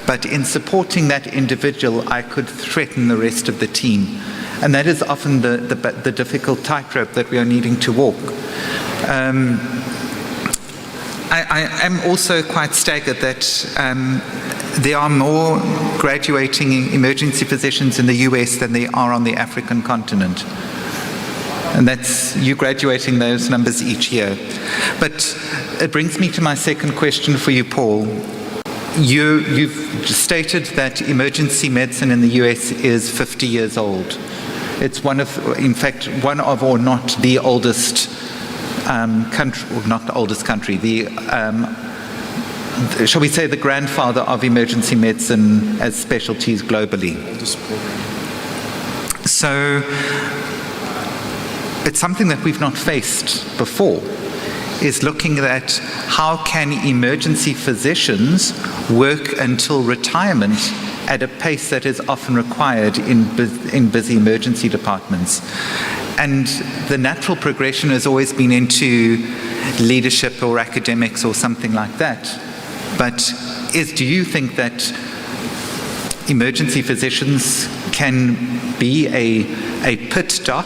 but in supporting that individual, I could threaten the rest of the team. And that is often the difficult tightrope that we are needing to walk. I am also quite staggered that there are more graduating emergency physicians in the US than there are on the African continent. And that's you graduating those numbers each year. But it brings me to my second question for you, Paul. You've stated that emergency medicine in the US is 50 years old. It's one of, or not the oldest country, or not the oldest country, shall we say the grandfather of emergency medicine as specialties globally. So it's something that we've not faced before, is looking at how can emergency physicians work until retirement at a pace that is often required in busy emergency departments. And the natural progression has always been into leadership or academics or something like that. But do you think that emergency physicians can be a pit doc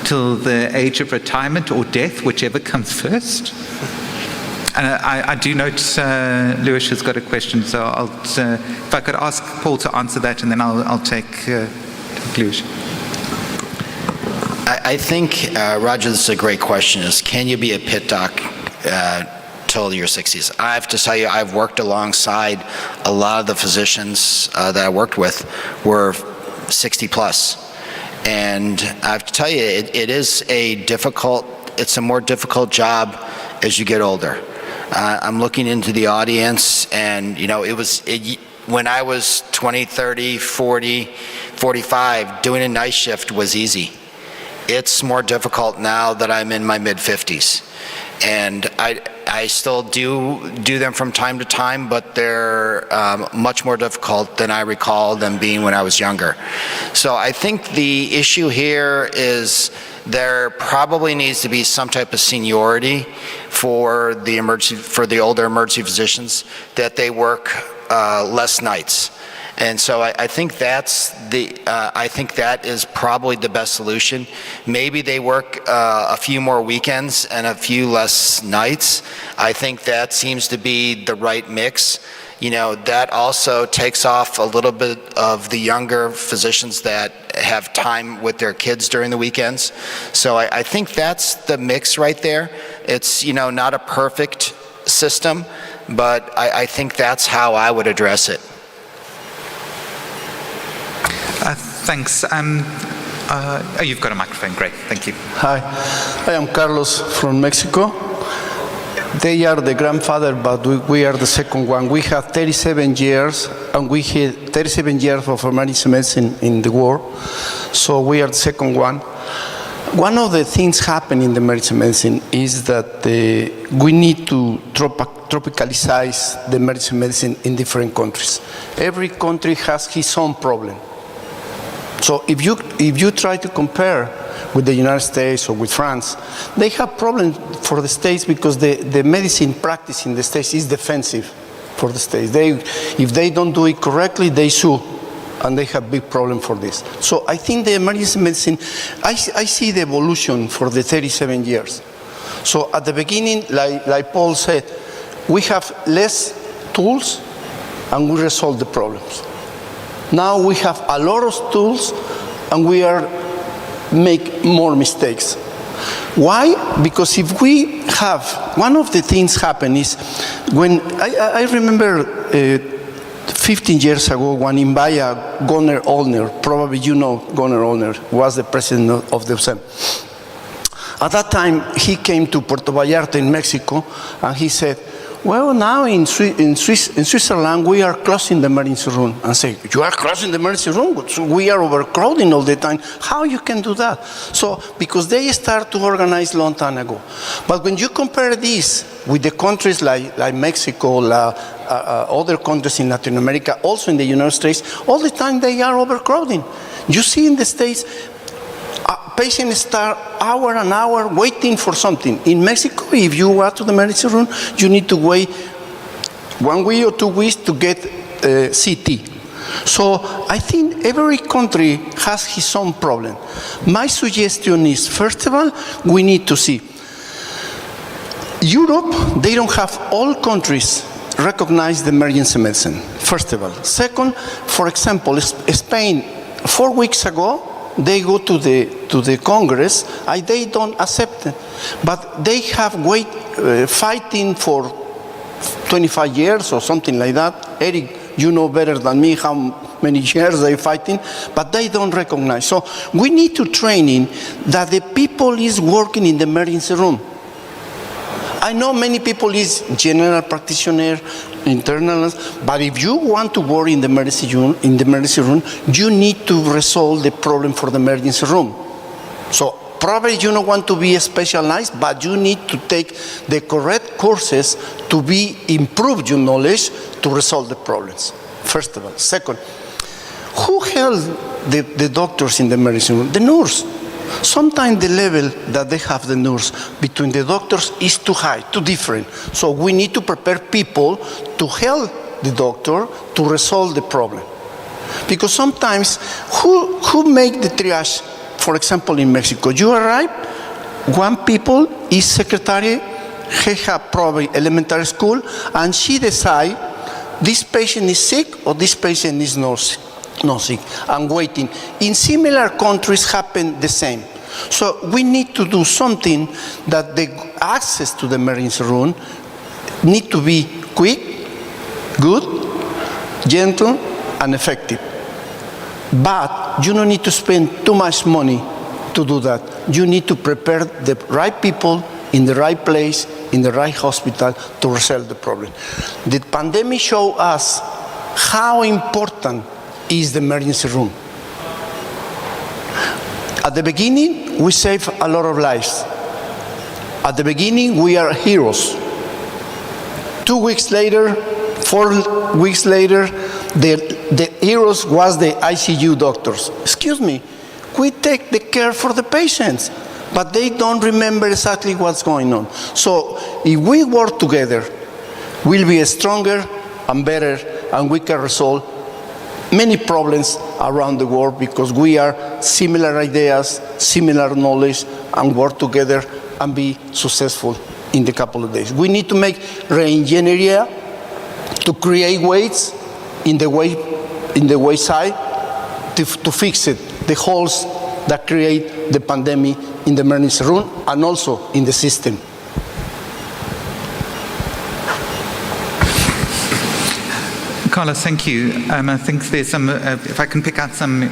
till the age of retirement or death, whichever comes first? And I do note Lewis has got a question, so if I could ask Paul to answer that, and then I'll take conclusion. I think, Roger, this is a great question, is can you be a pit doc until your 60s. I have to tell you, I've worked alongside a lot of the physicians that I worked with were 60 plus. And I have to tell you, it's a more difficult job as you get older. I'm looking into the audience, and when I was 20, 30, 40, 45, doing a night shift was easy. It's more difficult now that I'm in my mid-50s. And I still do them from time to time, but they're much more difficult than I recall them being when I was younger. So I think the issue here is there probably needs to be some type of seniority for the older emergency physicians, that they work less nights. And so I think that is probably the best solution. Maybe they work a few more weekends and a few less nights. I think that seems to be the right mix. That also takes off a little bit of the younger physicians that have time with their kids during the weekends. So I think that's the mix right there. It's, not a perfect system, but I think that's how I would address it. Thanks. You've got a microphone. Great. Thank you. Hi, I am Carlos from Mexico. They are the grandfather, but we are the second one. We have 37 years, and we had 37 years of emergency medicine in the world, so we are the second one. One of the things happening in the emergency medicine is that we need to tropicalize the emergency medicine in different countries. Every country has its own problem. So if you try to compare with the United States or with France, they have problems for the States because the medicine practice in the States is defensive for the States. If they don't do it correctly, they sue, and they have big problem for this. So I think the emergency medicine, I see the evolution for the 37 years. So at the beginning, like Paul said, we have less tools and we resolve the problems. Now we have a lot of tools and we make more mistakes. Why? Because if we have, one of the things happen is when, I remember 15 years ago when in Bahia, Gunnar Ollner, probably you know Gunnar Ollner, was the president of the USEM. At that time, he came to Puerto Vallarta in Mexico and he said, well, now in Switzerland, we are closing the emergency room. And say, you are closing the emergency room? We are overcrowding all the time. How you can do that? So, because they start to organize long time ago. But when you compare this with the countries like Mexico, other countries in Latin America, also in the United States, all the time they are overcrowding. You see in the States, patients start hour and hour waiting for something. In Mexico, if you go to the emergency room, you need to wait 1 week or 2 weeks to get CT. So I think every country has its own problem. My suggestion is, first of all, we need to see. Europe, they don't have all countries recognize the emergency medicine, first of all. Second, for example, Spain, 4 weeks ago, they go to the Congress, and they don't accept it. But they have fighting for 25 years or something like that. Eric, you know better than me how many years they're fighting, but they don't recognize. So we need to training that the people is working in the emergency room. I know many people is general practitioner, internalist, but if you want to work in the emergency room, you need to resolve the problem for the emergency room. So probably you don't want to be specialized, but you need to take the correct courses to improve your knowledge to resolve the problems, first of all. Second, who held the doctors in the emergency room? The nurse. Sometimes the level that they have the nurse between the doctors is too high, too different. So we need to prepare people to help the doctor to resolve the problem. Because sometimes, who make the triage? For example, in Mexico, you arrive, one people is secretary, he have probably elementary school, and she decide this patient is sick or this patient is not sick, and waiting. In similar countries happen the same. So we need to do something that the access to the emergency room need to be quick, good, gentle, and effective. But you don't need to spend too much money to do that. You need to prepare the right people in the right place, in the right hospital to resolve the problem. The pandemic showed us how important is the emergency room. At the beginning, we saved a lot of lives. At the beginning, we are heroes. 2 weeks later, 4 weeks later, the heroes was the ICU doctors. Excuse me, we take the care for the patients, but they don't remember exactly what's going on. So if we work together, we'll be stronger and better, and we can resolve many problems around the world because we are similar ideas, similar knowledge, and work together and be successful in the couple of days. We need to make re-engineer to create ways in the wayside to fix it, the holes that create the pandemic in the emergency room and also in the system. Carlos, thank you. I think there's some, if I can pick out some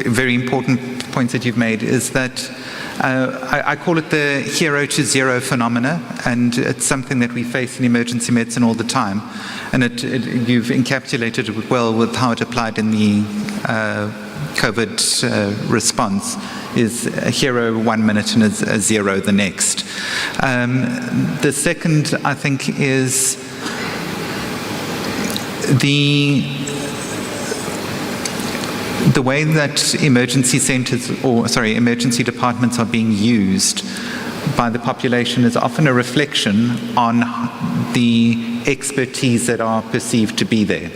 very important points that you've made, is that I call it the hero to zero phenomena, and it's something that we face in emergency medicine all the time. And you've encapsulated it well with how it applied in the COVID response, is a hero 1 minute and a zero the next. The second, I think, is the way that emergency centers, emergency departments are being used by the population is often a reflection on the expertise that are perceived to be there.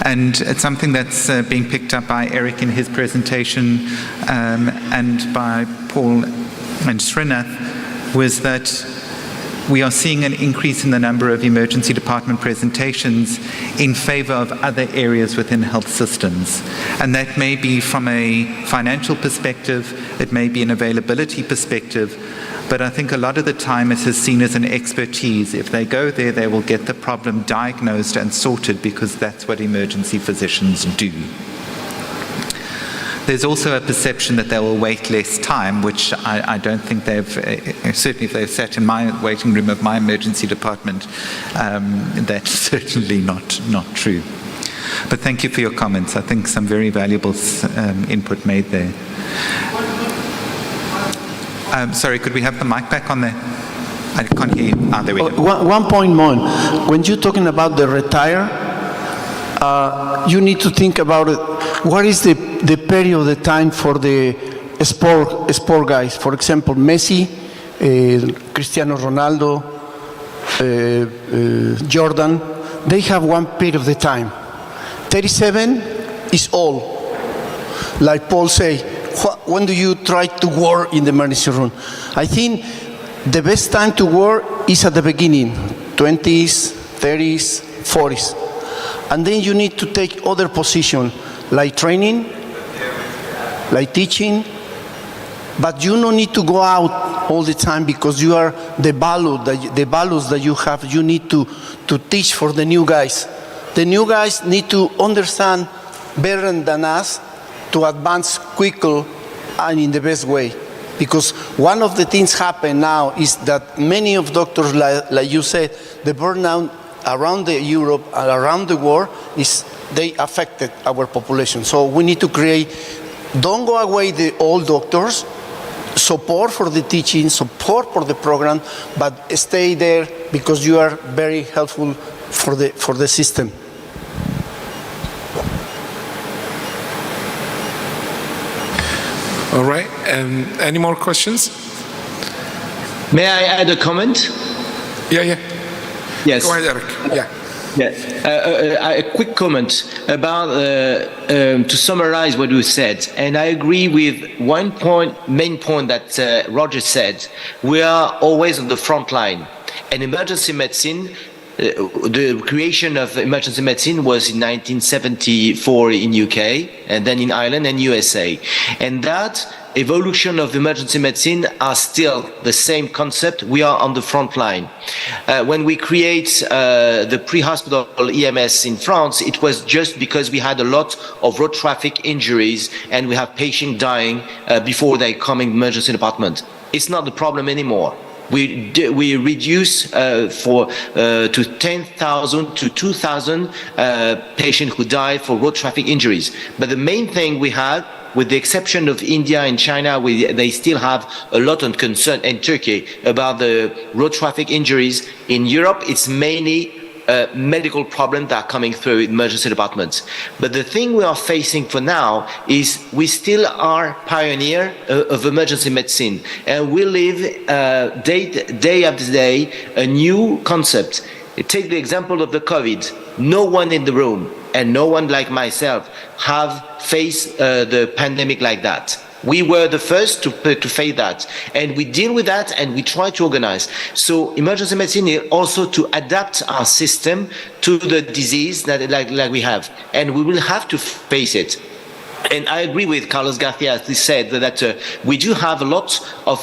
And it's something that's being picked up by Eric in his presentation and by Paul and Srinath, was that we are seeing an increase in the number of emergency department presentations in favor of other areas within health systems. And that may be from a financial perspective, it may be an availability perspective, but I think a lot of the time it is seen as an expertise. If they go there, they will get the problem diagnosed and sorted because that's what emergency physicians do. There's also a perception that they will wait less time, which I don't think they've, certainly if they've sat in my waiting room of my emergency department, that's certainly not true. But thank you for your comments. I think some very valuable input made there. Sorry, could we have the mic back on there? I can't hear you. There we go. One point more. When you're talking about the retire, you need to think about it. What is the period of the time for the sport guys? For example, Messi, Cristiano Ronaldo, Jordan, they have one period of the time. 37 is all. Like Paul say, when do you try to work in the emergency room? I think the best time to work is at the beginning, 20s, 30s, 40s. And then you need to take other positions, like training, like teaching, but you don't need to go out all the time because you are the values that you have, you need to teach for the new guys. The new guys need to understand better than us to advance quicker and in the best way. Because one of the things happen now is that many of doctors, like you said, the burnout around Europe and around the world they affected our population. So we need to create, don't go away the old doctors, support for the teaching, support for the program, but stay there because you are very helpful for the system. All right. Any more questions? May I add a comment? Yeah. Yes. Go ahead, Eric. Yeah. A quick comment about to summarize what you said, and I agree with one main point that Roger said. We are always on the front line, and emergency medicine the creation of emergency medicine was in 1974 in UK, and then in Ireland and USA. And that evolution of emergency medicine are still the same concept. We are on the front line. When we create the pre-hospital EMS in France, it was just because we had a lot of road traffic injuries and we have patients dying before they come in emergency department. It's not the problem anymore. We reduce to 10,000 to 2,000 patients who die for road traffic injuries. But the main thing we have, with the exception of India and China, they still have a lot of concern, and Turkey, about the road traffic injuries. In Europe, it's mainly medical problems that are coming through emergency departments. But the thing we are facing for now is we still are pioneer of emergency medicine, and we live day after day a new concept. Take the example of the COVID. No one in the room, and no one like myself, have faced the pandemic like that. We were the first to face that, and we deal with that, and we try to organize. So emergency medicine is also to adapt our system to the disease that like we have, and we will have to face it. And I agree with Carlos Garcia, as he said, that we do have a lot of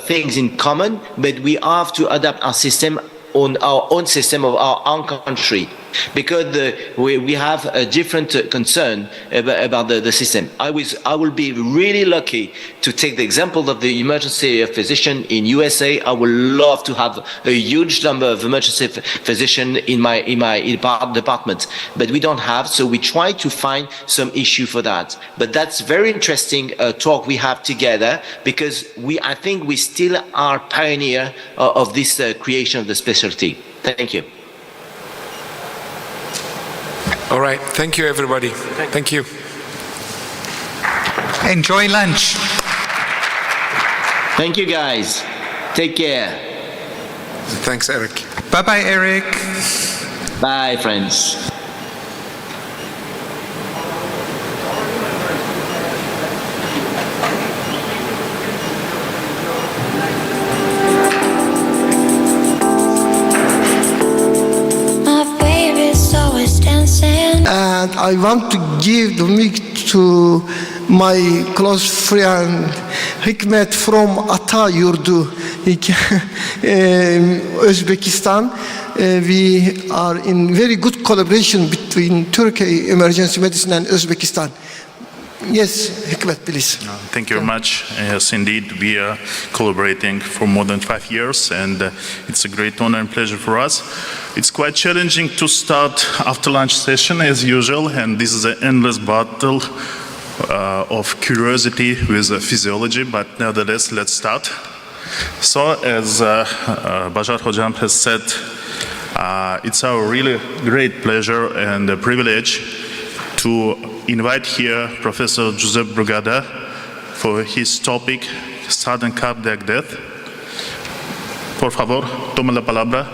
things in common, but we have to adapt our system on our own system of our own country, because we have a different concern about the system. I will be really lucky to take the example of the emergency physician in USA. I would love to have a huge number of emergency physicians in my department, but we don't have, so we try to find some issue for that. But that's very interesting talk we have together, because I think we still are pioneer of this creation of the specialty. Thank you. All right. Thank you, everybody. Thank you. Enjoy lunch. Thank you, guys. Take care. Thanks, Eric. Bye-bye, Eric. Bye, friends. And I want to give the mic to my close friend Hikmet from Ata Yurdu, Uzbekistan. We are in very good collaboration between Turkey Emergency Medicine and Uzbekistan. Yes, Hikmet, please. Thank you very much. Yes, indeed, we are collaborating for more than 5 years, and it's a great honor and pleasure for us. It's quite challenging to start after lunch session as usual, and this is an endless battle of curiosity with physiology, but nevertheless, let's start. So, as Bashar Hojam has said, it's our really great pleasure and a privilege to invite here Professor Giuseppe Brugada for his topic, Sudden Cardiac Death. Por favor, toma la palabra.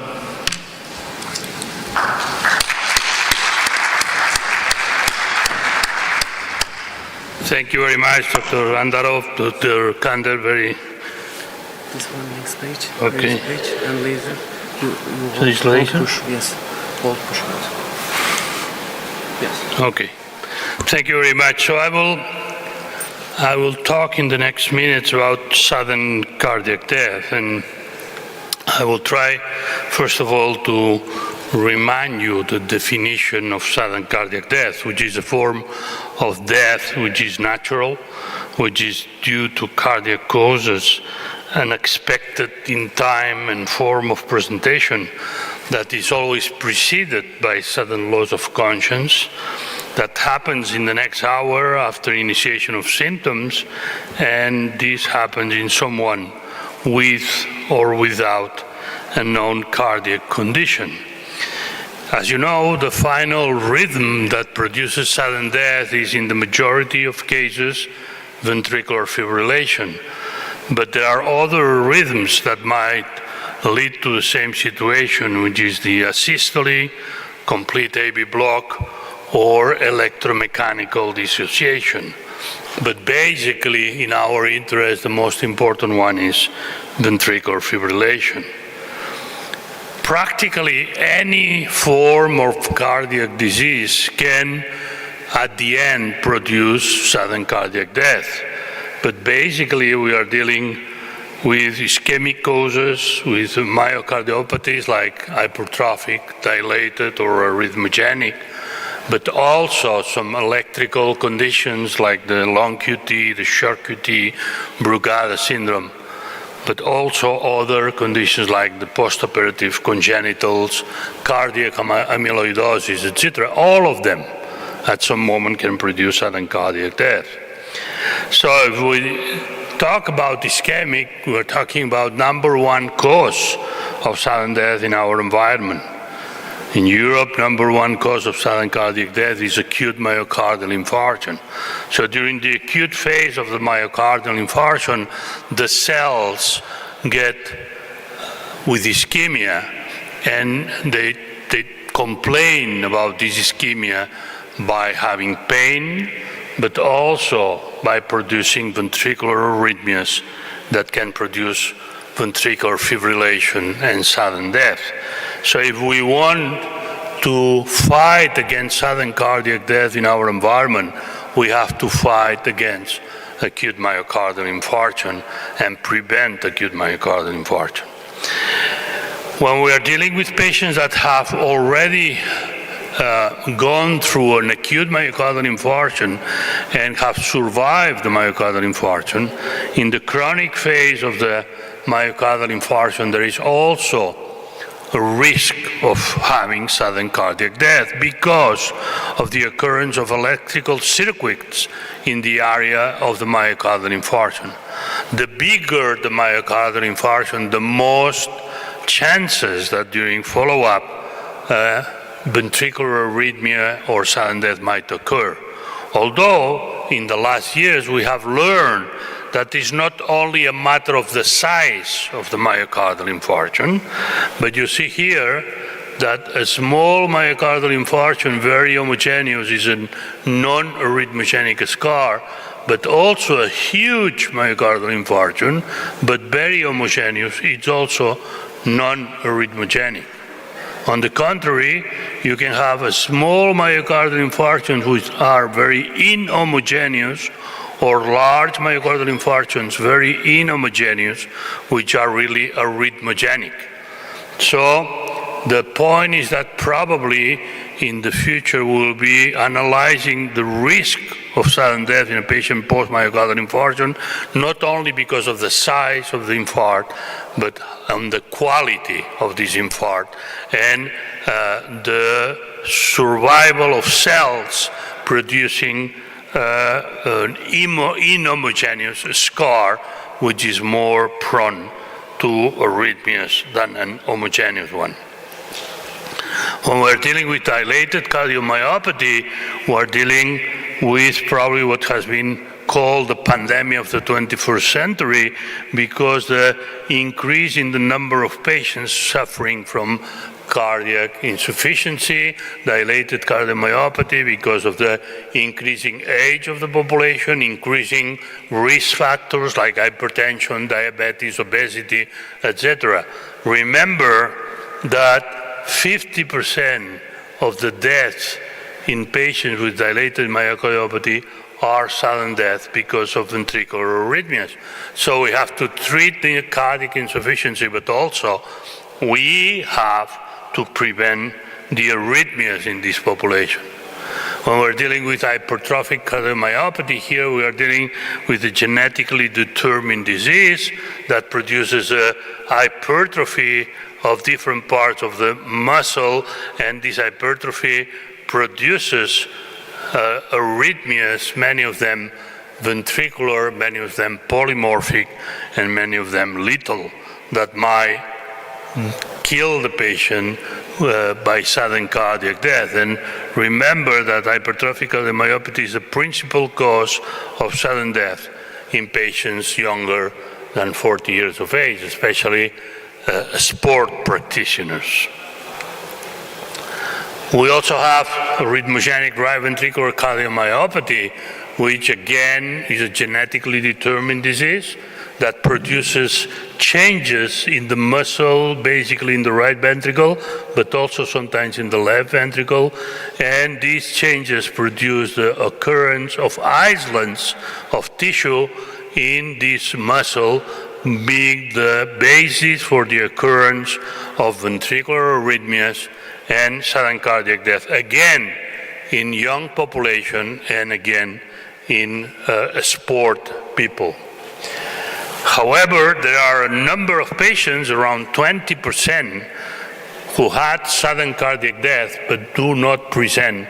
Thank you very much, Dr. Andarov, Dr. Kanderberry. This one next page. Okay. Next page, and later you hold, Translation? push. Yes, hold push. Yes. Okay. Thank you very much. So I will talk in the next minutes about sudden cardiac death, and I will try, first of all, to remind you the definition of sudden cardiac death, which is a form of death which is natural, which is due to cardiac causes, unexpected in time and form of presentation, that is always preceded by sudden loss of conscience, that happens in the next hour after initiation of symptoms, and this happens in someone with or without a known cardiac condition. As you know, the final rhythm that produces sudden death is, in the majority of cases, ventricular fibrillation. But there are other rhythms that might lead to the same situation, which is the asystole, complete AV block, or electromechanical dissociation. But basically, in our interest, the most important one is ventricular fibrillation. practically any form of cardiac disease can, at the end, produce sudden cardiac death. But basically, we are dealing with ischemic causes, with myocardiopathies like hypertrophic, dilated, or arrhythmogenic, but also some electrical conditions like the long QT, the short QT, Brugada syndrome, but also other conditions like the postoperative congenitals, cardiac amyloidosis, etc. All of them at some moment can produce sudden cardiac death. So if we talk about ischemic, we're talking about number one cause of sudden death in our environment. In Europe, number one cause of sudden cardiac death is acute myocardial infarction. So during the acute phase of the myocardial infarction, the cells get with ischemia, and they complain about this ischemia by having pain, but also by producing ventricular arrhythmias that can produce ventricular fibrillation and sudden death. So if we want to fight against sudden cardiac death in our environment, we have to fight against acute myocardial infarction and prevent acute myocardial infarction. When we are dealing with patients that have already gone through an acute myocardial infarction and have survived the myocardial infarction, in the chronic phase of the myocardial infarction, there is also a risk of having sudden cardiac death because of the occurrence of electrical circuits in the area of the myocardial infarction. The bigger the myocardial infarction, the most chances that during follow-up ventricular arrhythmia or sudden death might occur. Although in the last years we have learned that it's not only a matter of the size of the myocardial infarction, but you see here that a small myocardial infarction, very homogeneous, is a non-arrhythmogenic scar, but also a huge myocardial infarction, but very homogeneous, it's also non-arrhythmogenic. On the contrary, you can have a small myocardial infarction which are very inhomogeneous, or large myocardial infarctions, very inhomogeneous, which are really arrhythmogenic. So the point is that probably in the future we'll be analyzing the risk of sudden death in a patient post-myocardial infarction, not only because of the size of the infarct, but on the quality of this infarct and the survival of cells producing an inhomogeneous scar, which is more prone to arrhythmias than an homogeneous one. When we're dealing with dilated cardiomyopathy, we're dealing with probably what has been called the pandemic of the 21st century, because the increase in the number of patients suffering from cardiac insufficiency, dilated cardiomyopathy, because of the increasing age of the population, increasing risk factors like hypertension, diabetes, obesity, etc. Remember that 50% of the deaths in patients with dilated myocardiopathy are sudden death because of ventricular arrhythmias. So we have to treat the cardiac insufficiency, but also we have to prevent the arrhythmias in this population. When we're dealing with hypertrophic cardiomyopathy, here we are dealing with a genetically determined disease that produces a hypertrophy of different parts of the muscle, and this hypertrophy produces arrhythmias, many of them ventricular, many of them polymorphic, and many of them lethal, that might kill the patient by sudden cardiac death. And remember that hypertrophic cardiomyopathy is the principal cause of sudden death in patients younger than 40 years of age, especially sport practitioners. We also have arrhythmogenic right ventricular cardiomyopathy, which again is a genetically determined disease that produces changes in the muscle, basically in the right ventricle, but also sometimes in the left ventricle. And these changes produce the occurrence of islands of tissue in this muscle, being the basis for the occurrence of ventricular arrhythmias and sudden cardiac death, again in young population and again in sport people. However, there are a number of patients, around 20%, who had sudden cardiac death but do not present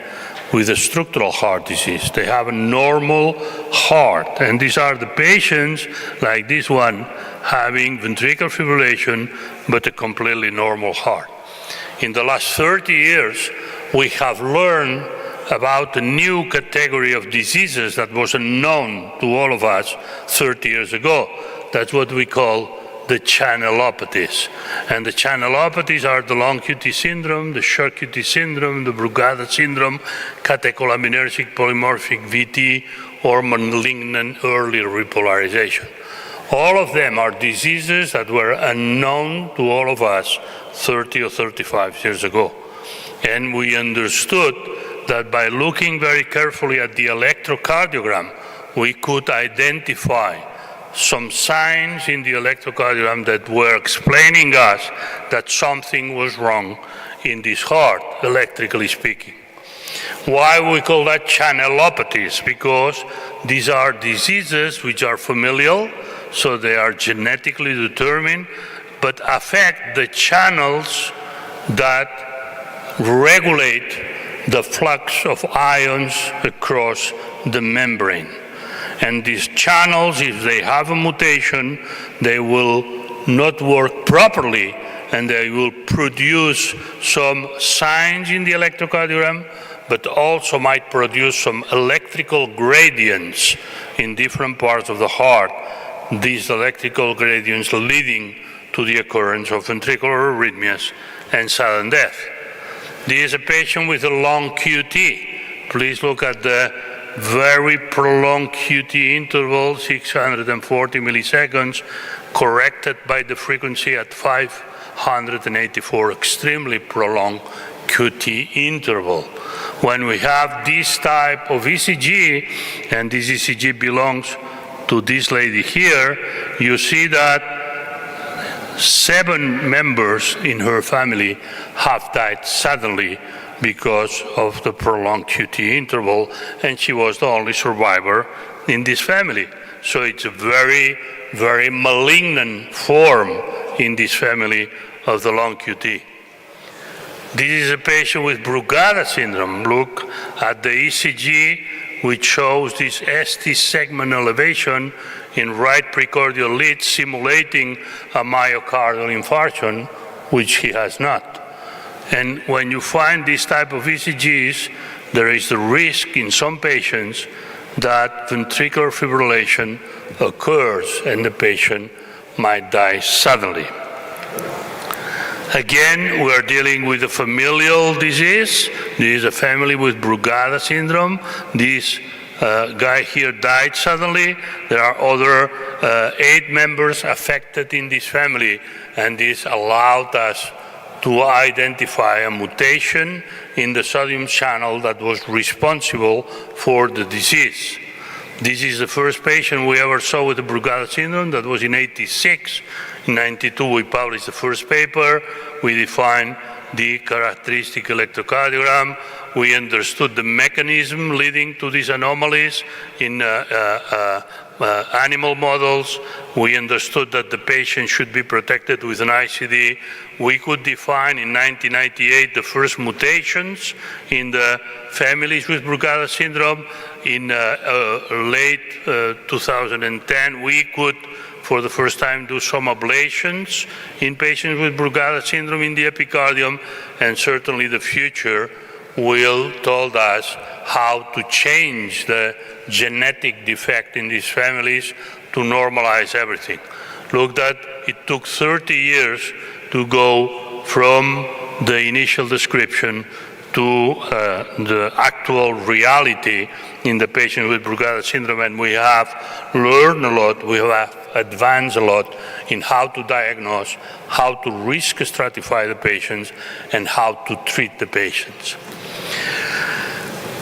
with a structural heart disease. They have a normal heart, and these are the patients like this one having ventricular fibrillation but a completely normal heart. In the last 30 years, we have learned about a new category of diseases that was unknown to all of us 30 years ago. That's what we call the channelopathies. And the channelopathies are the long QT syndrome, the short QT syndrome, the Brugada syndrome, catecholaminergic polymorphic VT, or malignant early repolarization. All of them are diseases that were unknown to all of us 30 or 35 years ago. And we understood that by looking very carefully at the electrocardiogram, we could identify some signs in the electrocardiogram that were explaining us that something was wrong in this heart, electrically speaking. Why we call that channelopathies? Because these are diseases which are familial, so they are genetically determined, but affect the channels that regulate the flux of ions across the membrane. And these channels, if they have a mutation, they will not work properly, and they will produce some signs in the electrocardiogram, but also might produce some electrical gradients in different parts of the heart, these electrical gradients leading to the occurrence of ventricular arrhythmias and sudden death. This is a patient with a long QT. Please look at the very prolonged QT interval, 640 milliseconds, corrected by the frequency at 584, extremely prolonged QT interval. When we have this type of ECG, and this ECG belongs to this lady here, you see that 7 members in her family have died suddenly because of the prolonged QT interval, and she was the only survivor in this family. So it's a very, very malignant form in this family of the long QT. This is a patient with Brugada syndrome. Look at the ECG, which shows this ST segment elevation in right precordial lead, simulating a myocardial infarction, which he has not. And when you find this type of ECGs, there is the risk in some patients that ventricular fibrillation occurs and the patient might die suddenly. Again, we are dealing with a familial disease. This is a family with Brugada syndrome. This guy here died suddenly. There are other 8 members affected in this family, and this allowed us to identify a mutation in the sodium channel that was responsible for the disease. This is the first patient we ever saw with the Brugada syndrome. That was in '86. In '92, we published the first paper. We defined the characteristic electrocardiogram. We understood the mechanism leading to these anomalies in animal models. We understood that the patient should be protected with an ICD. We could define in 1998 the first mutations in the families with Brugada syndrome. In late 2010, we could, for the first time, do some ablations in patients with Brugada syndrome in the epicardium, and certainly the future will tell us how to change the genetic defect in these families to normalize everything. Look, that it took 30 years to go from the initial description to the actual reality in the patient with Brugada syndrome, and we have learned a lot, we have advanced a lot in how to diagnose, how to risk stratify the patients, and how to treat the patients.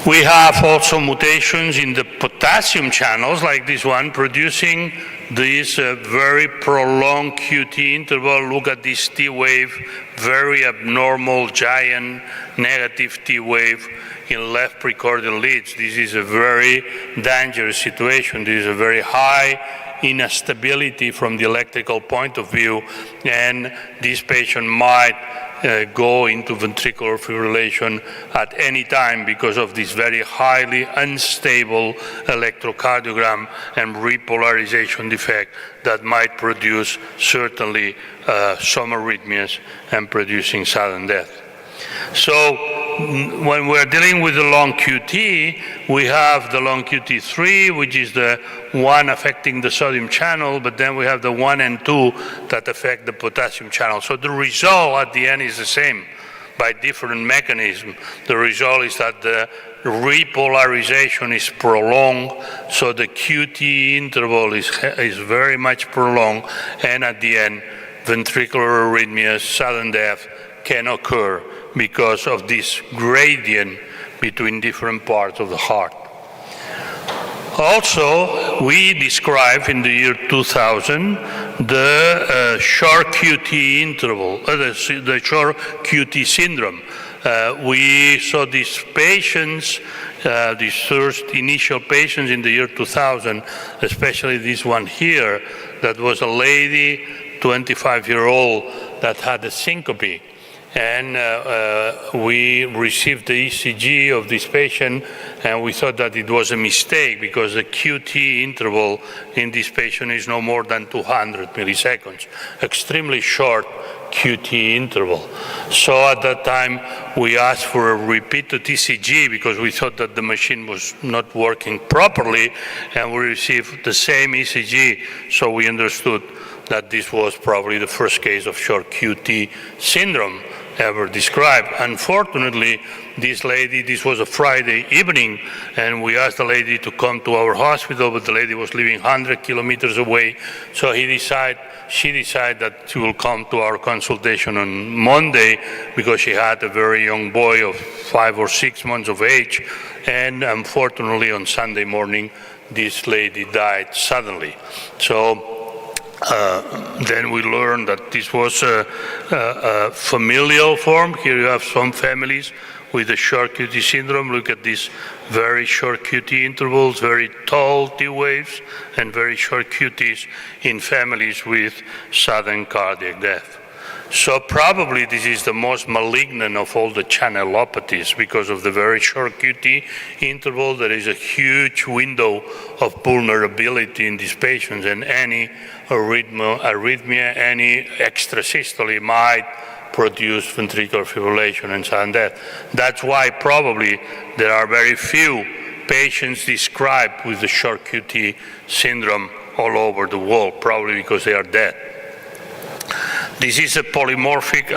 We have also mutations in the potassium channels, like this one, producing this very prolonged QT interval. Look at this T wave, very abnormal, giant, negative T wave in left precordial leads. This is a very dangerous situation. This is a very high instability from the electrical point of view, and this patient might go into ventricular fibrillation at any time because of this very highly unstable electrocardiogram and repolarization defect that might produce certainly some arrhythmias and producing sudden death. So when we're dealing with the long QT, we have the long QT3, which is the one affecting the sodium channel, but then we have the 1 and 2 that affect the potassium channel. So the result at the end is the same by different mechanism. The result is that the repolarization is prolonged, so the QT interval is very much prolonged, and at the end, ventricular arrhythmias, sudden death can occur because of this gradient between different parts of the heart. Also, we described in the year 2000 the short QT interval, the short QT syndrome. We saw these patients, these first initial patients in the year 2000, especially this one here, that was a lady, 25-year-old, that had a syncope. And we received the ECG of this patient, and we thought that it was a mistake because the QT interval in this patient is no more than 200 milliseconds, extremely short QT interval. So at that time, we asked for a repeated ECG because we thought that the machine was not working properly, and we received the same ECG, so we understood that this was probably the first case of short QT syndrome ever described. Unfortunately, this lady, this was a Friday evening, and we asked the lady to come to our hospital, but the lady was living 100 kilometers away, so she decided that she will come to our consultation on Monday because she had a very young boy of 5 or 6 months of age, and unfortunately on Sunday morning, this lady died suddenly. So then we learned that this was a familial form. Here you have some families with the short QT syndrome. Look at these very short QT intervals, very tall T waves, and very short QTs in families with sudden cardiac death. So probably this is the most malignant of all the channelopathies because of the very short QT interval. There is a huge window of vulnerability in these patients, and any arrhythmia, any extrasystole might produce ventricular fibrillation and sudden death. That's why probably there are very few patients described with the short QT syndrome all over the world, probably because they are dead. This is a polymorphic,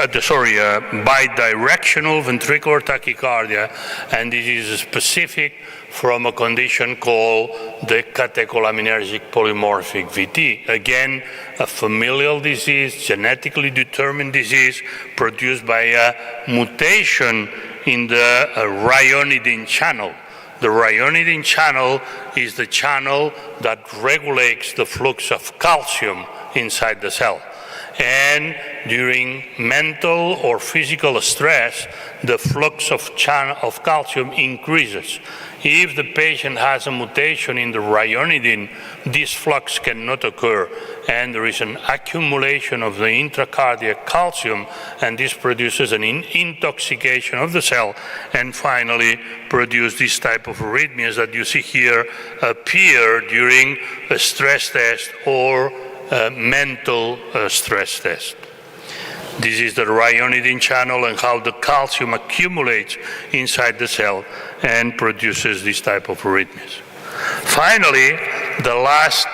bidirectional ventricular tachycardia, and this is specific from a condition called the catecholaminergic polymorphic VT. Again, a familial disease, genetically determined disease produced by a mutation in the ryanodine channel. The ryanodine channel is the channel that regulates the flux of calcium inside the cell. And during mental or physical stress, the flux of calcium increases. If the patient has a mutation in the ryanodine, this flux cannot occur, and there is an accumulation of the intracardiac calcium, and this produces an intoxication of the cell, and finally produce this type of arrhythmias that you see here appear during a stress test or mental stress test. This is the ryanodine channel and how the calcium accumulates inside the cell and produces this type of arrhythmias. Finally, the last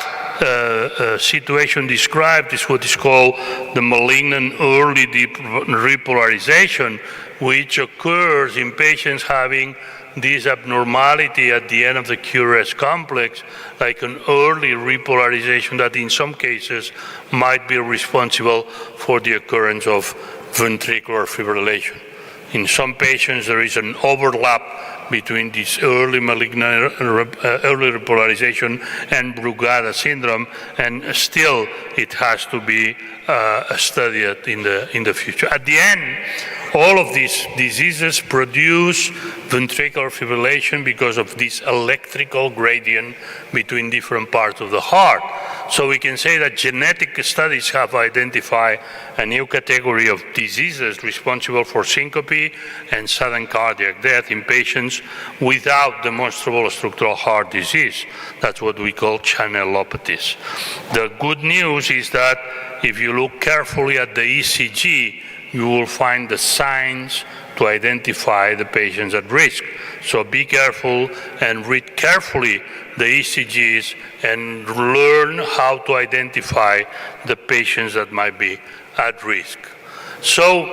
situation described is what is called the malignant early repolarization, which occurs in patients having this abnormality at the end of the QRS complex, like an early repolarization that in some cases might be responsible for the occurrence of ventricular fibrillation. In some patients, there is an overlap between this early malignant early repolarization and Brugada syndrome, and still it has to be studied in the future. At the end, all of these diseases produce ventricular fibrillation because of this electrical gradient between different parts of the heart. So we can say that genetic studies have identified a new category of diseases responsible for syncope and sudden cardiac death in patients without demonstrable structural heart disease. That's what we call channelopathies. The good news is that if you look carefully at the ECG, you will find the signs to identify the patients at risk. So be careful and read carefully the ECGs and learn how to identify the patients that might be at risk. So,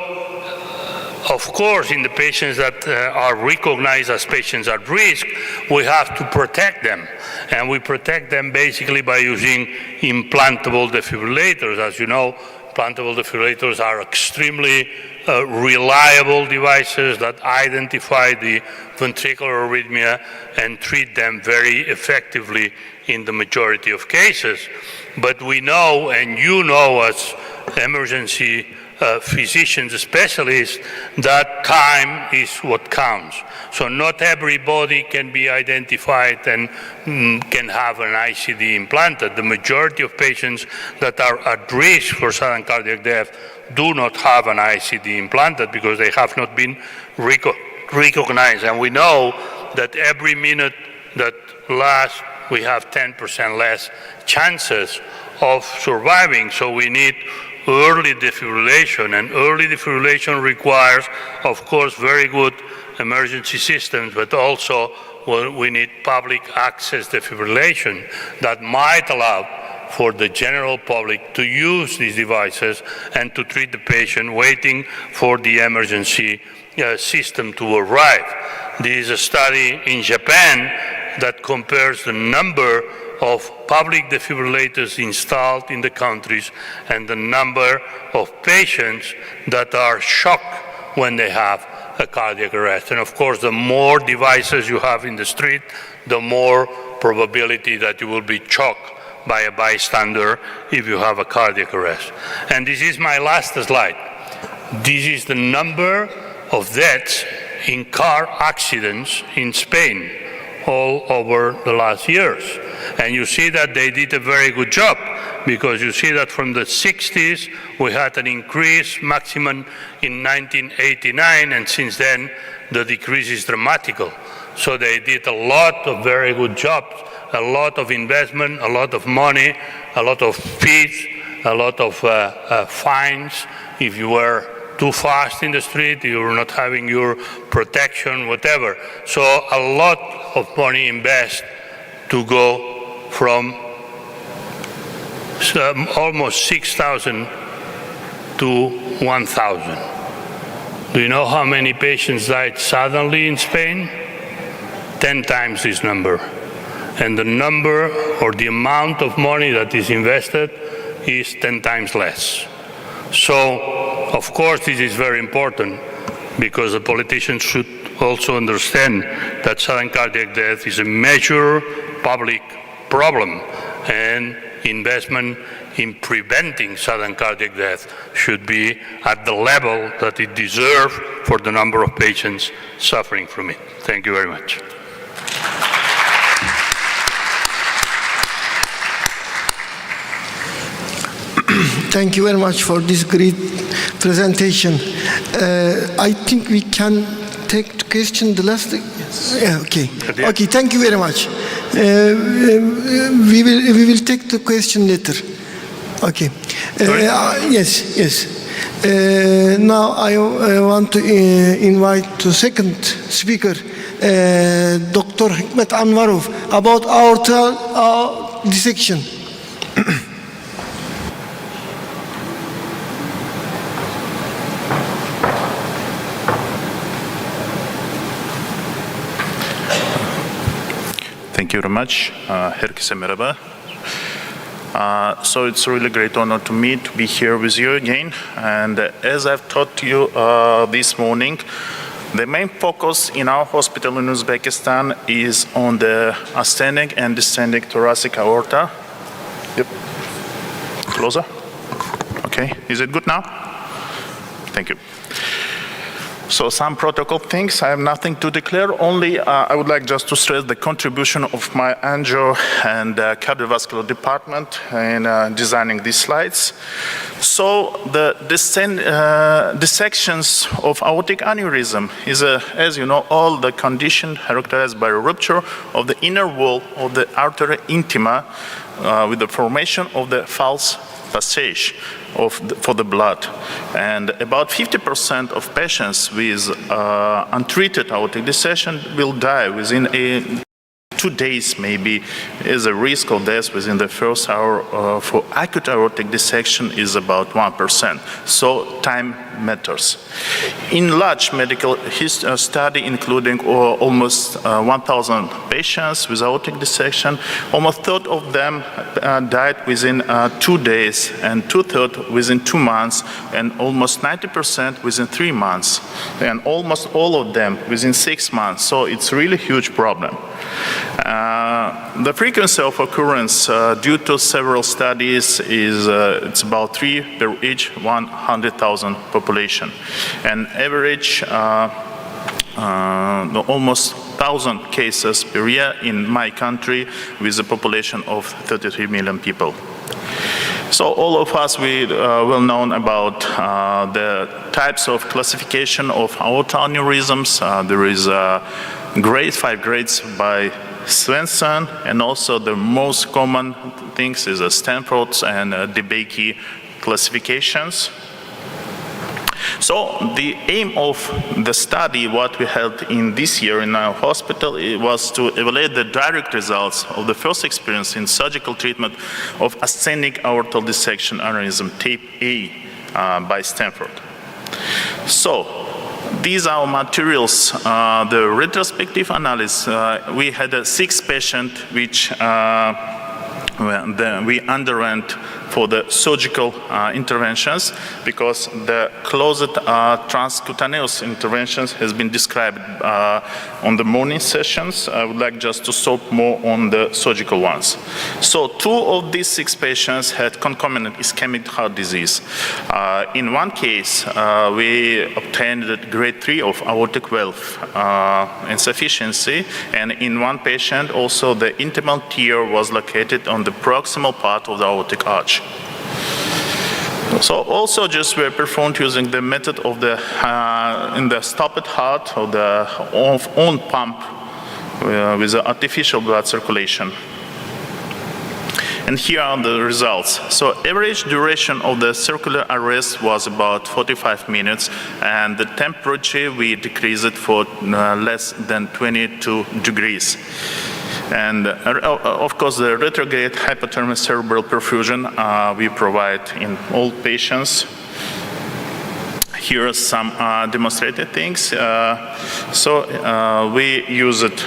of course, in the patients that are recognized as patients at risk, we have to protect them. And we protect them basically by using implantable defibrillators. As you know, implantable defibrillators are extremely reliable devices that identify the ventricular arrhythmia and treat them very effectively in the majority of cases. But we know, and you know as emergency physicians, specialists, that time is what counts. So not everybody can be identified and can have an ICD implanted. The majority of patients that are at risk for sudden cardiac death do not have an ICD implanted because they have not been recognized. And we know that every minute that lasts, we have 10% less chances of surviving. So we need early defibrillation, and early defibrillation requires, of course, very good emergency systems, but also we need public access defibrillation that might allow for the general public to use these devices and to treat the patient waiting for the emergency system to arrive. There is a study in Japan that compares the number of public defibrillators installed in the countries and the number of patients that are shocked when they have a cardiac arrest. And of course, the more devices you have in the street, the more probability that you will be shocked by a bystander if you have a cardiac arrest. And this is my last slide. This is the number of deaths in car accidents in Spain all over the last years. And you see that they did a very good job, because you see that from the 60s we had an increase maximum in 1989, and since then the decrease is dramatical. So they did a lot of very good jobs, a lot of investment, a lot of money, a lot of fees, a lot of fines if you were too fast in the street, you were not having your protection, whatever. So a lot of money invested to go from almost 6,000 to 1,000. Do you know how many patients died suddenly in Spain? 10 times this number. And the number or the amount of money that is invested is 10 times less. So, of course, this is very important, because the politicians should also understand that sudden cardiac death is a major public problem, and investment in preventing sudden cardiac death should be at the level that it deserves for the number of patients suffering from it. Thank you very much. Thank you very much for this great presentation. I think we can take the question, the last. Yeah, okay. Okay, thank you very much. We will take the question later. Okay. Yes. Now I want to invite the second speaker, Dr. Hikmet Anvarov, about aorta dissection. Thank you very much. Herkese merhaba. So it's a really great honor to me to be here with you again. And as I've taught you this morning, the main focus in our hospital in Uzbekistan is on the ascending and descending thoracic aorta. Yep. Closer. Okay. Is it good now? Thank you. So some protocol things, I have nothing to declare, only I would like just to stress the contribution of my angio and cardiovascular department in designing these slides. So the dissections of aortic aneurysm is, as you know, all the condition characterized by a rupture of the inner wall of the artery intima with the formation of the false passage for the blood. And about 50% of patients with untreated aortic dissection will die within 2 days, maybe, as a risk of death within the first hour. For acute aortic dissection is about 1%. So time matters. In large medical study, including almost 1,000 patients with aortic dissection, almost a third of them died within 2 days, and 2/3 within 2 months, and almost 90% within 3 months, and almost all of them within 6 months. So it's really a huge problem. The frequency of occurrence due to several studies is it's about 3 per each 100,000 population, and average almost 1,000 cases per year in my country with a population of 33 million people. So all of us, we well known about the types of classification of aortic aneurysms. There is 5 grades by Svensson, and also the most common things is Stanford's and DeBakey classifications. So the aim of the study, what we held in this year in our hospital, it was to evaluate the direct results of the first experience in surgical treatment of ascending aortal dissection aneurysm type A by Stanford. So these are materials, the retrospective analysis. We had 6 patients which we underwent for the surgical interventions, because the closed transcutaneous interventions has been described on the morning sessions. I would like just to stop more on the surgical ones. So 2 of these 6 patients had concomitant ischemic heart disease. In one case, we obtained grade 3 of aortic valve insufficiency, and in one patient also the intimal tear was located on the proximal part of the aortic arch. So also just were performed using the method of the in the stopped heart or the own pump with the artificial blood circulation. And here are the results. So average duration of the circular arrest was about 45 minutes, and the temperature we decreased it for less than 22 degrees. And of course, the retrograde hypothermic cerebral perfusion we provide in all patients. Here are some demonstrated things. We used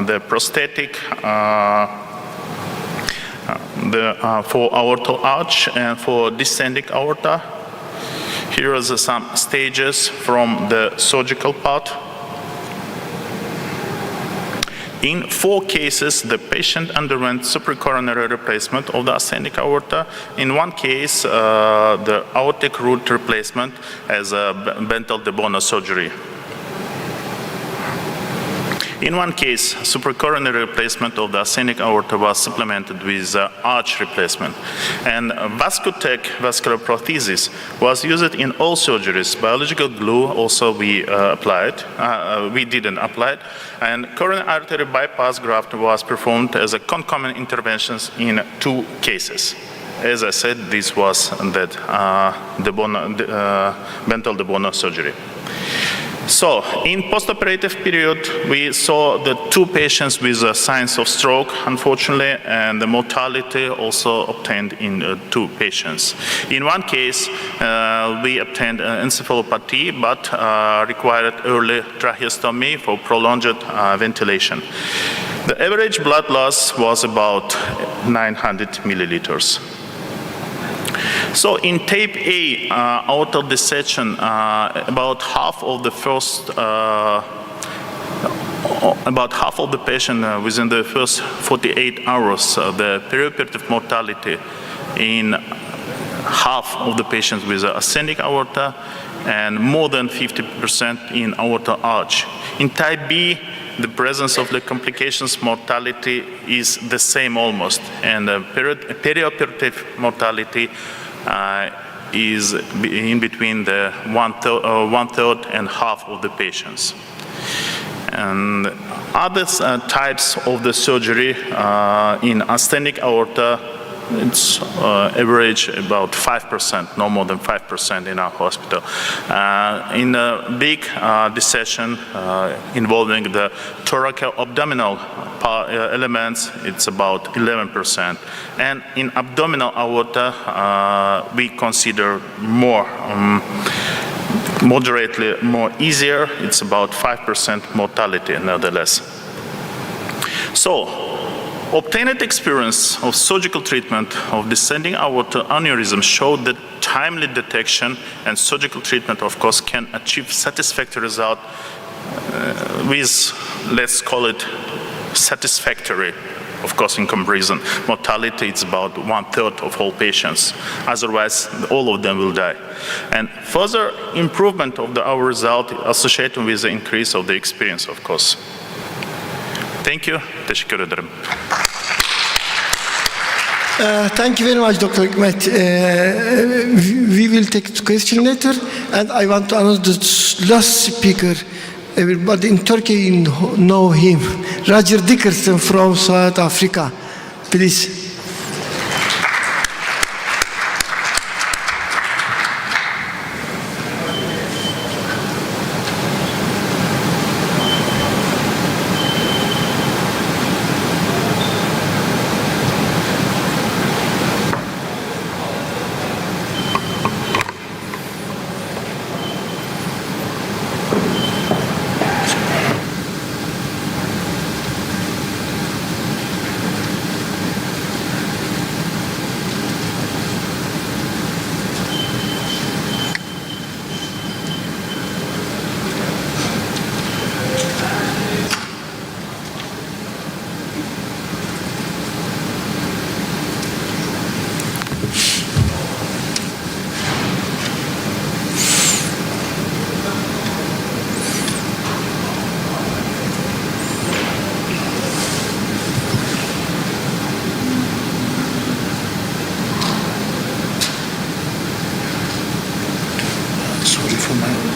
the prosthetic for aortal arch and for descending aorta. Here are some stages from the surgical part. In 4 cases, the patient underwent supracoronary replacement of the ascending aorta. In one case, the aortic root replacement as a Bentel de Bono surgery. In one case, supracoronary replacement of the ascending aorta was supplemented with arch replacement. And Vascutech vascular prosthesis was used in all surgeries. Biological glue also we applied. We didn't apply it. And coronary artery bypass graft was performed as a concomitant interventions in 2 cases. As I said, this was that Bentel de Bono surgery. So, in postoperative period, we saw the 2 patients with signs of stroke, unfortunately, and the mortality also obtained in 2 patients. In one case, we obtained encephalopathy, but required early tracheostomy for prolonged ventilation. The average blood loss was about 900 milliliters. So in tape A, out of the section, about half of the patient within the first 48 hours, the perioperative mortality in half of the patients with ascending aorta and more than 50% in aorta arch. In type B, the presence of the complications mortality is the same almost, and the perioperative mortality is in between the one third and half of the patients. And other types of the surgery in ascending aorta, it's average about 5%, no more than 5% in our hospital. In a big dissection involving the thoracoabdominal elements, it's about 11%. And in abdominal aorta, we consider more moderately more easier. It's about 5% mortality nevertheless. So, obtained experience of surgical treatment of descending aorta aneurysm showed that timely detection and surgical treatment, of course, can achieve satisfactory result with, let's call it, satisfactory, of course, in comparison. Mortality is about 1/3 of all patients. Otherwise, all of them will die. And further improvement of our result associated with the increase of the experience, of course. Thank you. Teşekkür ederim. Thank you very much, Dr. Hikmet. We will take the question later, and I want to announce the last speaker. Everybody in Turkey know him, Roger Dickerson from South Africa. Please.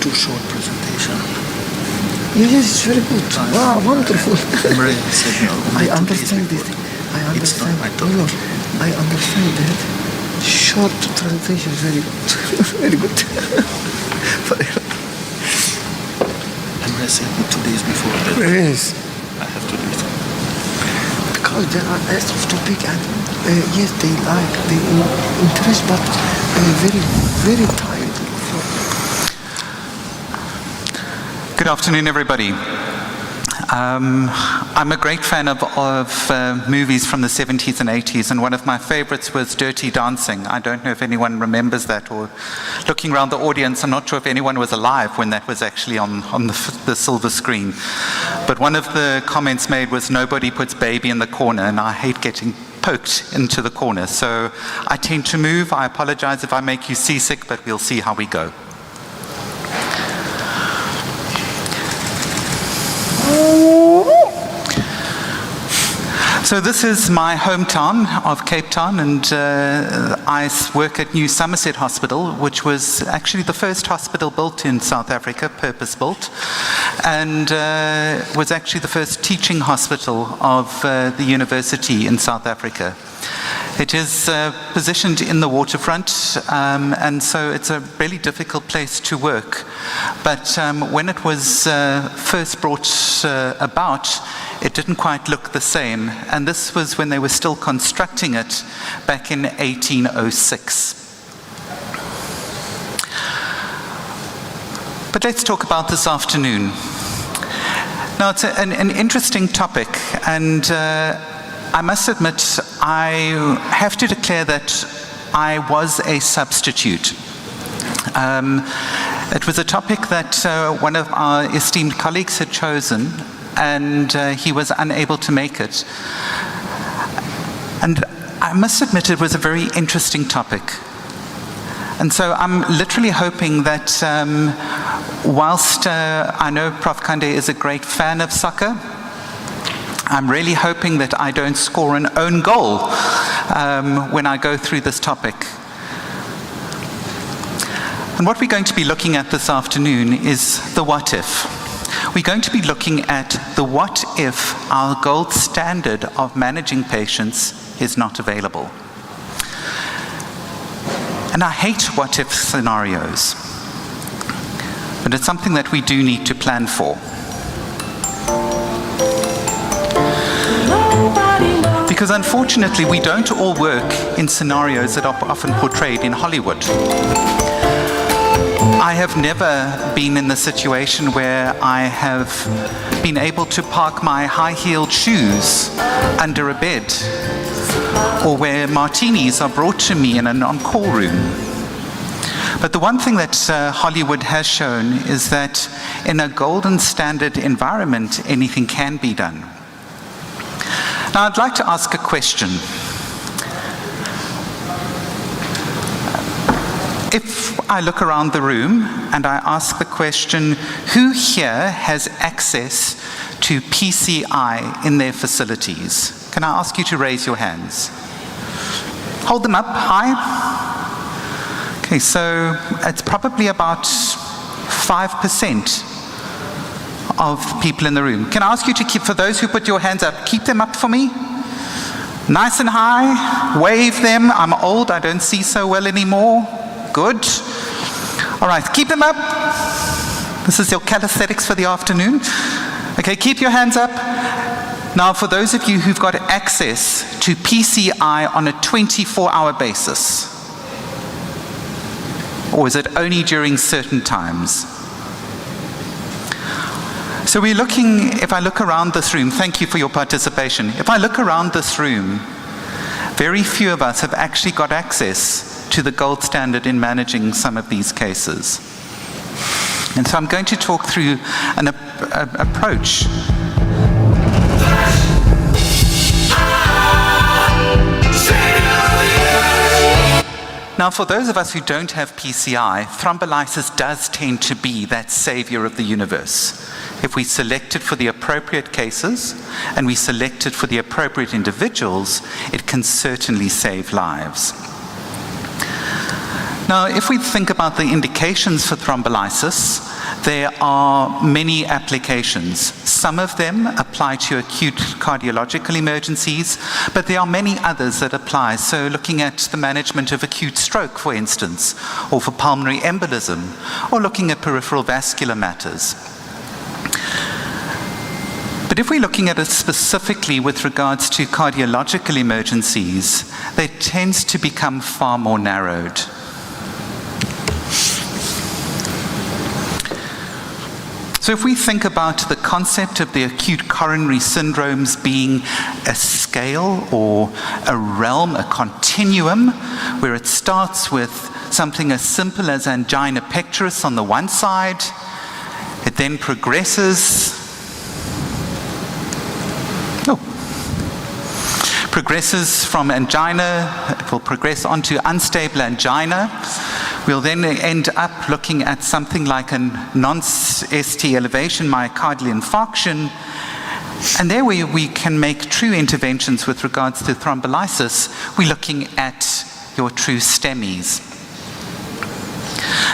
Too short presentation. Yes, it's very good. Wow, wonderful. I understand it. I understand. I understand that. Short presentation is very good. Very good. Emre said me 2 days before that. Yes. I have to do it. Because there are lots of topic and yes, they interest, but very, very tired. Good afternoon, everybody. I'm a great fan of movies from the 70s and 80s, and one of my favorites was Dirty Dancing. I don't know if anyone remembers that, or looking around the audience, I'm not sure if anyone was alive when that was actually on the silver screen. But one of the comments made was, nobody puts baby in the corner, and I hate getting poked into the corner. So I tend to move. I apologize if I make you seasick, but we'll see how we go. So this is my hometown of Cape Town, and I work at New Somerset Hospital, which was actually the first hospital built in South Africa, purpose-built, and was actually the first teaching hospital of the university in South Africa. It is positioned in the waterfront, and so it's a really difficult place to work. But when it was first brought about, it didn't quite look the same. And this was when they were still constructing it back in 1806. But let's talk about this afternoon. Now, it's an interesting topic, and I must admit, I have to declare that I was a substitute. It was a topic that one of our esteemed colleagues had chosen, and he was unable to make it. And I must admit it was a very interesting topic. And so I'm literally hoping that whilst I know Prof. Kande is a great fan of soccer, I'm really hoping that I don't score an own goal when I go through this topic. And what we're going to be looking at this afternoon is the what if. We're going to be looking at the what if our gold standard of managing patients is not available. And I hate what if scenarios, but it's something that we do need to plan for. Because unfortunately, we don't all work in scenarios that are often portrayed in Hollywood. I have never been in the situation where I have been able to park my high-heeled shoes under a bed, or where martinis are brought to me in an on-call room. But the one thing that Hollywood has shown is that in a golden standard environment, anything can be done. Now, I'd like to ask a question. If I look around the room and I ask the question, who here has access to PCI in their facilities? Can I ask you to raise your hands? Hold them up high. Okay, so it's probably about 5% of people in the room. Can I ask you to keep, for those who put your hands up, keep them up for me? Nice and high, wave them. I'm old, I don't see so well anymore. Good. All right, keep them up. This is your calisthenics for the afternoon. Okay, keep your hands up. Now, for those of you who've got access to PCI on a 24-hour basis, or is it only during certain times? So we're looking, if I look around this room, thank you for your participation. If I look around this room, very few of us have actually got access to the gold standard in managing some of these cases. And so I'm going to talk through an approach. Now, for those of us who don't have PCI, thrombolysis does tend to be that savior of the universe. If we select it for the appropriate cases and we select it for the appropriate individuals, it can certainly save lives. Now, if we think about the indications for thrombolysis, there are many applications. Some of them apply to acute cardiological emergencies, but there are many others that apply. So looking at the management of acute stroke, for instance, or for pulmonary embolism, or looking at peripheral vascular matters. But if we're looking at it specifically with regards to cardiological emergencies, they tend to become far more narrowed. So if we think about the concept of the acute coronary syndromes being a scale or a realm, a continuum, where it starts with something as simple as angina pectoris on the one side, it then progresses from angina, it will progress onto unstable angina. We'll then end up looking at something like a non-ST elevation myocardial infarction, and there we can make true interventions with regards to thrombolysis. We're looking at your true STEMIs.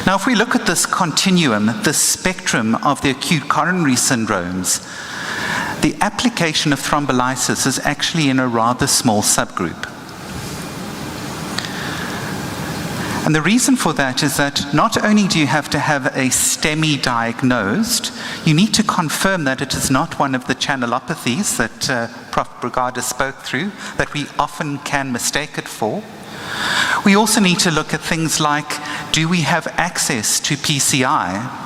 Now, if we look at this continuum, the spectrum of the acute coronary syndromes, the application of thrombolysis is actually in a rather small subgroup. And the reason for that is that not only do you have to have a STEMI diagnosed, you need to confirm that it is not one of the channelopathies that Prof. Brugada spoke through, that we often can mistake it for. We also need to look at things like, do we have access to PCI?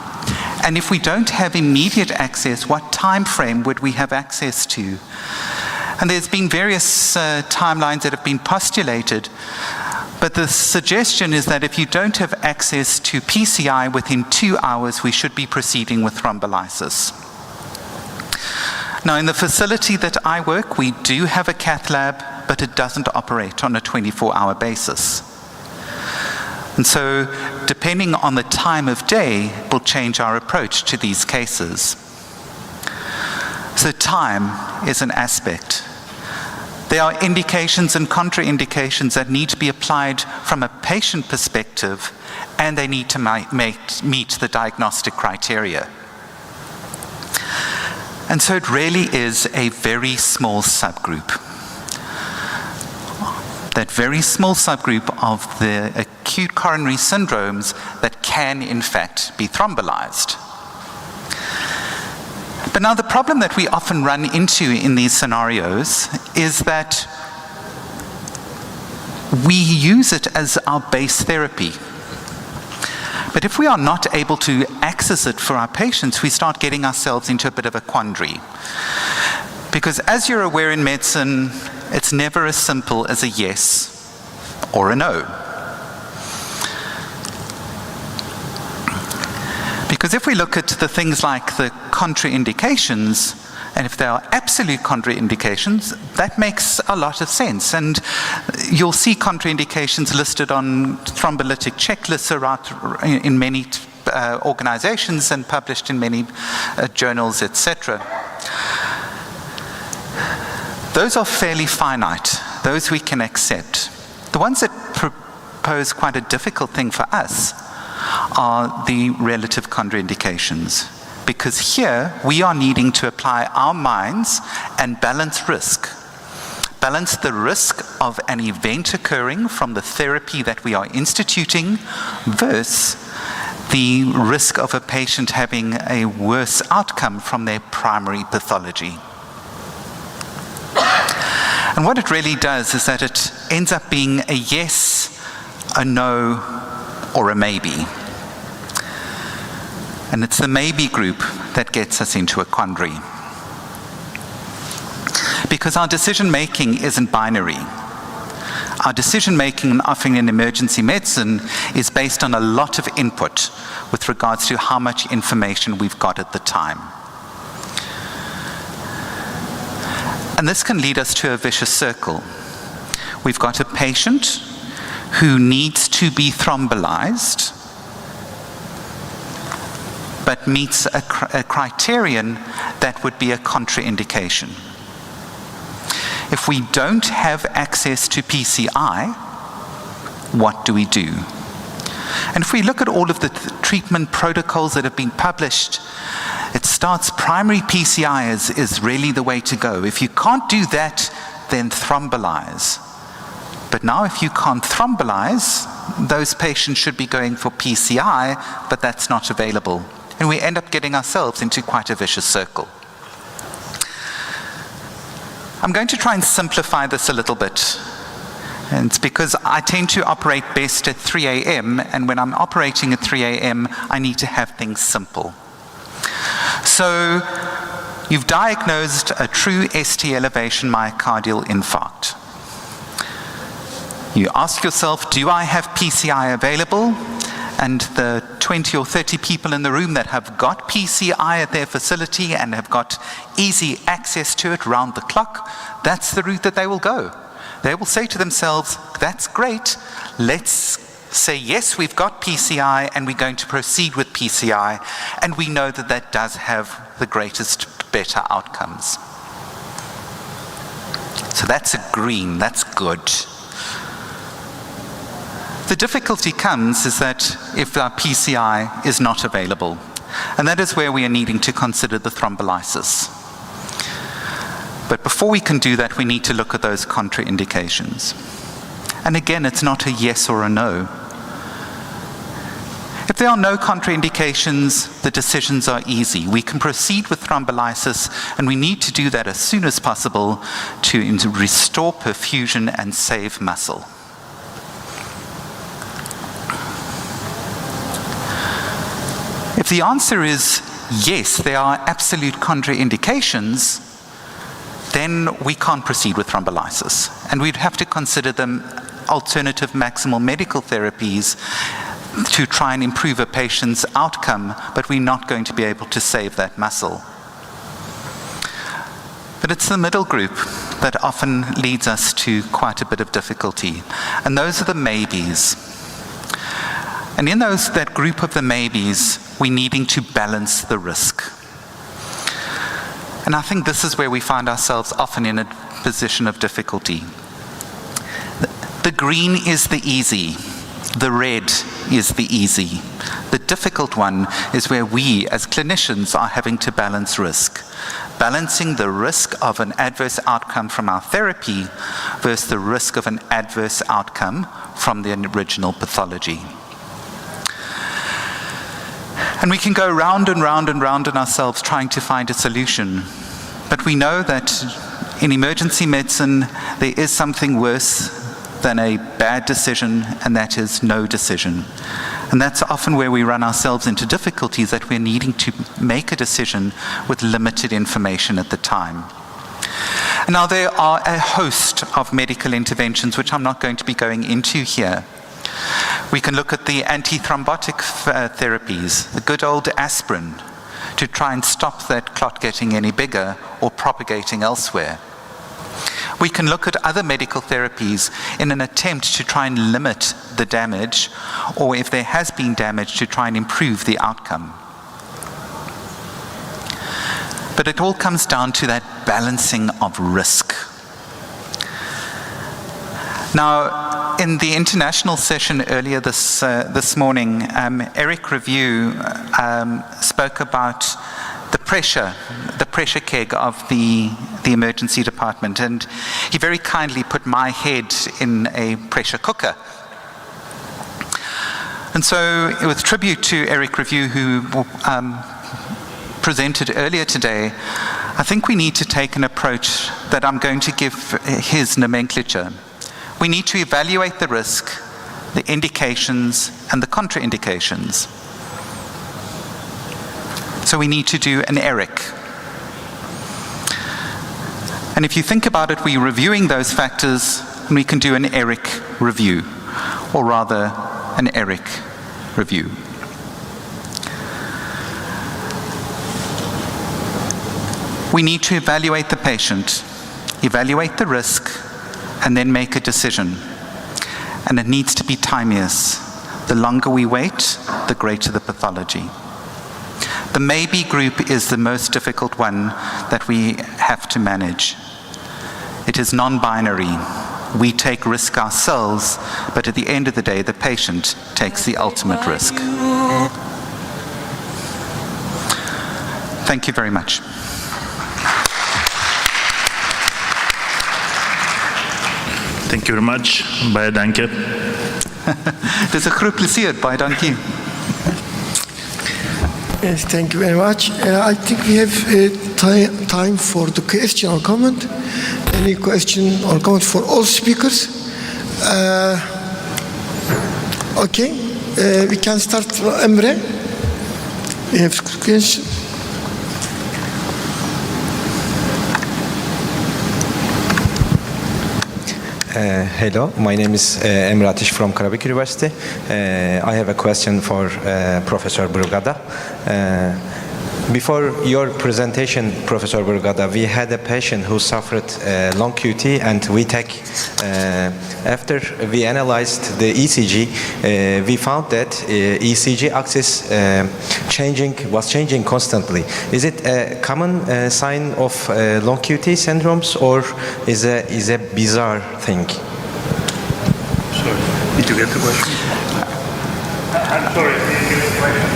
And if we don't have immediate access, what time frame would we have access to? And there's been various timelines that have been postulated, but the suggestion is that if you don't have access to PCI within 2 hours, we should be proceeding with thrombolysis. Now, in the facility that I work, we do have a cath lab, but it doesn't operate on a 24-hour basis. And so, depending on the time of day, will change our approach to these cases. So time is an aspect. There are indications and contraindications that need to be applied from a patient perspective, and they need to meet the diagnostic criteria. And so it really is a very small subgroup. That very small subgroup of the acute coronary syndromes that can, in fact, be thrombolyzed. But now the problem that we often run into in these scenarios is that we use it as our base therapy. But if we are not able to access it for our patients, we start getting ourselves into a bit of a quandary. Because as you're aware in medicine, it's never as simple as a yes or a no. Because if we look at the things like the contraindications, and if there are absolute contraindications, that makes a lot of sense. And you'll see contraindications listed on thrombolytic checklists in many organizations and published in many journals, etc. Those are fairly finite. Those we can accept. The ones that pose quite a difficult thing for us are the relative contraindications. Because here, we are needing to apply our minds and balance risk. Balance the risk of an event occurring from the therapy that we are instituting versus the risk of a patient having a worse outcome from their primary pathology. And what it really does is that it ends up being a yes, a no, or a maybe. And it's the maybe group that gets us into a quandary. Because our decision making isn't binary. Our decision making often in emergency medicine is based on a lot of input with regards to how much information we've got at the time. And this can lead us to a vicious circle. We've got a patient who needs to be thrombolyzed, but meets a criterion that would be a contraindication. If we don't have access to PCI, what do we do? And if we look at all of the treatment protocols that have been published, it starts primary PCI is really the way to go. If you can't do that, then thrombolyze. But now if you can't thrombolyze, those patients should be going for PCI, but that's not available. And we end up getting ourselves into quite a vicious circle. I'm going to try and simplify this a little bit. And it's because I tend to operate best at 3 a.m., and when I'm operating at 3 a.m., I need to have things simple. So, you've diagnosed a true ST elevation myocardial infarct. You ask yourself, do I have PCI available? And the 20 or 30 people in the room that have got PCI at their facility and have got easy access to it round the clock, that's the route that they will go. They will say to themselves, that's great, let's say yes, we've got PCI and we're going to proceed with PCI, and we know that that does have the greatest, better outcomes. So that's a green, that's good. The difficulty comes is that if our PCI is not available, and that is where we are needing to consider the thrombolysis. But before we can do that, we need to look at those contraindications. And again, it's not a yes or a no. If there are no contraindications, the decisions are easy. We can proceed with thrombolysis, and we need to do that as soon as possible to restore perfusion and save muscle. If the answer is yes, there are absolute contraindications, then we can't proceed with thrombolysis. And we'd have to consider them alternative maximal medical therapies to try and improve a patient's outcome, but we're not going to be able to save that muscle. But it's the middle group that often leads us to quite a bit of difficulty. And those are the maybes. And in that group of the maybes, we're needing to balance the risk. And I think this is where we find ourselves often in a position of difficulty. The green is the easy. The red is the easy. The difficult one is where we, as clinicians, are having to balance risk. Balancing the risk of an adverse outcome from our therapy versus the risk of an adverse outcome from the original pathology. And we can go round and round and round in ourselves trying to find a solution. But we know that in emergency medicine, there is something worse than a bad decision, and that is no decision. And that's often where we run ourselves into difficulties, that we're needing to make a decision with limited information at the time. And now there are a host of medical interventions which I'm not going to be going into here. We can look at the antithrombotic therapies, the good old aspirin, to try and stop that clot getting any bigger or propagating elsewhere. We can look at other medical therapies in an attempt to try and limit the damage, or if there has been damage, to try and improve the outcome. But it all comes down to that balancing of risk. Now, in the international session earlier this morning, Eric Review spoke about the pressure keg of the emergency department, and he very kindly put my head in a pressure cooker. And so, with tribute to Eric Review, who presented earlier today, I think we need to take an approach that I'm going to give his nomenclature. We need to evaluate the risk, the indications, and the contraindications. So we need to do an ERIC. And if you think about it, we're reviewing those factors, and we can do an ERIC review, or rather, an ERIC review. We need to evaluate the patient, evaluate the risk, and then make a decision. And it needs to be timeous. The longer we wait, the greater the pathology. The maybe group is the most difficult one that we have to manage. It is non-binary. We take risk ourselves, but at the end of the day, the patient takes the ultimate risk. Thank you very much. Thank you very much. Baie dankie. Dis 'n groot plesier. Baie dankie. Yes, thank you very much. I think we have time for the question or comment. Any question or comment for all speakers? Okay, we can start from Emre. We have questions. Hello, my name is Emre Atish from Karabük University. I have a question for Professor Brugada. Before your presentation, Professor Brugada, we had a patient who suffered long QT and VTAC. After we analyzed the ECG, we found that ECG axis was changing constantly. Is it a common sign of long QT syndromes, or is a bizarre thing? Sorry, did you get the question? I'm sorry, did you get the question?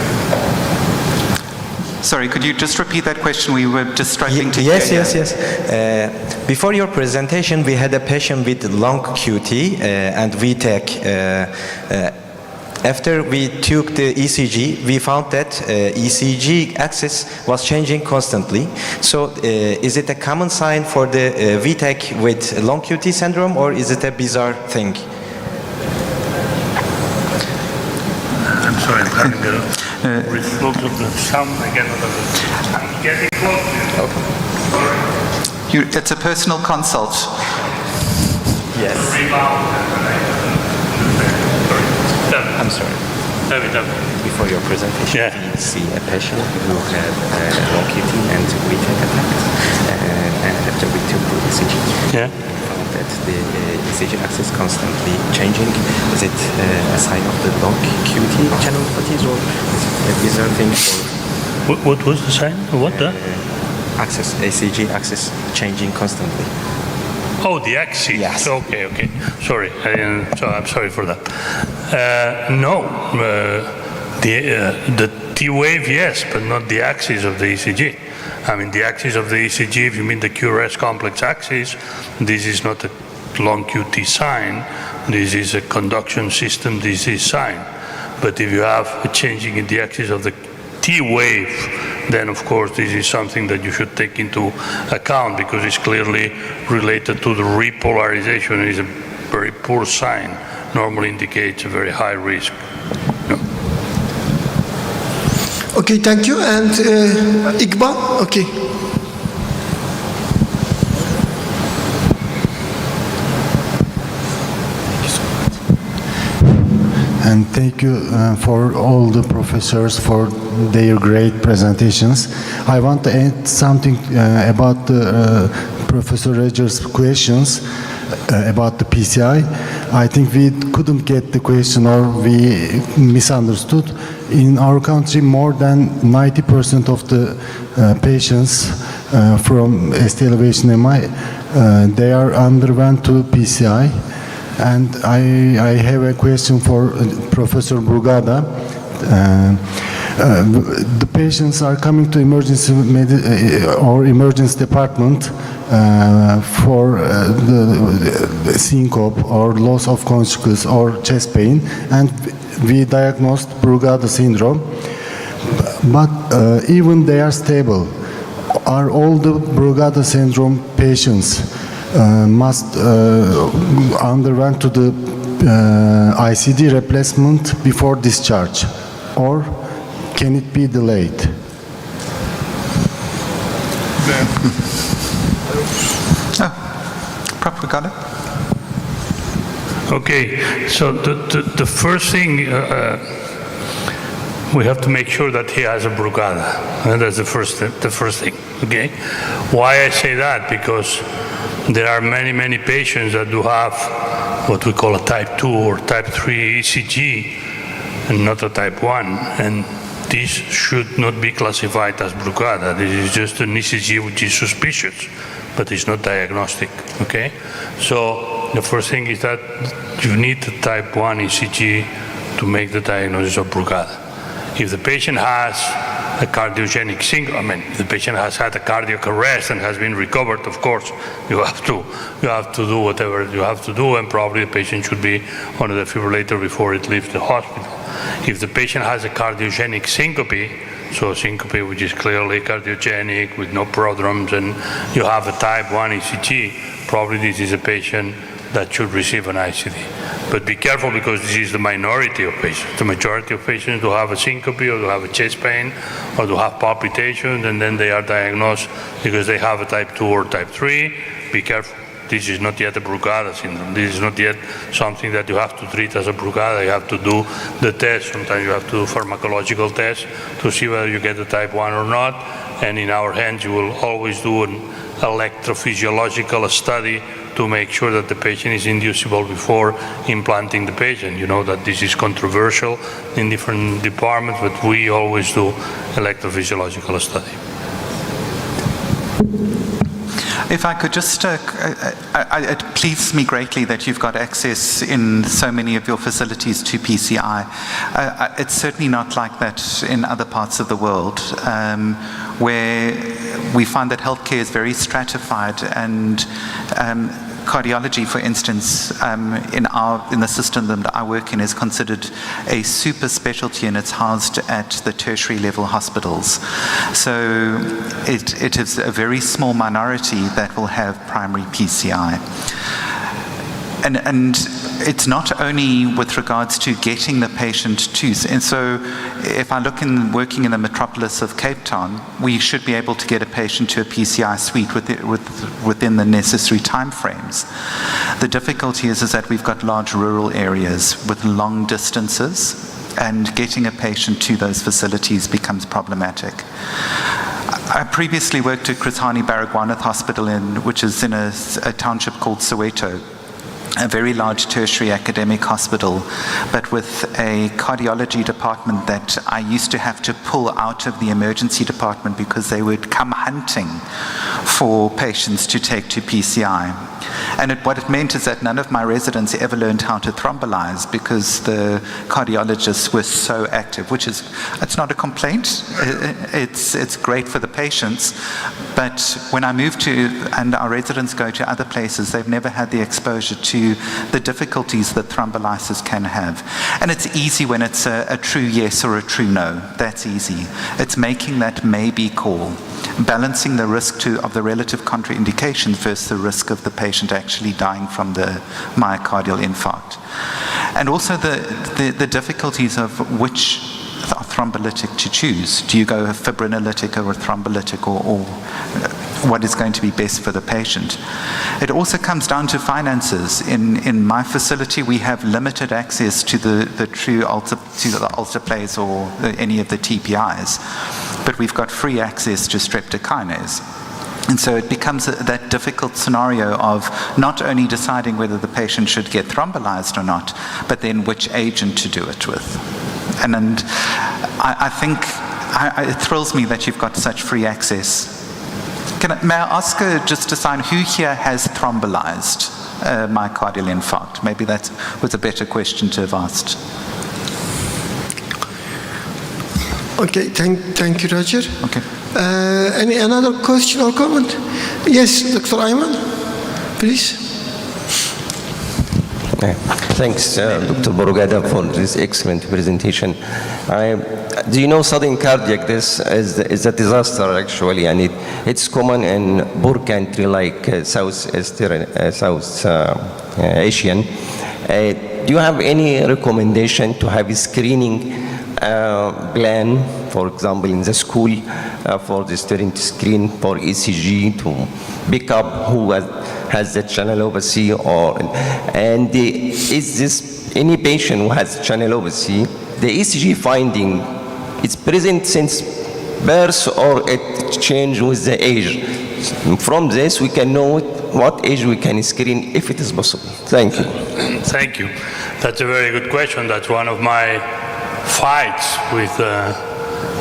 Sorry, could you just repeat that question? We were just struggling to Yes. Before your presentation, we had a patient with long QT and VTAC. After we took the ECG, we found that ECG axis was changing constantly. So is it a common sign for the VTAC with long QT syndrome, or is it a bizarre thing? I'm sorry, I'm having a... With lots of the sound, I cannot understand. I'm getting close. It's a personal consult. Yes. I'm sorry. Before your presentation, we see a patient who had long QT and we take a test. And after we took the ECG, we found that the ECG axis constantly changing. Is it a sign of the long QT channelopathies or is it a bizarre thing? What was the sign? What the? Axis, ECG axis changing constantly. Oh, the axis. Yes. Okay. Sorry, I'm sorry for that. No, the T wave, yes, but not the axis of the ECG. I mean, the axis of the ECG, if you mean the QRS complex axis, this is not a long QT sign. This is a conduction system disease sign. But if you have a changing in the axis of the T wave, then of course this is something that you should take into account because it's clearly related to the repolarization. It is a very poor sign, normally indicates a very high risk. Okay, thank you. And Iqbal, okay. And thank you for all the professors for their great presentations. I want to add something about Professor Rogers' questions about the PCI. I think we couldn't get the question or we misunderstood. In our country, more than 90% of the patients from ST elevation MI, they are underwent to PCI. And I have a question for Professor Brugada. The patients are coming to emergency or emergency department for the syncope or loss of consciousness or chest pain, and we diagnosed Brugada syndrome. But even they are stable. Are all the Brugada syndrome patients must underwent to the ICD replacement before discharge, or can it be delayed? Okay, so the first thing we have to make sure that he has a Brugada. That's the first thing. Okay, why I say that? Because there are many patients that do have what we call a type 2 or type 3 ECG and not a type 1, and this should not be classified as Brugada. This is just an ECG which is suspicious, but it's not diagnostic, okay? So the first thing is that you need a type 1 ECG to make the diagnosis of Brugada. If the patient has a cardiogenic syndrome, I mean, if the patient has had a cardiac arrest and has been recovered, of course, you have to do whatever you have to do, and probably the patient should be on a defibrillator before it leaves the hospital. If the patient has a cardiogenic syncope, so syncope which is clearly cardiogenic with no prodromes, and you have a type 1 ECG, probably this is a patient that should receive an ICD. But be careful, because this is the minority of patients. The majority of patients who have a syncope or who have a chest pain or who have palpitations, and then they are diagnosed because they have a type 2 or type 3. Be careful. This is not yet a Brugada syndrome. This is not yet something that you have to treat as a Brugada. You have to do the test. Sometimes you have to do pharmacological tests to see whether you get the type 1 or not. And in our hands, you will always do an electrophysiological study to make sure that the patient is inducible before implanting the patient. You know that this is controversial in different departments, but we always do electrophysiological study. If I could just, it pleases me greatly that you've got access in so many of your facilities to PCI. It's certainly not like that in other parts of the world, where we find that healthcare is very stratified, and cardiology, for instance, in the system that I work in, is considered a super specialty, and it's housed at the tertiary level hospitals. So it is a very small minority that will have primary PCI. And it's not only with regards to getting the patient to, and so if I look working in the metropolis of Cape Town, we should be able to get a patient to a PCI suite within the necessary timeframes. The difficulty is that we've got large rural areas with long distances, and getting a patient to those facilities becomes problematic. I previously worked at Krithani Baragwanath Hospital, which is in a township called Soweto, a very large tertiary academic hospital, but with a cardiology department that I used to have to pull out of the emergency department because they would come hunting for patients to take to PCI. And what it meant is that none of my residents ever learned how to thrombolize because the cardiologists were so active, which is, it's not a complaint, it's great for the patients, but when I move to, and our residents go to other places, they've never had the exposure to the difficulties that thrombolysis can have. And it's easy when it's a true yes or a true no, that's easy. It's making that maybe call, balancing the risk of the relative contraindications versus the risk of the patient actually dying from the myocardial infarct. And also the difficulties of which thrombolytic to choose. Do you go a fibrinolytic or a thrombolytic, or what is going to be best for the patient? It also comes down to finances. In my facility, we have limited access to the true alteplase or any of the TPIs, but we've got free access to streptokinase. And so it becomes that difficult scenario of not only deciding whether the patient should get thrombolized or not, but then which agent to do it with. And I think it thrills me that you've got such free access. May I ask just to sign who here has thrombolized myocardial infarct? Maybe that was a better question to have asked. Okay, thank you, Roger. Okay. Any another question or comment? Yes, Dr. Ayman, please. Thanks, Dr. Borugada, for this excellent presentation. Do you know sudden cardiac death is a disaster, actually, and it's common in poor country like South Asian. Do you have any recommendation to have a screening plan, for example, in the school for the student to screen for ECG to pick up who has the channelopathy, and is this any patient who has channelopathy, the ECG finding is present since birth or it changed with the age? From this we can know what age we can screen if it is possible. Thank you. Thank you. That's a very good question. That's one of my fights with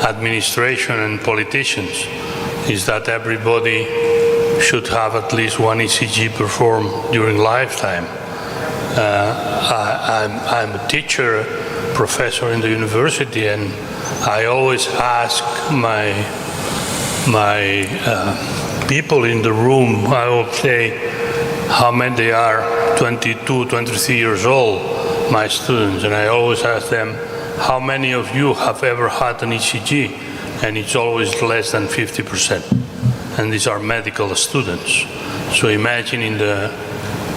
administration and politicians, is that everybody should have at least one ECG performed during lifetime. I'm a teacher, professor in the university, and I always ask my people in the room, I will say how many they are, 22, 23 years old, my students, and I always ask them, how many of you have ever had an ECG? And it's always less than 50%. And these are medical students. So imagine in the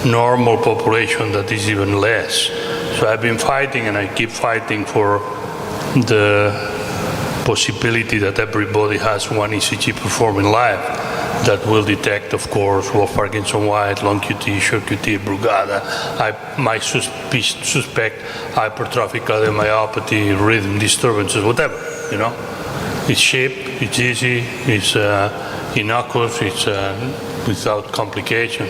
normal population that is even less. So I've been fighting, and I keep fighting for the possibility that everybody has one ECG performed in life that will detect, of course, Wolff-Parkinson-White, long QT, short QT, Brugada. I might suspect hypertrophic cardiomyopathy, rhythm disturbances, whatever, you know. It's cheap, it's easy, it's innocuous, it's without complication.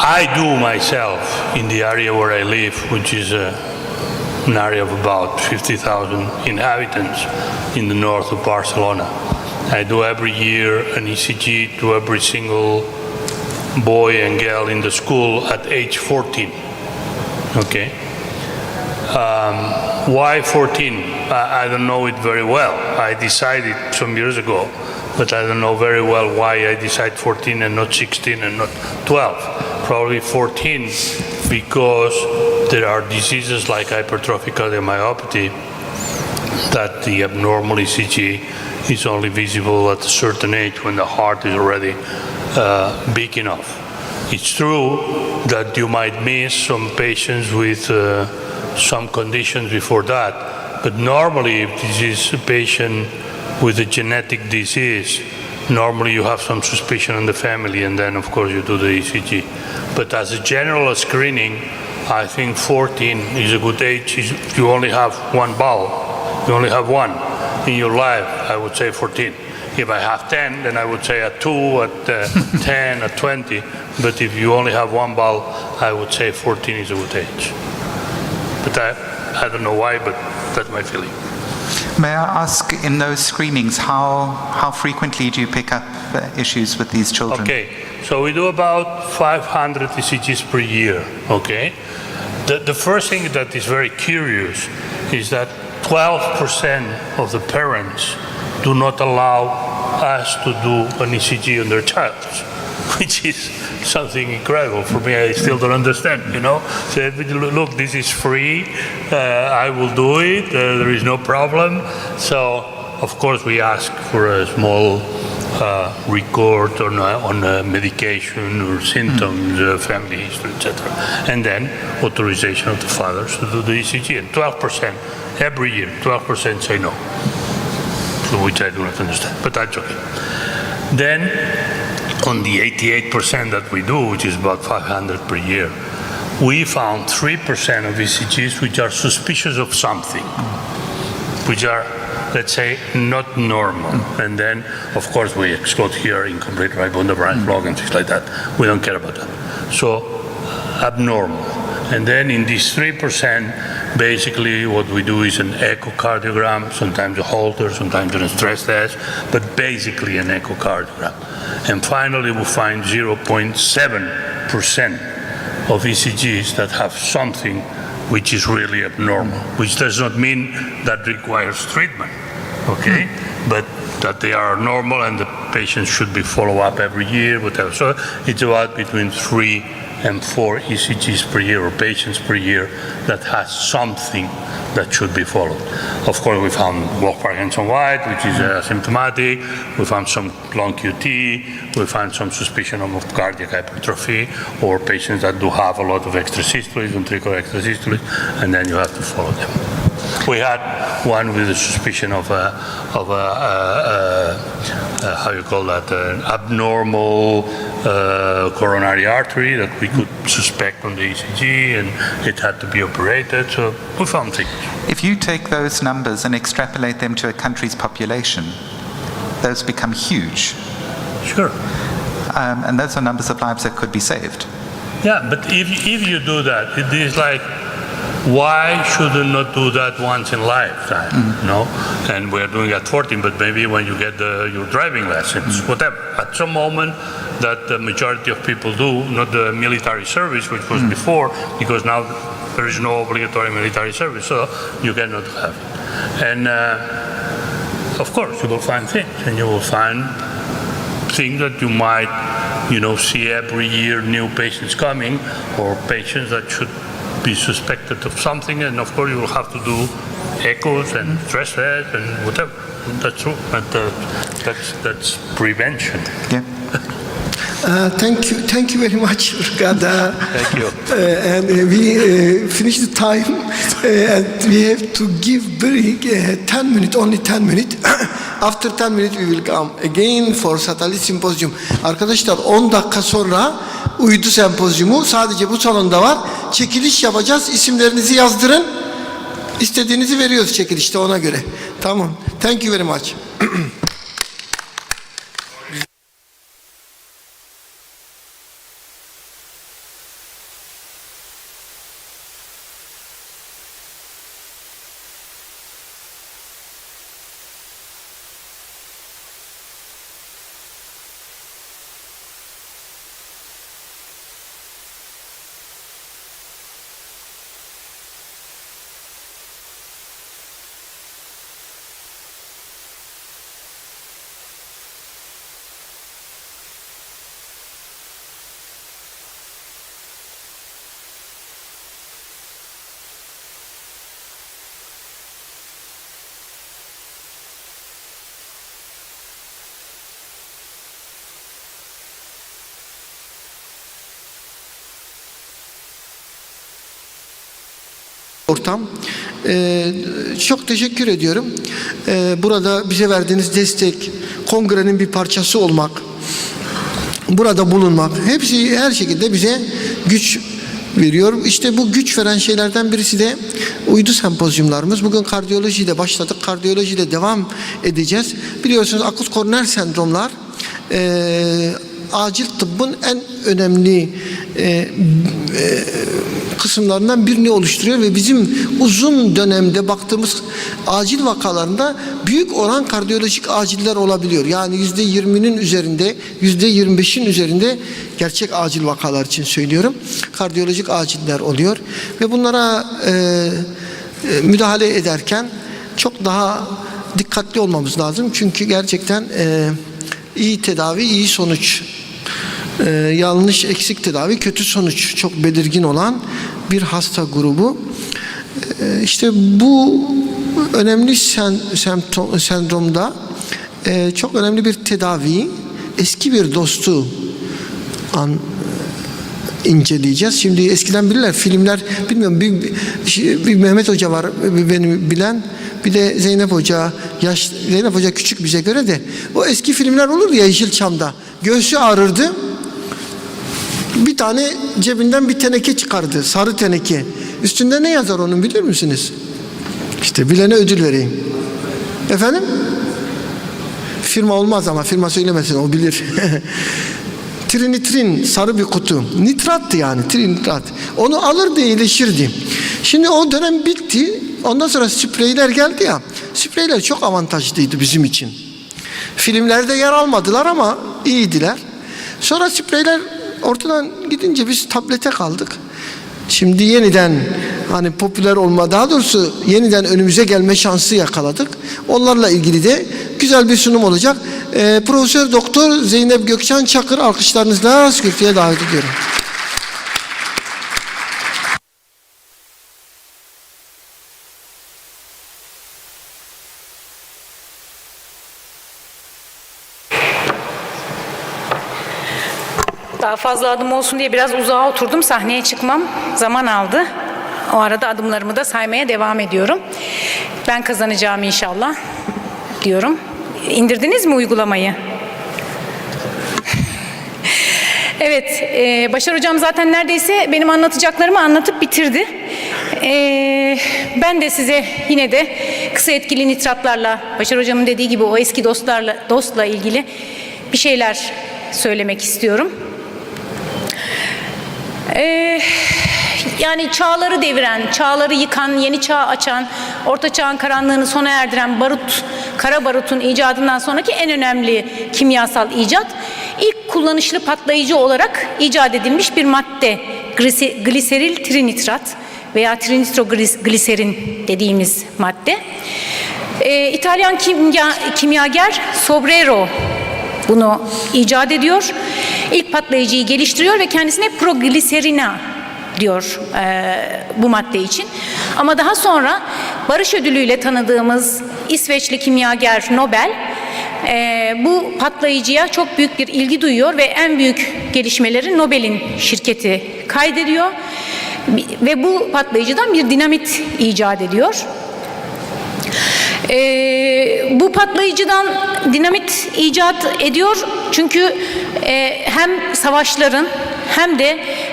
I do myself in the area where I live, which is an area of about 50,000 inhabitants in the north of Barcelona. I do every year an ECG to every single boy and girl in the school at age 14. Okay. Why 14? I don't know it very well. I decided some years ago, but I don't know very well why I decided 14 and not 16 and not 12. Probably 14 because there are diseases like hypertrophic cardiomyopathy that the abnormal ECG is only visible at a certain age when the heart is already big enough. It's true that you might miss some patients with some conditions before that, but normally if this is a patient with a genetic disease, normally you have some suspicion in the family and then of course you do the ECG. But as a general screening, I think 14 is a good age. If you only have one bowel, you only have one in your life, I would say 14. If I have 10, then I would say at 2, at 10, at 20. But if you only have one bowel, I would say 14 is a good age. But I don't know why, but that's my feeling. May I ask, in those screenings, how frequently do you pick up issues with these children? Okay, so we do about 500 ECGs per year, okay? The first thing that is very curious is that 12% of the parents do not allow us to do an ECG on their child, which is something incredible for me. I still don't understand, you know. So look, this is free. I will do it. There is no problem. So of course we ask for a small record on medication or symptoms, family history, etc. And then authorization of the fathers to do the ECG. And 12% every year, 12% say no. So which I do not understand, but that's okay. Then on the 88% that we do, which is about 500 per year, we found 3% of ECGs which are suspicious of something, which are, let's say, not normal. And then, of course, we exclude here incomplete ribunda branch block and things like that. We don't care about that. So, abnormal. And then in these 3%, basically what we do is an echocardiogram, sometimes a Holter, sometimes a stress test, but basically an echocardiogram. And finally, we find 0.7% of ECGs that have something which is really abnormal, which does not mean that requires treatment, okay? But that they are normal and the patient should be followed up every year, whatever. So it's about between 3 and 4 ECGs per year or patients per year that has something that should be followed. Of course, we found Wolff-Parkinson-White, which is asymptomatic. We found some long QT. We found some suspicion of cardiac hypertrophy or patients that do have a lot of extrasystoles, ventricular extrasystoles, and then you have to follow them. We had one with a suspicion of how you call that, an abnormal coronary artery that we could suspect on the ECG, and it had to be operated, so we found things. If you take those numbers and extrapolate them to a country's population, those become huge. Sure. And those are numbers of lives that could be saved. Yeah, but if you do that, it is like, why should you not do that once in lifetime, you know? And we're doing at 14, but maybe when you get your driving license, whatever. At some moment that the majority of people do, not the military service, which was before, because now there is no obligatory military service, so you cannot have it. And of course, you will find things, and you will find things that you might, you know, see every year, new patients coming, or patients that should be suspected of something, and of course you will have to do echoes and stress tests and whatever. That's true, but that's prevention. Yeah. Thank you very much, Rgada. Thank you. And we finished the time, and we have to give very 10 minutes, only 10 minutes. After 10 minutes we will come again for Satellite Symposium. Arkadaşlar 10 dakika sonra uydu sempozyumu sadece bu salonda var. Çekiliş yapacağız. İsimlerinizi yazdırın. İstediğinizi veriyoruz çekilişte, ona göre. Tamam. Thank you very much. ortam. Çok teşekkür ediyorum. Burada bize verdiğiniz destek, kongrenin bir parçası olmak, burada bulunmak, hepsi her şekilde bize güç veriyor. İşte bu güç veren şeylerden birisi de uydu sempozyumlarımız. Bugün kardiyolojiyle başladık, kardiyolojiyle devam edeceğiz. Biliyorsunuz akut koroner sendromlar acil tıbbın en önemli kısımlarından birini oluşturuyor ve bizim uzun dönemde baktığımız acil vakalarında büyük oran kardiyolojik aciller olabiliyor. Yani %20'nin üzerinde, %25'in üzerinde gerçek acil vakalar için söylüyorum. Kardiyolojik aciller oluyor ve bunlara müdahale ederken çok daha dikkatli olmamız lazım. Çünkü gerçekten iyi tedavi, iyi sonuç. Yanlış, eksik tedavi, kötü sonuç çok belirgin olan bir hasta grubu. İşte bu önemli sendromda çok önemli bir tedavi, eski bir dostu inceleyeceğiz. Şimdi eskiden bilirler, filmler, bilmiyorum, bir Mehmet Hoca var beni bilen, bir de Zeynep Hoca, Zeynep Hoca küçük bize göre de, o eski filmler olur ya Yeşilçam'da, göğsü ağrırdı, bir tane cebinden bir teneke çıkardı, sarı teneke. Üstünde ne yazar onun bilir misiniz? İşte bilene ödül vereyim. Efendim? Firma olmaz ama firma söylemesin, o bilir. Trinitrin, sarı bir kutu. Nitrattı yani, trinitrat. Onu alırdı, iyileşirdi. Şimdi o dönem bitti. Ondan sonra spreyler geldi ya. Spreyler çok avantajlıydı bizim için. Filmlerde yer almadılar ama iyiydiler. Sonra spreyler ortadan gidince biz tablete kaldık. Şimdi yeniden hani popüler olma, daha doğrusu yeniden önümüze gelme şansı yakaladık. Onlarla ilgili de güzel bir sunum olacak. Profesör Doktor Zeynep Gökçen Çakır alkışlarınızla kürsüye davet ediyorum. Daha fazla adım olsun diye biraz uzağa oturdum. Sahneye çıkmam zaman aldı. O arada adımlarımı da saymaya devam ediyorum. Ben kazanacağım inşallah diyorum. İndirdiniz mi uygulamayı? Evet, Başar Hocam zaten neredeyse benim anlatacaklarımı anlatıp bitirdi. Ben de size yine de kısa etkili nitratlarla, Başar Hocam'ın dediği gibi o eski dostla ilgili bir şeyler söylemek istiyorum. Yani çağları deviren, çağları yıkan, yeni çağ açan, orta çağın karanlığını sona erdiren kara barutun icadından sonraki en önemli kimyasal icat, ilk kullanışlı patlayıcı olarak icat edilmiş bir madde, gliseril trinitrat veya trinitrogliserin dediğimiz madde. İtalyan kimyager Sobrero bunu icat ediyor. İlk patlayıcıyı geliştiriyor ve kendisine progliserina diyor bu madde için. Ama daha sonra barış ödülüyle tanıdığımız İsveçli kimyager Nobel bu patlayıcıya çok büyük bir ilgi duyuyor ve en büyük gelişmeleri Nobel'in şirketi kaydediyor ve bu patlayıcıdan bir dinamit icat ediyor. Bu patlayıcıdan dinamit icat ediyor çünkü hem savaşların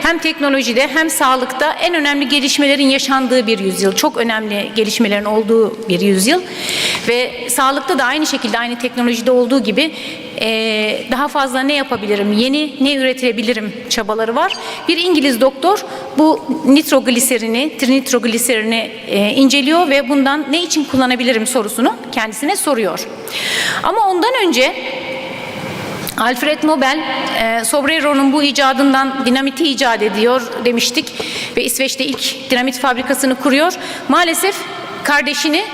hem teknolojide hem sağlıkta en önemli gelişmelerin yaşandığı bir yüzyıl, çok önemli gelişmelerin olduğu bir yüzyıl ve sağlıkta da aynı şekilde, aynı teknolojide olduğu gibi daha fazla ne yapabilirim, yeni ne üretebilirim çabaları var. Bir İngiliz doktor bu trinitrogliserini inceliyor ve bundan ne için kullanabilirim sorusunu kendisine soruyor. Ama ondan önce Alfred Nobel, Sobrero'nun bu icadından dinamiti icat ediyor demiştik ve İsveç'te ilk dinamit fabrikasını kuruyor. Maalesef kardeşini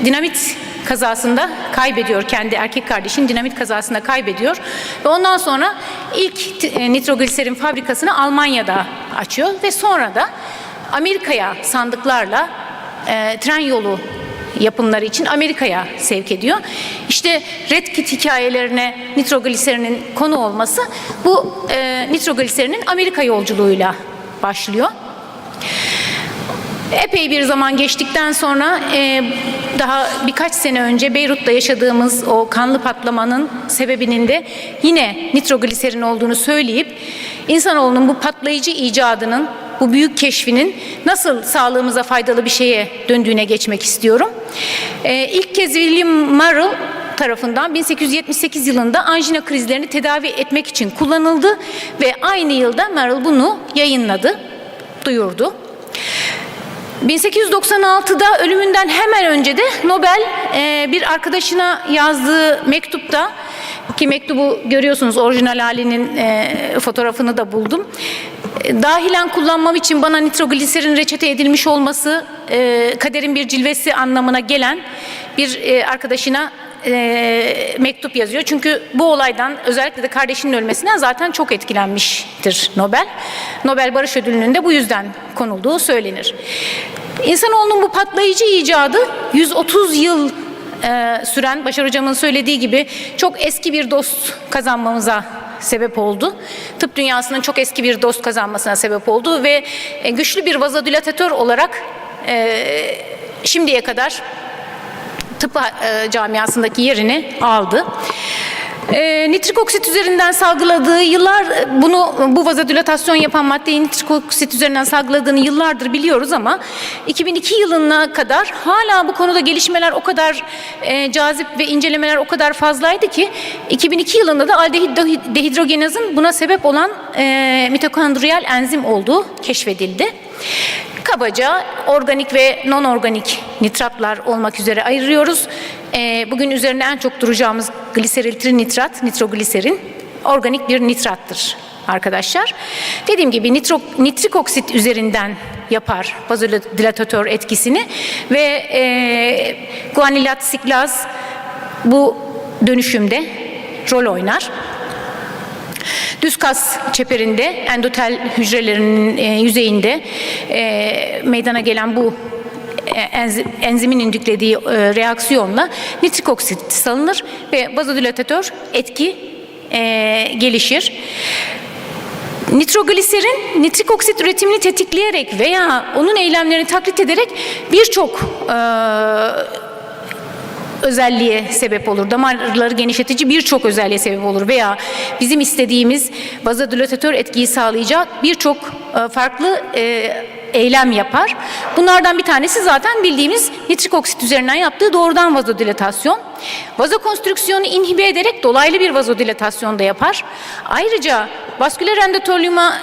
dinamit kazasında kaybediyor, kendi erkek kardeşini dinamit kazasında kaybediyor ve ondan sonra ilk nitrogliserin fabrikasını Almanya'da açıyor ve sonra da Amerika'ya sandıklarla tren yolu yapımları için Amerika'ya sevk ediyor. İşte Red Kit hikayelerine nitrogliserinin konu olması bu nitrogliserinin Amerika yolculuğuyla başlıyor. Epey bir zaman geçtikten sonra daha birkaç sene önce Beyrut'ta yaşadığımız o kanlı patlamanın sebebinin de yine nitrogliserin olduğunu söyleyip insanoğlunun bu patlayıcı icadının, bu büyük keşfinin nasıl sağlığımıza faydalı bir şeye döndüğüne geçmek istiyorum. İlk kez William Merrill tarafından 1878 yılında anjina krizlerini tedavi etmek için kullanıldı ve aynı yılda Merrill bunu yayınladı, duyurdu. 1896'da ölümünden hemen önce de Nobel bir arkadaşına yazdığı mektupta, ki mektubu görüyorsunuz, orijinal halinin fotoğrafını da buldum. Dahilen kullanmam için bana nitrogliserin reçete edilmiş olması kaderin bir cilvesi anlamına gelen bir arkadaşına mektup yazıyor. Çünkü bu olaydan, özellikle de kardeşinin ölmesinden zaten çok etkilenmiştir Nobel. Nobel Barış Ödülü'nün de bu yüzden konulduğu söylenir. İnsanoğlunun bu patlayıcı icadı 130 yıl süren, Başar Hocam'ın söylediği gibi çok eski bir dost kazanmamıza sebep oldu. Tıp dünyasının çok eski bir dost kazanmasına sebep oldu ve güçlü bir vazodilatatör olarak şimdiye kadar tıp camiasındaki yerini aldı. Nitrik oksit üzerinden salgıladığı bu vazodilatasyon yapan maddeyi nitrik oksit üzerinden salgıladığını yıllardır biliyoruz ama 2002 yılına kadar hala bu konuda gelişmeler o kadar cazip ve incelemeler o kadar fazlaydı ki 2002 yılında da aldehit dehidrogenazın buna sebep olan mitokondriyal enzim olduğu keşfedildi. Kabaca organik ve non-organik nitratlar olmak üzere ayırıyoruz. Bugün üzerine en çok duracağımız gliseril trinitrat, nitrogliserin organik bir nitrattır arkadaşlar. Dediğim gibi nitrik oksit üzerinden yapar vazodilatatör etkisini ve guanilat siklaz bu dönüşümde rol oynar. Düz kas çeperinde, endotel hücrelerinin yüzeyinde meydana gelen bu enzimin indüklediği reaksiyonla nitrik oksit salınır ve vazodilatatör etki gelişir. Nitrogliserin nitrik oksit üretimini tetikleyerek veya onun eylemlerini taklit ederek birçok özelliğe sebep olur. Damarları genişletici birçok özelliğe sebep olur veya bizim istediğimiz vazodilatatör etkiyi sağlayacak birçok farklı eylem yapar. Bunlardan bir tanesi zaten bildiğimiz nitrik oksit üzerinden yaptığı doğrudan vazodilatasyon. Vazokonstrüksiyonu inhibe ederek dolaylı bir vazodilatasyon da yapar. Ayrıca vasküler endotelyuma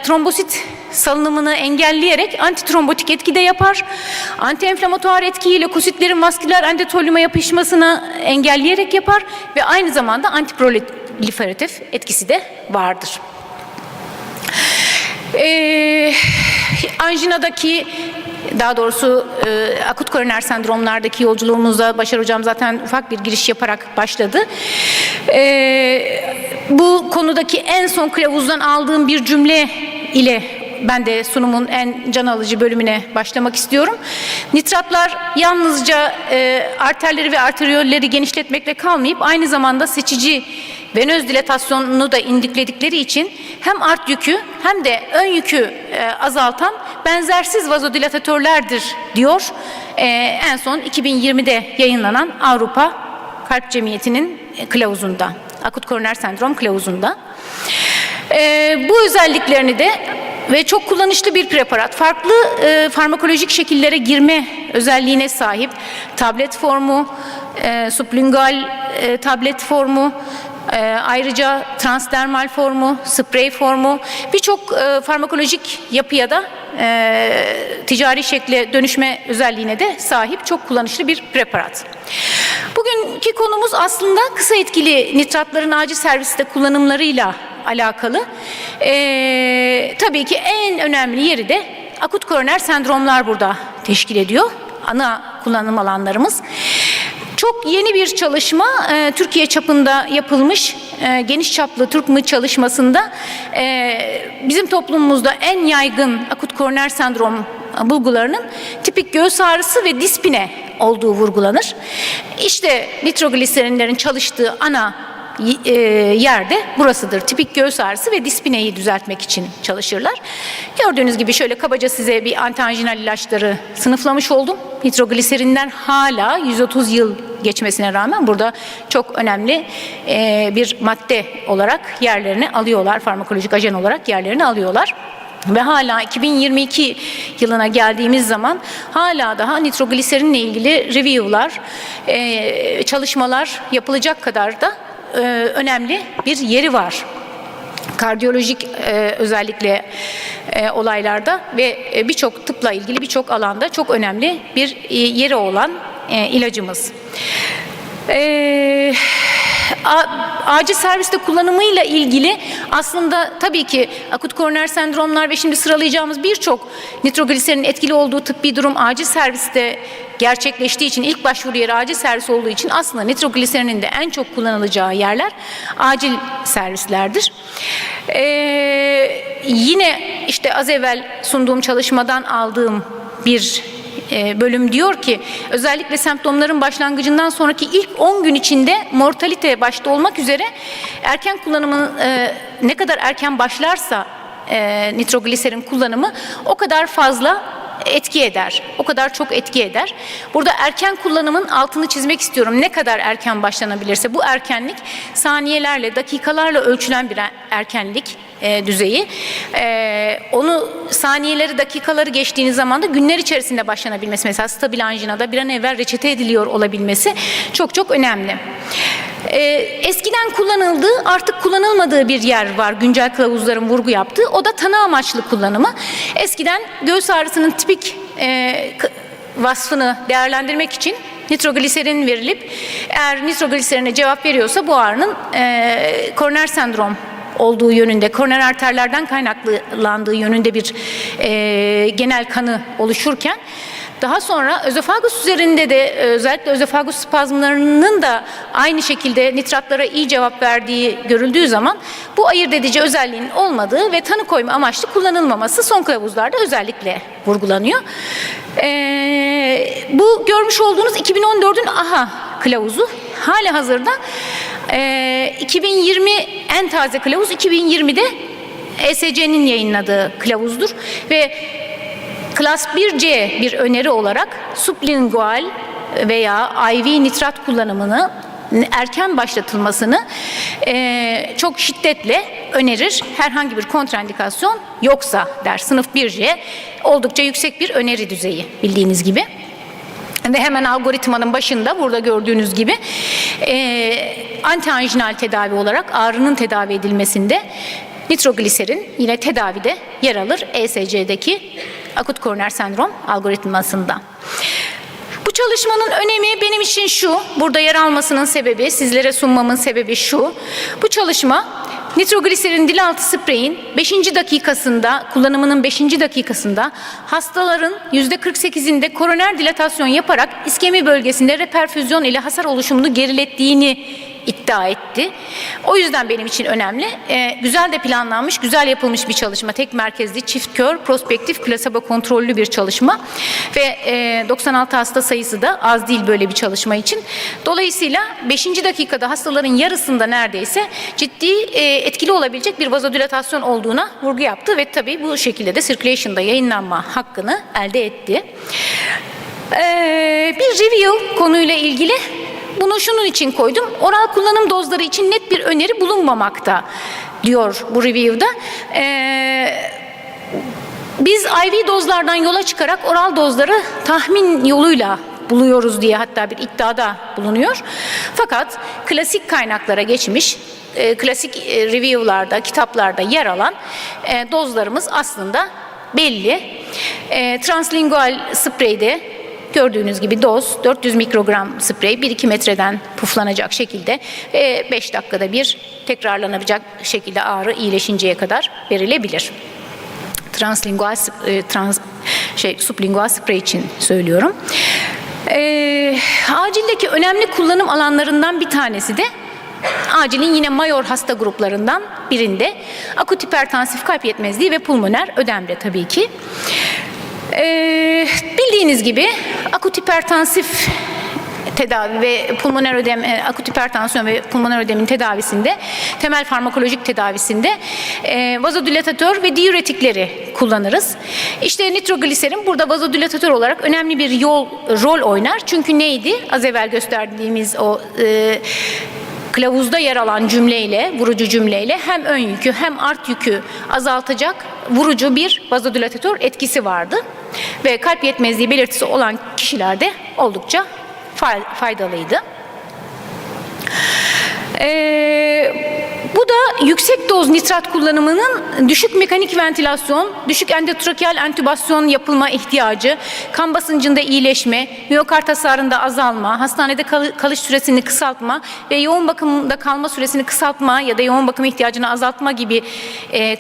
trombosit salınımını engelleyerek antitrombotik etki de yapar. Antienflamatuar etkiyi lökositlerin vasküler endotelyuma yapışmasını engelleyerek yapar ve aynı zamanda antiproliferatif etkisi de vardır. Anjinadaki, daha doğrusu akut koroner sendromlardaki yolculuğumuzda Başar Hocam zaten ufak bir giriş yaparak başladı. Bu konudaki en son kılavuzdan aldığım bir cümle ile ben de sunumun en can alıcı bölümüne başlamak istiyorum. Nitratlar yalnızca arterleri ve arteriyolleri genişletmekle kalmayıp aynı zamanda seçici venöz dilatasyonunu da indükledikleri için hem art yükü hem de ön yükü azaltan benzersiz vazodilatatörlerdir diyor. En son 2020'de yayınlanan Avrupa Kalp Cemiyeti'nin kılavuzunda, akut koroner sendrom kılavuzunda. Bu özelliklerini de ve çok kullanışlı bir preparat, farklı farmakolojik şekillere girme özelliğine sahip, tablet formu, sublingual tablet formu, ayrıca transdermal formu, sprey formu, birçok farmakolojik yapıya da ticari şekle dönüşme özelliğine de sahip çok kullanışlı bir preparat. Bugünkü konumuz aslında kısa etkili nitratların acil serviste kullanımlarıyla alakalı. Tabii ki en önemli yeri de akut koroner sendromlar burada teşkil ediyor. Ana kullanım alanlarımız. Çok yeni bir çalışma Türkiye çapında yapılmış geniş çaplı TÜRKMÜ çalışmasında bizim toplumumuzda en yaygın akut koroner sendrom bulgularının tipik göğüs ağrısı ve dispine olduğu vurgulanır. İşte nitrogliserinlerin çalıştığı ana yerde burasıdır. Tipik göğüs ağrısı ve dispineyi düzeltmek için çalışırlar. Gördüğünüz gibi şöyle kabaca size bir antianjinal ilaçları sınıflamış oldum. Nitrogliserinden hala 130 yıl geçmesine rağmen burada çok önemli bir madde olarak yerlerini alıyorlar. Farmakolojik ajan olarak yerlerini alıyorlar. Ve hala 2022 yılına geldiğimiz zaman hala daha nitrogliserinle ilgili review'lar, çalışmalar yapılacak kadar da önemli bir yeri var. Kardiyolojik özellikle olaylarda ve birçok tıpla ilgili birçok alanda çok önemli bir yeri olan ilacımız. Acil serviste kullanımıyla ilgili aslında tabii ki akut koroner sendromlar ve şimdi sıralayacağımız birçok nitrogliserin etkili olduğu tıbbi durum acil serviste gerçekleştiği için, ilk başvuru yeri acil servis olduğu için aslında nitrogliserinin de en çok kullanılacağı yerler acil servislerdir. Yine işte az evvel sunduğum çalışmadan aldığım bir bölüm diyor ki özellikle semptomların başlangıcından sonraki ilk 10 gün içinde mortalite başta olmak üzere erken kullanımın ne kadar erken başlarsa nitrogliserin kullanımı o kadar fazla etki eder. O kadar çok etki eder. Burada erken kullanımın altını çizmek istiyorum. Ne kadar erken başlanabilirse bu erkenlik saniyelerle, dakikalarla ölçülen bir erkenlik düzeyi. Onu saniyeleri, dakikaları geçtiğiniz zaman da günler içerisinde başlanabilmesi, mesela stabil anjinada bir an evvel reçete ediliyor olabilmesi çok çok önemli. Eskiden kullanıldığı, artık kullanılmadığı bir yer var güncel kılavuzların vurgu yaptığı. O da tanı amaçlı kullanımı. Eskiden göğüs ağrısının tipik vasfını değerlendirmek için nitrogliserin verilip eğer nitrogliserine cevap veriyorsa bu ağrının koroner sendrom olduğu yönünde, koroner arterlerden kaynaklandığı yönünde bir genel kanı oluşurken daha sonra özofagus üzerinde de özellikle özofagus spazmlarının da aynı şekilde nitratlara iyi cevap verdiği görüldüğü zaman bu ayırt edici özelliğinin olmadığı ve tanı koyma amaçlı kullanılmaması son kılavuzlarda özellikle vurgulanıyor. Bu görmüş olduğunuz 2014'ün AHA kılavuzu hali hazırda 2020 en taze kılavuz 2020'de ESC'nin yayınladığı kılavuzdur ve Klas 1C bir öneri olarak sublingual veya IV nitrat kullanımını erken başlatılmasını çok şiddetle önerir. Herhangi bir kontraindikasyon yoksa der. Sınıf 1C oldukça yüksek bir öneri düzeyi bildiğiniz gibi. Ve hemen algoritmanın başında burada gördüğünüz gibi antianjinal tedavi olarak ağrının tedavi edilmesinde nitrogliserin yine tedavide yer alır ESC'deki akut koroner sendrom algoritmasında. Bu çalışmanın önemi benim için şu, burada yer almasının sebebi, sizlere sunmamın sebebi şu. Bu çalışma nitrogliserin dilaltı spreyin 5. dakikasında, kullanımının 5. dakikasında hastaların %48'inde koroner dilatasyon yaparak iskemi bölgesinde reperfüzyon ile hasar oluşumunu gerilettiğini iddia etti. O yüzden benim için önemli. Güzel de planlanmış, güzel yapılmış bir çalışma. Tek merkezli, çift kör, prospektif, plasebo kontrollü bir çalışma. Ve 96 hasta sayısı da az değil böyle bir çalışma için. Dolayısıyla 5. dakikada hastaların yarısında neredeyse ciddi etkili olabilecek bir vazodilatasyon olduğuna vurgu yaptı ve tabii bu şekilde de Circulation'da yayınlanma hakkını elde etti. Bir review konuyla ilgili bunu şunun için koydum. Oral kullanım dozları için net bir öneri bulunmamakta diyor bu review'da. Biz IV dozlardan yola çıkarak oral dozları tahmin yoluyla buluyoruz diye hatta bir iddiada bulunuyor. Fakat klasik kaynaklara geçmiş, klasik review'larda, kitaplarda yer alan dozlarımız aslında belli. Translingual spreyde gördüğünüz gibi doz 400 mikrogram sprey 1-2 metreden puflanacak şekilde 5 dakikada bir tekrarlanabilecek şekilde ağrı iyileşinceye kadar verilebilir. Sublingual sprey için söylüyorum. Acildeki önemli kullanım alanlarından bir tanesi de acilin yine mayor hasta gruplarından birinde akut hipertansif kalp yetmezliği ve pulmoner ödemde tabii ki. Bildiğiniz gibi akut hipertansif tedavi ve pulmoner ödem, akut hipertansiyon ve pulmoner ödemin tedavisinde, temel farmakolojik tedavisinde vazodilatatör ve diüretikleri kullanırız. İşte nitrogliserin burada vazodilatatör olarak önemli bir rol oynar. Çünkü neydi? Az evvel gösterdiğimiz o kılavuzda yer alan cümleyle, vurucu cümleyle hem ön yükü hem art yükü azaltacak vurucu bir vazodilatatör etkisi vardı. Ve kalp yetmezliği belirtisi olan kişilerde oldukça faydalıydı. Bu da yüksek doz nitrat kullanımının düşük mekanik ventilasyon, düşük endotrakeal entübasyon yapılma ihtiyacı, kan basıncında iyileşme, miyokard hasarında azalma, hastanede kalış süresini kısaltma ve yoğun bakımda kalma süresini kısaltma ya da yoğun bakım ihtiyacını azaltma gibi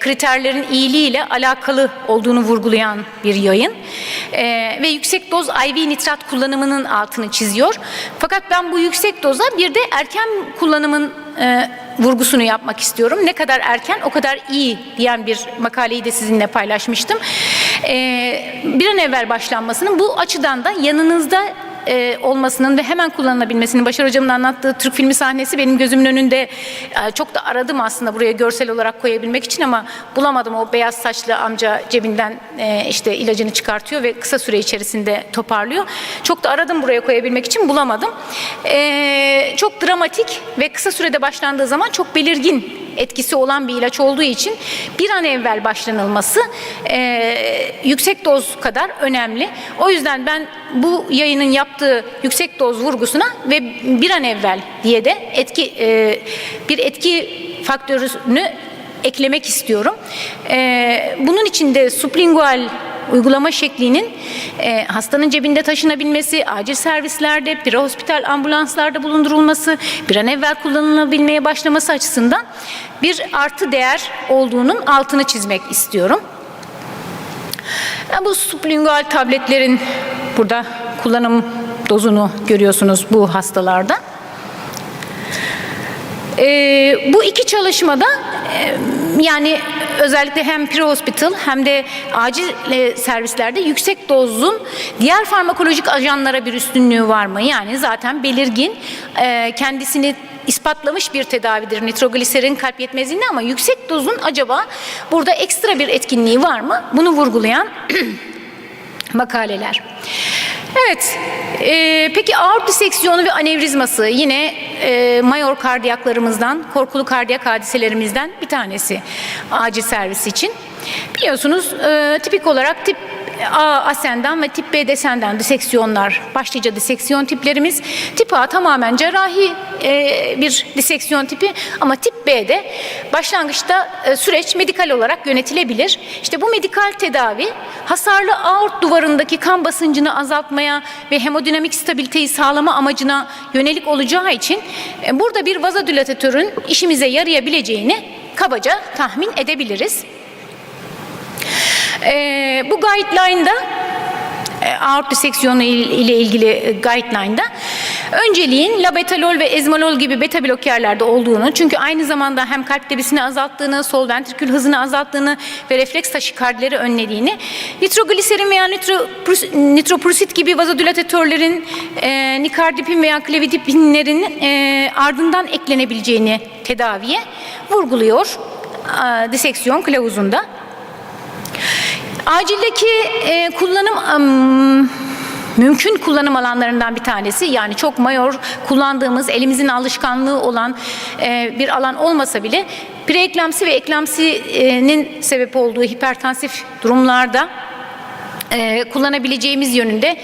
kriterlerin iyiliğiyle alakalı olduğunu vurgulayan bir yayın. Ve yüksek doz IV nitrat kullanımının altını çiziyor. Fakat ben bu yüksek doza bir de erken kullanımın vurgusunu yapmak istiyorum. Ne kadar erken o kadar iyi diyen bir makaleyi de sizinle paylaşmıştım. Bir an evvel başlanmasının bu açıdan da yanınızda olmasının ve hemen kullanılabilmesinin, Başar Hocam'ın anlattığı Türk filmi sahnesi benim gözümün önünde, çok da aradım aslında buraya görsel olarak koyabilmek için ama bulamadım. O beyaz saçlı amca cebinden işte ilacını çıkartıyor ve kısa süre içerisinde toparlıyor. Çok da aradım buraya koyabilmek için, bulamadım. Çok dramatik ve kısa sürede başlandığı zaman çok belirgin etkisi olan bir ilaç olduğu için bir an evvel başlanılması yüksek doz kadar önemli. O yüzden ben bu yayının yaptığı yüksek doz vurgusuna ve bir an evvel diye de bir etki faktörünü eklemek istiyorum. Bunun için de sublingual uygulama şeklinin hastanın cebinde taşınabilmesi, acil servislerde, prehospital ambulanslarda bulundurulması, bir an evvel kullanılabilmeye başlaması açısından bir artı değer olduğunun altını çizmek istiyorum. Bu sublingual tabletlerin burada kullanım dozunu görüyorsunuz bu hastalarda. Bu iki çalışmada yani özellikle hem prehospital hem de acil servislerde yüksek dozun diğer farmakolojik ajanlara bir üstünlüğü var mı? Yani zaten belirgin, kendisini ispatlamış bir tedavidir nitrogliserin kalp yetmezliğinde, ama yüksek dozun acaba burada ekstra bir etkinliği var mı? Bunu vurgulayan makaleler. Evet, peki aort diseksiyonu ve anevrizması yine mayor kardiyaklarımızdan, korkulu kardiyak hadiselerimizden bir tanesi acil servis için. Biliyorsunuz tipik olarak tip A ascendant ve tip B descendant diseksiyonlar başlıca diseksiyon tiplerimiz. Tip A tamamen cerrahi bir diseksiyon tipi, ama tip B'de başlangıçta süreç medikal olarak yönetilebilir. İşte bu medikal tedavi hasarlı aort duvarındaki kan basıncını azaltmaya ve hemodinamik stabiliteyi sağlama amacına yönelik olacağı için burada bir vazodilatatörün işimize yarayabileceğini kabaca tahmin edebiliriz. Bu guideline'da aort diseksiyonu ile ilgili guideline'da önceliğin labetalol ve ezmalol gibi beta blokerlerde olduğunu, çünkü aynı zamanda hem kalp debisini azalttığını, sol ventrikül hızını azalttığını ve refleks taşikardileri önlediğini, nitrogliserin veya nitroprusit gibi vazodilatatörlerin nikardipin veya klevidipinlerin ardından eklenebileceğini tedaviye vurguluyor diseksiyon kılavuzunda. Acildeki mümkün kullanım alanlarından bir tanesi, yani çok mayor kullandığımız, elimizin alışkanlığı olan bir alan olmasa bile preeklamsi ve eklamsinin sebep olduğu hipertansif durumlarda kullanabileceğimiz yönünde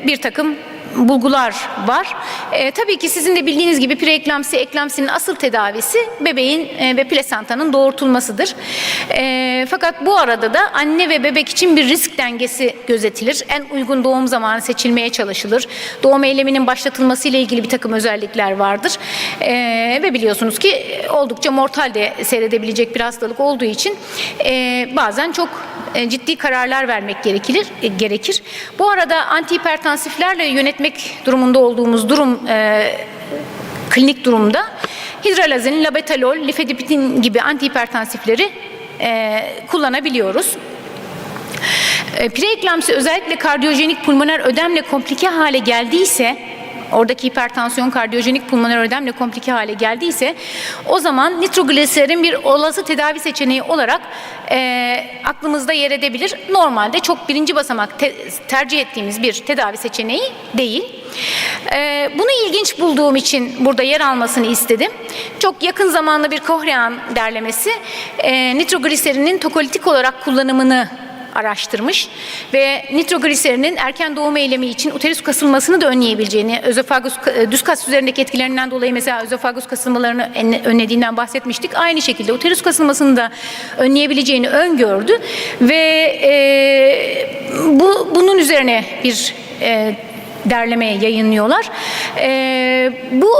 bir takım bulgular var. Tabii ki sizin de bildiğiniz gibi preeklamsi, eklamsinin asıl tedavisi bebeğin ve plasentanın doğurtulmasıdır. Fakat bu arada da anne ve bebek için bir risk dengesi gözetilir. En uygun doğum zamanı seçilmeye çalışılır. Doğum eyleminin başlatılması ile ilgili bir takım özellikler vardır. Ve biliyorsunuz ki oldukça mortal de seyredebilecek bir hastalık olduğu için bazen çok ciddi kararlar vermek gerekir. Bu arada antihipertansiflerle yönetmek durumunda olduğumuz klinik durumda hidralazin, labetalol, lifedipin gibi antihipertansifleri kullanabiliyoruz. Preeklamsi özellikle kardiyojenik pulmoner ödemle komplike hale geldiyse, oradaki hipertansiyon kardiyojenik pulmoner ödemle komplike hale geldiyse, o zaman nitrogliserin bir olası tedavi seçeneği olarak aklımızda yer edebilir. Normalde çok birinci basamak tercih ettiğimiz bir tedavi seçeneği değil. Bunu ilginç bulduğum için burada yer almasını istedim. Çok yakın zamanlı bir Cochrane derlemesi nitrogliserinin tokolitik olarak kullanımını araştırmış ve nitrogliserinin erken doğum eylemi için uterus kasılmasını da önleyebileceğini, özofagus düz kas üzerindeki etkilerinden dolayı mesela özofagus kasılmalarını önlediğinden bahsetmiştik. Aynı şekilde uterus kasılmasını da önleyebileceğini öngördü ve bunun üzerine bir derleme yayınlıyorlar. Bu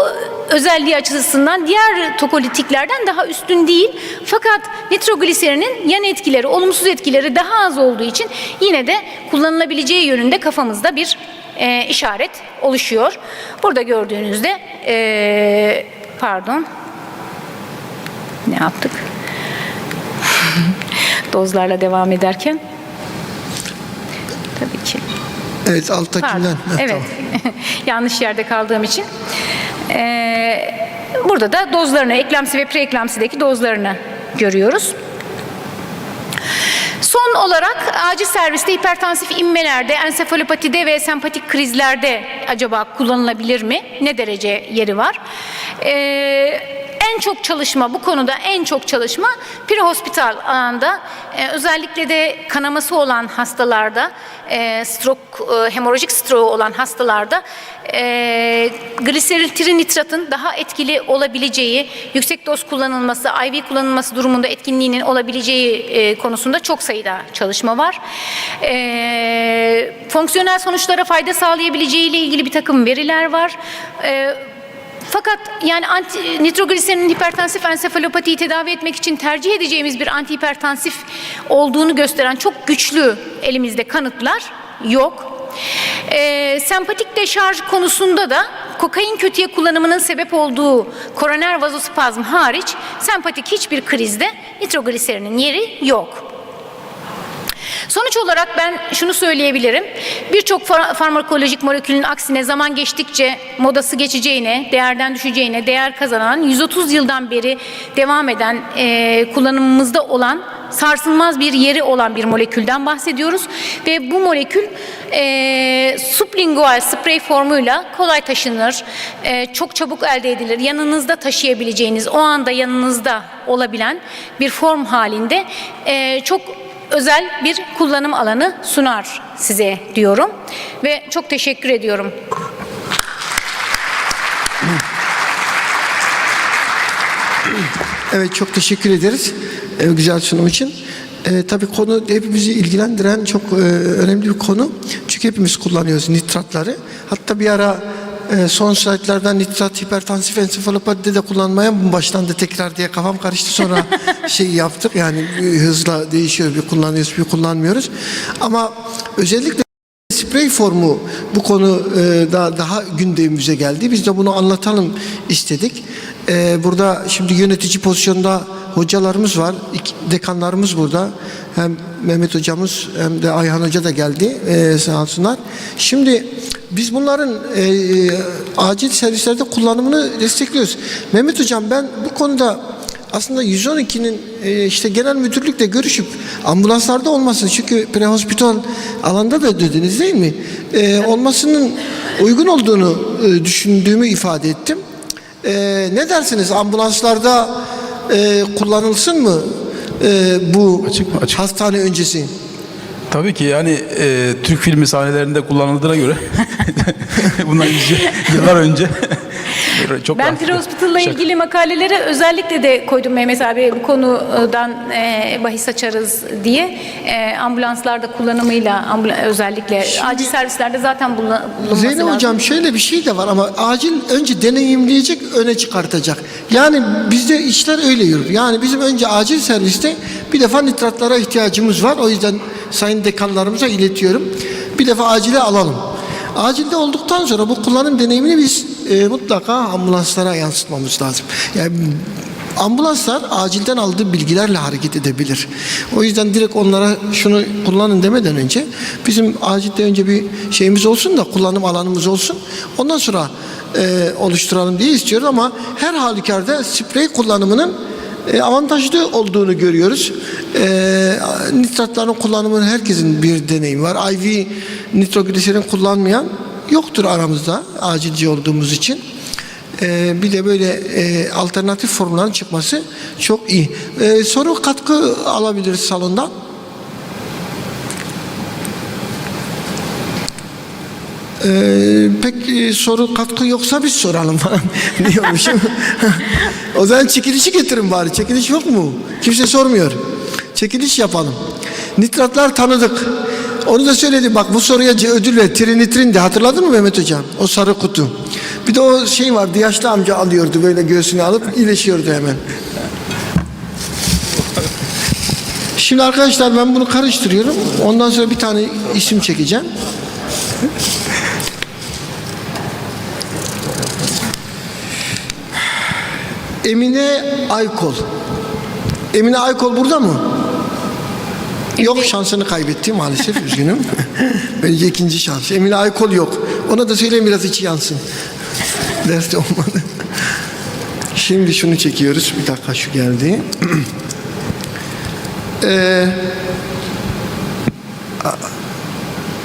özelliği açısından diğer tokolitiklerden daha üstün değil. Fakat nitrogliserinin yan etkileri, olumsuz etkileri daha az olduğu için yine de kullanılabileceği yönünde kafamızda bir işaret oluşuyor. Burada gördüğünüzde pardon, ne yaptık? Dozlarla devam ederken tabii ki. Evet, alttakinden. Evet, yanlış yerde kaldığım için. Burada da dozlarını, eklamsi ve preeklamsideki dozlarını görüyoruz. Son olarak acil serviste hipertansif inmelerde, ensefalopatide ve sempatik krizlerde acaba kullanılabilir mi? Ne derece yeri var? En çok çalışma, bu konuda en çok çalışma prehospital alanda, özellikle de kanaması olan hastalarda, hemorajik stroke olan hastalarda gliseril trinitratın daha etkili olabileceği, yüksek doz kullanılması, IV kullanılması durumunda etkinliğinin olabileceği konusunda çok sayıda çalışma var. Fonksiyonel sonuçlara fayda sağlayabileceği ile ilgili bir takım veriler var. Fakat yani nitrogliserinin hipertansif ensefalopatiyi tedavi etmek için tercih edeceğimiz bir antihipertansif olduğunu gösteren çok güçlü elimizde kanıtlar yok. Sempatik deşarj konusunda da kokain kötüye kullanımının sebep olduğu koroner vazospazm hariç sempatik hiçbir krizde nitrogliserinin yeri yok. Sonuç olarak ben şunu söyleyebilirim. Birçok farmakolojik molekülün aksine zaman geçtikçe modası geçeceğine, değerden düşeceğine, değer kazanan 130 yıldan beri devam eden kullanımımızda olan sarsılmaz bir yeri olan bir molekülden bahsediyoruz. Ve bu molekül sublingual sprey formuyla kolay taşınır, çok çabuk elde edilir. Yanınızda taşıyabileceğiniz, o anda yanınızda olabilen bir form halinde çok özel bir kullanım alanı sunar size diyorum ve çok teşekkür ediyorum. Evet, çok teşekkür ederiz güzel sunum için. Tabii konu hepimizi ilgilendiren çok önemli bir konu. Çünkü hepimiz kullanıyoruz nitratları. Hatta bir ara son slaytlardan nitrat hipertansif ensefalopatide de kullanmaya başlandı tekrar diye kafam karıştı. Sonra yaptık, yani hızla değişiyor, bir kullanıyoruz bir kullanmıyoruz. Ama özellikle sprey formu bu konu daha gündemimize geldi. Biz de bunu anlatalım istedik. Burada şimdi yönetici pozisyonda hocalarımız var, dekanlarımız burada. Hem Mehmet hocamız hem de Ayhan hoca da geldi, sağ olsunlar. Şimdi biz bunların acil servislerde kullanımını destekliyoruz. Mehmet hocam, ben bu konuda aslında 112'nin işte genel müdürlükle görüşüp ambulanslarda olmasını, çünkü prehospital alanda da dediniz değil mi? Olmasının uygun olduğunu düşündüğümü ifade ettim. Ne dersiniz, ambulanslarda kullanılsın mı bu açık hastane öncesi? Tabii ki, yani Türk filmi sahnelerinde kullanıldığına göre bundan yıllar önce çok ben prehospital'la ilgili makaleleri özellikle de koydum Mehmet abi, bu konudan bahis açarız diye. Ambulanslarda kullanımıyla özellikle acil servislerde zaten bulunması Zeynep lazım. hocam, şöyle bir şey de var ama acil önce deneyimleyecek, öne çıkartacak. Yani bizde işler öyle yürür. Yani bizim önce acil serviste bir defa nitratlara ihtiyacımız var. O yüzden sayın dekanlarımıza iletiyorum. Bir defa acile alalım. Acilde olduktan sonra bu kullanım deneyimini biz mutlaka ambulanslara yansıtmamız lazım. Yani ambulanslar acilden aldığı bilgilerle hareket edebilir. O yüzden direkt onlara şunu kullanın demeden önce bizim acilde önce bir şeyimiz olsun da kullanım alanımız olsun. Ondan sonra oluşturalım diye istiyoruz ama her halükarda sprey kullanımının avantajlı olduğunu görüyoruz. Nitratların kullanımının herkesin bir deneyimi var. IV nitrogliserin kullanmayan yoktur aramızda acilci olduğumuz için. Bir de böyle alternatif formların çıkması çok iyi. Soru katkı alabiliriz salondan. Pek soru katkı yoksa biz soralım falan diyormuşum. O zaman çekilişi getirin bari. Çekiliş yok mu? Kimse sormuyor. Çekiliş yapalım. Nitratlar tanıdık. Onu da söyledim. Bak bu soruya ödül ver. Trinitrin de hatırladın mı Mehmet Hocam? O sarı kutu. Bir de o şey vardı. Yaşlı amca alıyordu böyle göğsüne alıp iyileşiyordu hemen. Şimdi arkadaşlar ben bunu karıştırıyorum. Ondan sonra bir tane isim çekeceğim. Emine Aykol. Emine Aykol burada mı? Yok, şansını kaybetti maalesef, üzgünüm. Bence ikinci şans. Emine Aykol yok. Ona da söyleyeyim biraz içi yansın. Derste olmadı. Şimdi şunu çekiyoruz. Bir dakika, şu geldi.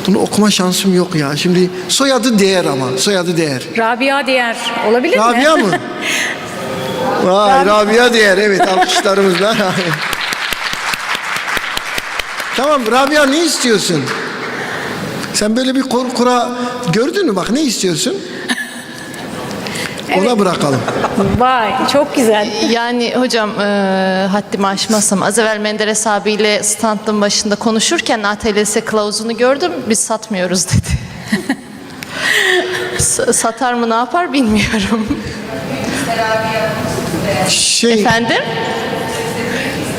Bunu okuma şansım yok ya. Şimdi soyadı Değer ama. Soyadı Değer. Rabia Değer olabilir mi? Rabia mı? Vay, Rabia Değer. Evet, alkışlarımızla. Tamam Rabia, ne istiyorsun? Sen böyle bir kura gördün mü? Bak, ne istiyorsun? Ona bırakalım. Vay, çok güzel. Yani hocam haddimi aşmasam az evvel Menderes abiyle standın başında konuşurken ATLS kılavuzunu gördüm, biz satmıyoruz dedi. Satar mı ne yapar bilmiyorum. Efendim?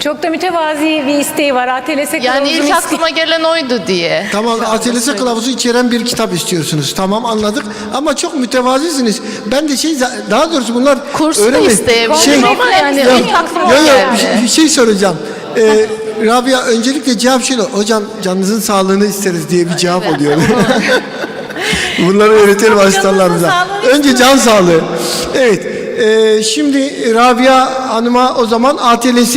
Çok da mütevazi bir isteği var. ATLS kılavuzunu Yani ilk aklıma gelen oydu diye. Tamam, ATLS kılavuzu içeren bir kitap istiyorsunuz. Tamam, anladık. Ama çok mütevazisiniz. Ben de daha doğrusu bunlar kursunu isteyebilirim ama yani ilk aklıma geldi. Bir şey soracağım. Rabia, öncelikle cevap şöyle. Hocam canınızın sağlığını isteriz diye bir cevap oluyor. Bunları öğretelim asistanlarımıza. Önce can sağlığı. Evet. Şimdi Rabia Hanım'a o zaman ATLS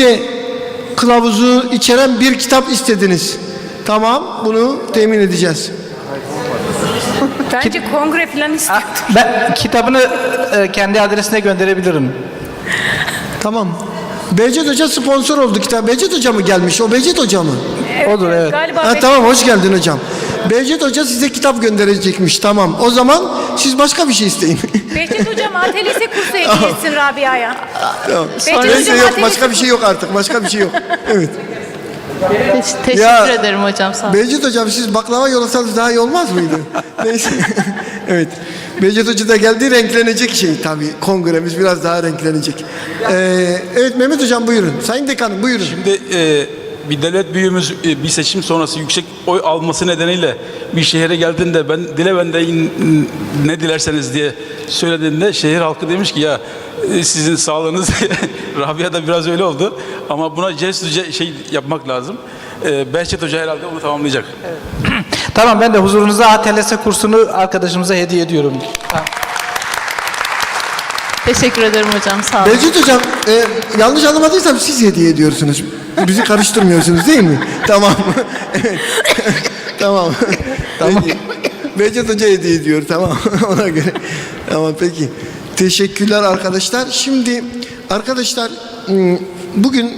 kılavuzu içeren bir kitap istediniz. Tamam, bunu temin edeceğiz. Bence kongre falan istiyor. Ben kitabını kendi adresine gönderebilirim. Tamam. Becet Hoca sponsor oldu kitap. Becet Hoca mı gelmiş? O Becet Hoca mı? Odur, evet. Galiba Tamam, hoş geldin hocam. Becet Hoca size kitap gönderecekmiş. Tamam. O zaman siz başka bir şey isteyin. Behçet Hocam ATLS kursu hediye etsin Rabia'ya. Tamam. Behçet Hocam Yok, başka bir şey yok artık. Başka bir şey yok. Evet. Teşekkür ederim hocam, sağ olun. Becet Hocam, siz baklava yollasanız daha iyi olmaz mıydı? Neyse. Evet. Becet Hoca da geldi, renklenecek şey tabii. Kongremiz biraz daha renklenecek. Evet Mehmet Hocam, buyurun. Sayın Dekanım, buyurun. Şimdi bir devlet büyüğümüz bir seçim sonrası yüksek oy alması nedeniyle bir şehre geldiğinde dile benden ne dilerseniz diye söylediğinde şehir halkı demiş ki ya sizin sağlığınız Rabia da biraz öyle oldu ama buna cesur şey yapmak lazım. Behçet Hoca herhalde onu tamamlayacak. Evet. Tamam, ben de huzurunuza ATLS kursunu arkadaşımıza hediye ediyorum. Teşekkür ederim hocam, sağ olun. Becet Hocam, yanlış anlamadıysam siz hediye ediyorsunuz. Bizi karıştırmıyorsunuz değil mi? Tamam. Evet. Tamam. Tamam. Becet Hoca hediye ediyor, tamam. Ona göre. Tamam, peki. Teşekkürler arkadaşlar. Şimdi arkadaşlar, bugün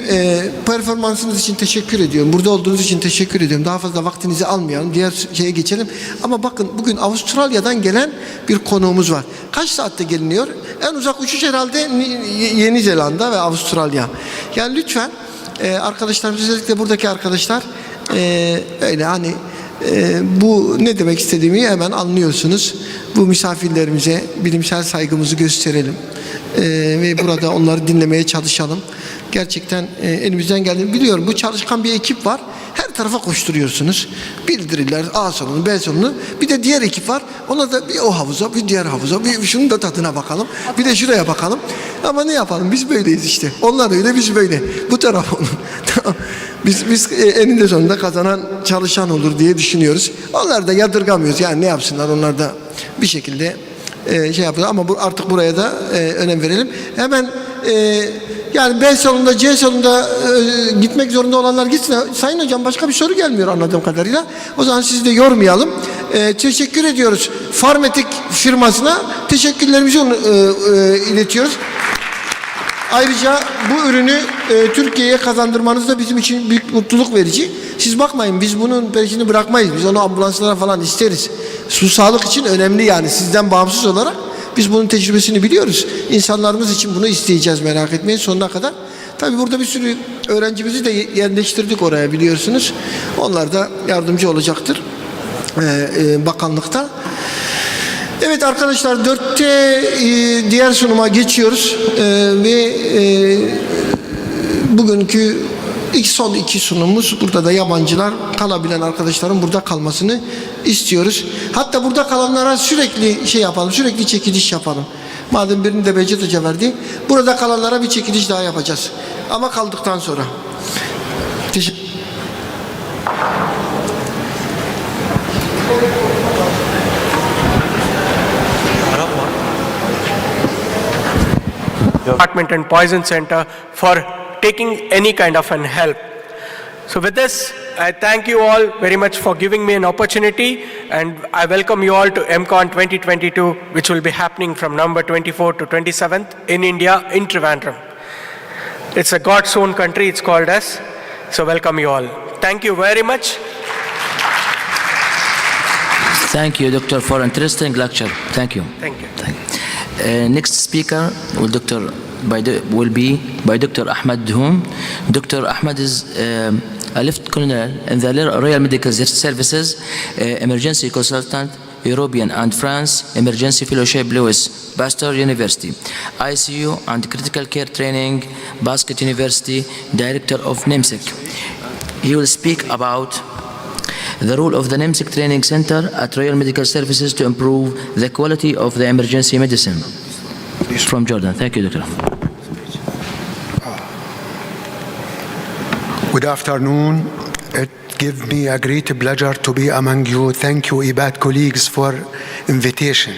performansınız için teşekkür ediyorum. Burada olduğunuz için teşekkür ediyorum. Daha fazla vaktinizi almayalım. Diğer şeye geçelim. Ama bakın, bugün Avustralya'dan gelen bir konuğumuz var. Kaç saatte geliniyor? En uzak uçuş herhalde Yeni Zelanda ve Avustralya. Yani lütfen arkadaşlarımız, özellikle buradaki arkadaşlar öyle hani Bu ne demek istediğimi hemen anlıyorsunuz. Bu misafirlerimize bilimsel saygımızı gösterelim. Ve burada onları dinlemeye çalışalım. Gerçekten elimizden geldiğini biliyorum. Bu çalışkan bir ekip var. Her tarafa koşturuyorsunuz. Bildiriler, A salonu, B salonu. Bir de diğer ekip var. Ona da bir o havuza, bir diğer havuza, bir şunun da tadına bakalım. Bir de şuraya bakalım. Ama ne yapalım? Biz böyleyiz işte. Onlar öyle, biz böyle. Bu taraf onun. Tamam. Biz eninde sonunda kazanan çalışan olur diye düşünüyoruz. Onlar da yadırgamıyoruz. Yani ne yapsınlar? Onlar da bir şekilde şey yapıyorlar. Ama artık buraya da önem verelim. Hemen yani B salonunda, C salonunda gitmek zorunda olanlar gitsin. Sayın Hocam, başka bir soru gelmiyor anladığım kadarıyla. O zaman sizi de yormayalım. Teşekkür ediyoruz. Farmetik firmasına teşekkürlerimizi iletiyoruz. Ayrıca bu ürünü Türkiye'ye kazandırmanız da bizim için büyük mutluluk verici. Siz bakmayın, biz bunun peşini bırakmayız. Biz onu ambulanslara falan isteriz. Su sağlık için önemli yani, sizden bağımsız olarak. Biz bunun tecrübesini biliyoruz. İnsanlarımız için bunu isteyeceğiz, merak etmeyin sonuna kadar. Tabii burada bir sürü öğrencimizi de yerleştirdik oraya, biliyorsunuz. Onlar da yardımcı olacaktır bakanlıkta. Evet arkadaşlar, 4'te diğer sunuma geçiyoruz ve bugünkü son iki sunumumuz, burada da yabancılar, kalabilen arkadaşların burada kalmasını istiyoruz. Hatta burada kalanlara sürekli şey yapalım, sürekli çekiliş yapalım. Madem birini de Behçet Hoca verdi, burada kalanlara bir çekiliş daha yapacağız. Ama kaldıktan sonra. Teşekkür ederim. Department and Poison Center for taking any kind of an help. So with this, I thank you all very much for giving me an opportunity, and I welcome you all to MCON 2022, which will be happening from November 24 to 27th in India, in Trivandrum. It's a God's own country, it's called as. So welcome you all. Thank you very much. Thank you, Doctor, for interesting lecture. Thank you. Thank you. Next speaker will be by Dr. Ahmed Dhoum. Dr. Ahmed is a Lieutenant Colonel in the Royal Medical Services, Emergency Consultant, European and France, Emergency Fellowship, Louis Pasteur University, ICU and Critical Care Training, Basket University, Director of NIMSIC. He will speak about the role of the NIMSIC Training Center at Royal Medical Services to improve the quality of the emergency medicine. From Jordan. Thank you, Doctor. Good afternoon. It gives me a great pleasure to be among you. Thank you, IBAD colleagues, for invitation.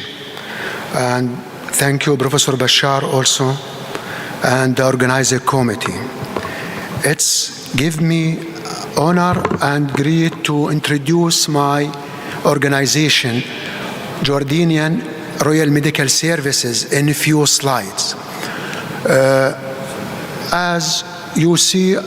And thank you, Professor Bashar, also, and the organizing committee. It's give me honor and great to introduce my organization, Jordanian Royal Medical Services, in a few slides. As you see,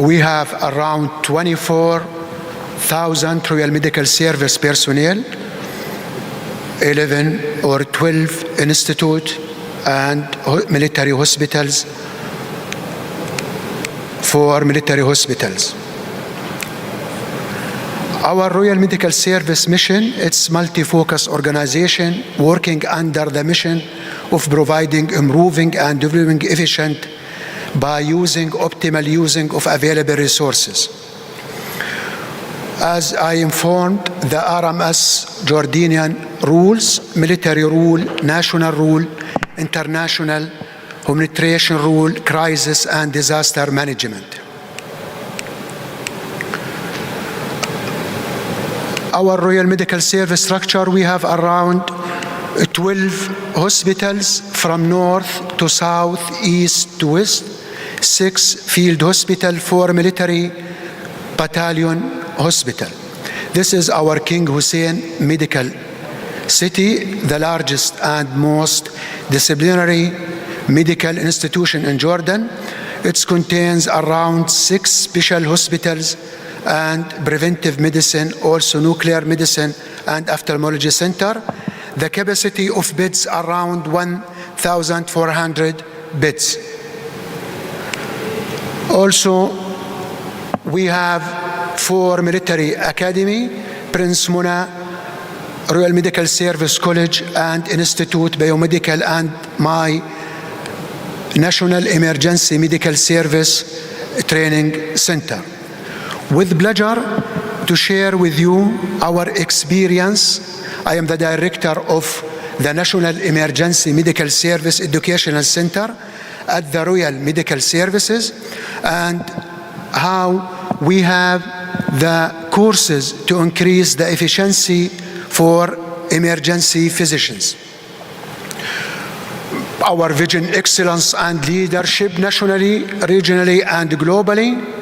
we have around 24,000 Royal Medical Service personnel, 11 or 12 institute and military hospitals, 4 military hospitals. Our Royal Medical Service mission, it's multi-focus organization working under the mission of providing, improving and developing efficient by optimal using of available resources. As I informed, the RMS Jordanian rules, military rule, national rule, international humanitarian rule, crisis and disaster management. Our Royal Medical Service structure, we have around 12 hospitals from north to south, east to west, 6 field hospital, 4 military battalion hospital. This is our King Hussein Medical City, the largest and most disciplinary medical institution in Jordan. It contains around 6 special hospitals and preventive medicine, also nuclear medicine and ophthalmology center. The capacity of beds around 1,400 beds. Also, we have 4 military academy, Prince Muna, Royal Medical Service College and Institute Biomedical, and my National Emergency Medical Service Training Center. With pleasure to share with you our experience. I am the director of the National Emergency Medical Service Educational Center at the Royal Medical Services, and how we have the courses to increase the efficiency for emergency physicians. Our vision, excellence and leadership nationally, regionally and globally.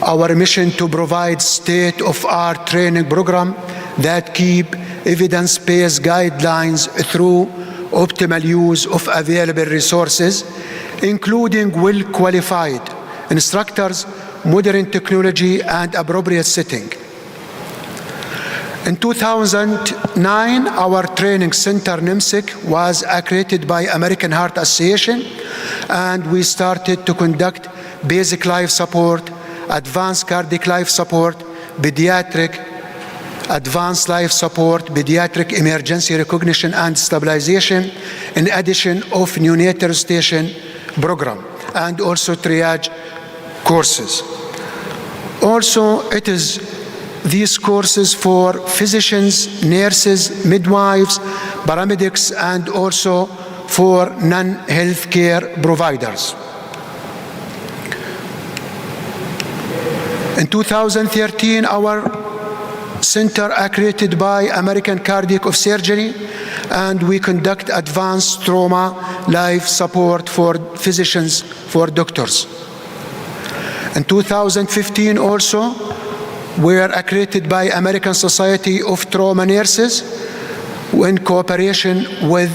Our mission to provide state-of-art training program that keep evidence-based guidelines through optimal use of available resources, including well-qualified instructors, modern technology, and appropriate setting. In 2009, our training center, NIMSIC, was accredited by American Heart Association, and we started to conduct basic life support, advanced cardiac life support, pediatric advanced life support, pediatric emergency recognition and stabilization, in addition of neonatal station program, and also triage courses. Also, it is these courses for physicians, nurses, midwives, paramedics, and also for non-healthcare providers. In 2013, our center accredited by American Cardiac of Surgery, and we conduct advanced trauma life support for physicians, for doctors. In 2015 also, we are accredited by American Society of Trauma Nurses in cooperation with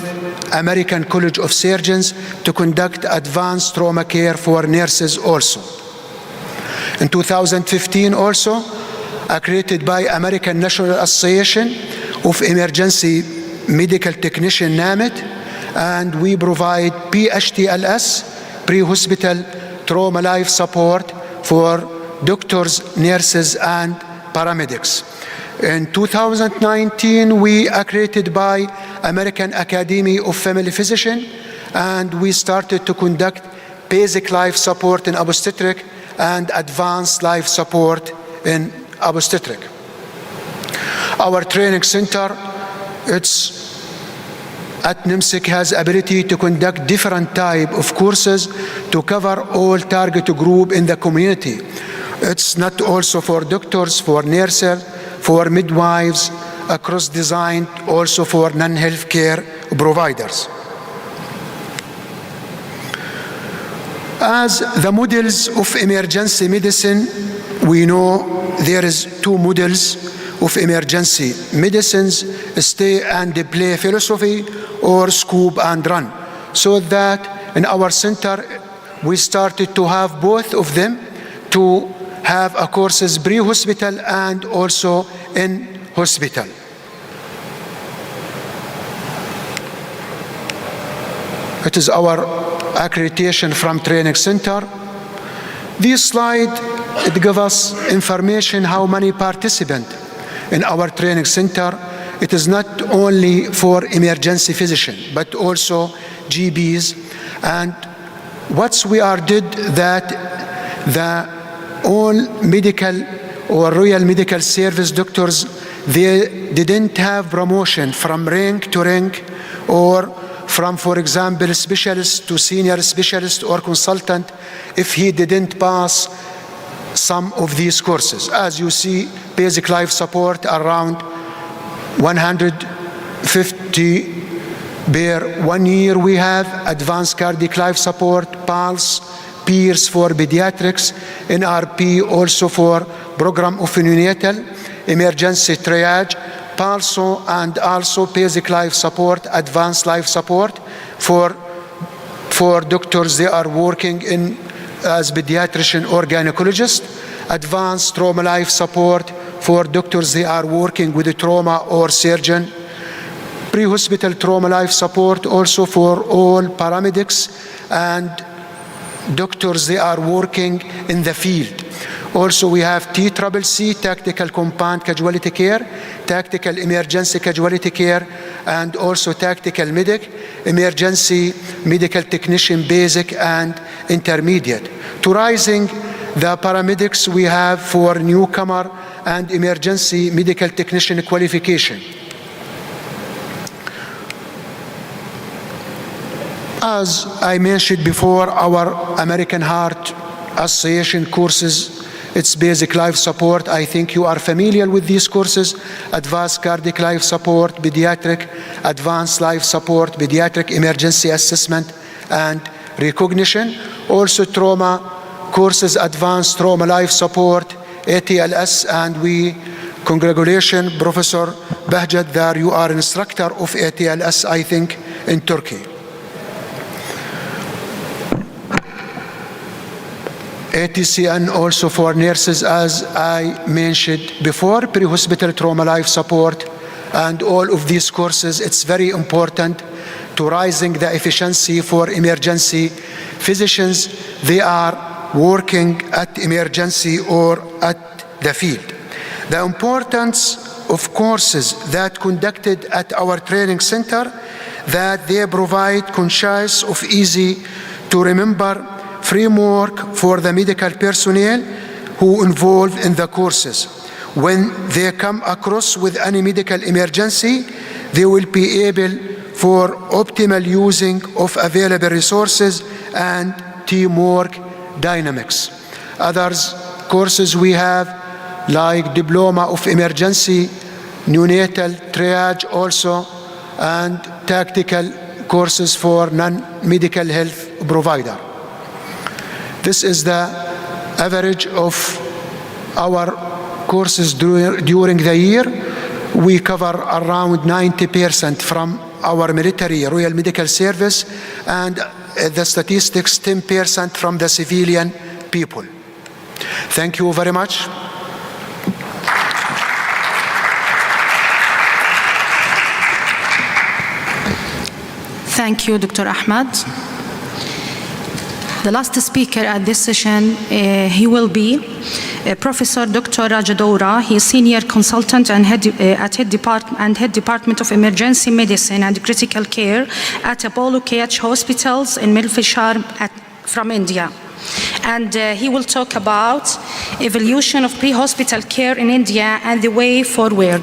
American College of Surgeons to conduct advanced trauma care for nurses also. In 2015 also, accredited by American National Association of Emergency Medical Technician, NAMET, and we provide PHTLS, pre-hospital trauma life support for doctors, nurses, and paramedics. In 2019, we accredited by American Academy of Family Physicians, and we started to conduct basic life support in obstetric and advanced life support in obstetric. Our training center, at NIMSIC, has ability to conduct different type of courses to cover all target group in the community. It's not also for doctors, for nurses, for midwives, across design, also for non-healthcare providers. As the models of emergency medicine, we know there is 2 models of emergency medicines: stay and play philosophy or scoop and run. So that in our center, we started to have both of them, to have a courses pre-hospital and also in hospital. It is our accreditation from training center. This slide, it gives us information how many participants in our training center. It is not only for emergency physician, but also GPs. And what we are did that the all medical or Royal Medical Service doctors, they didn't have promotion from rank to rank, or from, for example, specialist to senior specialist or consultant, if he didn't pass some of these courses. As you see, basic life support around 150 per 1 year. We have advanced cardiac life support, PULSE, PEERS for pediatrics, NRP also for program of neonatal, emergency triage, PULSE, and also basic life support, advanced life support for doctors. They are working in as pediatrician or gynecologist, advanced trauma life support for doctors. They are working with a trauma or surgeon, pre-hospital trauma life support also for all paramedics, and doctors, they are working in the field. Also, we have TCCC, Tactical Compound Casualty Care, Tactical Emergency Casualty Care, and also Tactical Medic, Emergency Medical Technician Basic and Intermediate. To rising the paramedics we have for newcomer and emergency medical technician qualification. As I mentioned before, our American Heart Association courses, it's basic life support. I think you are familiar with these courses: advanced cardiac life support, pediatric advanced life support, pediatric emergency assessment and recognition. Also trauma courses, advanced trauma life support, ATLS, and we congratulations Professor Bahjat that you are instructor of ATLS, I think, in Turkey. ATCN also for nurses, as I mentioned before, pre-hospital trauma life support, and all of these courses, it's very important to raising the efficiency for emergency physicians. They are working at emergency or at the field. The importance of courses that conducted at our training center, that they provide concise of easy to remember framework for the medical personnel who involved in the courses. When they come across with any medical emergency, they will be able for optimal using of available resources and teamwork dynamics. Others courses we have like Diploma of Emergency, Neonatal Triage also, and tactical courses for non-medical health provider. This is the average of our courses during the year. We cover around 90% from our military Royal Medical Service, and the statistics 10% from the civilian people. Thank you very much. Thank you, Dr. Ahmad. The last speaker at this session, he will be Professor Dr. Rajadoura. He is Senior Consultant and Head Department of Emergency Medicine and Critical Care at Apollo KH Hospitals in Milfishar from India. And he will talk about evolution of pre-hospital care in India and the way forward.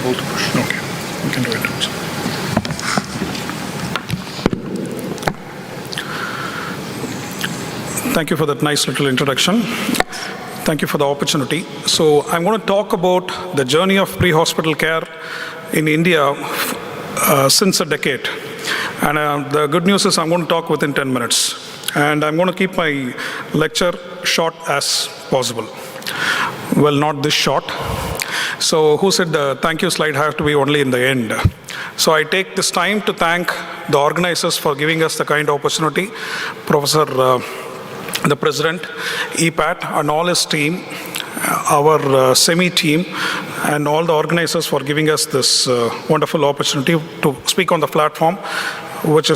Okay, we can do it. Thank you for that nice little introduction. Thank you for the opportunity. So I'm going to talk about the journey of pre-hospital care in India since a decade. And the good news is I'm going to talk within 10 minutes. And I'm going to keep my lecture short as possible. Well, not this short. So who said the thank you slide have to be only in the end? So I take this time to thank the organizers for giving us the kind opportunity. Professor the President, EPAT, and all his team, our SEMI team, and all the organizers for giving us this wonderful opportunity to speak on the platform, which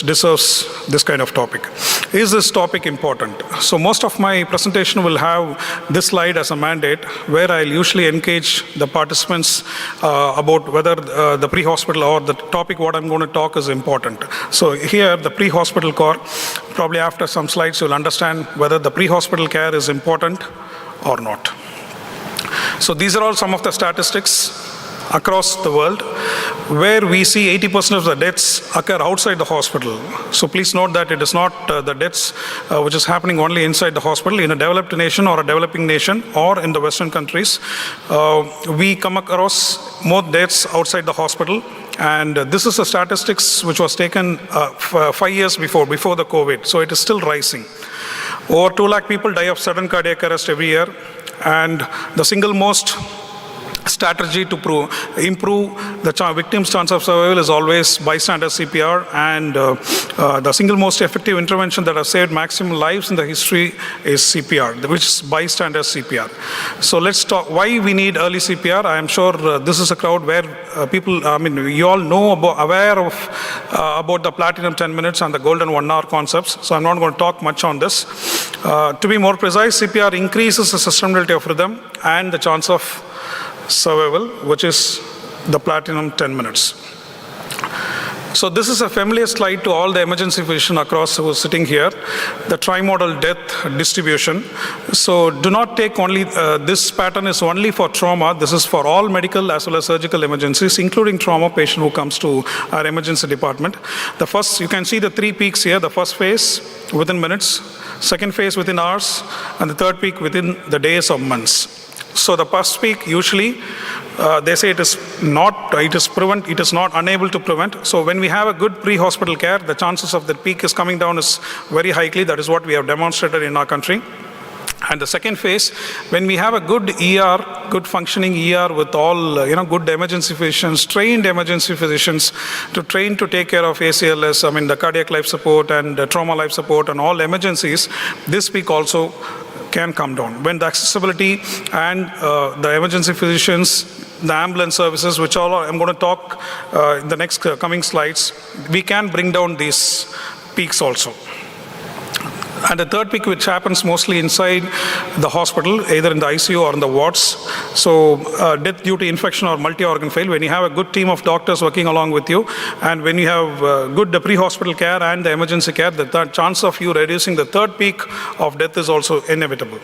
deserves this kind of topic. Is this topic important? So most of my presentation will have this slide as a mandate, where I'll usually engage the participants about whether the pre-hospital or the topic what I'm going to talk is important. So here, the pre-hospital care, probably after some slides you'll understand whether the pre-hospital care is important or not. So these are all some of the statistics across the world, where we see 80% of the deaths occur outside the hospital. So please note that it is not the deaths which is happening only inside the hospital. In a developed nation or a developing nation or in the Western countries, we come across more deaths outside the hospital. And this is the statistics which was taken 5 years before the COVID. So it is still rising. Over 2 lakh people die of sudden cardiac arrest every year. And the single most strategy to improve the victim's chance of survival is always bystander CPR, and the single most effective intervention that has saved maximum lives in the history is CPR, which is bystander CPR. So let's talk why we need early CPR. I am sure this is a crowd where you all know aware of about the platinum 10 minutes and the golden 1 hour concepts, so I'm not going to talk much on this. To be more precise, CPR increases the sustainability of rhythm and the chance of survival, which is the platinum 10 minutes. So this is a familiar slide to all the emergency physicians across who are sitting here, the trimodal death distribution. So do not take only, this pattern is only for trauma. This is for all medical as well as surgical emergencies, including trauma patient who comes to our emergency department. The first, you can see the 3 peaks here, the first phase within minutes, second phase within hours, and the third peak within the days or months. So the first peak usually, they say it is not unable to prevent. So when we have a good pre-hospital care, the chances of the peak is coming down is very highly. That is what we have demonstrated in our country. And the second phase, when we have a good ER, good functioning ER with all, good emergency physicians, trained emergency physicians to take care of ACLS, the cardiac life support and trauma life support and all emergencies, this peak also can come down. When the accessibility and the emergency physicians, the ambulance services, which all I'm going to talk in the next coming slides, we can bring down these peaks also. And the third peak, which happens mostly inside the hospital, either in the ICU or in the wards. So death due to infection or multi-organ failure, when you have a good team of doctors working along with you, and when you have good pre-hospital care and the emergency care, the chance of you reducing the third peak of death is also inevitable.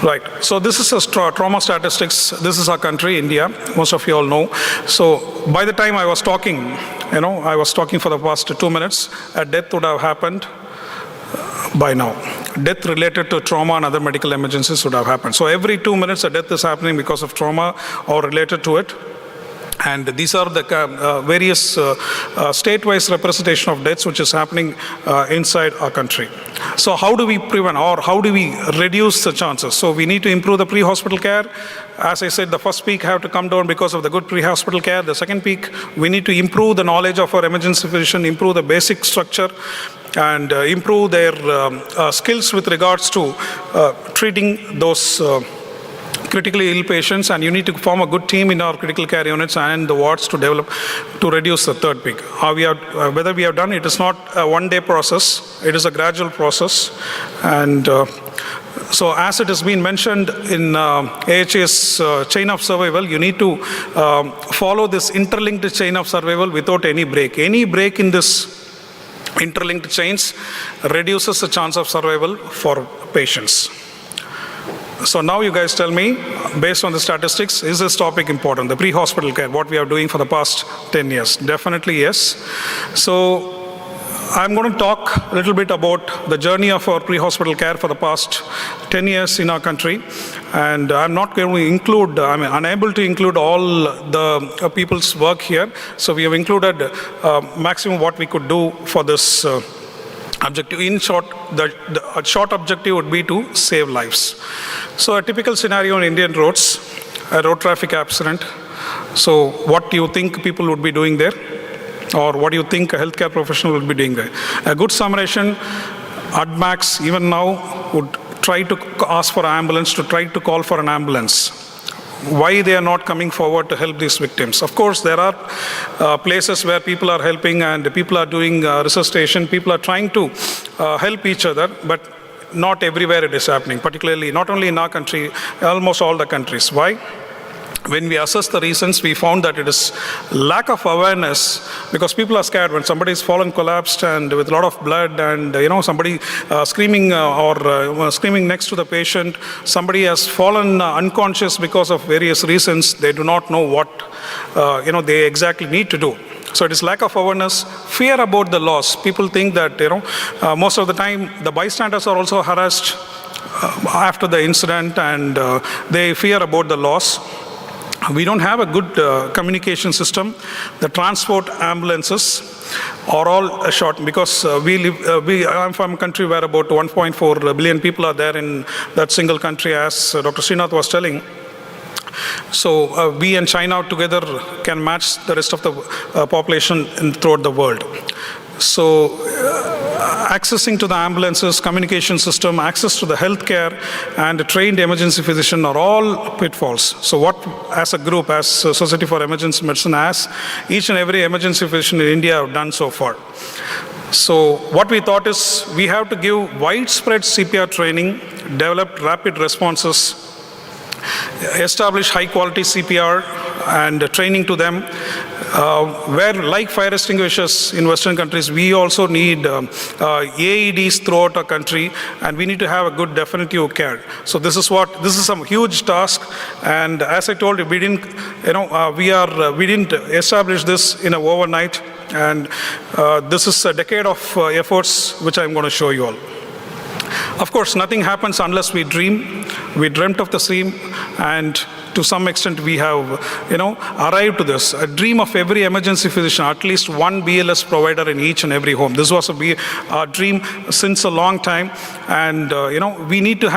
Right, so this is a trauma statistics. This is our country, India. Most of you all know. So by the time I was talking, I was talking for the past 2 minutes, a death would have happened by now. Death related to trauma and other medical emergencies would have happened. So every 2 minutes a death is happening because of trauma or related to it. And these are the various state-wise representation of deaths which is happening inside our country. So how do we prevent or how do we reduce the chances? So we need to improve the pre-hospital care. As I said, the first peak have to come down because of the good pre-hospital care. The second peak, we need to improve the knowledge of our emergency physician, improve the basic structure, and improve their skills with regards to treating those critically ill patients, and you need to form a good team in our critical care units and the wards to reduce the third peak. Whether we have done it is not a one-day process, it is a gradual process. And so as it has been mentioned in AHA's chain of survival, you need to follow this interlinked chain of survival without any break. Any break in this interlinked chains reduces the chance of survival for patients. So now you guys tell me, based on the statistics, is this topic important? The pre-hospital care, what we are doing for the past 10 years? Definitely yes. So I'm going to talk a little bit about the journey of our pre-hospital care for the past 10 years in our country. And I'm not going to include, I'm unable to include all the people's work here. So we have included maximum what we could do for this objective. In short, the short objective would be to save lives. So a typical scenario on Indian roads, a road traffic accident. So what do you think people would be doing there? Or what do you think a healthcare professional would be doing there? A good Samaritan, ADMAX, even now, would try to ask for an ambulance, to try to call for an ambulance. Why they are not coming forward to help these victims? Of course, there are places where people are helping and people are doing resuscitation. People are trying to help each other, but not everywhere it is happening, particularly not only in our country, almost all the countries. Why? When we assess the reasons, we found that it is lack of awareness, because people are scared when somebody is fallen, collapsed, and with a lot of blood, and somebody screaming or screaming next to the patient. Somebody has fallen unconscious because of various reasons. They do not know what they exactly need to do. So it is lack of awareness, fear about the loss. People think that most of the time the bystanders are also harassed after the incident, and they fear about the loss. We don't have a good communication system. The transport ambulances are all short, because I'm from a country where about 1.4 billion people are there in that single country, as Dr. Srinath was telling. So we and China together can match the rest of the population throughout the world. So accessing to the ambulances, communication system, access to the healthcare, and a trained emergency physician are all pitfalls. So what, as a group, as Society for Emergency Medicine, as each and every emergency physician in India have done so far. So what we thought is we have to give widespread CPR training, develop rapid responses, establish high quality CPR and training to them. Where, like fire extinguishers in Western countries, we also need AEDs throughout our country, and we need to have a good definitive care. So this is a huge task, and as I told you, we didn't establish this in an overnight, and this is a decade of efforts which I'm going to show you all. Of course, nothing happens unless we dream. We dreamt of the same, and to some extent we have, arrived to this. A dream of every emergency physician, at least one BLS provider in each and every home. This was a dream since a long time, and we need to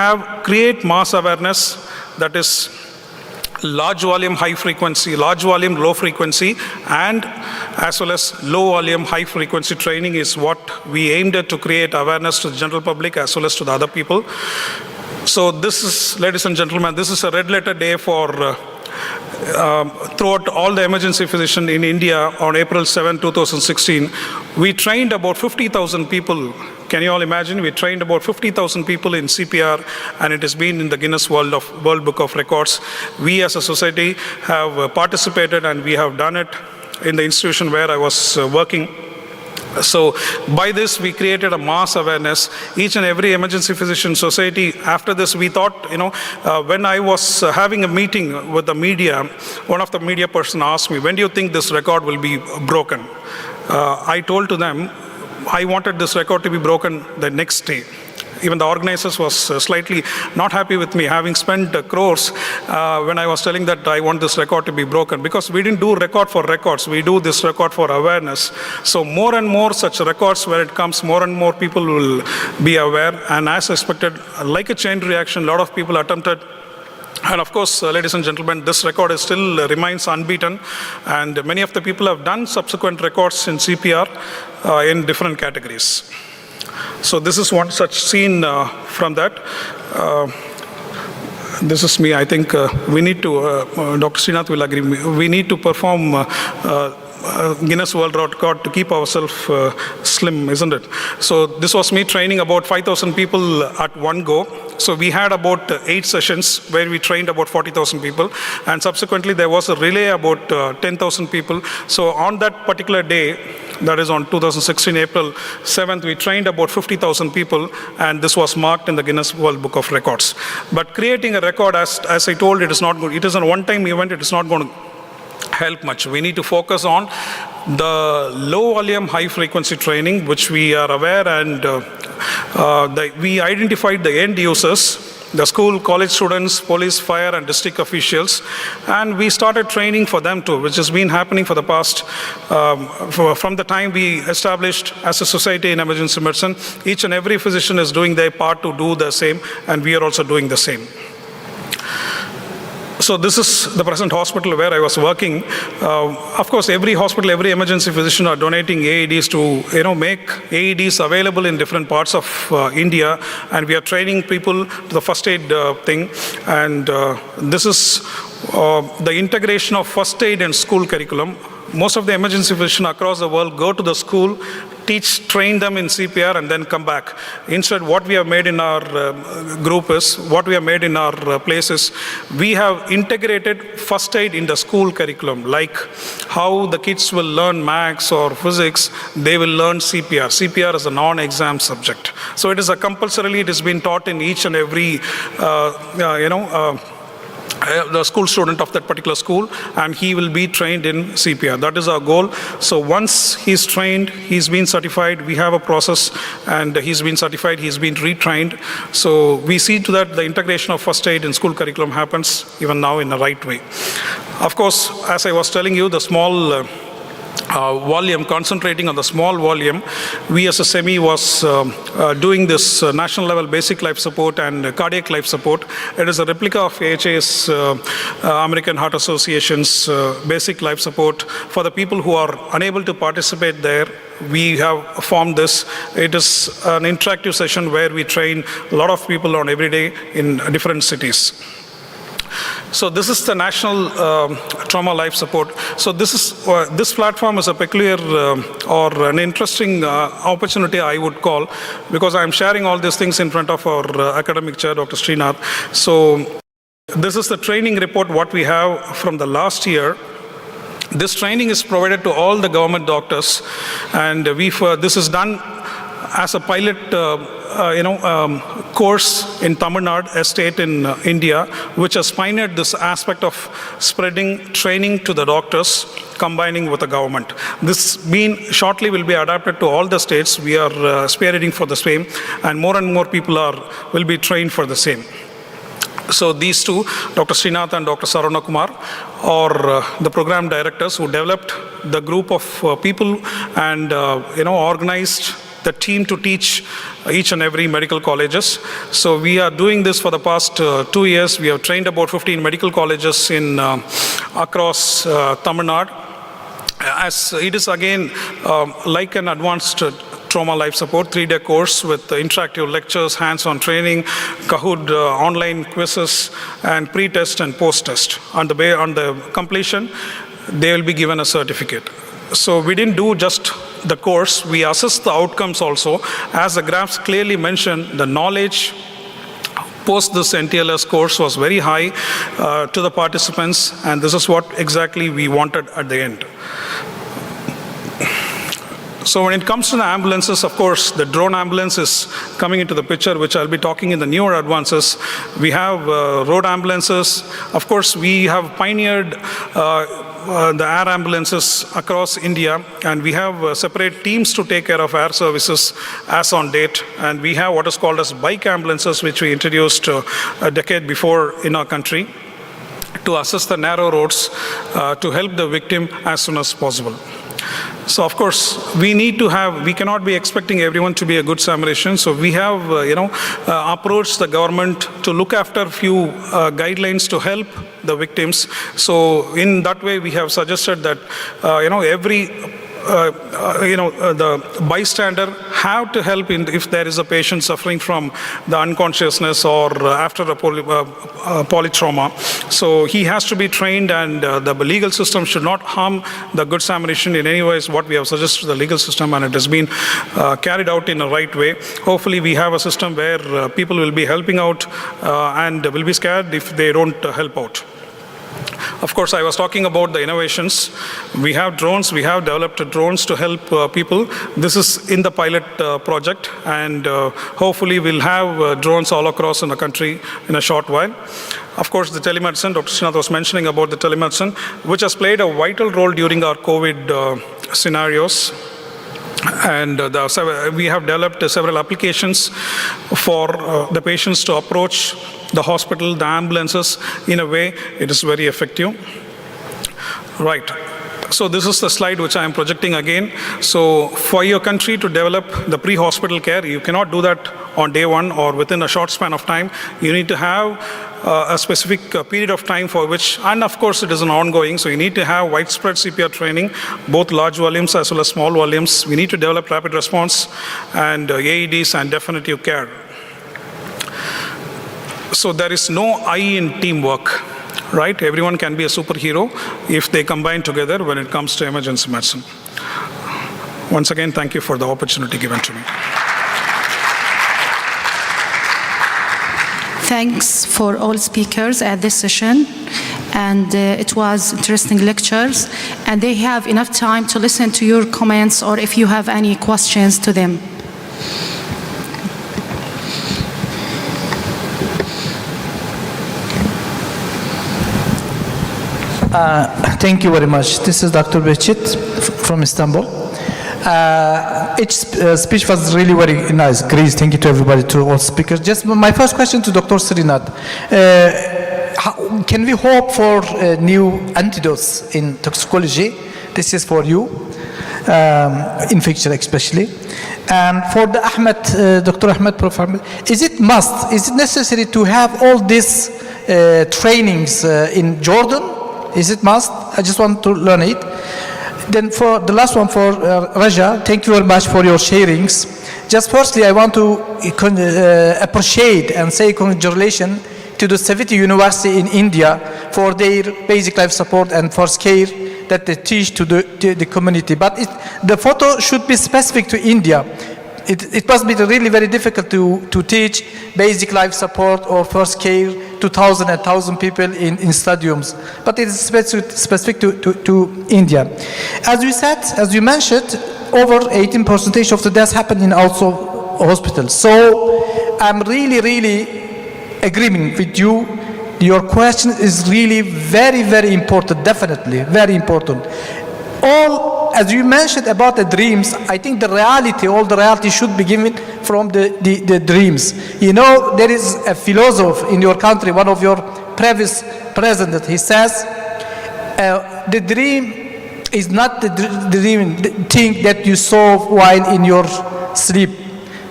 create mass awareness, that is large volume, high frequency, large volume, low frequency, and as well as low volume, high frequency training is what we aimed at, to create awareness to the general public as well as to the other people. So this is, ladies and gentlemen, this is a red letter day for throughout all the emergency physicians in India. On April 7, 2016, we trained about 50,000 people. Can you all imagine? We trained about 50,000 people in CPR, and it has been in the Guinness World Book of Records. We as a society have participated, and we have done it in the institution where I was working. So by this, we created a mass awareness. Each and every emergency physician society, after this, we thought, when I was having a meeting with the media, one of the media person asked me, when do you think this record will be broken? I told to them, I wanted this record to be broken the next day. Even the organizers was slightly not happy with me, having spent crores when I was telling that I want this record to be broken, because we didn't do record for records, we do this record for awareness. So more and more such records, where it comes, more and more people will be aware, and as expected, like a chain reaction, a lot of people attempted. And of course, ladies and gentlemen, this record still remains unbeaten, and many of the people have done subsequent records in CPR in different categories. So this is one such scene from that. This is me. I think we need to, Dr. Srinath will agree, we need to perform Guinness World Record to keep ourselves slim, isn't it? So this was me training about 5,000 people at one go. So we had about 8 sessions where we trained about 40,000 people, and subsequently there was a relay about 10,000 people. So on that particular day, that is on 2016 April 7th, we trained about 50,000 people, and this was marked in the Guinness World Book of Records. But creating a record, as I told, it is not good. It is a one-time event. It is not going to help much. We need to focus on the low volume, high frequency training, which we are aware, and we identified the end users, the school, college students, police, fire, and district officials, and we started training for them too, which has been happening for the past, from the time we established as a society in emergency medicine. Each and every physician is doing their part to do the same, and we are also doing the same. So this is the present hospital where I was working. Of course, every hospital, every emergency physician are donating AEDs to make AEDs available in different parts of India, and we are training people to the first aid thing. And this is the integration of first aid and school curriculum. Most of the emergency physicians across the world go to the school, train them in CPR, and then come back. Instead, what we have made in our group is, what we have made in our places, we have integrated first aid in the school curriculum, like how the kids will learn maths or physics, they will learn CPR. CPR is a non-exam subject. So it is it has been taught in each and every, the school student of that particular school, and he will be trained in CPR. That is our goal. So once he's trained, he's been certified, we have a process, and he's been certified, he's been retrained. So we see to that the integration of first aid in school curriculum happens even now in the right way. Of course, as I was telling you, the small volume, concentrating on the small volume, we as a SEMI was doing this national level basic life support and cardiac life support. It is a replica of AHA's, American Heart Association's basic life support. For the people who are unable to participate there, we have formed this. It is an interactive session where we train a lot of people on every day in different cities. So this is the National Trauma Life Support. So this platform is a peculiar or an interesting opportunity, I would call, because I'm sharing all these things in front of our academic chair, Dr. Srinath. So this is the training report what we have from the last year. This training is provided to all the government doctors, and this is done as a pilot course in Tamil Nadu, a state in India, which has pioneered this aspect of spreading training to the doctors, combining with the government. This shortly will be adapted to all the states. We are spearheading for the same, and more people will be trained for the same. So these two, Dr. Srinath and Dr. Sarana Kumar, are the program directors who developed the group of people and organized the team to teach each and every medical colleges. So we are doing this for the past 2 years. We have trained about 15 medical colleges in across Tamil Nadu. As it is again like an advanced trauma life support 3-day course with interactive lectures, hands-on training, Kahoot online quizzes, and pre-test and post-test. On the completion, they will be given a certificate. So we didn't do just the course, we assessed the outcomes also. As the graphs clearly mention, the knowledge post this NTLS course was very high to the participants, and this is what exactly we wanted at the end. So when it comes to the ambulances, of course, the drone ambulance is coming into the picture, which I'll be talking in the newer advances. We have road ambulances. Of course, we have pioneered the air ambulances across India, and we have separate teams to take care of air services as on date. And we have what is called as bike ambulances, which we introduced a decade before in our country, to assess the narrow roads to help the victim as soon as possible. So of course, we cannot be expecting everyone to be a good Samaritan. So we have, approached the government to look after few guidelines to help the victims. So in that way, we have suggested that, the bystander have to help if there is a patient suffering from the unconsciousness or after a polytrauma. So he has to be trained, and the legal system should not harm the Good Samaritan in any way, is what we have suggested to the legal system, and it has been carried out in the right way. Hopefully we have a system where people will be helping out and will be scared if they don't help out. Of course, I was talking about the innovations. We have drones. We have developed drones to help people. This is in the pilot project, and hopefully we'll have drones all across in the country in a short while. Of course, the telemedicine, Dr. Srinath was mentioning about the telemedicine, which has played a vital role during our COVID scenarios. And we have developed several applications for the patients to approach the hospital, the ambulances, in a way it is very effective. Right. So this is the slide which I am projecting again. So for your country to develop the pre-hospital care, you cannot do that on day one or within a short span of time. You need to have a specific period of time for which, and of course it is an ongoing, so you need to have widespread CPR training, both large volumes as well as small volumes. We need to develop rapid response and AEDs and definitive care. So there is no I in teamwork, right? Everyone can be a superhero if they combine together when it comes to emergency medicine. Once again, thank you for the opportunity given to me. Thanks for all speakers at this session, and it was interesting lectures, and they have enough time to listen to your comments or if you have any questions to them. Thank you very much. This is Dr. Behçet from Istanbul. Each speech was really very nice. Great. Thank you to everybody, to all speakers. Just my first question to Dr. Srinath. Can we hope for new antidotes in toxicology This is for you, infection especially. And for the Dr. Ahmed, Prof. Ahmed, is it necessary to have all these trainings in Jordan? Is it must? I just want to learn it. Then for the last one for Raja, thank you very much for your sharings. Just firstly, I want to appreciate and say congratulations to the Savitri University in India for their basic life support and first care that they teach to the community. But the photo should be specific to India. It must be really very difficult to teach basic life support or first care to 1,000 people in stadiums. But it is specific to India. As you mentioned, over 18% of the deaths happen in also hospitals. So I'm really agreeing with you. Your question is really very important, definitely, very important. As you mentioned about the dreams, I think all the reality should be given from the dreams. You know, there is a philosopher in your country, one of your previous presidents, he says, the dream is not the thing that you saw while in your sleep.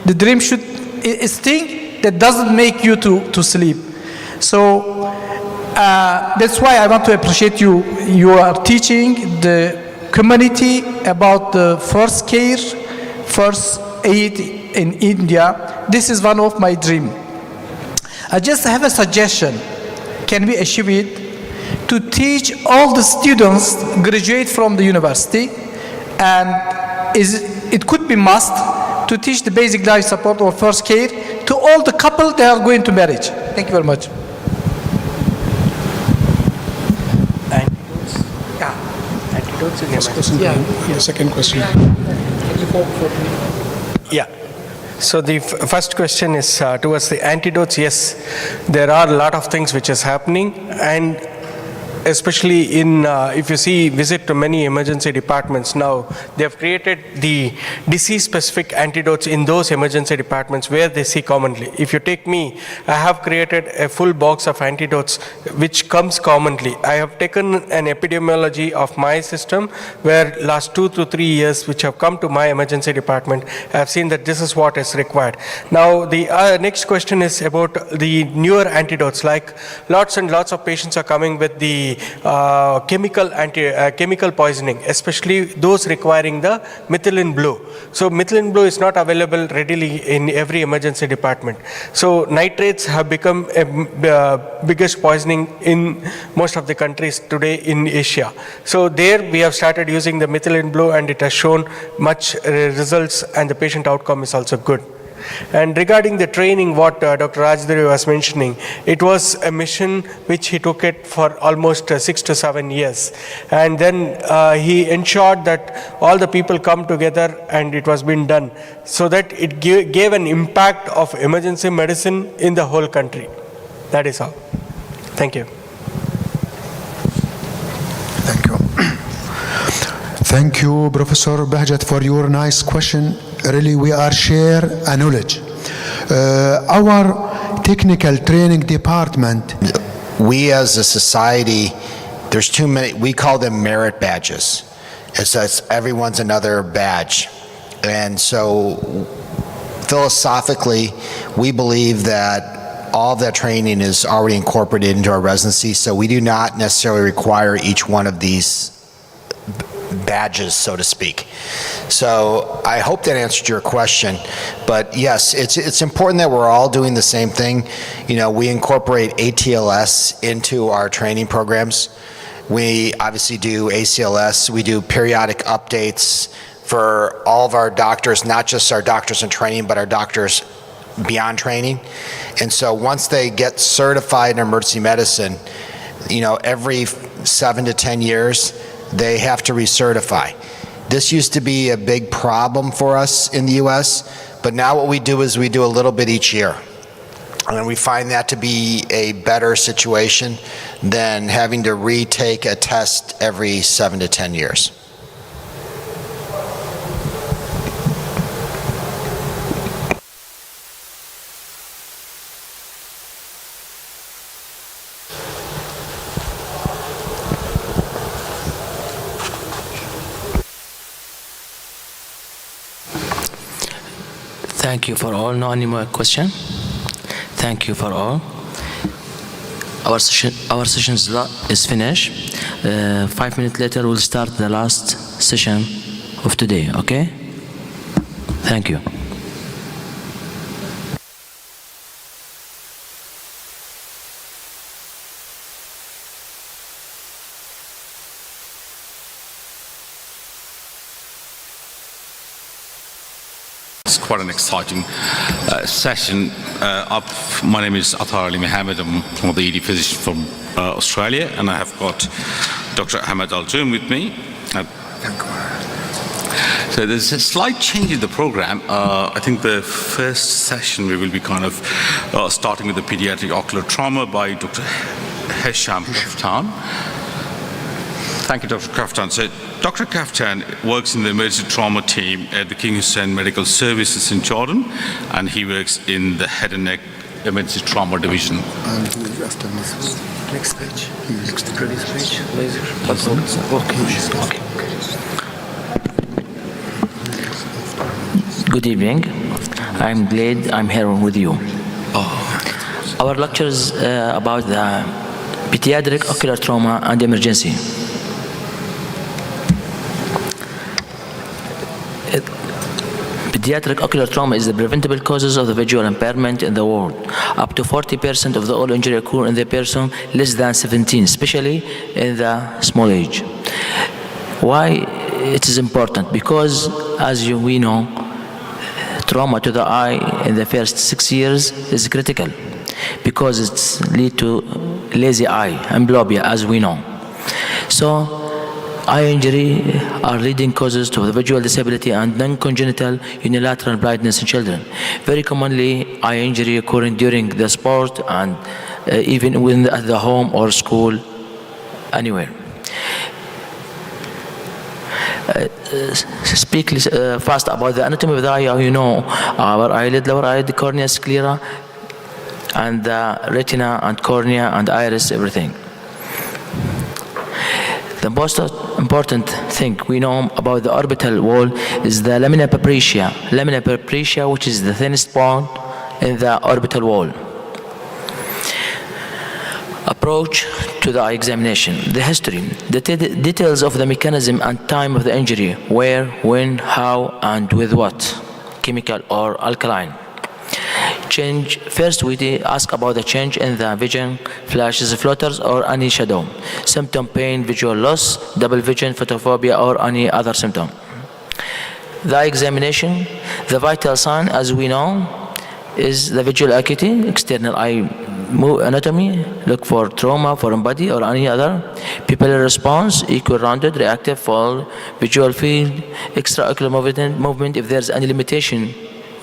The dream is thing that doesn't make you to sleep. So that's why I want to appreciate you. You are teaching the community about the first care, first aid in India. This is one of my dreams. I just have a suggestion. Can we achieve it? To teach all the students graduate from the university, and it could be must to teach the basic life support or first care to all the couple that are going to marriage. Thank you very much. The second question. Yeah. So the first question is towards the antidotes. Yes, there are a lot of things which is happening, and especially if you visit to many emergency departments now, they have created the disease-specific antidotes in those emergency departments where they see commonly. If you take me, I have created a full box of antidotes which comes commonly. I have taken an epidemiology of my system where last 2 to 3 years which have come to my emergency department, I have seen that this is what is required. Now the next question is about the newer antidotes, like lots and lots of patients are coming with the chemical poisoning, especially those requiring the methylene blue. So methylene blue is not available readily in every emergency department. So nitrates have become a biggest poisoning in most of the countries today in Asia. So there we have started using the methylene blue, and it has shown much results, and the patient outcome is also good. And regarding the training, what Dr. Rajdari was mentioning, it was a mission which he took it for almost 6 to 7 years. And then he ensured that all the people come together and it was being done, so that it gave an impact of emergency medicine in the whole country. That is all. Thank you. Thank you. Thank you, Professor Bahjat, for your nice question. Really, we are share a knowledge. Our technical training department. We as a society, there's too many, we call them merit badges. It's everyone's another badge. And so philosophically, we believe that all of that training is already incorporated into our residency, so we do not necessarily require each one of these badges, so to speak. So I hope that answered your question. But yes, it's important that we're all doing the same thing. You know, we incorporate ATLS into our training programs. We obviously do ACLS. We do periodic updates for all of our doctors, not just our doctors in training, but our doctors beyond training. And so once they get certified in emergency medicine, you know, every 7 to 10 years, they have to recertify. This used to be a big problem for us in the US, but now what we do is we do a little bit each year. And we find that to be a better situation than having to retake a test every 7 to 10 years. Thank you for all. No any more question? Thank you for all. Our session is finished. 5 minutes later, we'll start the last session of today, okay? Thank you. It's quite an exciting session. My name is Athar Ali Mohammed. I'm one of the ED physicians from Australia, and I have got Dr. Ahmed Al-Joom with me. So there's a slight change in the program. I think the first session we will be kind of starting with the pediatric ocular trauma by Dr. Hesham Kaftan. Thank you, Dr. Kaftan. So Dr. Kaftan works in the emergency trauma team at the King Hussein Medical Services in Jordan, and he works in the head and neck emergency trauma division. Next page. Next previous page. Laser. Okay. Good evening. I'm glad I'm here with you. Our lecture is about the pediatric ocular trauma and emergency. Pediatric ocular trauma is the preventable causes of the visual impairment in the world. Up to 40% of the all injury occur in the person less than 17, especially in the small age. Why it is important? Because as we know, trauma to the eye in the first 6 years is critical because it leads to lazy eye, amblyopia, as we know. So eye injury are leading causes to the visual disability and non-congenital unilateral blindness in children. Very commonly, eye injury occurring during the sport and even when at the home or school, anywhere. Speak fast about the anatomy of the eye. You know, our eyelid, lower eyelid, cornea, sclera, and the retina and cornea and iris, everything. The most important thing we know about the orbital wall is the lamina papyracea. Lamina papyracea, which is the thinnest bone in the orbital wall. Approach to the eye examination. The history. The details of the mechanism and time of the injury. Where, when, how, and with what. Chemical or alkaline. Change. First, we ask about the change in the vision, flashes, floaters, or any shadow. Symptom: pain, visual loss, double vision, photophobia, or any other symptom. The eye examination. The vital sign, as we know, is the visual acuity, external eye anatomy. Look for trauma, foreign body, or any other. Pupillary response, equal rounded, reactive, full, visual field, extraocular movement. If there's any limitation,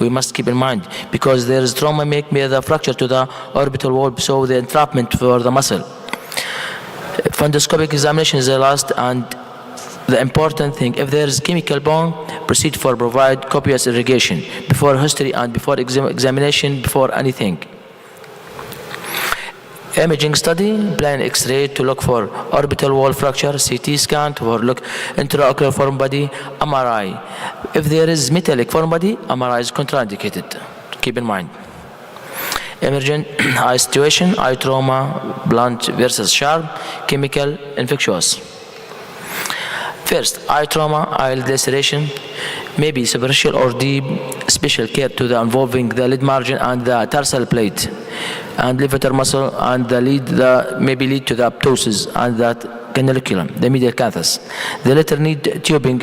we must keep in mind, because there is trauma make me the fracture to the orbital wall, so the entrapment for the muscle. Fundoscopic examination is the last and the important thing. If there is chemical bone, proceed for provide copious irrigation before history and before examination, before anything. Imaging study, plain X-ray to look for orbital wall fracture, CT scan to look intraocular foreign body, MRI. If there is metallic foreign body, MRI is contraindicated. Keep in mind. Emergent eye situation, eye trauma, blunt versus sharp, chemical, infectious. First, eye trauma, eye laceration, maybe superficial or deep, special care to the involving the lid margin and the tarsal plate and levator muscle, and the lead maybe lead to the apoptosis and that canaliculum, the medial canthus. The latter need tubing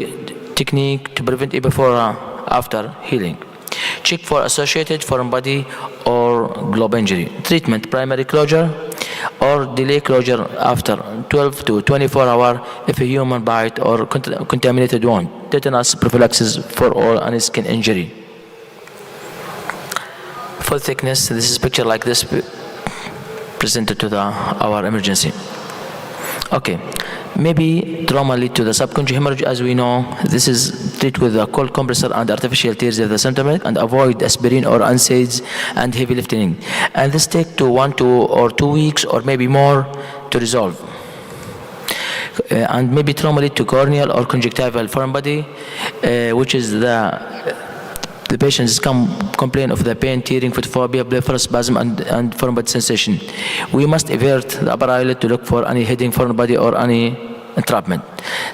technique to prevent it before after healing. Check for associated foreign body or globe injury. Treatment: primary closure or delay closure after 12 to 24 hours if a human bite or contaminated wound. Tetanus prophylaxis for all any skin injury. Full thickness, this is picture like this presented to our emergency. Okay, maybe trauma lead to the subconjunctival hemorrhage. As we know, this is treated with a cold compressor and artificial tears of the symptomatic, and avoid aspirin or NSAIDs and heavy lifting. And this take to 1 or 2 weeks or maybe more to resolve. And maybe trauma lead to corneal or conjunctival foreign body, which is the The patients complain of the pain, tearing, photophobia, blepharospasm, and foreign body sensation. We must avert the upper eyelid to look for any hidden foreign body or any entrapment.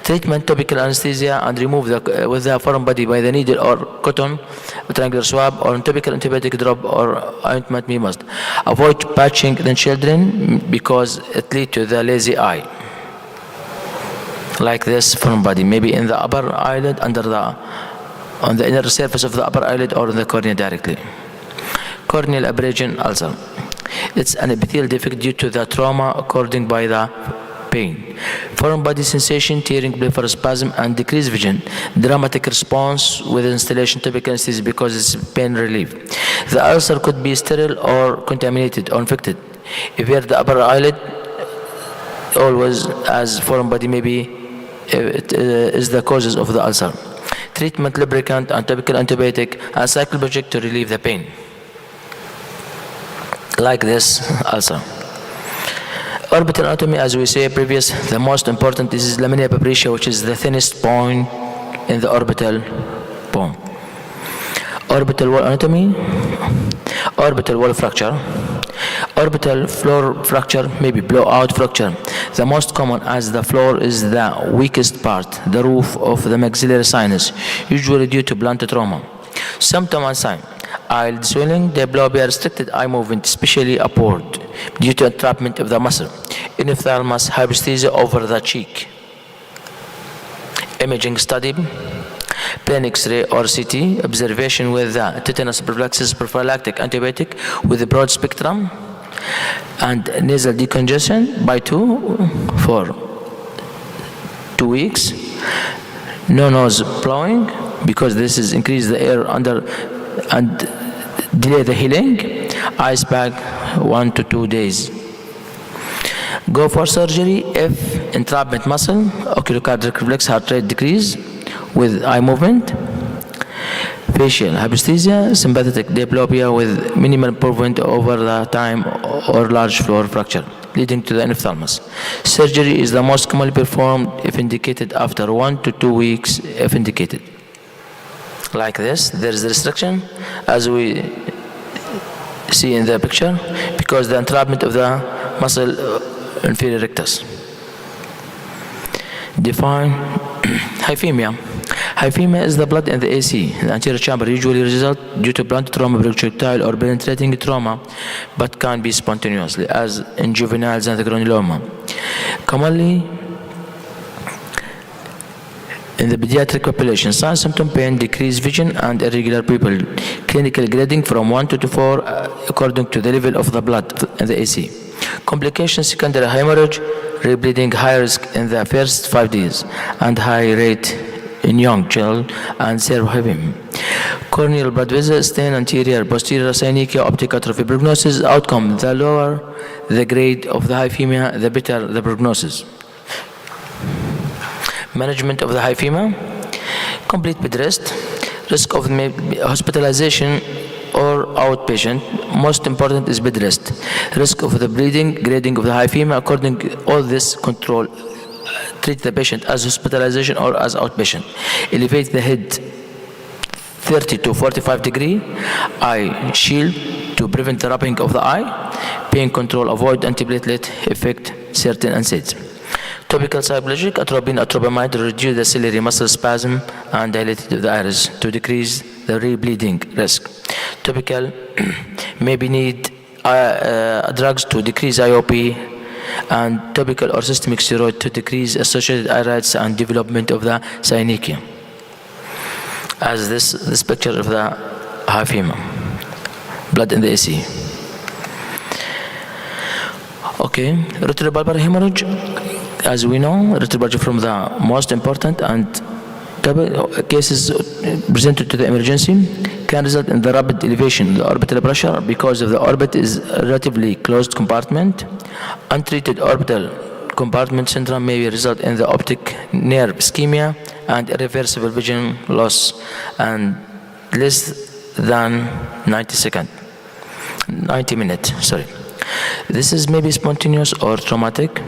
Treatment: topical anesthesia and remove with the foreign body by the needle or cotton, triangular swab, or topical antibiotic drop or ointment. We must avoid patching in children because it leads to the lazy eye. Like this foreign body, maybe in the upper eyelid, on the inner surface of the upper eyelid, or in the cornea directly. Corneal abrasion ulcer. It's an epithelial defect due to the trauma occurring by the pain. Foreign body sensation, tearing, blepharospasm, and decreased vision. Dramatic response with installation topical anesthesia because it's pain relief. The ulcer could be sterile or contaminated or infected. If you have the upper eyelid, always as foreign body maybe it is the causes of the ulcer. Treatment: lubricant and topical antibiotic and cycloplegic to relieve the pain. Like this ulcer. Orbital anatomy, as we say previous, the most important is lamina papyracea, which is the thinnest point in the orbital bone. Orbital wall anatomy, orbital wall fracture, orbital floor fracture, maybe blowout fracture. The most common, as the floor is the weakest part, the roof of the maxillary sinus, usually due to blunt trauma. Symptom and sign: eyelid swelling, diplopia, restricted eye movement, especially upward, due to entrapment of the muscle. Enophthalmos, hyperesthesia over the cheek. Imaging study: plain X-ray or CT, observation with the tetanus prophylaxis, prophylactic antibiotic with a broad spectrum, and nasal decongestion by 2 for 2 weeks. No nose blowing because this is increase the air under and delay the healing. Ice pack 1 to 2 days. Go for surgery if entrapment muscle, oculocardiac reflex, heart rate decrease with eye movement. Facial hyperesthesia, sympathetic diplopia with minimal improvement over the time, or large floor fracture leading to the enophthalmos. Surgery is the most commonly performed if indicated after 1 to 2 weeks if indicated. Like this, there is restriction as we see in the picture because the entrapment of the muscle inferior rectus. Define hyphemia. Hyphemia is the blood in the AC, the anterior chamber, usually result due to blunt trauma, projectile or penetrating trauma, but can be spontaneously, as in juveniles and the granuloma. Commonly in the pediatric population, sign, symptom, pain, decreased vision, and irregular pupil. Clinical grading from 1 to 4 according to the level of the blood in the AC. Complications: secondary hemorrhage, rebleeding, high risk in the first 5 days, and high rate in young children, and cerebrohypemia. Corneal blood vessel stain, anterior, posterior, synechiae, optic atrophy. Prognosis: outcome: the lower the grade of the hyphemia, the better the prognosis. Management of the hyphemia: complete bed rest, risk of hospitalization or outpatient. Most important is bed rest. Risk of the bleeding, grading of the hyphemia, according to all this control. Treat the patient as hospitalization or as outpatient. Elevate the head 30 to 45 degree. Eye shield to prevent the rubbing of the eye. Pain control: avoid antiplatelet effect, certain NSAIDs. Topical cycloplegic, atropine, atropamide to reduce the ciliary muscle spasm and dilated of the iris to decrease the rebleeding risk. Topical maybe need drugs to decrease IOP, and topical or systemic steroid to decrease associated irides and development of the synechiae. As this picture of the hyphemia, blood in the AC. Okay, retrobulbar hemorrhage. As we know, retrobulbar from the most important and cases presented to the emergency can result in the rapid elevation of the orbital pressure because of the orbit is a relatively closed compartment. Untreated orbital compartment syndrome may result in the optic nerve ischemia and irreversible vision loss and less than 90 minutes. This is maybe spontaneous or traumatic.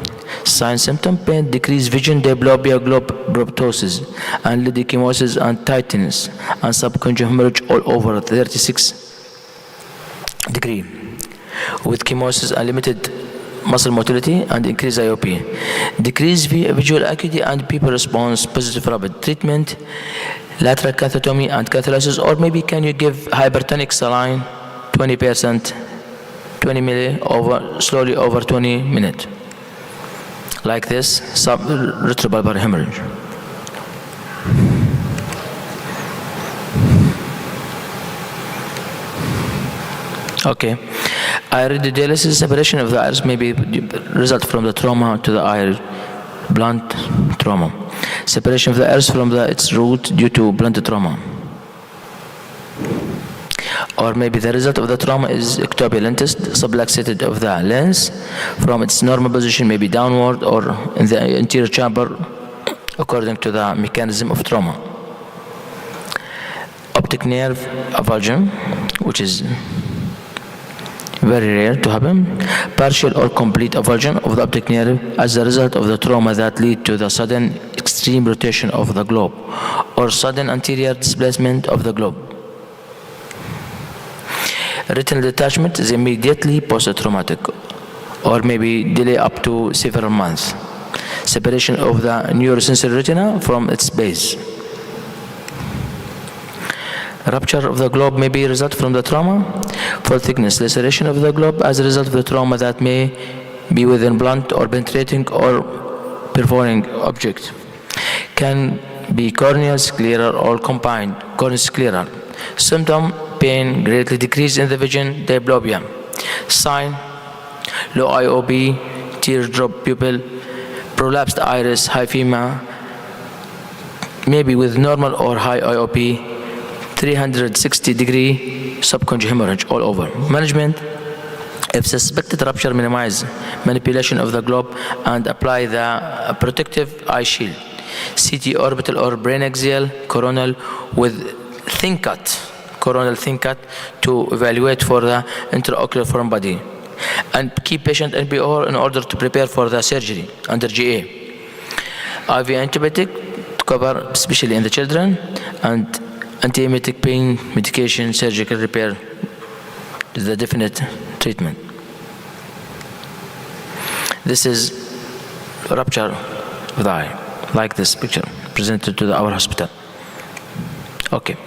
Sign symptom pain, decreased vision, diplopia, proptosis, and lidichemosis and tightness, and subconjunctival hemorrhage all over 36 degree, with chemosis and limited muscle motility and increased IOP. Decreased visual acuity and people response positive rapid treatment, lateral cathetomy and catholysis, or maybe can you give hypertonic saline 20%, 20 milli over slowly over 20 minutes. Like this, retrobulbar hemorrhage. Okay, iridodialysis, separation of the iris may be result from the trauma to the iris, blunt trauma. Separation of the iris from its root due to blunt trauma. Or maybe the result of the trauma is ectopia lentis, subluxated of the lens from its normal position, maybe downward or in the anterior chamber, according to the mechanism of trauma. Optic nerve avulsion, which is very rare to happen. Partial or complete avulsion of the optic nerve as a result of the trauma that lead to the sudden extreme rotation of the globe or sudden anterior displacement of the globe. Retinal detachment is immediately post-traumatic or maybe delay up to several months. Separation of the neurosensory retina from its base. Rupture of the globe may be a result from the trauma. Full thickness laceration of the globe as a result of the trauma that may be within blunt or penetrating or perforating object. Can be corneal scleral or combined corneal scleral. Symptom, pain, greatly decrease in the vision, diplopia. Sign, low IOP, teardrop pupil, prolapsed iris, hyphema, maybe with normal or high IOP, 360 degree subconjunctival hemorrhage all over. Management, if suspected rupture, minimize manipulation of the globe and apply the protective eye shield. CT orbital or brain axial coronal with thin cut, coronal thin cut to evaluate for the intraocular foreign body. And keep patient NPO in order to prepare for the surgery under GA. IV antibiotic to cover, especially in the children, and antiemetic pain medication, surgical repair is the definite treatment. This is rupture of the eye, like this picture presented to our hospital. Okay.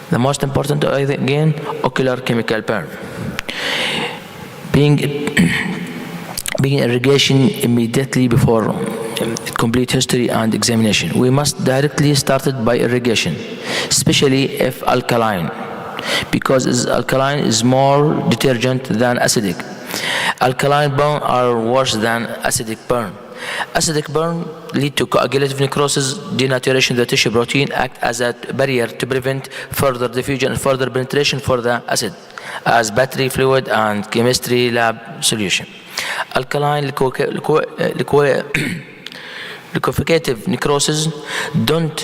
The most important, again, ocular chemical burn. Being irrigation immediately before complete history and examination. We must directly start it by irrigation, especially if alkaline, because alkaline is more detergent than acidic. Alkaline burn are worse than acidic burn. Acidic burn lead to coagulative necrosis, denaturation of the tissue protein, act as a barrier to prevent further diffusion and further penetration for the acid, as battery fluid and chemistry lab solution. Alkaline liquefative necrosis don't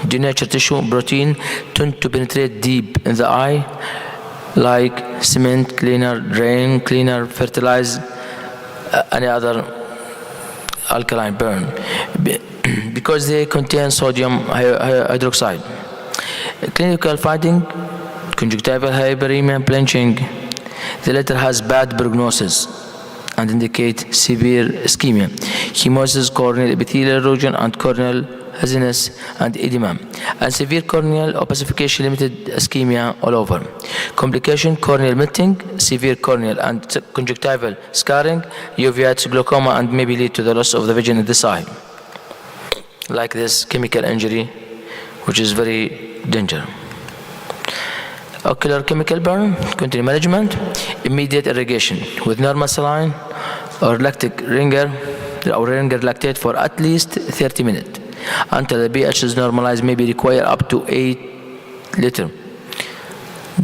denature tissue protein, tend to penetrate deep in the eye, like cement, cleaner, drain, cleaner, fertilize, any other alkaline burn, because they contain sodium hydroxide. Clinical finding, conjunctival hyperemia, blanching. The latter has bad prognosis and indicate severe ischemia, chemosis, corneal epithelial erosion, and corneal haziness and edema, and severe corneal opacification, limited ischemia all over. Complication, corneal melting, severe corneal and conjunctival scarring, uveitis, glaucoma, and maybe lead to the loss of the vision in this eye. Like this chemical injury, which is very dangerous. Ocular chemical burn, continued management, immediate irrigation with normal saline or lactic ringer or ringer lactate for at least 30 minutes until the pH is normalized, maybe require up to 8 liters.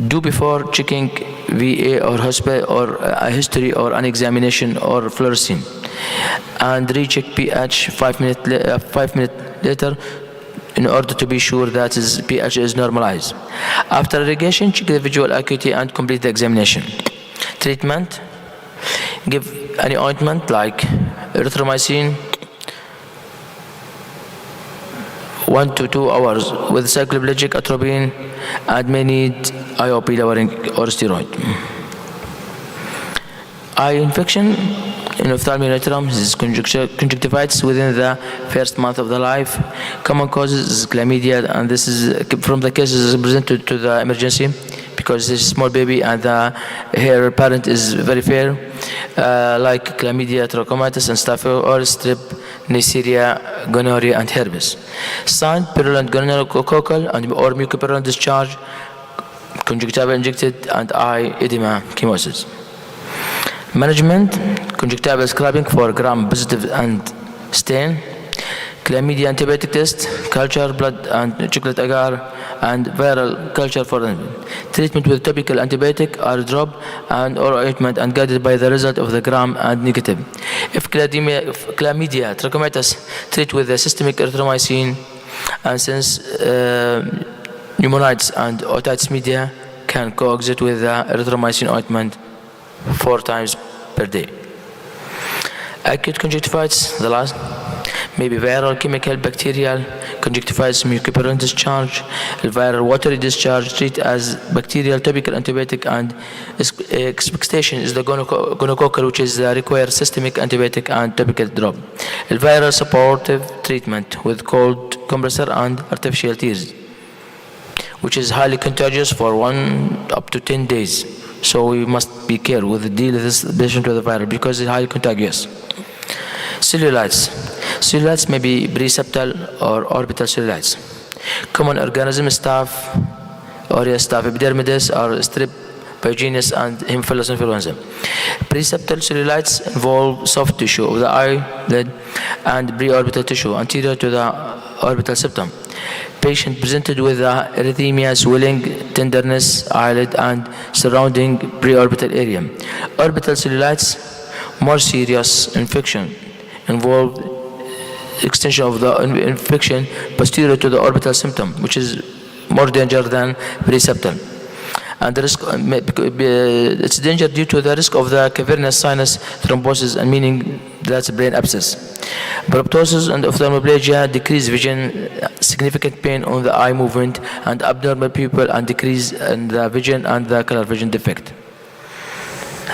Do before checking VA or hospital or a history or an examination or fluorescein, and recheck pH 5 minutes later in order to be sure that his pH is normalized. After irrigation, check the visual acuity and complete the examination. Treatment, Give any ointment like erythromycin 1 to 2 hours with cycloplegic atropine and may need IOP lowering or steroid. Eye infection in ophthalmic nephritis is conjunctivitis within the first month of the life. Common causes is chlamydia, and this is from the cases presented to the emergency because this small baby and her parent is very fair, like chlamydia, trachomatis, and staphylococcus, strep, Neisseria, gonorrhea, and herpes. Sign: purulent gonococcal and or mucopurulent discharge, conjunctiva injected, and eye edema, chemosis. Management: conjunctival scrubbing for gram-positive and stain, chlamydia antibiotic test, culture, blood and chocolate agar, and viral culture for treatment with topical antibiotic, eye drop, and or ointment, and guided by the result of the gram and negative. If chlamydia trachomatis, treat with the systemic erythromycin, and since pneumonitis and otitis media can coexist with the erythromycin ointment 4 times per day. Acute conjunctivitis, the last, may be viral, chemical, bacterial. Conjunctivitis, mucopurulent discharge, viral watery discharge. Treat as bacterial, topical antibiotic, and expectation is the gonococcal, which is require systemic antibiotic and topical drop. Viral supportive treatment with cold compressor and artificial tears, which is highly contagious for 1 up to 10 days. So we must be careful with the deal with this patient with the virus because it's highly contagious. Cellulitis. Cellulitis may be preseptal or orbital cellulitis. Common organism: staph aureus, staph epidermidis, or strep pyogenes, and Haemophilus influenza. Preseptal cellulitis involve soft tissue of the eyelid and preorbital tissue anterior to the orbital septum. Patient presented with erythema, swelling, tenderness, eyelid, and surrounding preorbital area. Orbital cellulitis, more serious infection, involve extension of the infection posterior to the orbital septum, which is more danger than preseptal. And the risk, it's danger due to the risk of the cavernous sinus thrombosis, and meaning that's brain abscess. Proptosis and ophthalmoplegia decrease vision, significant pain on the eye movement, and abnormal pupil, and decrease in the vision and the color vision defect.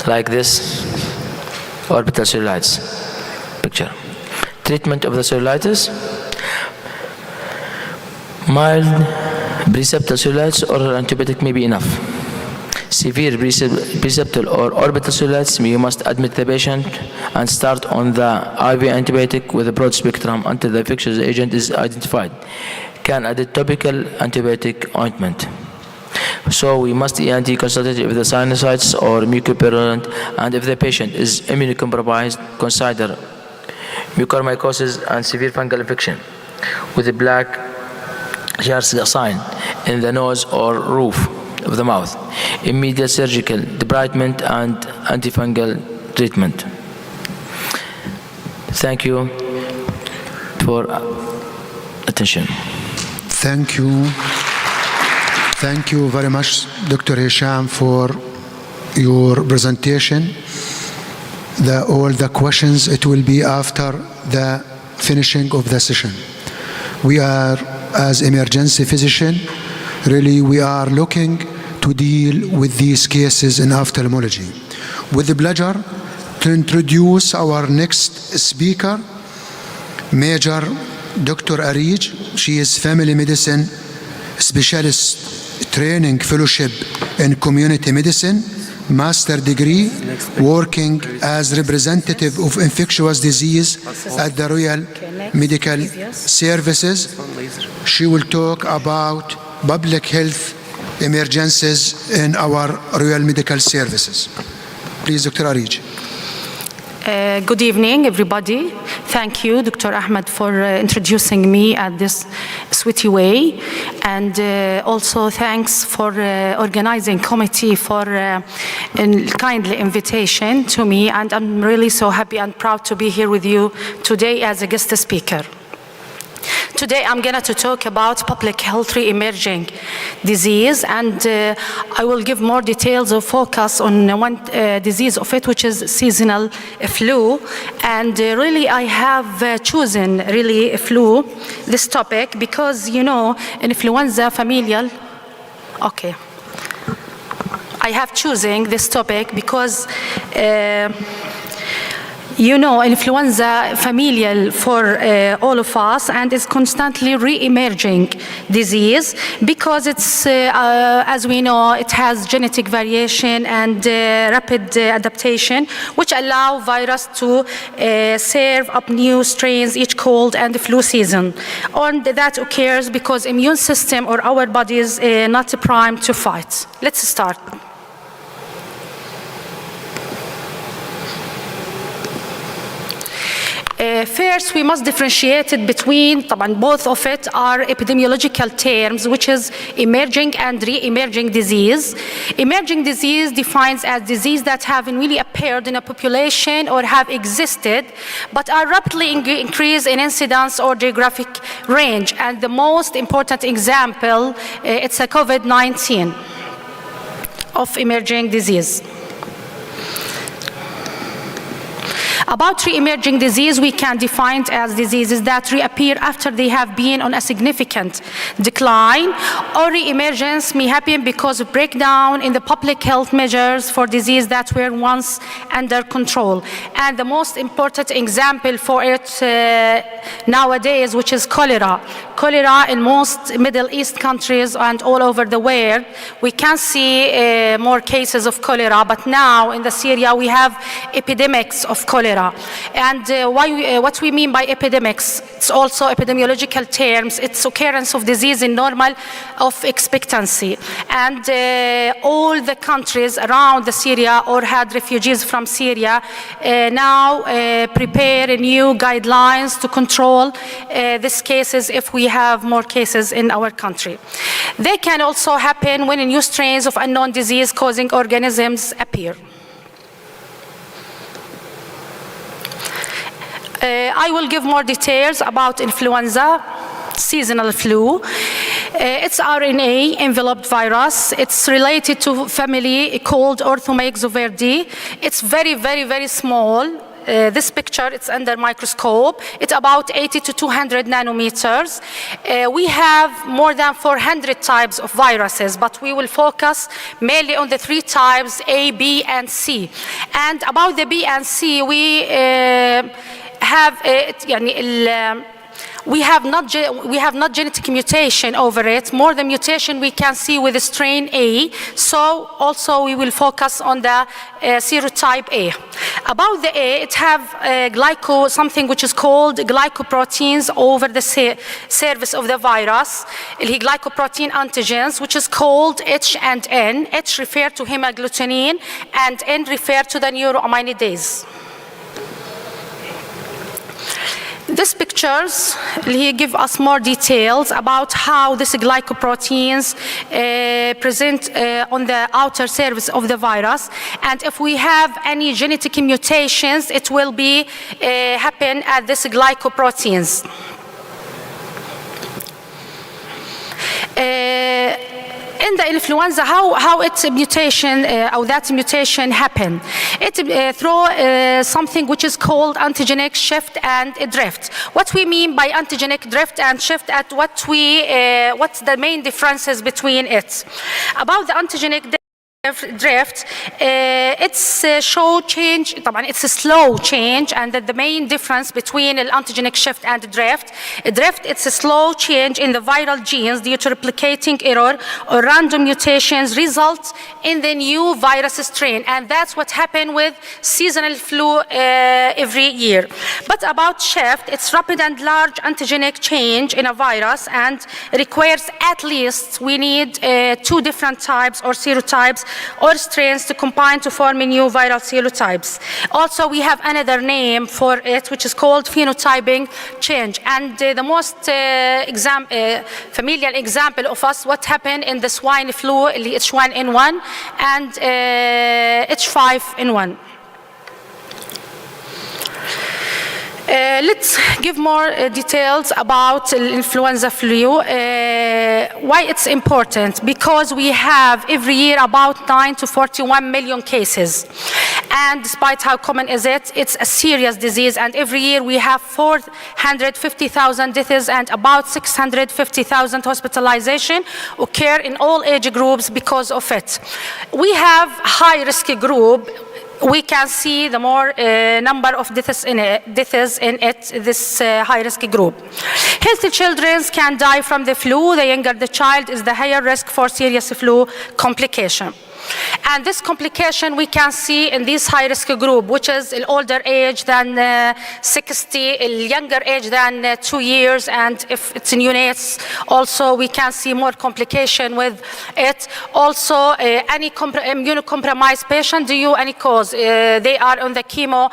Like this, orbital cellulitis picture. Treatment of the cellulitis: mild preseptal cellulitis, oral antibiotic may be enough. Severe preseptal or orbital cellulitis, you must admit the patient and start on the IV antibiotic with a broad spectrum until the infectious agent is identified. Can add a topical antibiotic ointment. So we must ENT consultate if the sinusitis or mucopurulent, and if the patient is immunocompromised, consider mucormycosis and severe fungal infection with a black Jarska sign in the nose or roof of the mouth. Immediate surgical debridement and antifungal treatment. Thank you for attention. Thank you. Thank you very much, Dr. Hisham, for your presentation. All the questions, it will be after the finishing of the session. We are, as emergency physician, really we are looking to deal with these cases in ophthalmology. With the pleasure to introduce our next speaker, Major Dr. Arij. She is family medicine specialist, training fellowship in community medicine, master degree, working as representative of infectious disease at the Royal Medical Services. She will talk about public health emergencies in our Royal Medical Services. Please, Dr. Arij. Good evening, everybody. Thank you, Dr. Ahmed, for introducing me at this sweetie way. And also thanks for organizing committee for kindly invitation to me. And I'm really so happy and proud to be here with you today as a guest speaker. Today I'm going to talk about public health re-emerging disease, and I will give more details of focus on one disease of it, which is seasonal flu. And really I have chosen really flu, this topic, because influenza familial, okay. I have chosen this topic because influenza familial for all of us, and it's constantly re-emerging disease because it's, as we know, it has genetic variation and rapid adaptation, which allow virus to serve up new strains each cold and flu season. And that occurs because immune system or our body is not primed to fight. Let's start. First, we must differentiate it between, both of it are epidemiological terms, which is emerging and re-emerging disease. Emerging disease defines as disease that haven't really appeared in a population or have existed, but are rapidly increased in incidence or geographic range. And the most important example, it's a COVID-19 of emerging disease. About re-emerging disease, we can define it as diseases that reappear after they have been on a significant decline, or re-emergence may happen because of breakdown in the public health measures for disease that were once under control. And the most important example for it nowadays, which is cholera. Cholera in most Middle East countries and all over the world, we can see more cases of cholera, but now in the Syria we have epidemics of cholera. And what we mean by epidemics, it's also epidemiological terms, it's occurrence of disease in normal of expectancy. And all the countries around the Syria or had refugees from Syria now prepare new guidelines to control these cases if we have more cases in our country. They can also happen when new strains of unknown disease-causing organisms appear. I will give more details about influenza, seasonal flu. It's RNA enveloped virus. It's related to family called Orthomyxoviridie. It's very, very, very small. This picture, it's under microscope. It's about 80 to 200 nanometers. We have more than 400 types of viruses, but we will focus mainly on the 3 types, A, B, and C. And about the B and C, we have not genetic mutation over it. More the mutation we can see with the strain A. So also we will focus on the serotype A. About the A, it have something which is called glycoproteins over the surface of the virus. Glycoprotein antigens, which is called H and N. H refer to hemagglutinin and N refer to the neuroaminidase. These pictures give us more details about how these glycoproteins present on the outer surface of the virus, and if we have any genetic mutations, it will be happen at these glycoproteins. In the influenza, how its mutation or that mutation happen? It through something which is called antigenic shift and drift. What we mean by antigenic drift and shift, at what's the main differences between it? About the antigenic drift, it's a slow change, and the main difference between the antigenic shift and drift, it's a slow change in the viral genes due to replicating error or random mutations result in the new virus strain, and that's what happened with seasonal flu every year. But about shift, it's rapid and large antigenic change in a virus and requires at least, we need 2 different types or serotypes or strains to combine to form a new viral serotypes. Also, we have another name for it, which is called phenotyping change. And the most familiar example of us, what happened in the swine flu, H1N1 and H5N1. Let's give more details about influenza flu. Why it's important? Because we have every year about 9 to 41 million cases. And despite how common is it, it's a serious disease. And every year we have 450,000 deaths and about 650,000 hospitalization occur in all age groups because of it. We have high-risk group. We can see the more number of deaths in this high-risk group. Healthy children can die from the flu. The younger the child is the higher risk for serious flu complication. And this complication we can see in this high-risk group, which is an older age than 60, a younger age than 2 years, and if it's in units, also we can see more complication with it. Also, any immunocompromised patient due any cause, they are on the chemo.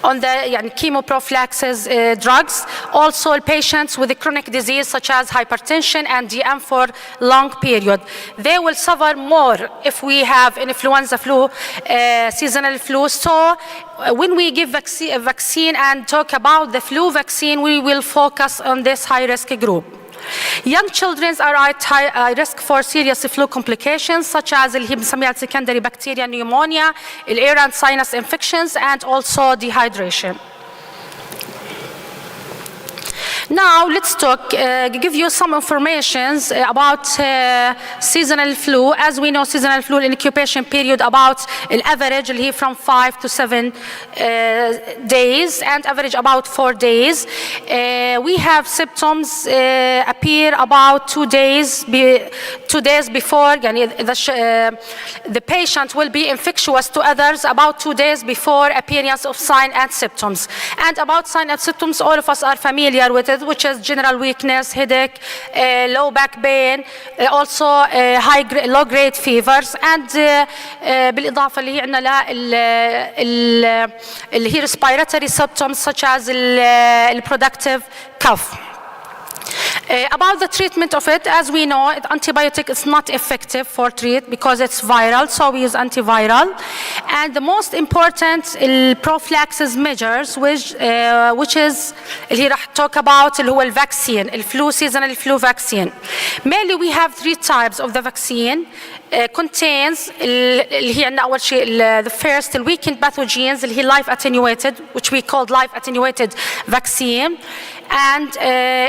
On the chemoprophylaxis drugs. Also patients with a chronic disease such as hypertension and DM for long period. They will suffer more if we have influenza flu, seasonal flu. So when we give vaccine and talk about the flu vaccine, we will focus on this high-risk group. Young children are at high risk for serious flu complications such as اللي هي بنسميها secondary bacteria pneumonia, ear and sinus infections, and also dehydration. Now let's give you some information about seasonal flu. As we know, seasonal flu incubation period about an average from 5 to 7 days and average about 4 days. We have symptoms appear about 2 days before. The patient will be infectious to others about 2 days before appearance of signs and symptoms. And about signs and symptoms, all of us are familiar with it, which is general weakness, headache, low back pain, also low-grade fevers, and بالإضافة اللي هي عندنا اللي هي respiratory symptoms such as productive cough. About the treatment of it, as we know, antibiotic is not effective for treat because it's viral, so we use antiviral. And the most important prophylaxis measures, which is اللي راح talk about اللي هو الvaccine, الفلو seasonal flu vaccine. Mainly we have 3 types of the vaccine. Contains اللي هي عندنا أول شيء the first weakened pathogens اللي هي life attenuated, which we called life attenuated vaccine, and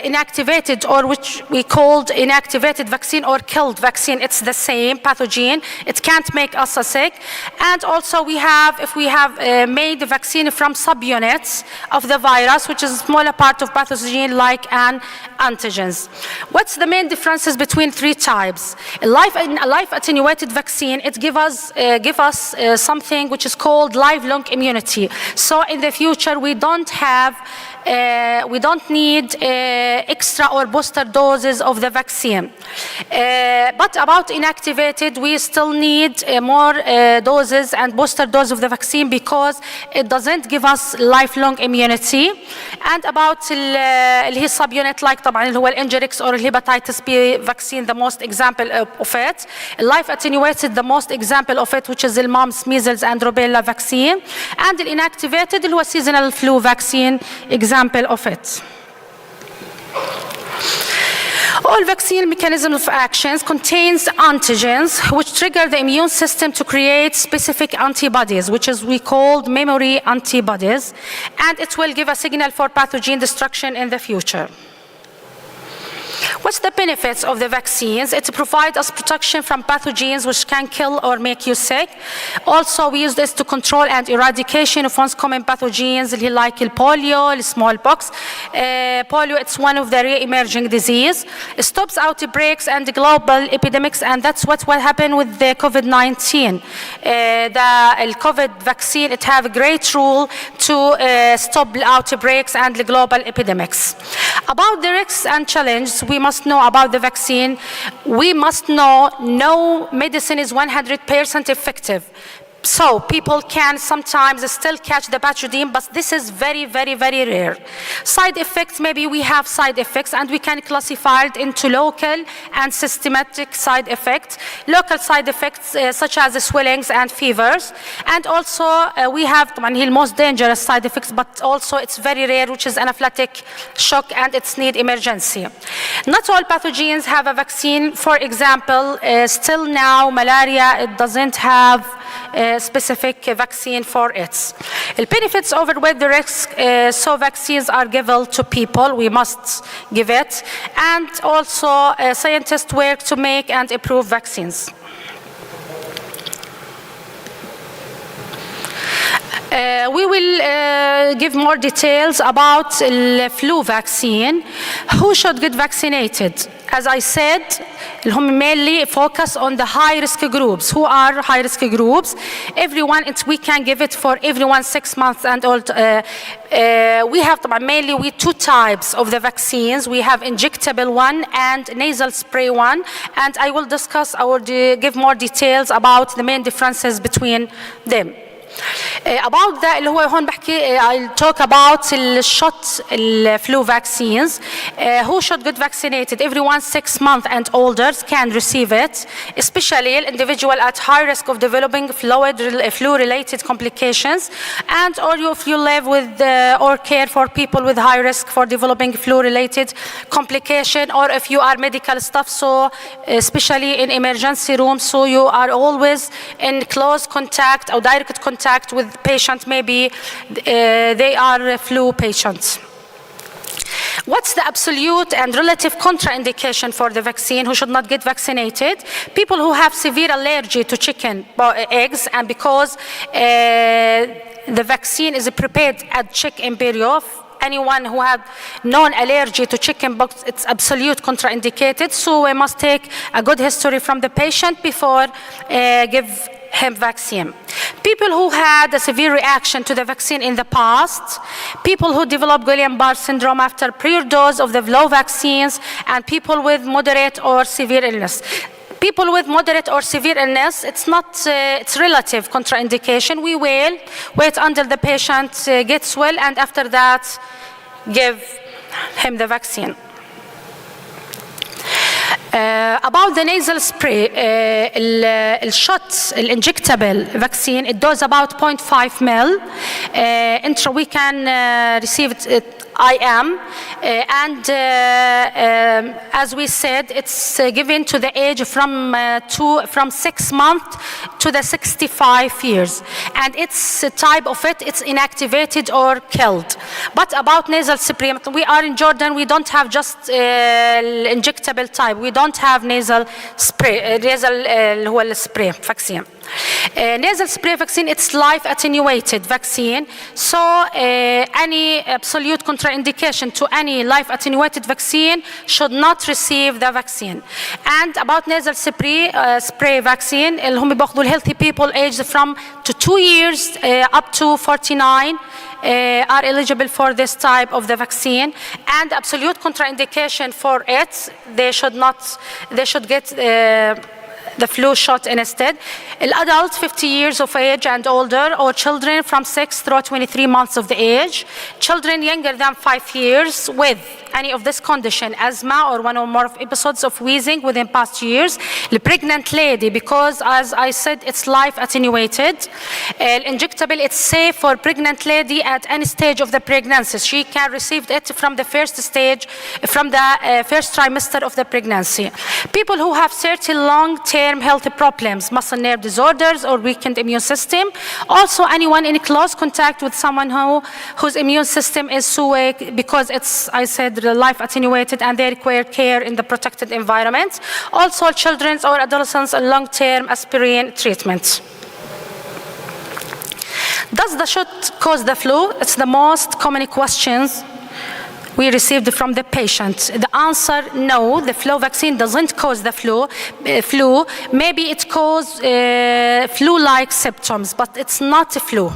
inactivated, or which we called inactivated vaccine or killed vaccine. It's the same pathogen. It can't make us sick. And also we have, if we have made the vaccine from subunits of the virus, which is a smaller part of pathogen like an antigens. What's the main differences between 3 types? A life attenuated vaccine, it give us something which is called lifelong immunity. So in the future we don't need extra or booster doses of the vaccine. But about inactivated, we still need more doses and booster doses of the vaccine because it doesn't give us lifelong immunity. And about اللي هي subunit like طبعا اللي هو الانجريكس or hepatitis B vaccine, the most example of it. Life attenuated, the most example of it, which is the mumps, measles, and rubella vaccine. And the inactivated اللي هو seasonal flu vaccine, example of it. All vaccine mechanism of actions contains antigens which trigger the immune system to create specific antibodies, which is we called memory antibodies, and it will give a signal for pathogen destruction in the future. What's the benefits of the vaccines? It provides us protection from pathogens which can kill or make you sick. Also, we use this to control and eradication of once common pathogens like polio, smallpox. Polio, it's one of the re-emerging disease. It stops outbreaks and global epidemics, and that's what will happen with the COVID-19. The COVID vaccine, it have a great role to stop outbreaks and the global epidemics. About the risks and challenges, we must know about the vaccine. We must know no medicine is 100% effective. So people can sometimes still catch the pathogen, but this is very, very, very rare. Side effects, maybe we have side effects, and we can classify it into local and systematic side effects. Local side effects such as swellings and fevers. And also we have the most dangerous side effects, but also it's very rare, which is anaphylactic shock, and it's need emergency. Not all pathogens have a vaccine. For example, still now malaria, it doesn't have a specific vaccine for it. The benefits outweigh the risk, so vaccines are given to people. We must give it. And also scientists work to make and improve vaccines. We will give more details about the flu vaccine. Who should get vaccinated? As I said, mainly focus on the high-risk groups. Who are high-risk groups? Everyone, we can give it for everyone 6 months and old. We have mainly two types of the vaccines. We have injectable one and nasal spray one, and I will discuss or give more details about the main differences between them. About that اللي هو هون بحكي I'll talk about الشوت flu vaccines. Who should get vaccinated? Everyone 6 months and older can receive it, especially individual at high risk of developing flu-related complications, and or if you live with or care for people with high risk for developing flu-related complication, or if you are medical staff, so especially in emergency rooms, so you are always in close contact or direct contact with patients, maybe they are flu patients. What's the absolute and relative contraindication for the vaccine? Who should not get vaccinated? People who have severe allergy to chicken eggs, and because the vaccine is prepared at chicken embryo. Anyone who has known allergy to chicken pox, it's absolute contraindicated. So we must take a good history from the patient before give him vaccine. People who had a severe reaction to the vaccine in the past, people who developed Guillain-Barré syndrome after prior dose of the flu vaccines, and people with moderate or severe illness. People with moderate or severe illness, it's not, it's relative contraindication. We will wait until the patient gets well, and after that, give him the vaccine. About the nasal spray, the injectable vaccine, it does about 0.5 ml. We can receive it IM, and as we said, it's given to the age from 6 months to the 65 years, and it's a type of it's inactivated or killed. But about nasal spray, we are in Jordan, we don't have just injectable type, we don't have nasal spray, nasal spray vaccine. Nasal spray vaccine, it's life attenuated vaccine, so any absolute contraindication to any life attenuated vaccine should not receive the vaccine. And about nasal spray vaccine, اللي هم بياخدوا healthy people aged from 2 years up to 49 are eligible for this type of the vaccine, and absolute contraindication for it, they should get the flu shot instead. Adults 50 years of age and older, or children from 6 through 23 months of the age, children younger than 5 years with any of this condition, asthma or one or more of episodes of wheezing within past years, the pregnant lady, because as I said, it's life attenuated. Injectable, it's safe for pregnant lady at any stage of the pregnancy. She can receive it from the first stage, from the first trimester of the pregnancy. People who have certain long-term health problems, muscle nerve disorders or weakened immune system. Also anyone in close contact with someone whose immune system is so weak, because it's, I said, life attenuated, and they require care in the protected environment. Also children or adolescents on long-term aspirin treatment. Does the shot cause the flu? It's the most common questions we received from the patient? The answer, no, the flu vaccine doesn't cause the flu. Maybe it causes flu-like symptoms, but it's not a flu.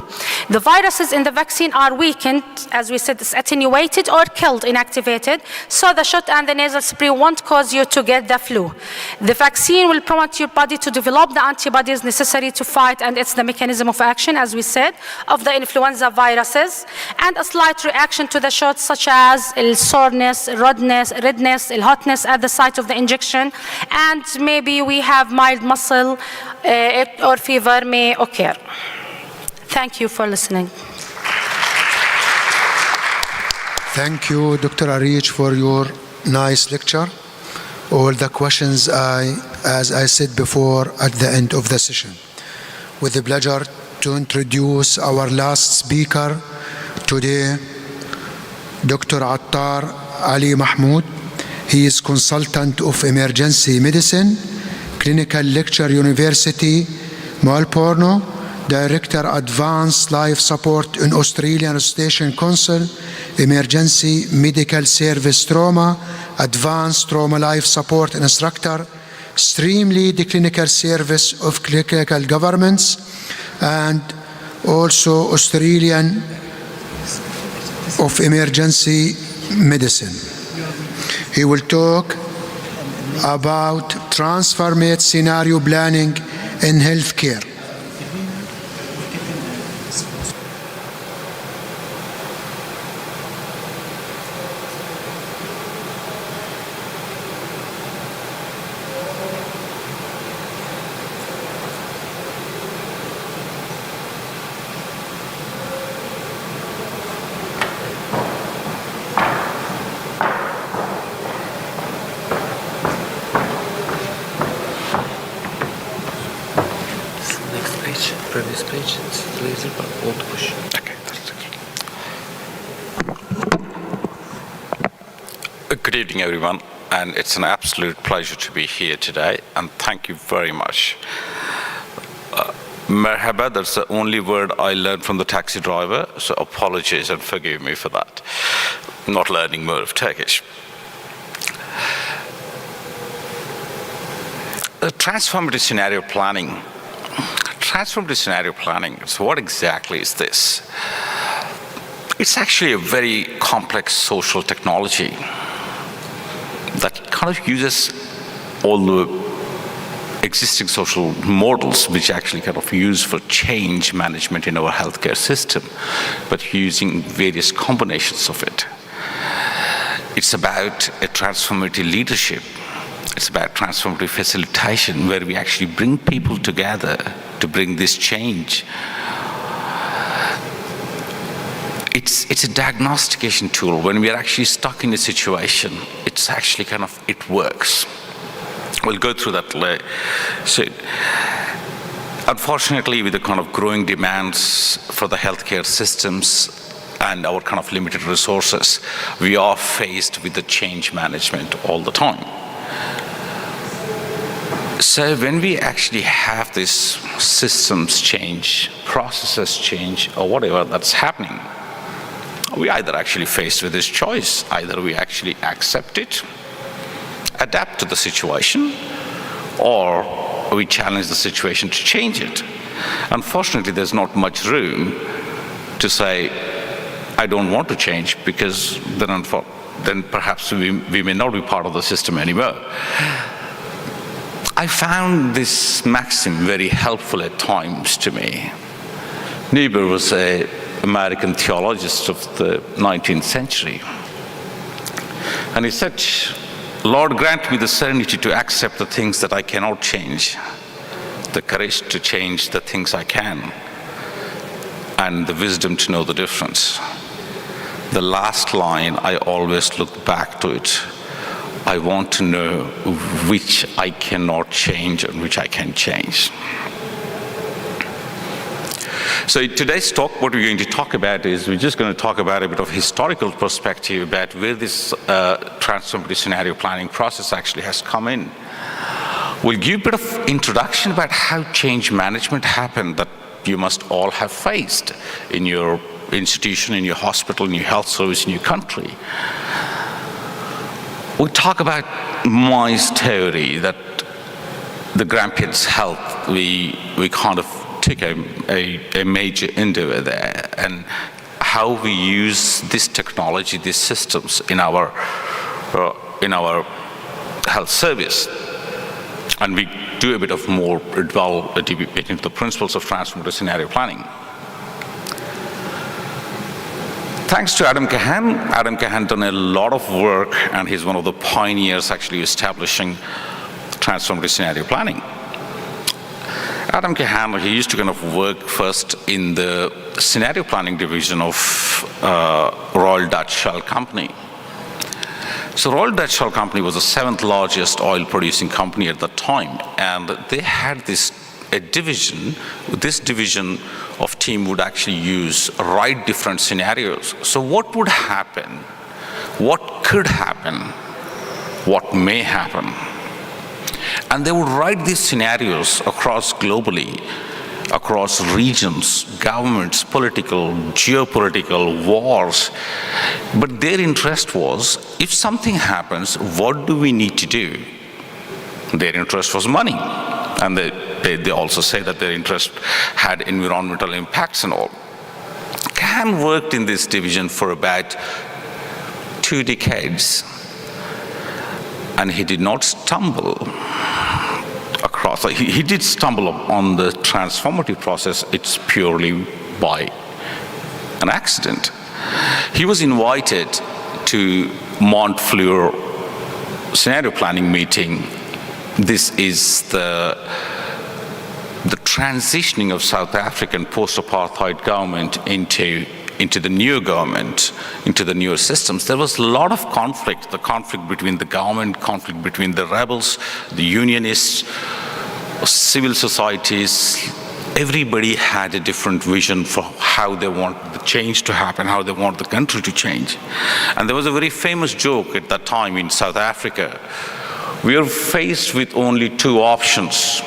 The viruses in the vaccine are weakened, as we said, it's attenuated or killed, inactivated, so the shot and the nasal spray won't cause you to get the flu. The vaccine will prompt your body to develop the antibodies necessary to fight, and it's the mechanism of action, as we said, of the influenza viruses, and a slight reaction to the shots, such as soreness, redness, hotness at the site of the injection, and maybe we have mild muscle or fever may occur. Thank you for listening. Thank you, Dr. Arich, for your nice lecture. All the questions, as I said before, at the end of the session. With the pleasure to introduce our last speaker today, Dr. Attar Ali Mahmoud. He is consultant of emergency medicine, clinical lecturer, University Melbourne, director advanced life support in Australian Station Council, emergency medical service trauma, advanced trauma life support instructor, stream lead clinical service of clinical governments, and also Australian of emergency medicine. He will talk about transformate scenario planning in healthcare. Previous page, it's laser, but old push. Okay, that's it. Good evening, everyone, and it's an absolute pleasure to be here today, and thank you very much. Merhaba, that's the only word I learned from the taxi driver, so apologies and forgive me for that. I'm not learning more of Turkish. Transformative scenario planning. Transformative scenario planning, so what exactly is this? It's actually a very complex social technology that kind of uses all the existing social models which actually kind of use for change management in our healthcare system, but using various combinations of it. It's about a transformative leadership. It's about transformative facilitation, where we actually bring people together to bring this change. It's a diagnostication tool. When we are actually stuck in a situation, it's actually kind of, it works. We'll go through that later. So, unfortunately, with the kind of growing demands for the healthcare systems and our kind of limited resources, we are faced with the change management all the time. So when we actually have this systems change, processes change, or whatever that's happening, we either actually faced with this choice. Either we actually accept it, adapt to the situation, or we challenge the situation to change it. Unfortunately, there's not much room to say, I don't want to change, because then perhaps we may not be part of the system anymore. I found this maxim very helpful at times to me. Niebuhr was an American theologist of the 19th century. And he said, Lord, grant me the serenity to accept the things that I cannot change, the courage to change the things I can, and the wisdom to know the difference. The last line, I always look back to it. I want to know which I cannot change and which I can change. So today's talk, what we're going to talk about is, we're just going to talk about a bit of historical perspective about where this transformative scenario planning process actually has come in. We'll give a bit of introduction about how change management happened that you must all have faced in your institution, in your hospital, in your health service, in your country. we talk about my story, that the grandkids' health, we kind of took a major endeavor there, and how we use this technology, these systems in our health service. And we do a bit of more dwell into the principles of transformative scenario planning. Thanks to Adam Kahan done a lot of work, and he's one of the pioneers actually establishing transformative scenario planning. Adam Kahan, he used to kind of work first in the scenario planning division of Royal Dutch Shell Company. So Royal Dutch Shell Company was the 7th largest oil producing company at the time, and they had this division. This division of team would actually write different scenarios. So what would happen? What could happen? What may happen? And they would write these scenarios across globally, across regions, governments, political, geopolitical, wars. But their interest was, if something happens, what do we need to do? Their interest was money. And they also say that their interest had environmental impacts and all. Kahan worked in this division for about 2 decades. And he did not stumble across, he did stumble on the transformative process. It's purely by an accident. He was invited to Montfleur scenario planning meeting. This is the transitioning of South African post-apartheid government into the new government, into the newer systems. There was a lot of conflict, the conflict between the government, conflict between the rebels, the unionists, civil societies. Everybody had a different vision for how they want the change to happen, how they want the country to change. And there was a very famous joke at that time in South Africa. We are faced with only 2 options,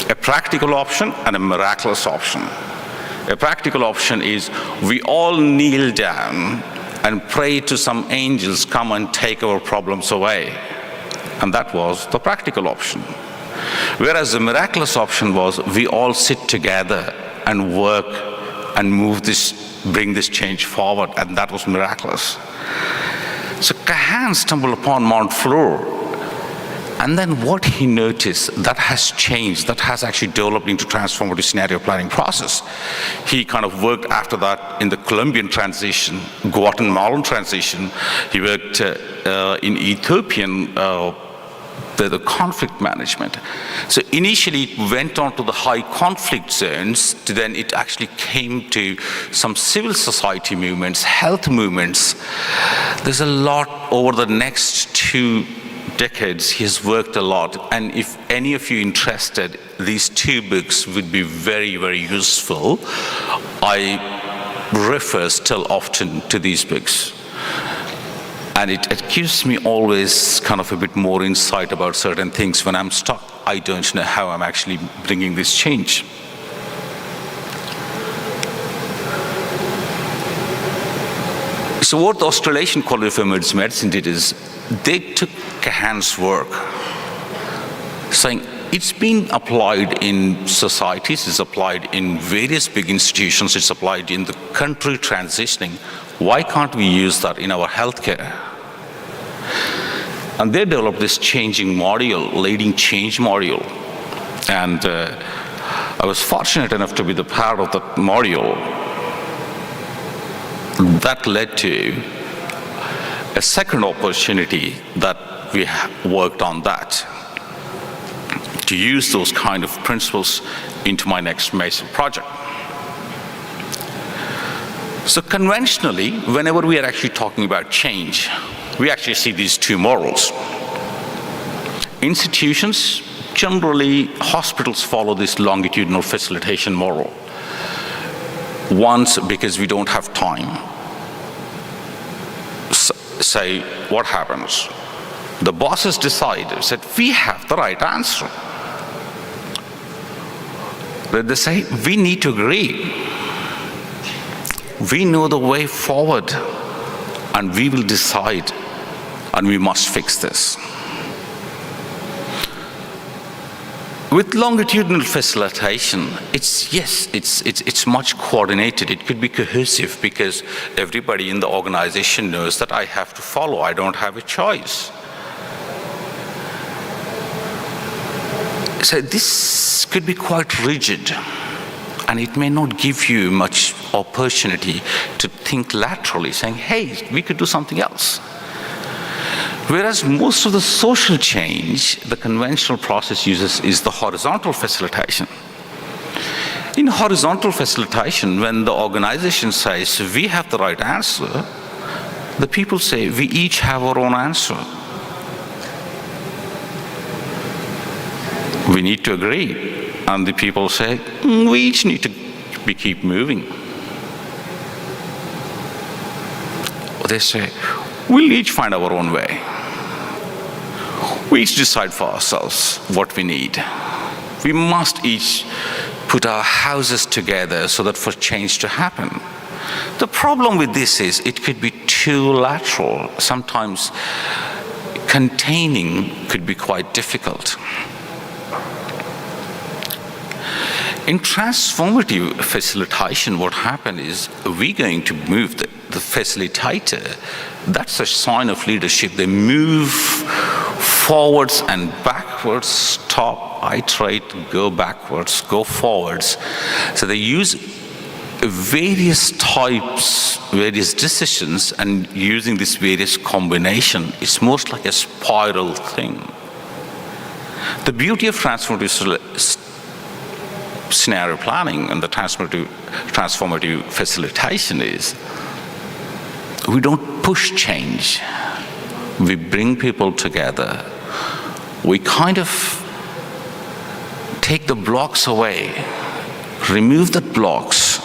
a practical option and a miraculous option. A practical option is we all kneel down and pray to some angels come and take our problems away. And that was the practical option. Whereas the miraculous option was we all sit together and work and bring this change forward, and that was miraculous. So Kahan stumbled upon Montfleur. And then what he noticed, that has changed, that has actually developed into transformative scenario planning process. He kind of worked after that in the Colombian transition, Guatemalan transition. He worked in Ethiopian, the conflict management. So initially it went on to the high conflict zones, then it actually came to some civil society movements, health movements. There's a lot over the next 2 decades. He has worked a lot, and if any of you interested, these 2 books would be very, very useful. I refer still often to these books, and it gives me always kind of a bit more insight about certain things. When I'm stuck, I don't know how I'm actually bringing this change. So what the Australasian College of Emergency Medicine did is they took Kahan's work, saying it's been applied in societies, it's applied in various big institutions, it's applied in the country transitioning. Why can't we use that in our healthcare? And they developed this changing module, leading change module. And I was fortunate enough to be the part of that module. That led to a second opportunity that we worked on that, to use those kind of principles into my next major project. So conventionally, whenever we are actually talking about change, we actually see these 2 models. Institutions, generally hospitals follow this longitudinal facilitation model. Once, because we don't have time, say what happens? The bosses decide, said we have the right answer. They say we need to agree. We know the way forward, and we will decide and we must fix this. With longitudinal facilitation, it's much coordinated. It could be cohesive because everybody in the organization knows that I have to follow. I don't have a choice. So this could be quite rigid, and it may not give you much opportunity to think laterally, saying, hey, we could do something else. Whereas most of the social change the conventional process uses is the horizontal facilitation. In horizontal facilitation, when the organization says, we have the right answer, the people say, we each have our own answer. We need to agree. And the people say, we each need to keep moving. They say, we'll each find our own way. We each decide for ourselves what we need. We must each put our houses together so that for change to happen. The problem with this is it could be too lateral. Sometimes containing could be quite difficult. In transformative facilitation, what happened is we're going to move the facilitator. That's a sign of leadership. They move forwards and backwards, stop, iterate, go backwards, go forwards. So they use various types, various decisions, and using this various combination, it's most like a spiral thing. The beauty of transformative scenario planning and the transformative facilitation is we don't push change. We bring people together. We kind of take the blocks away, remove the blocks,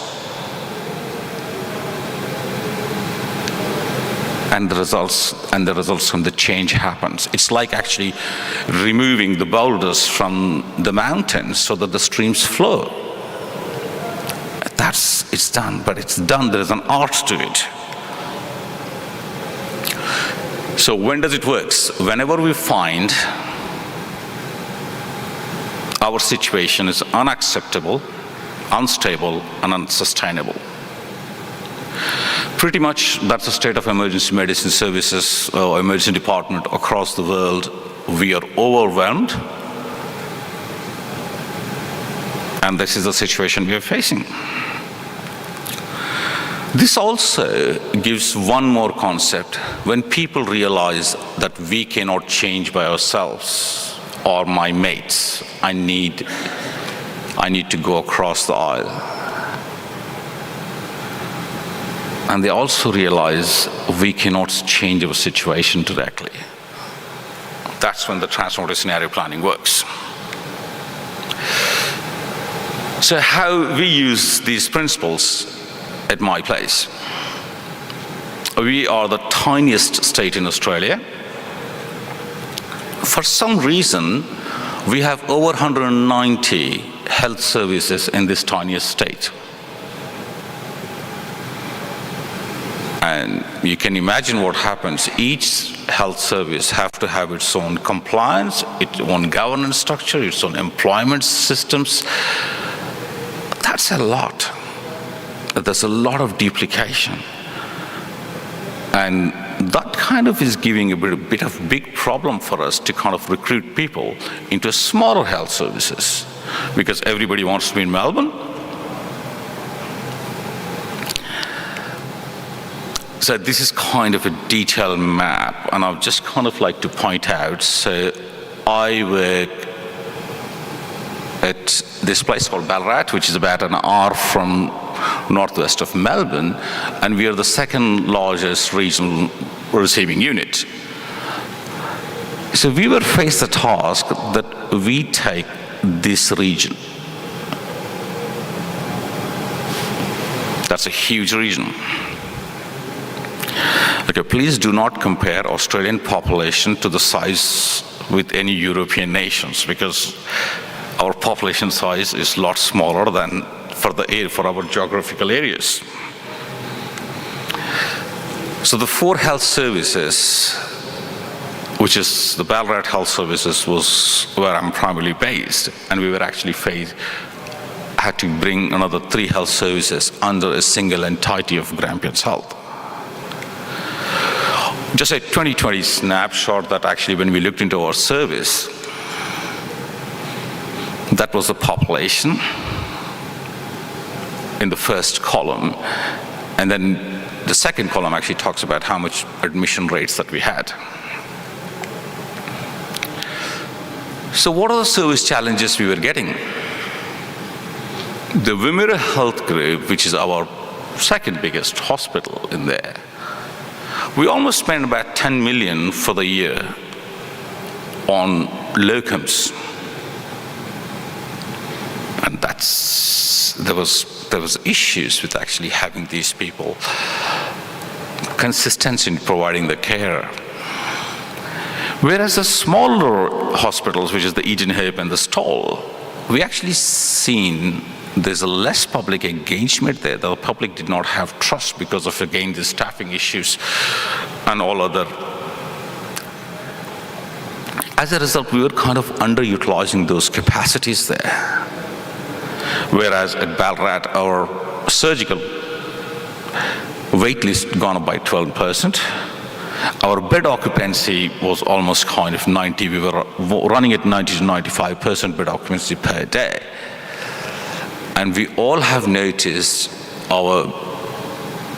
and the results from the change happens. It's like actually removing the boulders from the mountains so that the streams flow. It's done, but it's done, there's an art to it. So when does it work? Whenever we find our situation is unacceptable, unstable, and unsustainable. Pretty much that's the state of emergency medicine services or emergency department across the world. We are overwhelmed, and this is the situation we are facing. This also gives one more concept. When people realize that we cannot change by ourselves or my mates, I need to go across the aisle. And they also realize we cannot change our situation directly. That's when the transformative scenario planning works. So how we use these principles at my place. We are the tiniest state in Australia. For some reason, we have over 190 health services in this tiniest state. And you can imagine what happens. Each health service has to have its own compliance, its own governance structure, its own employment systems. That's a lot. There's a lot of duplication. And that kind of is giving a bit of big problem for us to kind of recruit people into smaller health services because everybody wants to be in Melbourne. So this is kind of a detailed map, and I'd just kind of like to point out, so I work at this place called Ballarat, which is about an hour from northwest of Melbourne, and we are the second largest regional receiving unit. So we were faced the task that we take this region. That's a huge region. Okay, please do not compare Australian population to the size with any European nations, because our population size is a lot smaller than for our geographical areas. So the 4 health services which is the Ballarat Health Services was where I'm primarily based, and we were actually had to bring another 3 health services under a single entity of Grampians Health. Just a 2020 snapshot that actually when we looked into our service, that was the population in the first column, and then the second column actually talks about how much admission rates that we had. So what are the service challenges we were getting? The Wimmera Health Group, which is our second biggest hospital in there, we almost spend about 10 million for the year on locums. And there was issues with actually having these people consistency in providing the care. Whereas the smaller hospitals, which is the Eden Hope and the Stall, we actually seen there's a less public engagement there. The public did not have trust because of, again, the staffing issues and all other. As a result, we were kind of underutilizing those capacities there. Whereas at Ballarat, our surgical wait list gone up by 12%. Our bed occupancy was almost kind of 90. We were running at 90 to 95% bed occupancy per day. And we all have noticed our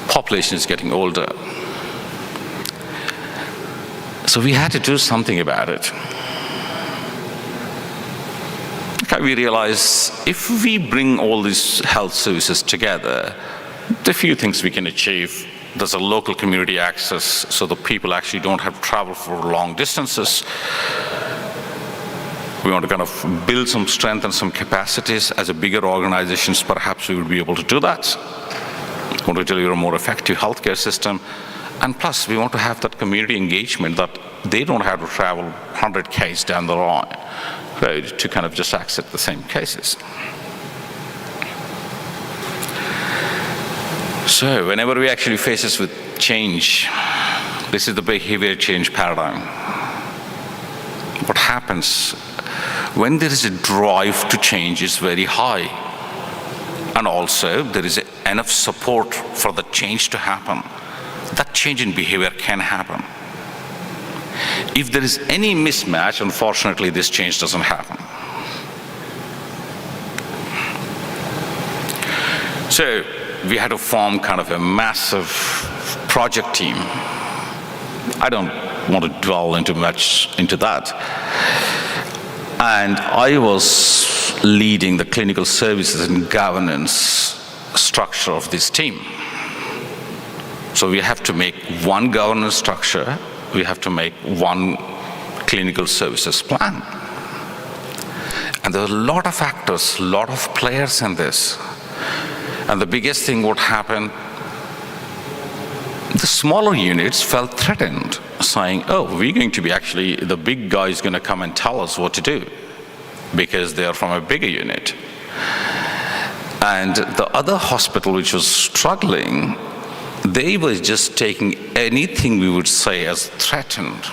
population is getting older. So we had to do something about it. Okay, we realized if we bring all these health services together, there are few things we can achieve. There's a local community access, so the people actually don't have to travel for long distances. We want to kind of build some strength and some capacities. As a bigger organizations, perhaps we would be able to do that. We want to deliver a more effective healthcare system. And plus, we want to have that community engagement that they don't have to travel 100 k's down the road to kind of just accept the same cases. So whenever we actually face with change, this is the behavior change paradigm. What happens when there is a drive to change is very high, and also there is enough support for the change to happen, that change in behavior can happen. If there is any mismatch, unfortunately, this change doesn't happen. So we had to form kind of a massive project team. I don't want to dwell much into that. And I was leading the clinical services and governance structure of this team. So we have to make one governance structure, we have to make one clinical services plan. And there are a lot of factors, a lot of players in this. And the biggest thing what happened, the smaller units felt threatened, saying, oh, we're going to be actually, the big guy is going to come and tell us what to do because they are from a bigger unit. And the other hospital which was struggling, they were just taking anything we would say as threatened.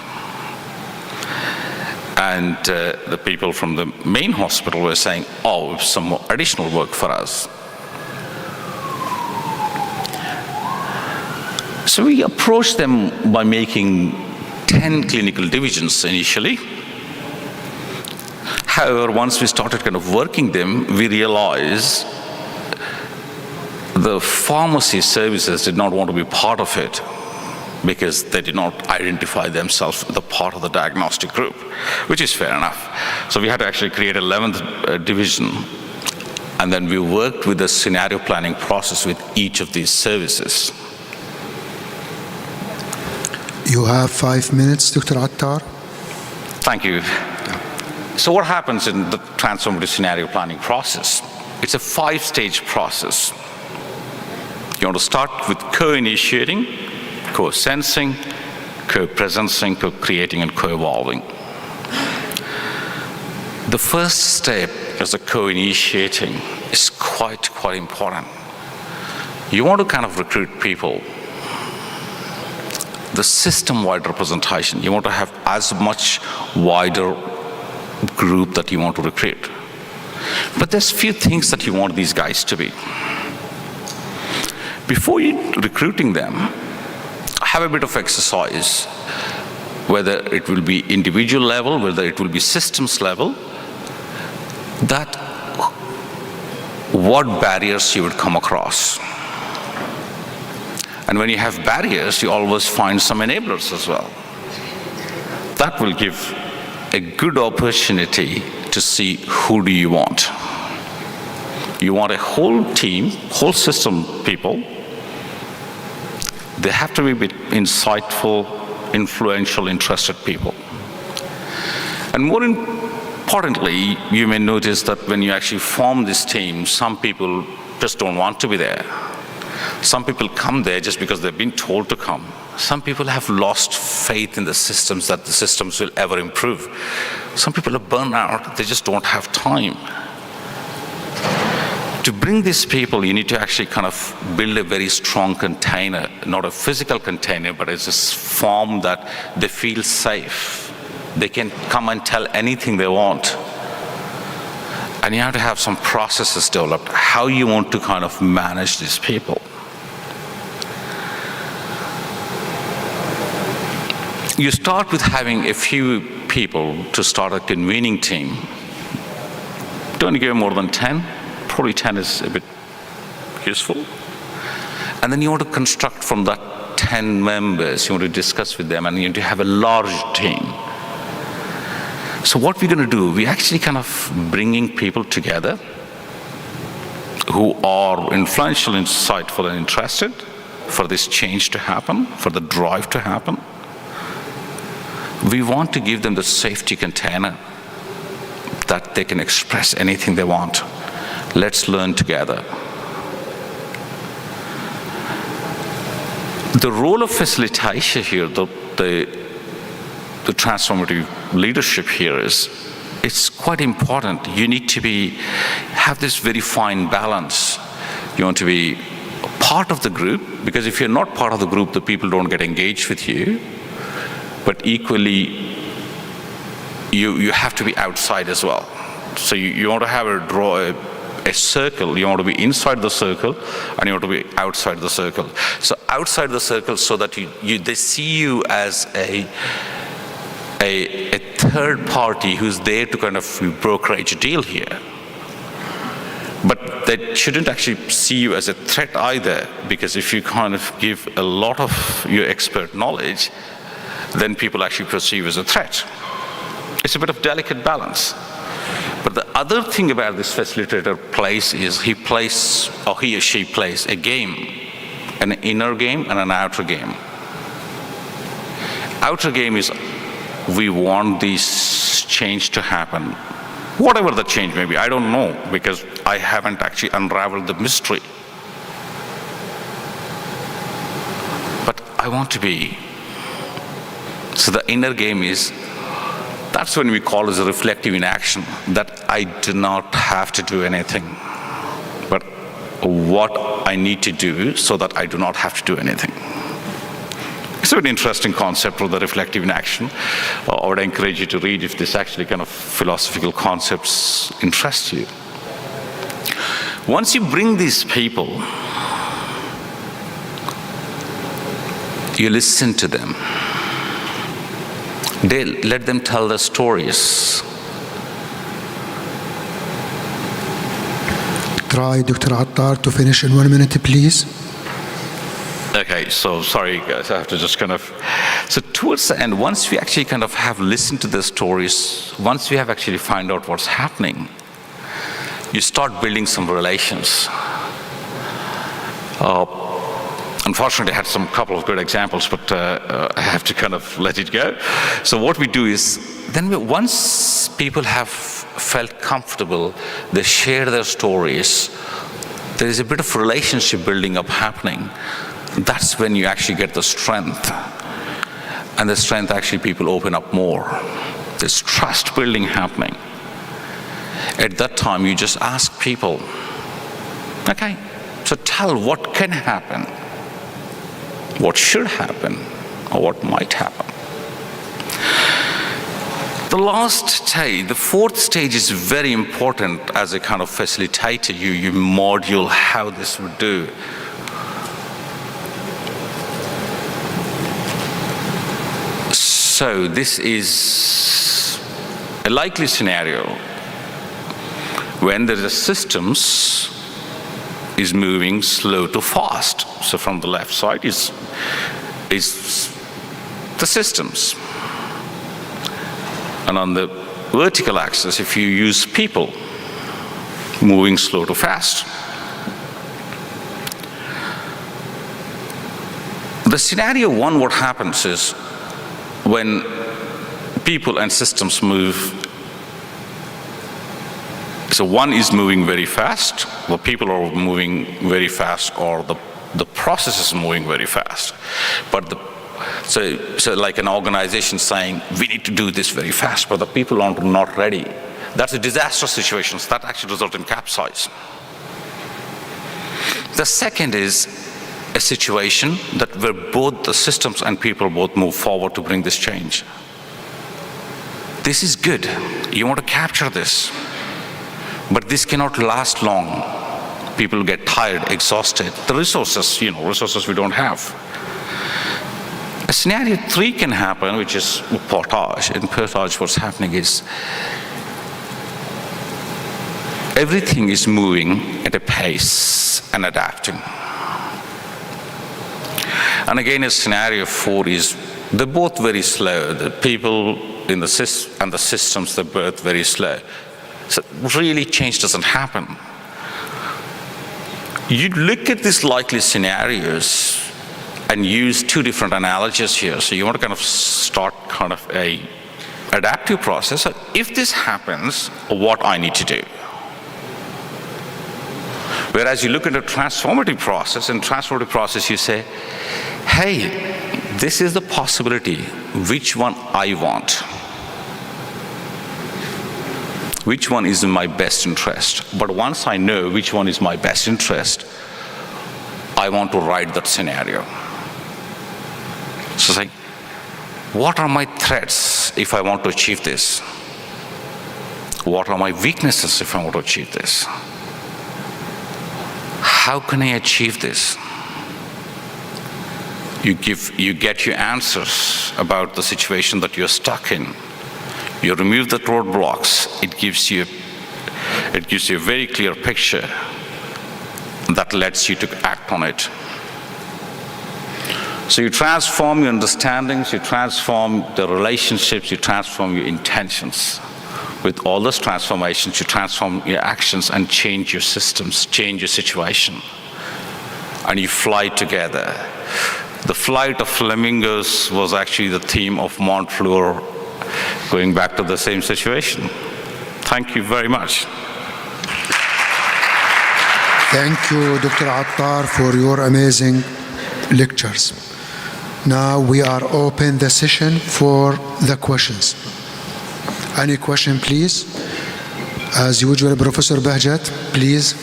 And the people from the main hospital were saying, oh, some more additional work for us. So we approached them by making 10 clinical divisions initially. However, once we started kind of working them, we realized the pharmacy services did not want to be part of it because they did not identify themselves as the part of the diagnostic group, which is fair enough. So we had to actually create an 11th division, and then we worked with the scenario planning process with each of these services. You have 5 minutes, Dr. Attar. Thank you. So what happens in the transformative scenario planning process? It's a 5-stage process. You want to start with co-initiating, co-sensing, co-presencing, co-creating, and co-evolving. The first step as a co-initiating is quite important. You want to kind of recruit people. the system-wide representation. You want to have as much wider group that you want to recruit. But there's few things that you want these guys to be. Before you recruiting them, have a bit of exercise, whether it will be individual level, whether it will be systems level, that what barriers you would come across. And when you have barriers, you always find some enablers as well. That will give a good opportunity to see who do you want. You want a whole team, whole system people. They have to be insightful, influential, interested people. And more importantly, you may notice that when you actually form this team, some people just don't want to be there. Some people come there just because they've been told to come. Some people have lost faith in the systems, that the systems will ever improve. Some people are burned out, they just don't have time. To bring these people, you need to actually kind of build a very strong container, not a physical container, but it's a form that they feel safe. They can come and tell anything they want. And you have to have some processes developed, how you want to kind of manage these people. You start with having a few people to start a convening team. Don't give more than 10. Probably 10 is a bit useful. And then you want to construct from that 10 members, you want to discuss with them, and you want to have a large team. So what we're going to do, we're actually kind of bringing people together who are influential, insightful, and interested for this change to happen, for the drive to happen. We want to give them the safety container that they can express anything they want. Let's learn together. The role of facilitation here, the transformative leadership here is, it's quite important. You need to have this very fine balance. You want to be part of the group, because if you're not part of the group, the people don't get engaged with you. But equally, you have to be outside as well. So you want to have a circle. You want to be inside the circle, and you want to be outside the circle. So outside the circle, so that they see you as a third party who's there to kind of brokerage a deal here. But they shouldn't actually see you as a threat either, because if you kind of give a lot of your expert knowledge, then people actually perceive as a threat. It's a bit of delicate balance. But the other thing about this facilitator plays is he or she plays a game, an inner game and an outer game. Outer game is, we want this change to happen. Whatever the change may be, I don't know, because I haven't actually unraveled the mystery. But I want to be. So the inner game is, that's when we call it a reflective inaction, that I do not have to do anything, but what I need to do so that I do not have to do anything. It's a very interesting concept for the reflective inaction. I would encourage you to read if this actually kind of philosophical concepts interest you. Once you bring these people, you listen to them. Let them tell their stories. Try, Dr. Attar, to finish in 1 minute, please. Okay, so sorry guys, I have to just kind of, so towards the end, once we actually kind of have listened to the stories, once we have actually find out what's happening, you start building some relations. Unfortunately, I had some couple of good examples, but I have to kind of let it go. So what we do is, then once people have felt comfortable, they share their stories, there is a bit of relationship building up happening. That's when you actually get the strength. And the strength, actually, people open up more. There's trust building happening. At that time, you just ask people, okay, so tell what can happen. What should happen? or what might happen. The last stage, the fourth stage, is very important as a kind of facilitator. You module how this would do. So this is a likely scenario when the systems is moving slow to fast. So from the left side is the systems. And on the vertical axis, if you use people moving slow to fast. The scenario one, what happens is when people and systems move, so one is moving very fast, the people are moving very fast, or the process is moving very fast. But so like an organization saying, we need to do this very fast, but the people are not ready. That's a disaster situation. That actually results in capsize. The second is a situation that where both the systems and people both move forward to bring this change. This is good. You want to capture this. But this cannot last long. People get tired, exhausted. The resources, resources we don't have. A scenario 3 can happen, which is portage. In portage, what's happening is everything is moving at a pace and adapting. And again, a scenario 4 is they're both very slow. The people in the and the systems, they're both very slow. So really change doesn't happen. You look at these likely scenarios and use 2 different analogies here. So you want to kind of start kind of a adaptive process. So if this happens, what I need to do? Whereas you look at a transformative process, in transformative process you say, hey, this is the possibility, which one I want. Which one is in my best interest? But once I know which one is my best interest, I want to write that scenario. So say, what are my threats if I want to achieve this? What are my weaknesses if I want to achieve this? How can I achieve this? You get your answers about the situation that you're stuck in. You remove the roadblocks. It gives you a very clear picture that lets you to act on it. So you transform your understandings, you transform the relationships, you transform your intentions. With all those transformations, you transform your actions and change your systems, change your situation. And you fly together. The flight of flamingos was actually the theme of Montfleur, going back to the same situation. Thank you very much. Thank you, Dr. Attar, for your amazing lectures. Now we are open the session for the questions. Any question, please? As usual, Professor Bahjat, please.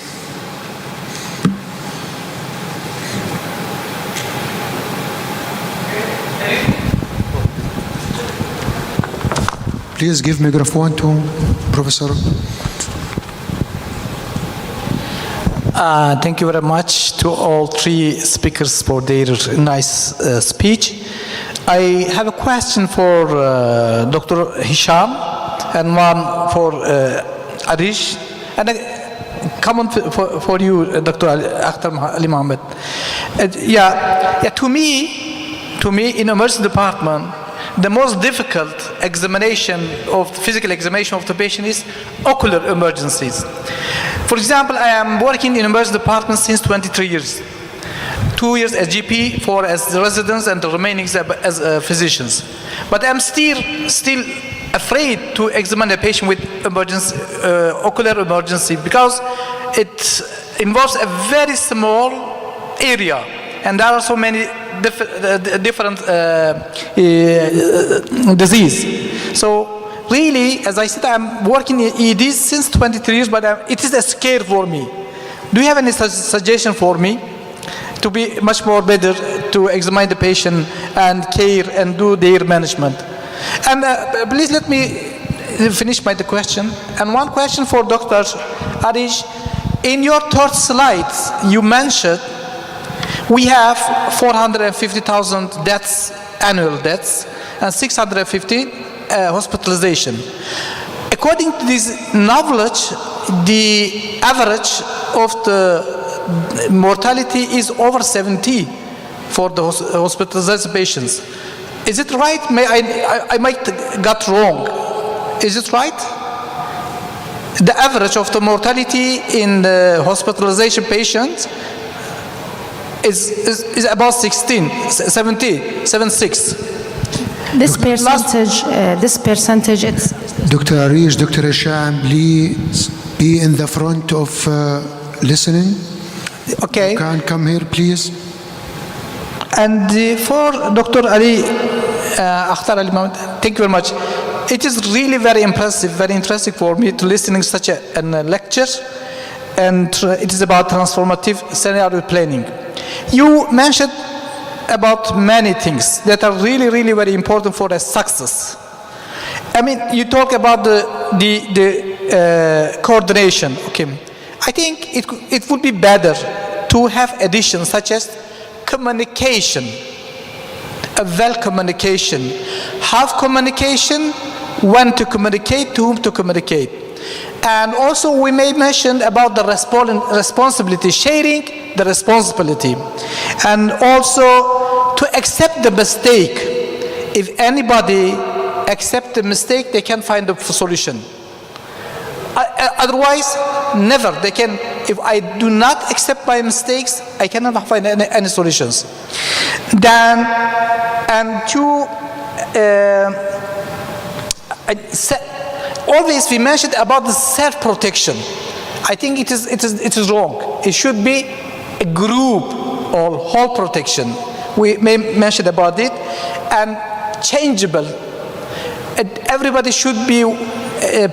Please give microphone to Professor. Thank you very much to all 3 speakers for their nice speech. I have a question for Dr. Hisham and one for Arish, and a comment for you, Dr. Akhtar Ali Mohammed. To me, in emergency department, the most difficult physical examination of the patient is ocular emergencies. For example, I am working in emergency department since 23 years. 2 years as GP, 4 as residents, and the remaining as physicians. But I'm still afraid to examine a patient with ocular emergency because it involves a very small area, and there are so many different disease. So really, as I said, I'm working in ED since 23 years, but it is a scare for me. Do you have any suggestion for me to be much more better to examine the patient and care and do their management. And please let me finish my question. And one question for Dr. Arish. In your third slide, you mentioned we have 450,000 deaths, annual deaths, and 650 hospitalization. According to this knowledge, the average of the mortality is over 70 for the hospitalized patients. Is it right? I might got wrong. Is it right? The average of the mortality in the hospitalization patients is about 76. This percentage, it's Dr. Arish, Dr. Hisham, please be in the front of listening. Okay. You can come here, please. And for Dr. Ali, Akhtar Ali Mohammed, thank you very much. It is really very impressive, very interesting for me to listening such a lecture, and it is about transformative scenario planning. You mentioned about many things that are really, really very important for a success. I mean, you talk about the coordination. Okay, I think it would be better to have additions such as communication, a well communication, have communication, when to communicate, to whom to communicate. And also we may mention about the responsibility, sharing the responsibility. And also to accept the mistake. If anybody accept the mistake, they can find a solution. Otherwise, never. They can. If I do not accept my mistakes, I cannot find any solutions. Then, and to always we mentioned about the self-protection. I think it is wrong. It should be a group or whole protection. We may mention about it, and changeable. Everybody should be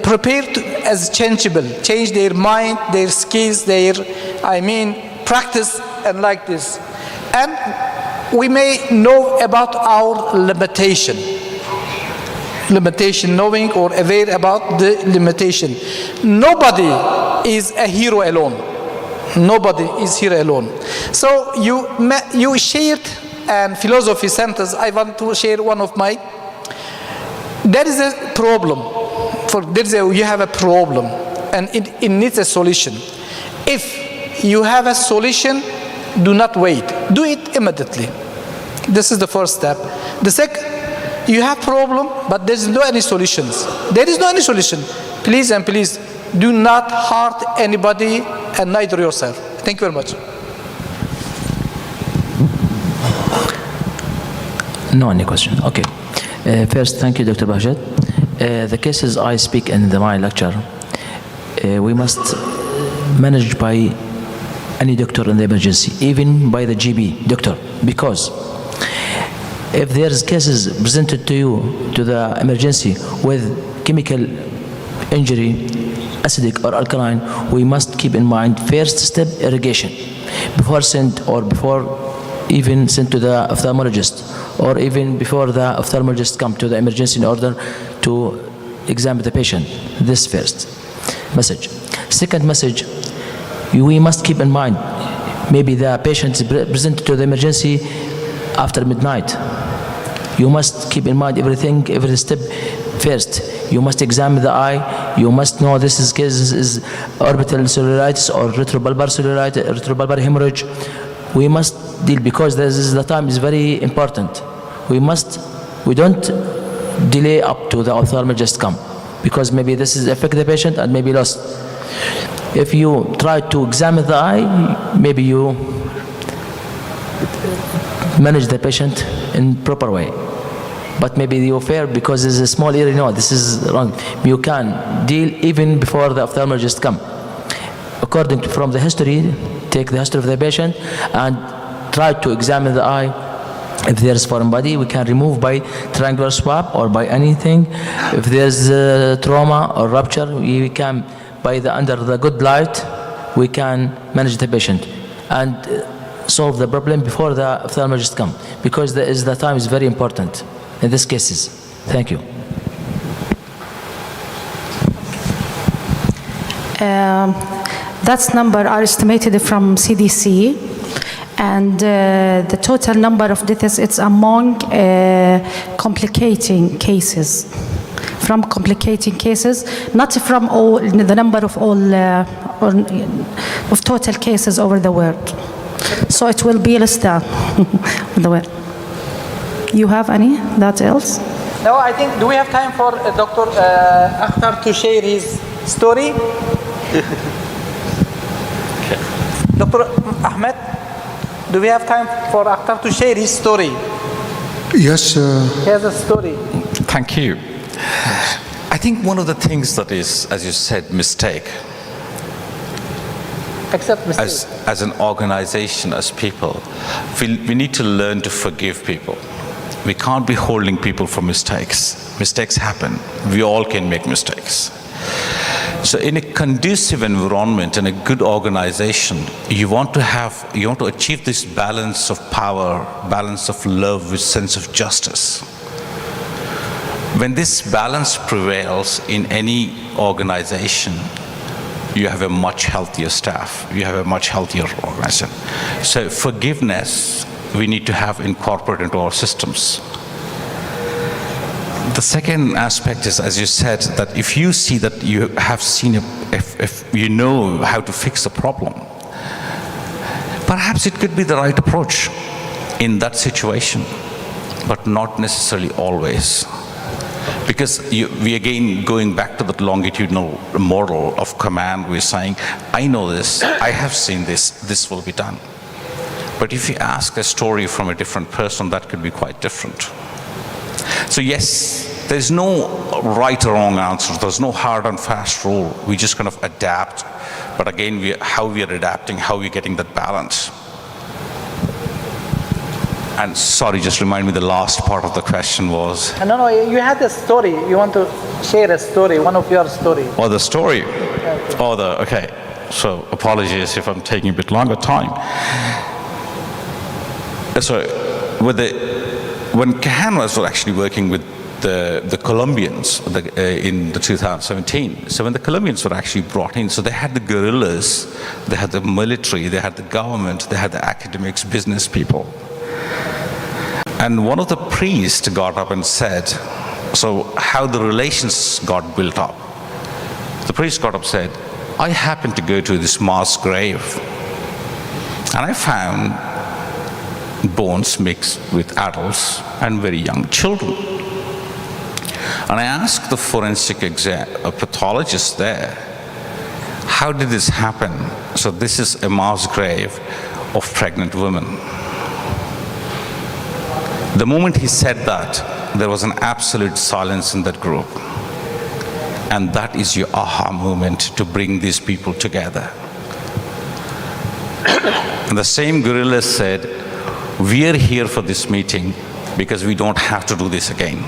prepared as changeable, change their mind, their skills, practice, and like this. And we may know about our limitation, knowing or aware about the limitation. Nobody is a hero alone. Nobody is here alone. So you shared and philosophy sentence. I want to share one of my. There is a problem. You have a problem, and it needs a solution. If you have a solution, do not wait. Do it immediately. This is the first step. The second, you have problem, but there is no any solutions. There is no any solution. Please and please, do not hurt anybody and neither yourself. Thank you very much. No any question. Okay. First, thank you, Dr. Bahjat. The cases I speak in my lecture, we must manage by any doctor in the emergency, even by the GB doctor, because if there's cases presented to you to the emergency with chemical injury, acidic or alkaline, we must keep in mind first step irrigation before even sent to the ophthalmologist, or even before the ophthalmologist come to the emergency in order to examine the patient. This first message. Second message, we must keep in mind, maybe the patient is presented to the emergency after midnight. You must keep in mind everything, every step first. You must examine the eye. You must know this case is orbital cellulitis or retrobulbar cellulitis, retrobulbar hemorrhage. We must deal, because the time is very important. We don't delay up to the ophthalmologist come, because maybe this is affect the patient and maybe lost. If you try to examine the eye, maybe you manage the patient in proper way. But maybe you fear because it's a small area. No, this is wrong. You can deal even before the ophthalmologist come. According to from the history, take the history of the patient and try to examine the eye. If there's foreign body, we can remove by triangular swab or by anything. If there's trauma or rupture, we can, under the good light, we can manage the patient. And solve the problem before the ophthalmologist come, because the time is very important in these cases. Thank you. That number are estimated from CDC, and the total number of deaths, it's among complicating cases. From complicating cases, not from all the number of all of total cases over the world. So it will be less than the world. You have any that else? No, I think, do we have time for Dr. Akhtar to share his story? Dr. Ahmed, do we have time for Akhtar to share his story? Yes. He has a story. Thank you. I think one of the things that is, as you said, mistake. Accept mistake. As an organization, as people, we need to learn to forgive people. We can't be holding people for mistakes. Mistakes happen. We all can make mistakes. So in a conducive environment, in a good organization, you want to achieve this balance of power, balance of love with sense of justice. When this balance prevails in any organization, you have a much healthier staff, you have a much healthier organization. So forgiveness, we need to have incorporated into our systems. The second aspect is, as you said, that if you see that you have seen, if you know how to fix a problem, perhaps it could be the right approach in that situation, but not necessarily always. Because we again, going back to that longitudinal model of command, we're saying, I know this, I have seen this, this will be done. But if you ask a story from a different person, that could be quite different. So yes, there's no right or wrong answer. There's no hard and fast rule. We just kind of adapt. But again, how we are adapting, how we're getting that balance. And sorry, just remind me the last part of the question was? No, you had a story. You want to share a story, one of your stories. Oh, the story? Okay. So apologies if I'm taking a bit longer time. So when Kahan was actually working with the Colombians in the 2017, so when the Colombians were actually brought in, so they had the guerrillas, they had the military, they had the government, they had the academics, business people. And one of the priests got up and said, so how the relations got built up. The priest got up and said, I happened to go to this mass grave, and I found bones mixed with adults and very young children. And I asked the forensic pathologist there, how did this happen? So this is a mass grave of pregnant women. The moment he said that, there was an absolute silence in that group. And that is your aha moment to bring these people together. And the same guerrilla said, we are here for this meeting because we don't have to do this again.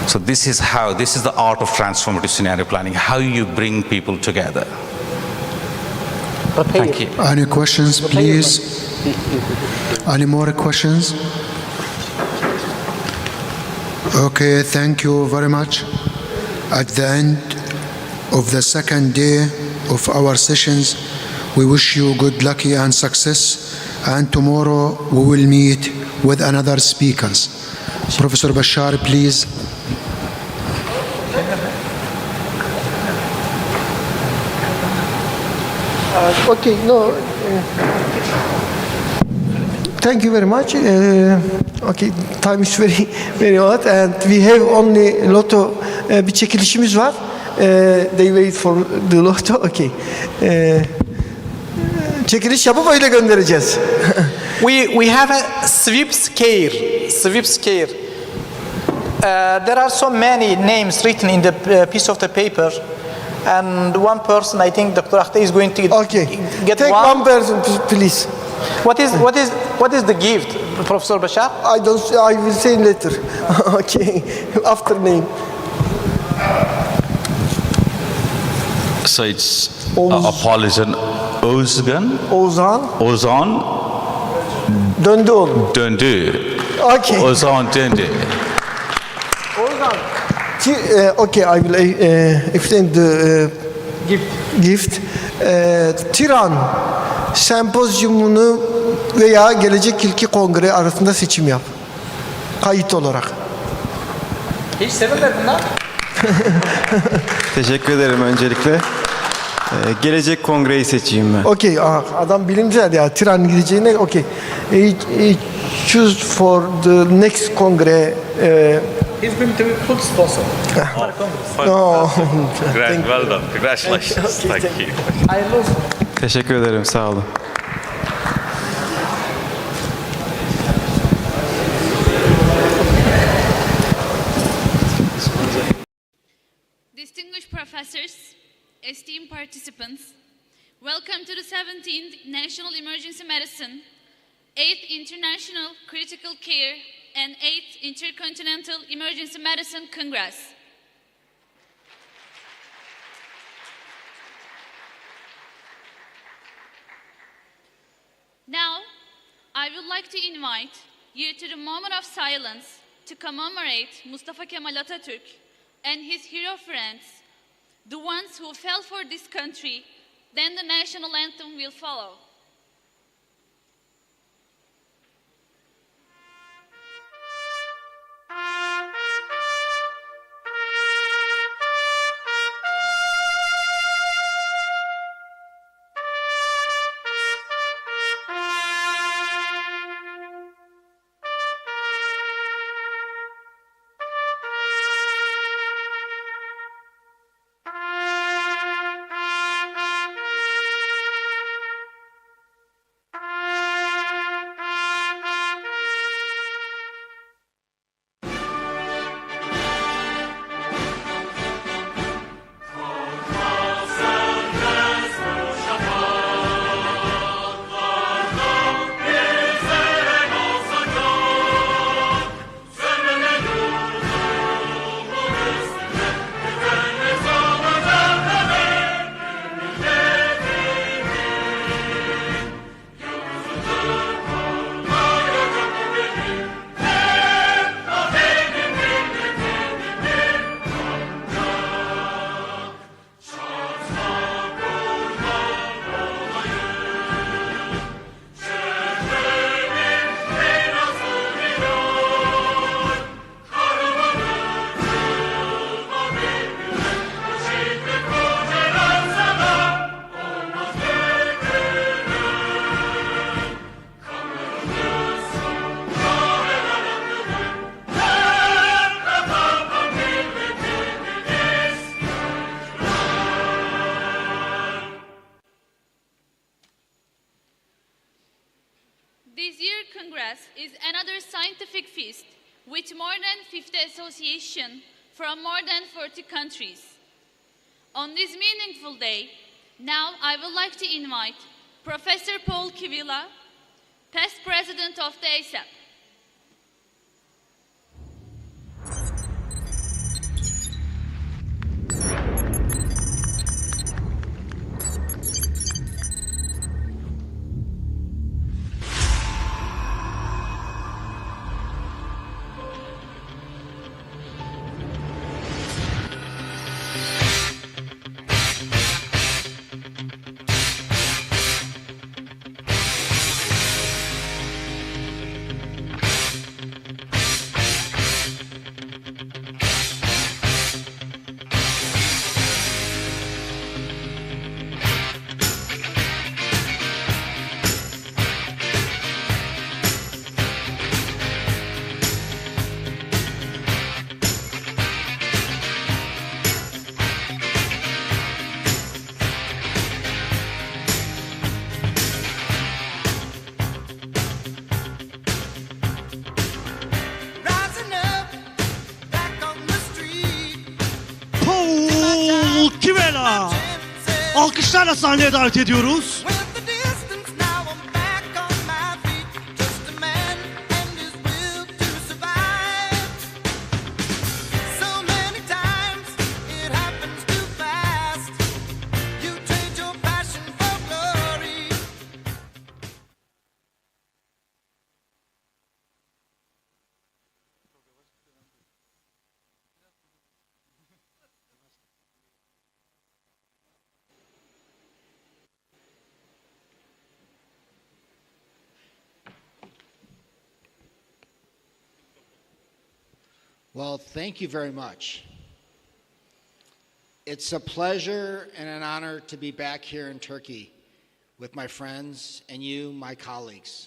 So this is the art of transformative scenario planning, how you bring people together. Thank you. Any questions, please? Any more questions? Okay, thank you very much. At the end of the second day of our sessions, we wish you good luck and success. And tomorrow we will meet with another speakers. Professor Bashar, please. Okay, no. Thank you very much. Okay, time is very hot, and we have only lotto. Bir çekilişimiz var. They wait for the lotto. Okay. Çekiliş yapıp öyle göndereceğiz. We have a sweep scare. Sweep scare. There are so many names written in the piece of the paper. And one person, I think Dr. Akhtar is going to get Take one person, please. What is the gift, Professor Bashar? I will say later. Okay, after name. So it's a poison Ozan Döndü oğlum. döndü. Okay. Ozan döndü. Ozan. Okay, I will extend the gift. Tiran sempozyumunu veya gelecek ilki kongre arasında seçim yap. Kayıt olarak. Hiç sevinmedin lan. Teşekkür ederim öncelikle. Gelecek kongreyi seçeyim ben. Okay, adam bilimsel ya. Tiran gideceğine okay. Choose for the next kongre. He's going to be full sponsor. No. Well done. Congratulations. Thank you. Hayırlı olsun. Teşekkür ederim, sağ olun. Distinguished professors, esteemed participants, welcome to the 17th National Emergency Medicine, 8th International Critical Care, and 8th Intercontinental Emergency Medicine Congress. Now, I would like to invite you to the moment of silence to commemorate Mustafa Kemal Atatürk and his hero friends, the ones who fell for this country. Then the national anthem will follow. This year's Congress is another scientific feast with more than 50 associations from more than 40 countries. On this meaningful day, now I would like to invite Professor Paul Kivila, past president of the ASAP. Alkışlarla sahneye davet ediyoruz. Well, thank you very much. It's a pleasure and an honor to be back here in Turkey with my friends and you, my colleagues.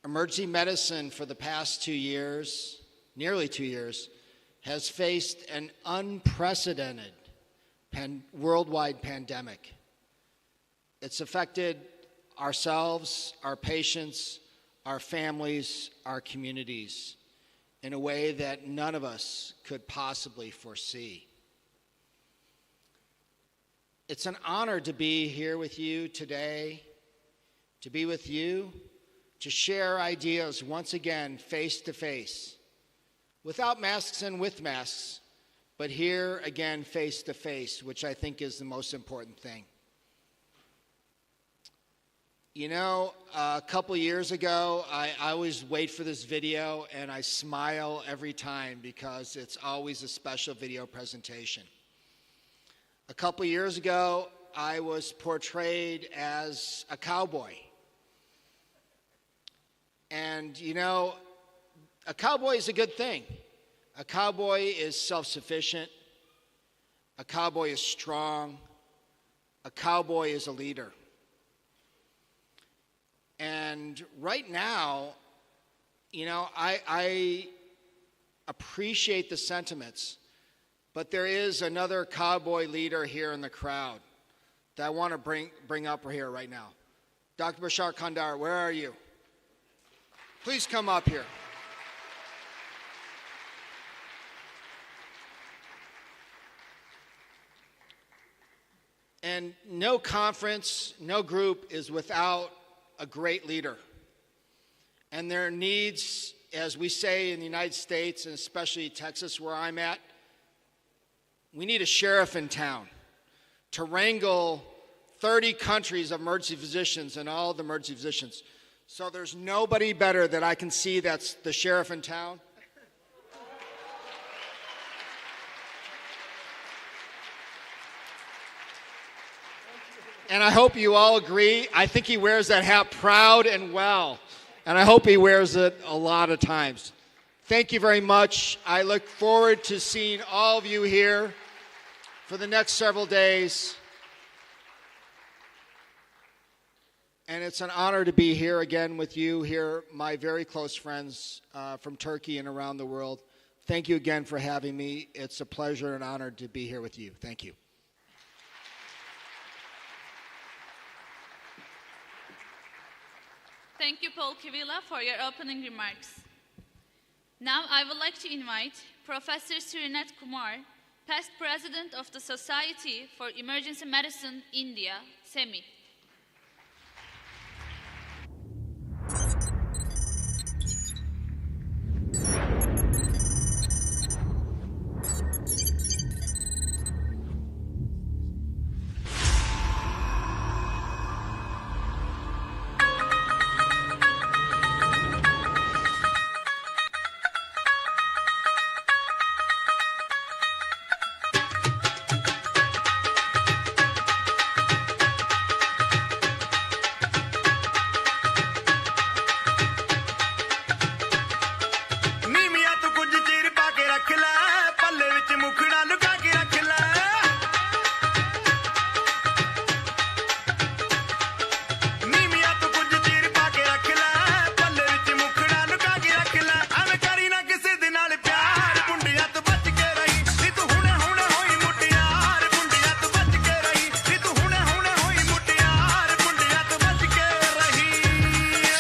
Emergency medicine for the past 2 years, nearly 2 years, has faced an unprecedented worldwide pandemic. It's affected ourselves, our patients, our families, our communities in a way that none of us could possibly foresee. It's an honor to be here with you today, to be with you, to share ideas once again face to face, without masks and with masks, but here again face to face, which I think is the most important thing. You know, a couple years ago, I always wait for this video and I smile every time because it's always a special video presentation. A couple years ago, I was portrayed as a cowboy. And you know, a cowboy is a good thing. A cowboy is self-sufficient. A cowboy is strong. A cowboy is a leader. And right now, you know, I appreciate the sentiments, but there is another cowboy leader here in the crowd that I want to bring up here right now. Dr. Bashar Kandar, where are you? Please come up here. And no conference, no group is without a great leader. And there needs, as we say in the United States, and especially Texas where I'm at, we need a sheriff in town to wrangle 30 countries of emergency physicians and all the emergency physicians. So there's nobody better that I can see that's the sheriff in town. And I hope you all agree. I think he wears that hat proud and well. And I hope he wears it a lot of times. Thank you very much. I look forward to seeing all of you here for the next several days. And it's an honor to be here again with you here, my very close friends from Turkey and around the world. Thank you again for having me. It's a pleasure and honor to be here with you. Thank you. Thank you, Paul Kivila, for your opening remarks. Now I would like to invite Professor Srinath Kumar, past president of the Society for Emergency Medicine, India, SEMI.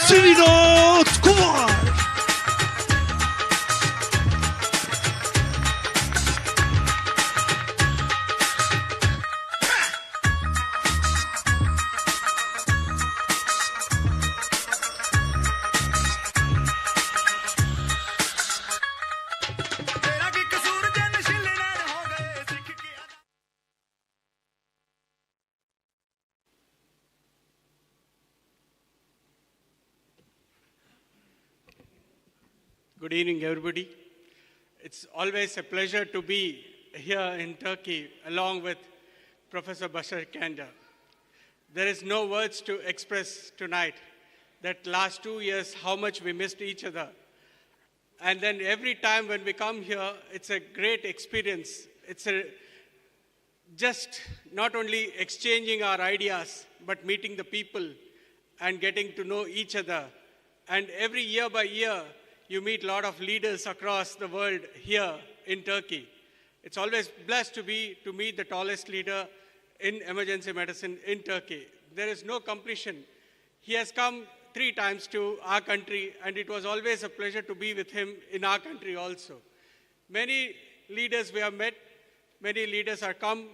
Srinath Kumar. Good evening, everybody. It's always a pleasure to be here in Turkey along with Professor Bashar Kandar. There is no words to express tonight that last 2 years how much we missed each other. And then every time when we come here, it's a great experience. It's just not only exchanging our ideas, but meeting the people and getting to know each other. And every year by year, you meet a lot of leaders across the world here in Turkey. It's always blessed to meet the tallest leader in emergency medicine in Turkey. There is no competition. He has come 3 times to our country, and it was always a pleasure to be with him in our country also. Many leaders we have met, many leaders are come,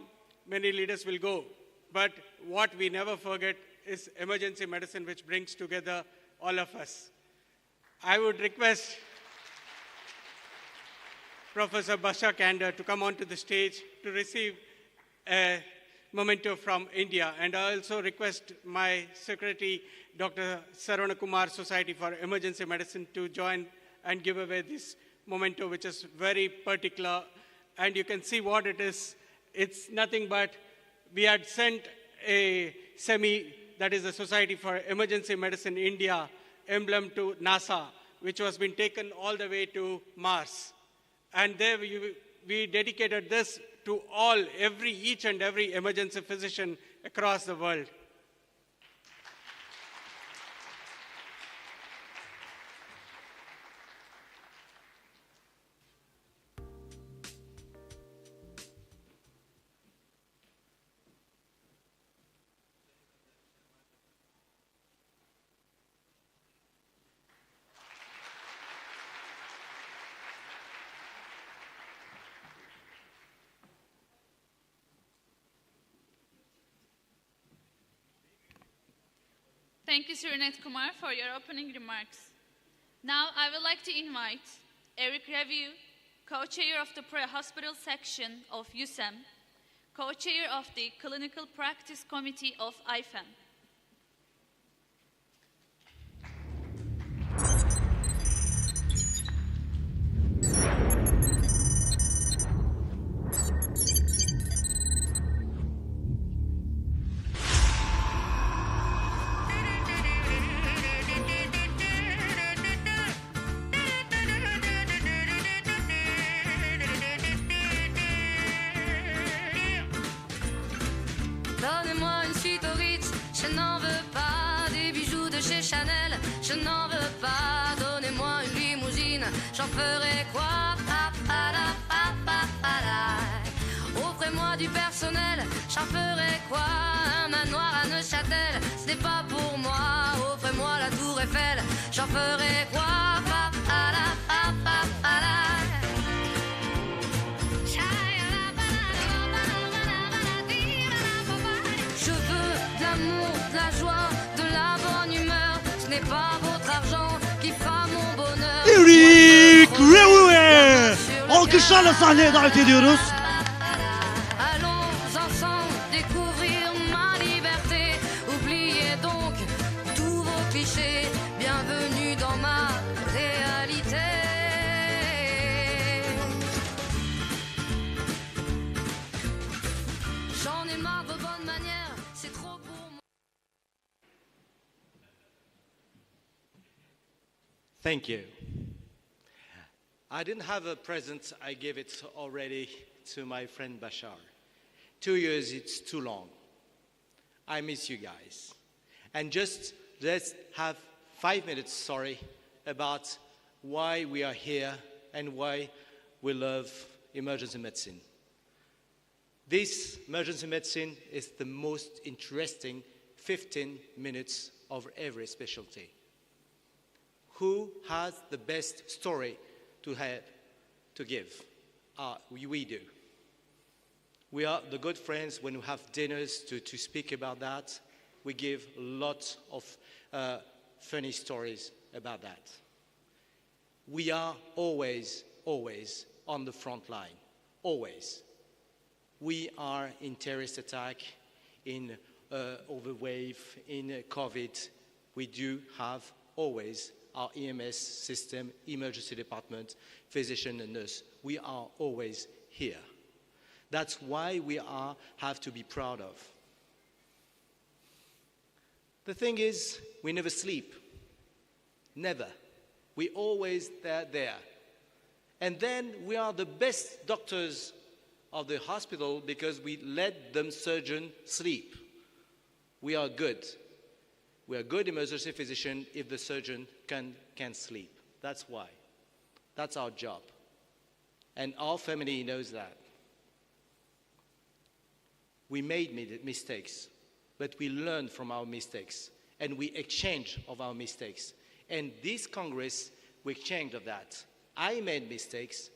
many leaders will go. But what we never forget is emergency medicine, which brings together all of us. I would request Professor Basha Kander to come onto the stage to receive a memento from India. And I also request my secretary, Dr. Saravana Kumar, Society for Emergency Medicine, to join and give away this memento, which is very particular. And you can see what it is. It's nothing but we had sent a that is the Society for Emergency Medicine India emblem to NASA, which was been taken all the way to Mars. And there we dedicated this to each and every emergency physician across the world. Thank you, Sir Net Kumar, for your opening remarks. Now, I would like to invite Eric Review, co-chair of the pre-hospital section of USEM, co-chair of the Clinical Practice Committee of IFEM. Donnez-moi une suite au Ritz, je n'en veux pas. Des bijoux de chez Chanel, je n'en veux pas. Donnez-moi une limousine, j'en ferai quoi? Offrez-moi du personnel, j'en ferai quoi? Un manoir à Neuchâtel, ce n'est pas pour moi. Offrez-moi la tour Eiffel, j'en ferai quoi? Je veux de l'amour, de la joie, de la bonne humeur. Ce n'est pas votre argent qui fera mon bonheur. Eric Review! Alkışlarla sahneye davet ediyoruz. Allons ensemble découvrir ma liberté. Oubliez donc tous vos clichés. Bienvenue dans ma réalité. J'en ai marre de bonnes manières, c'est trop pour moi. Thank you. I didn't have a present, I gave it already to my friend Bashar. 2 years, it's too long. I miss you guys. And just let's have 5 minutes, about why we are here and why we love emergency medicine. This emergency medicine is the most interesting 15 minutes of every specialty. Who has the best story to give? We do. We are the good friends when we have dinners to speak about that. We give lots of funny stories about that. We are always on the front line, always. We are in terrorist attack, in overwave, in COVID. We do have always our EMS system, emergency department, physician and nurse. We are always here. That's why we have to be proud of. The thing is, we never sleep. Never. We always there. And then we are the best doctors of the hospital because we let them surgeon sleep. We are good. We are good emergency physician if the surgeon can sleep. That's why. That's our job. And our family knows that. We made mistakes, but we learn from our mistakes, and we exchange of our mistakes. And this Congress, we exchange of that. I made mistakes.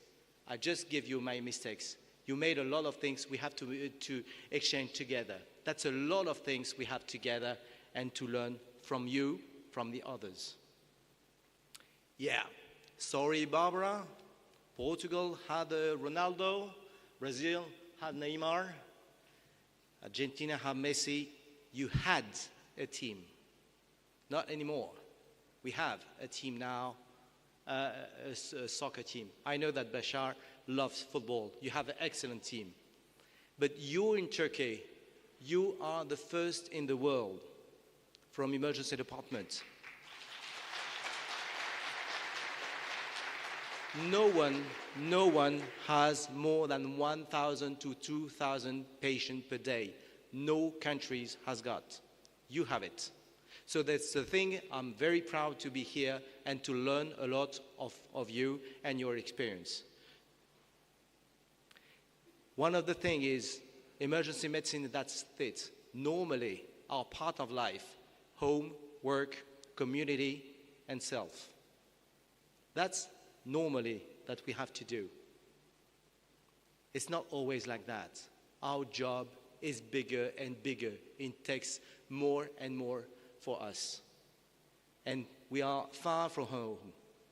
I just give you my mistakes. You made a lot of things we have to exchange together. That's a lot of things we have together and to learn from you, from the others. Yeah, sorry, Barbara. Portugal had Ronaldo. Brazil had Neymar. Argentina had Messi. You had a team. Not anymore. We have a team now, a soccer team. I know that Bashar loves football. You have an excellent team. But you in Turkey, you are the first in the world from emergency department. No one has more than 1,000 to 2,000 patients per day. No countries has got. You have it. So that's the thing. I'm very proud to be here and to learn a lot of you and your experience. One of the things is emergency medicine, that's it. Normally, our part of life, home, work, community, and self. That's normally that we have to do. It's not always like that. Our job is bigger and bigger. It takes more and more for us. And we are far from home,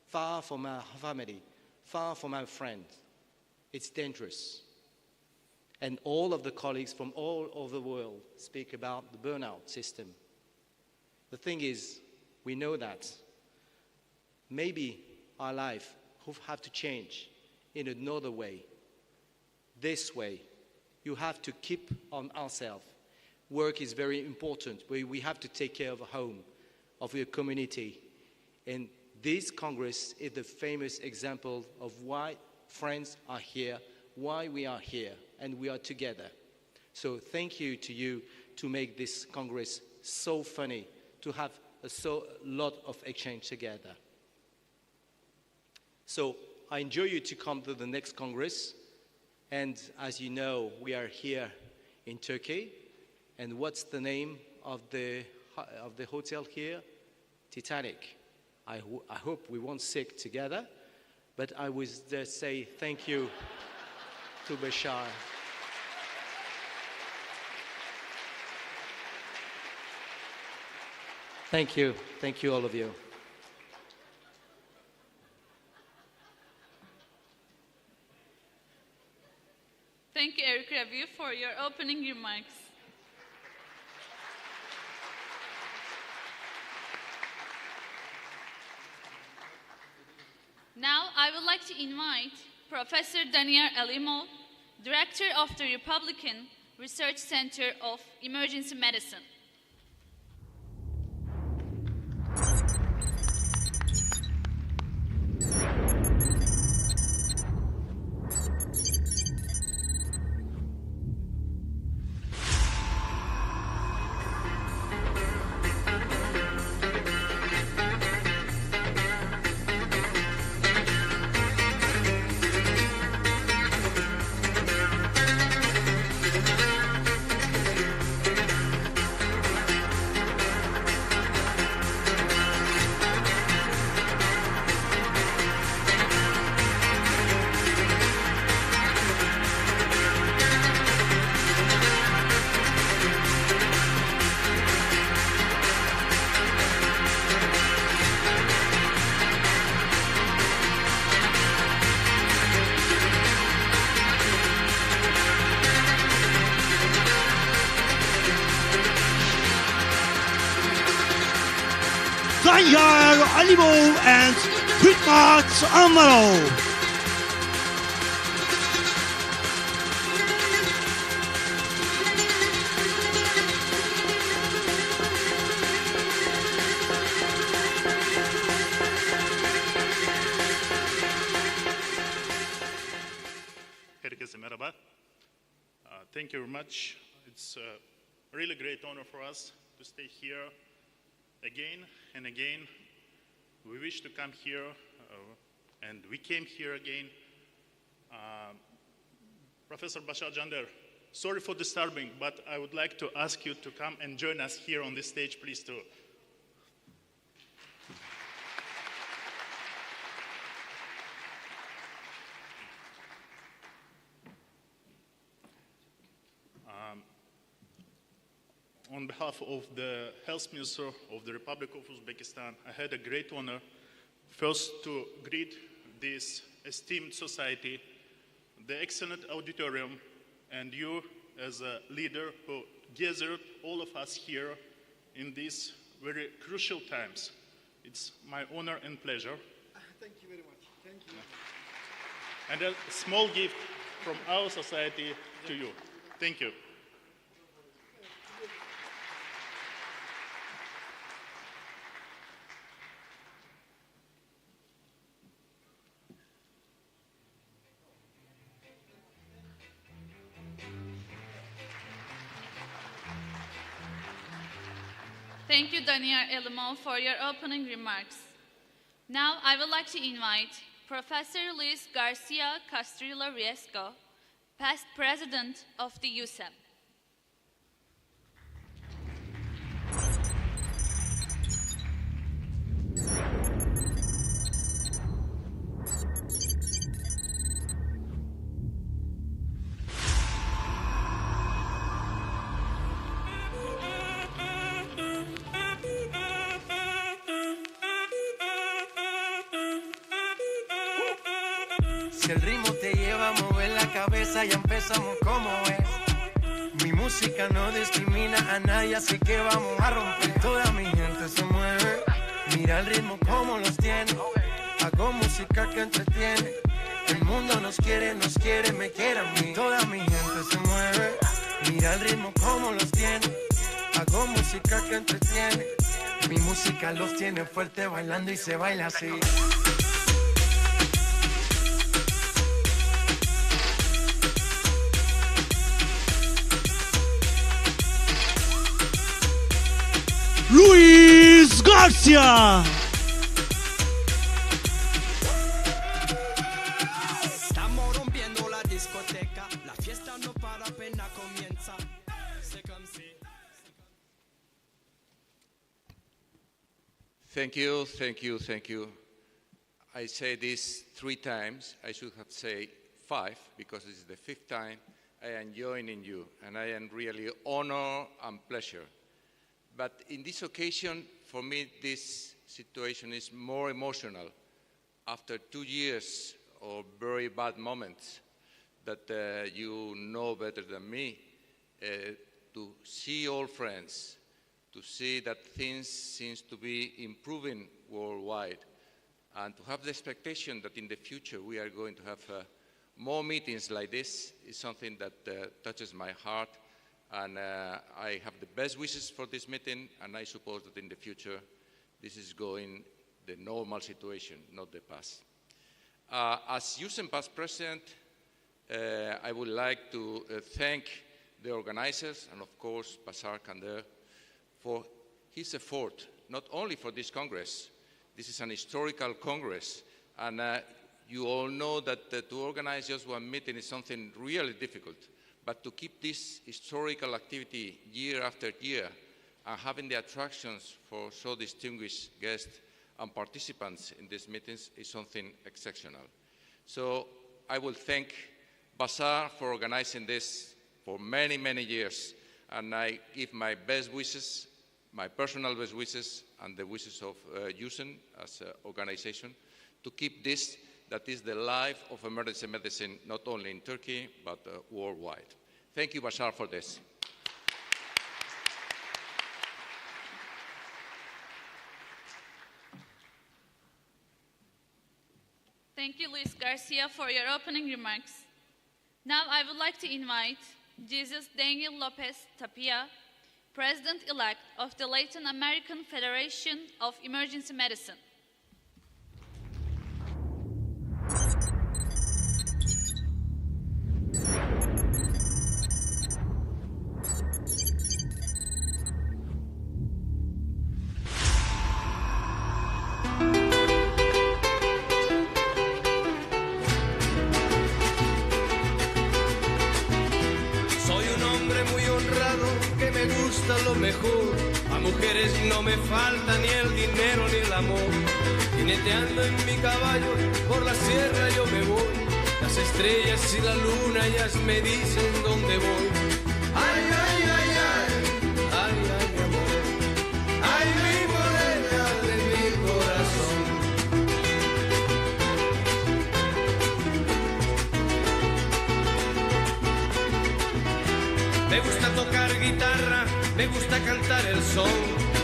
far from our family, far from our friends. It's dangerous. And all of the colleagues from all over the world speak about the burnout system. The thing is, we know that maybe our life will have to change in another way. This way, you have to keep on ourselves. Work is very important. We have to take care of a home, of your community. And this Congress is the famous example of why friends are here, why we are here, and we are together. So thank you to you to make this Congress so funny, to have so lot of exchange together. So I enjoy you to come to the next Congress. And as you know, we are here in Turkey. And what's the name of the hotel here? Titanic. I hope we won't sick together. But I would just say thank you to Bashar. Thank you. Thank you, all of you. Thank you, Eric Review, for your opening remarks. Now, I would like to invite Professor Daniel Alimov, Director of the Republican Research Center of Emergency Medicine. Danyar Alimov and Hikmat Amarov. Thank you very much. It's a really great honor for us to stay here again and again. We wish to come here, and we came here again. Professor Bashar Jander, sorry for disturbing, but I would like to ask you to come and join us here on this stage, please, too. On behalf of the Health Minister of the Republic of Uzbekistan, I had a great honor first to greet this esteemed society, the excellent auditorium, and you as a leader who gathered all of us here in these very crucial times. It's my honor and pleasure. Thank you very much. Thank you. And a small gift from our society to you. Thank you. Thank you, Daniel Elimo, for your opening remarks. Now, I would like to invite Professor Luis Garcia Castrillo Riesco, past president of the USEP. Si el ritmo te lleva a mover la cabeza, ya empezamos como es. Mi música no discrimina a nadie, así que vamos a romper. Toda mi gente se mueve, mira el ritmo como los tiene. Hago música que entretiene. El mundo nos quiere, me quiere a mí. Toda mi gente se mueve, mira el ritmo como los tiene. Hago música que entretiene. Mi música los tiene fuerte bailando y se baila así. Luis Garcia. Estamos rompiendo la discoteca, la fiesta no para, apenas comienza. Thank you, thank you, thank you. I say this 3 times. I should have said 5 because this is the 5th time I am joining you, and I am really honor and pleasure. But in this occasion, for me, this situation is more emotional. After 2 years of very bad moments that you know better than me, to see old friends, to see that things seem to be improving worldwide, and to have the expectation that in the future we are going to have more meetings like this is something that touches my heart. And I have the best wishes for this meeting, and I suppose that in the future this is going the normal situation, not the past. As USEN past president, I would like to thank the organizers and, of course, Bashar Jander for his effort, not only for this Congress. This is an historical Congress, and you all know that to organize just one meeting is something really difficult. But to keep this historical activity year after year and having the attractions for so distinguished guests and participants in these meetings is something exceptional. So I will thank Bashar for organizing this for many, many years. And I give my best wishes, my personal best wishes, and the wishes of USEN as an organization to keep this. That is the life of emergency medicine, not only in Turkey, but worldwide. Thank you, Bashar, for this. Thank you, Luis Garcia, for your opening remarks. Now I would like to invite Jesus Daniel Lopez Tapia, President-elect of the Latin American Federation of Emergency Medicine. mujeres no me faltan, ni el dinero ni el amor. Jineteando en mi caballo, por la sierra yo me voy. Las estrellas y la luna ellas me dicen dónde voy. Ay, ay, ay, ay, ay, ay, mi amor. Ay, mi morena de mi corazón. Me gusta tocar guitarra, me gusta cantar el son.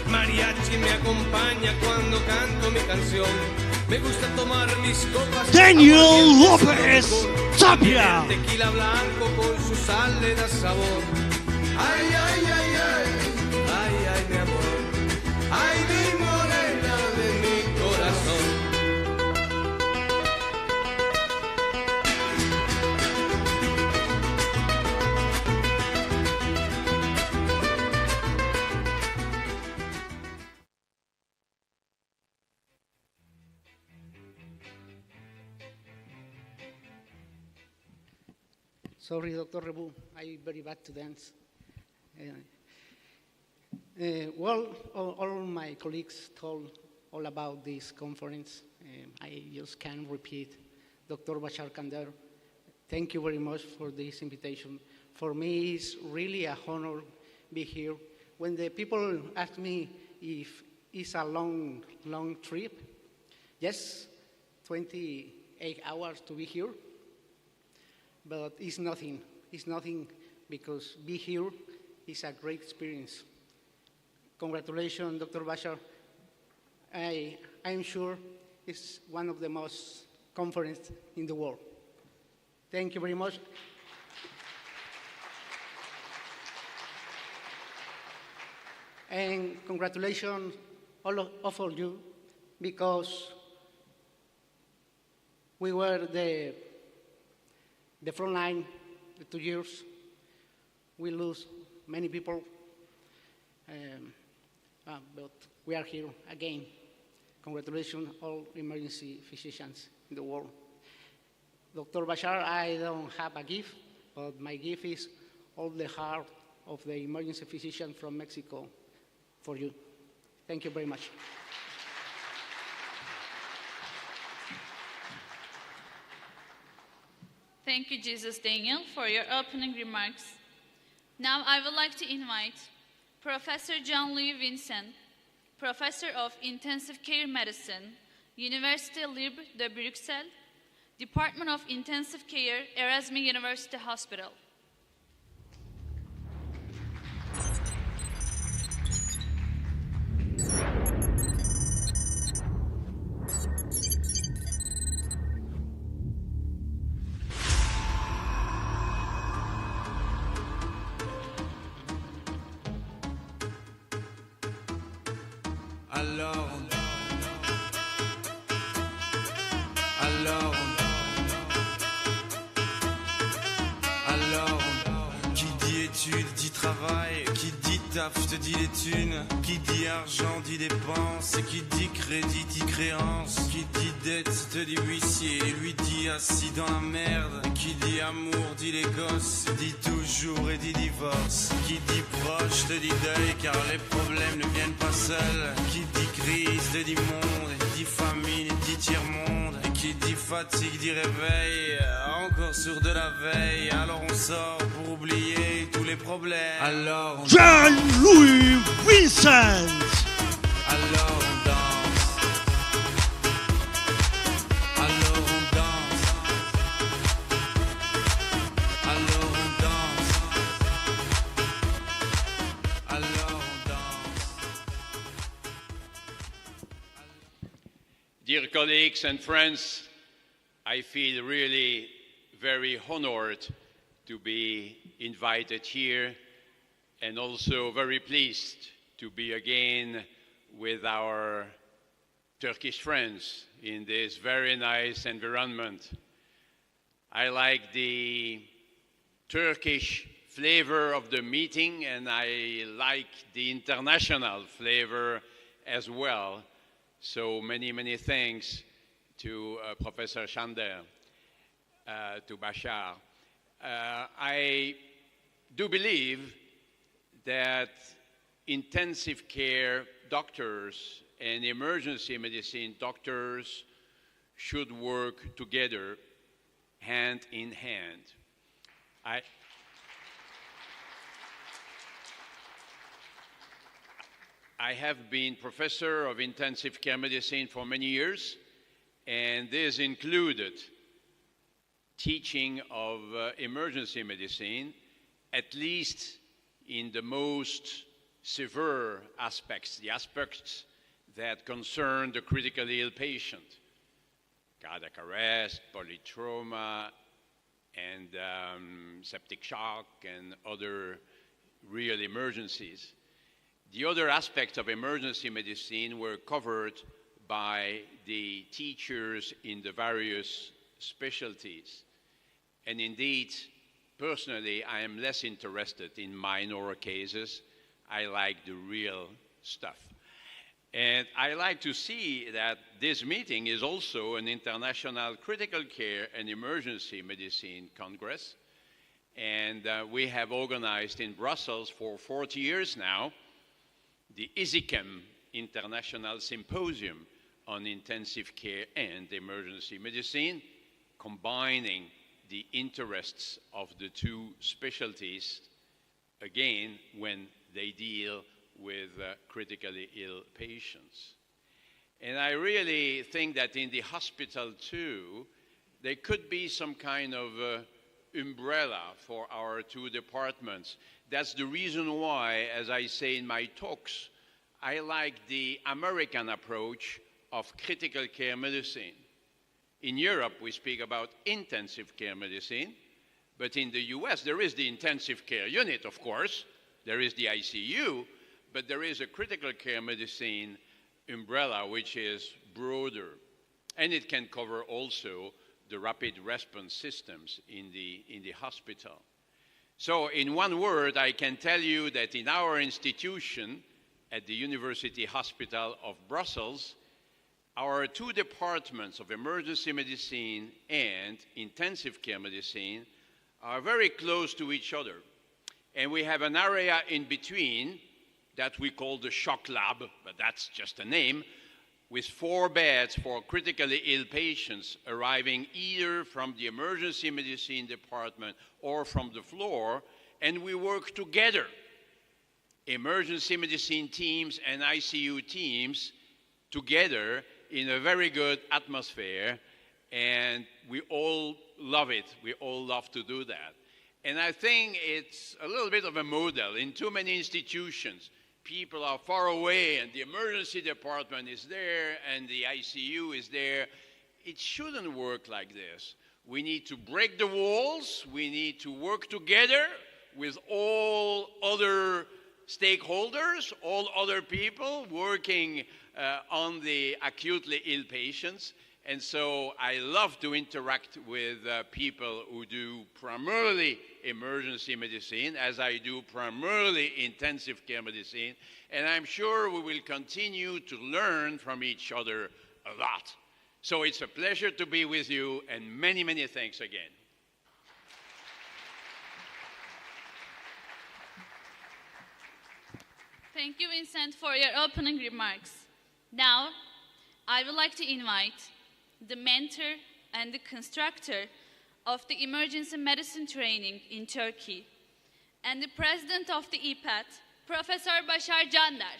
Mariachi me acompaña cuando canto mi canción. Me gusta tomar mis copas. Daniel López Tapia. Tequila blanco con su sal le da sabor. Ay, ay, ay, ay, ay, ay, mi amor. Ay, mi morena de mi corazón. Sorry, Dr. Rebu, I'm very bad to dance. Well, all my colleagues told all about this conference. I just can't repeat. Dr. Bashar Kander, thank you very much for this invitation. For me, it's really a honor to be here. When the people ask me if it's a long trip, yes, 28 hours to be here. But it's nothing because be here is a great experience. Congratulations, Dr. Bashar. I'm sure it's one of the most conferences in the world. Thank you very much. And congratulations all of you because we were the front line, the 2 years, we lose many people, but we are here again. Congratulations, all emergency physicians in the world. Dr. Bashar, I don't have a gift, but my gift is all the heart of the emergency physician from Mexico for you. Thank you very much. Thank you, Jesus Daniel, for your opening remarks. Now I would like to invite Professor John Lee Vincent, Professor of Intensive Care Medicine, Université Libre de Bruxelles, Department of Intensive Care, Erasmus University Hospital. Qui dit études dit travail, qui dit taf te dit les thunes, qui dit argent dit dépenses, qui dit crédit dit créance, qui dit dette te dit huissier, lui dit assis dans la merde, qui dit amour dit les gosses, dit toujours et dit divorce, qui dit proche te dit deuil car les problèmes ne viennent pas seuls, qui dit crise te dit monde, dit famine dit tiers-monde, qui dit fatigue dit réveil, encore sur de la veille, alors on sort pour oublier tous les problèmes. Alors on John Louis Vincent. Alors on danse. Alors on danse. Alors on danse. Alors on danse. Dear colleagues and friends, I feel really very honored to be invited here and also very pleased to be again with our Turkish friends in this very nice environment. I like the Turkish flavor of the meeting and I like the international flavor as well. So many thanks to Professor Chander, to Bashar. I do believe that intensive care doctors and emergency medicine doctors should work together, hand in hand. I have been professor of intensive care medicine for many years, and this included teaching of emergency medicine, at least in the most severe aspects, the aspects that concern the critically ill patient, cardiac arrest, polytrauma, and septic shock, and other real emergencies. The other aspects of emergency medicine were covered by the teachers in the various specialties. And indeed, personally, I am less interested in minor cases. I like the real stuff. And I like to see that this meeting is also an international critical care and emergency medicine congress. And we have organized in Brussels for 40 years now the ISICEM International Symposium on Intensive Care and Emergency Medicine, combining the interests of the two specialties, again, when they deal with critically ill patients. And I really think that in the hospital too, there could be some kind of umbrella for our two departments. That's the reason why, as I say in my talks, I like the American approach of critical care medicine. In Europe, we speak about intensive care medicine, but in the US, there is the intensive care unit, of course. There is the ICU, but there is a critical care medicine umbrella, which is broader. And it can cover also the rapid response systems in the hospital. So in one word, I can tell you that in our institution at the University Hospital of Brussels, our two departments of emergency medicine and intensive care medicine are very close to each other. And we have an area in between that we call the shock lab, but that's just a name, with 4 beds for critically ill patients arriving either from the emergency medicine department or from the floor, and we work together, emergency medicine teams and ICU teams, together in a very good atmosphere, and we all love it. We all love to do that. And I think it's a little bit of a model. In too many institutions, people are far away and the emergency department is there and the ICU is there. It shouldn't work like this. We need to break the walls. We need to work together with all other stakeholders, all other people working on the acutely ill patients. And so I love to interact with people who do primarily emergency medicine, as I do primarily intensive care medicine. And I'm sure we will continue to learn from each other a lot. So it's a pleasure to be with you, and many, many thanks again. Thank you, Vincent, for your opening remarks. Now, I would like to invite the mentor and the constructor of the emergency medicine training in Turkey and the president of the EPAT, Professor Başar Candar.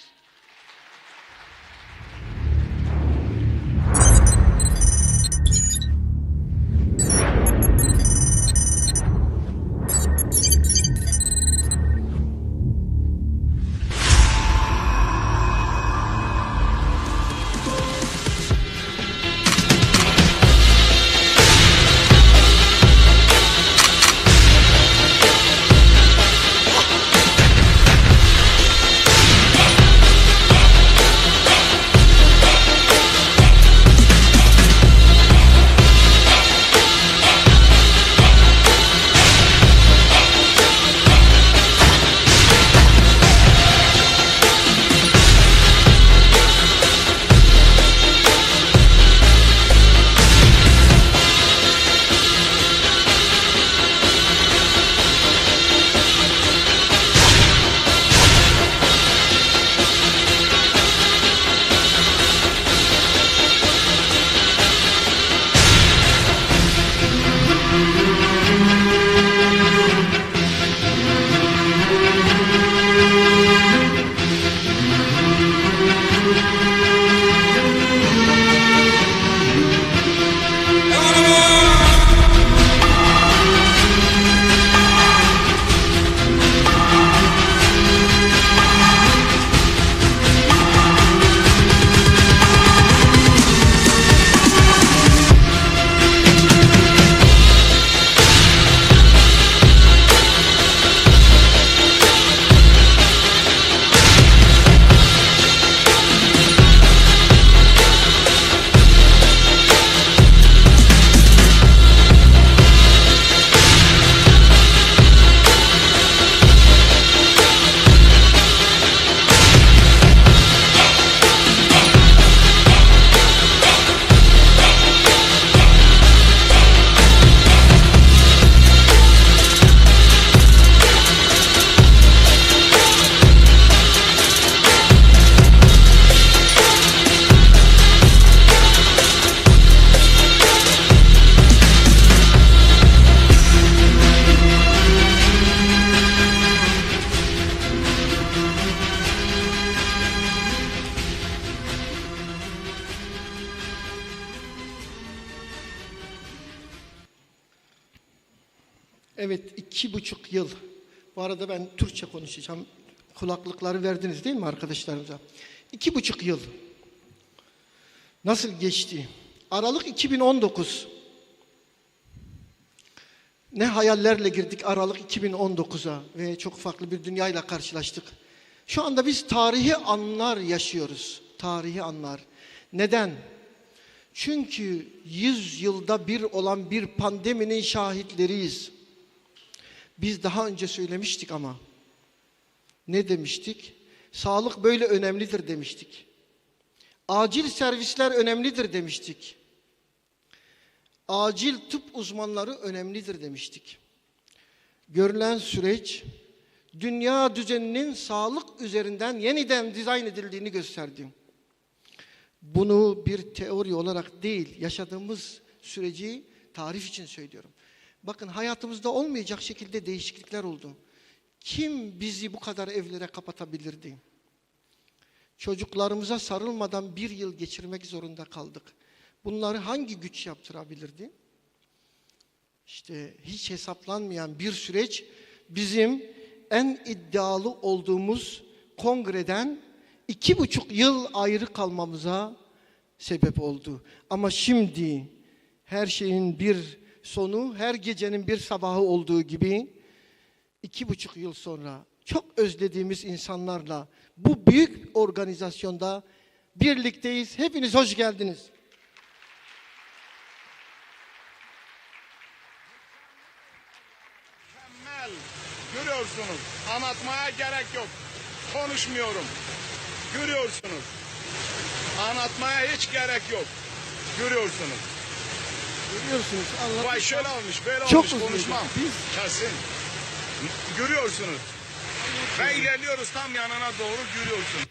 Evet, 2,5 yıl. Bu arada ben Türkçe konuşacağım. Kulaklıkları verdiniz değil mi arkadaşlarımıza? 2,5 yıl. Nasıl geçti? Aralık 2019. Ne hayallerle girdik Aralık 2019'a ve çok farklı bir dünyayla karşılaştık. Şu anda biz tarihi anlar yaşıyoruz. Tarihi anlar. Neden? Çünkü 100 yılda bir olan bir pandeminin şahitleriyiz. Biz daha önce söylemiştik ama. Ne demiştik? Sağlık böyle önemlidir demiştik. Acil servisler önemlidir demiştik. Acil tıp uzmanları önemlidir demiştik. Görülen süreç dünya düzeninin sağlık üzerinden yeniden dizayn edildiğini gösterdi. Bunu bir teori olarak değil, yaşadığımız süreci tarif için söylüyorum. Bakın hayatımızda olmayacak şekilde değişiklikler oldu. Kim bizi bu kadar evlere kapatabilirdi? Çocuklarımıza sarılmadan bir yıl geçirmek zorunda kaldık. Bunları hangi güç yaptırabilirdi? İşte hiç hesaplanmayan bir süreç bizim en iddialı olduğumuz kongreden 2,5 yıl ayrı kalmamıza sebep oldu. Ama şimdi her şeyin bir sonu, her gecenin bir sabahı olduğu gibi 2,5 yıl sonra çok özlediğimiz insanlarla bu büyük organizasyonda birlikteyiz. Hepiniz hoş geldiniz. Mükemmel. Görüyorsunuz. Anlatmaya gerek yok. Konuşmuyorum. Görüyorsunuz. Anlatmaya hiç gerek yok. Görüyorsunuz. Görüyorsunuz. Vay şöyle olmuş, böyle çok olmuş. Konuşmam. Kesin. Görüyorsunuz. Ve ilerliyoruz tam yanına doğru görüyorsun.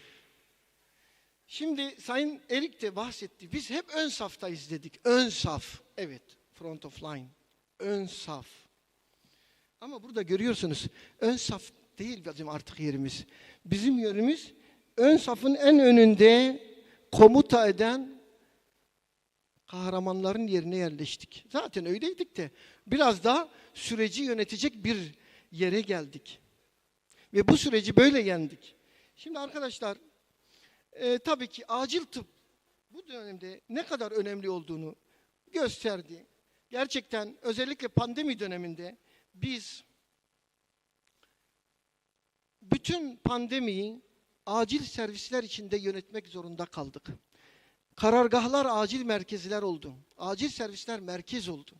Şimdi Sayın Erik de bahsetti. Biz hep ön saftayız dedik. Ön saf. Evet. Front of line. Ön saf. Ama burada görüyorsunuz. Ön saf değil bizim artık yerimiz. Bizim yerimiz ön safın en önünde komuta eden kahramanların yerine yerleştik. Zaten öyleydik de biraz daha süreci yönetecek bir yere geldik. Ve bu süreci böyle yendik. Şimdi arkadaşlar tabii ki acil tıp bu dönemde ne kadar önemli olduğunu gösterdi. Gerçekten özellikle pandemi döneminde biz bütün pandemiyi acil servisler içinde yönetmek zorunda kaldık. Karargahlar acil merkezler oldu. Acil servisler merkez oldu.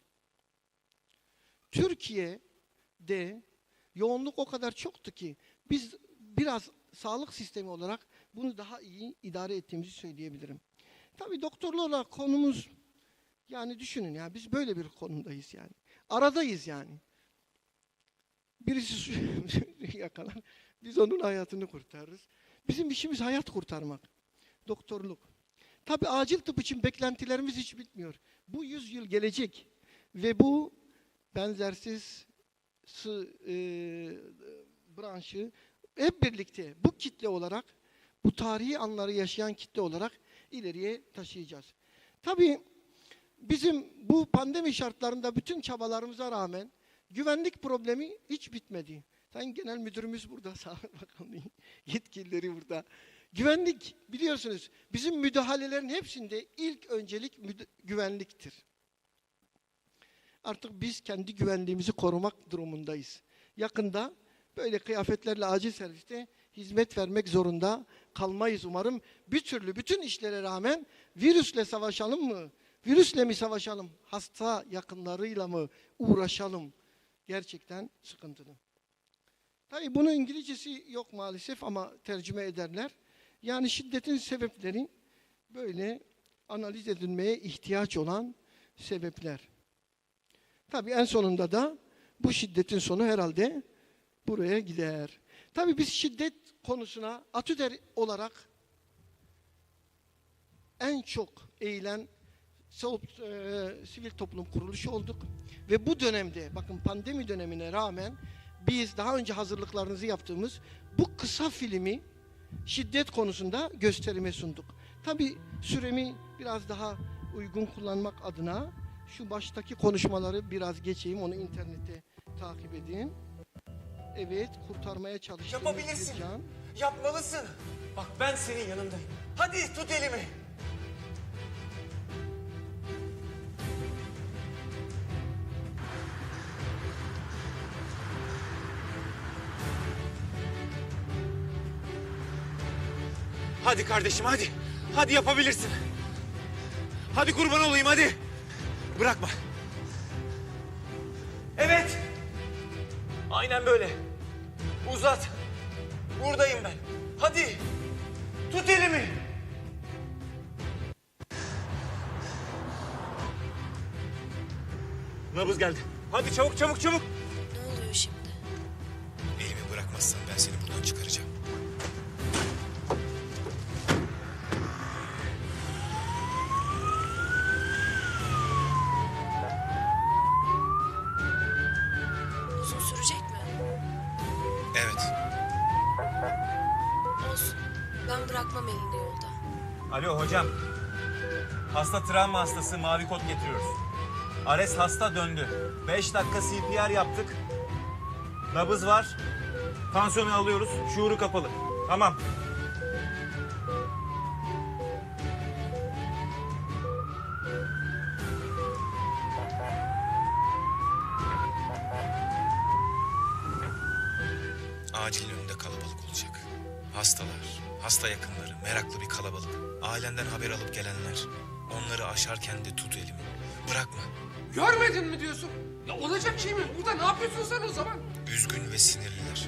Türkiye'de yoğunluk o kadar çoktu ki biz biraz sağlık sistemi olarak bunu daha iyi idare ettiğimizi söyleyebilirim. Tabii doktorlarla konumuz yani düşünün ya biz böyle bir konumdayız yani. Aradayız yani. Birisi yakalar, biz onun hayatını kurtarırız. Bizim işimiz hayat kurtarmak. Doktorluk. Tabii acil tıp için beklentilerimiz hiç bitmiyor. Bu 100 yıl gelecek ve bu benzersiz branşı hep birlikte bu kitle olarak, bu tarihi anları yaşayan kitle olarak ileriye taşıyacağız. Tabii bizim bu pandemi şartlarında bütün çabalarımıza rağmen güvenlik problemi hiç bitmedi. Sayın Genel Müdürümüz burada, Sağlık Bakanlığı yetkilileri burada. Güvenlik biliyorsunuz bizim müdahalelerin hepsinde ilk öncelik güvenliktir. Artık biz kendi güvenliğimizi korumak durumundayız. Yakında böyle kıyafetlerle acil serviste hizmet vermek zorunda kalmayız umarım. Bir türlü bütün işlere rağmen virüsle savaşalım mı? Virüsle mi savaşalım? Hasta yakınlarıyla mı uğraşalım? Gerçekten sıkıntılı. Tabii bunun İngilizcesi yok maalesef ama tercüme ederler. Yani şiddetin sebepleri böyle analiz edilmeye ihtiyaç olan sebepler. Tabii en sonunda da bu şiddetin sonu herhalde buraya gider. Tabii biz şiddet konusuna ATÜDER olarak en çok eğilen sivil toplum kuruluşu olduk. Ve bu dönemde, bakın pandemi dönemine rağmen biz daha önce hazırlıklarınızı yaptığımız bu kısa filmi şiddet konusunda gösterime sunduk. Tabii süremi biraz daha uygun kullanmak adına şu baştaki konuşmaları biraz geçeyim, onu internette takip edin. Evet, kurtarmaya çalıştığınız Yapabilirsin. bir can. Yapmalısın. Bak ben senin yanındayım. Hadi tut elimi. Hadi kardeşim hadi. Hadi yapabilirsin. Hadi kurban olayım hadi. Bırakma. Evet. Aynen böyle. Uzat. Buradayım ben. Hadi. Tut elimi. Nabız geldi. Hadi çabuk çabuk çabuk. Ne oluyor şimdi? Elimi bırakmazsan ben seni buradan çıkaracağım. Uzun sürecek mi? Evet. Olsun. Ben bırakmam elini yolda. Alo hocam. Hasta travma hastası, mavi kod getiriyoruz. Ares hasta döndü. 5 dakika CPR yaptık. Nabız var. Tansiyonu alıyoruz. Şuuru kapalı. Tamam. Acilin önünde kalabalık olacak. Hastalar, hasta yakınları, meraklı bir kalabalık. Ailenden haber alıp gelenler. Onları aşarken de tut elimi. Bırakma. Görmedin mi diyorsun? Ya olacak şey mi? Burada ne yapıyorsun sen o zaman? Üzgün ve sinirliler.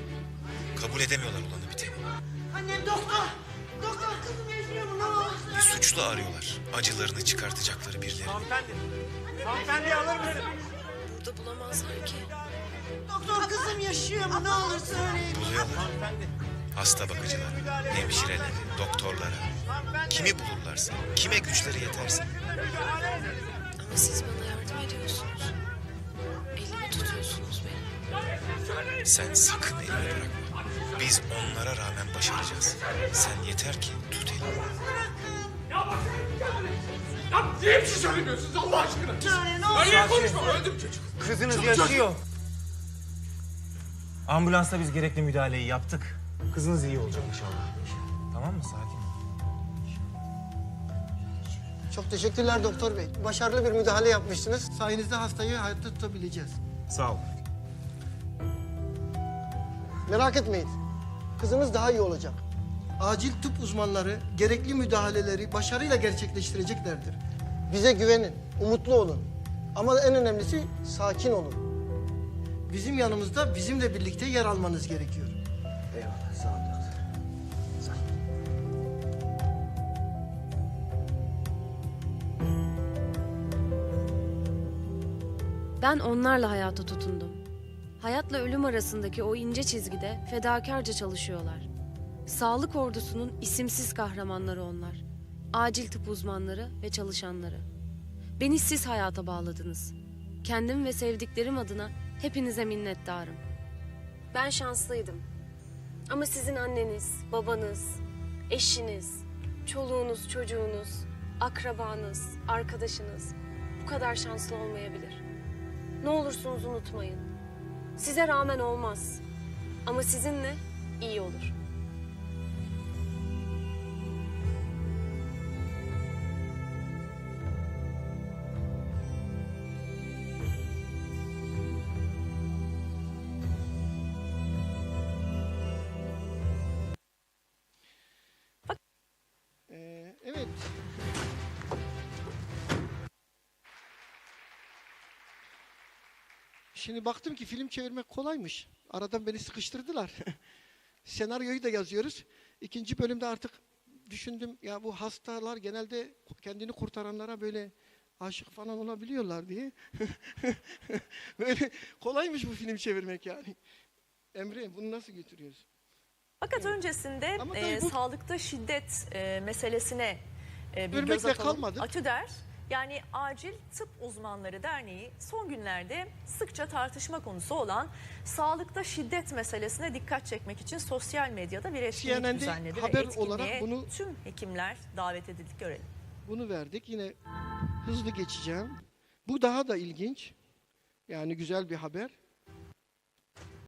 Kabul edemiyorlar olanı biteni. Annem doktor. Doktor kızım yaşıyor mu? Ne olur? Bir suçlu arıyorlar. Acılarını çıkartacakları birileri. Hanımefendi. Hanımefendi alır mısın? Burada bulamazlar ki. Doktor kızım yaşıyor mu? Ne olur söyleyin. Buluyorlar. Hasta bakıcılara, hemşirelere, doktorlara. Kimi bulurlarsa, kime güçleri yeterse. Ama siz bana yardım ediyorsunuz. Elimi tutuyorsunuz benim. Sen sakın elini bırakma. Biz onlara rağmen başaracağız. Sen yeter ki tut elini. Ya niye bir şey söylemiyorsunuz Allah aşkına? Söyle ne olur. Niye konuşma? Öldüm çocuk. Kızınız yaşıyor. Ambulansla biz gerekli müdahaleyi yaptık. Kızınız iyi olacak inşallah. Tamam mı? Sakin ol. Çok teşekkürler doktor bey. Başarılı bir müdahale yapmışsınız. Sayenizde hastayı hayatta tutabileceğiz. Sağ ol. Merak etmeyin. Kızınız daha iyi olacak. Acil tıp uzmanları gerekli müdahaleleri başarıyla gerçekleştireceklerdir. Bize güvenin, umutlu olun. Ama en önemlisi sakin olun. Bizim yanımızda bizimle birlikte yer almanız gerekiyor. Eyvallah, sağ ol doktor. Sağ ol. Ben onlarla hayata tutundum. Hayatla ölüm arasındaki o ince çizgide fedakarca çalışıyorlar. Sağlık ordusunun isimsiz kahramanları onlar. Acil tıp uzmanları ve çalışanları. Beni siz hayata bağladınız. Kendim ve sevdiklerim adına hepinize minnettarım. Ben şanslıydım. Ama sizin anneniz, babanız, eşiniz, çoluğunuz, çocuğunuz, akrabanız, arkadaşınız bu kadar şanslı olmayabilir. Ne olursunuz unutmayın. Size rağmen olmaz. Ama sizinle iyi olur. Evet. Şimdi baktım ki film çevirmek kolaymış. Aradan beni sıkıştırdılar. Senaryoyu da yazıyoruz. İkinci bölümde artık düşündüm ya bu hastalar genelde kendini kurtaranlara böyle aşık falan olabiliyorlar diye. Böyle kolaymış bu film çevirmek yani. Emre bunu nasıl götürüyoruz? Fakat öncesinde tabii bu- sağlıkta şiddet meselesine bir Görmekle göz atalım. kalmadık. ATÜDER yani Acil Tıp Uzmanları Derneği son günlerde sıkça tartışma konusu olan sağlıkta şiddet meselesine dikkat çekmek için sosyal medyada bir etkinlik CNN'de düzenledi. haber Ve olarak etkinliğe bunu- tüm hekimler davet edildik, görelim. Bunu verdik. Yine hızlı geçeceğim. Bu daha da ilginç. Yani güzel bir haber.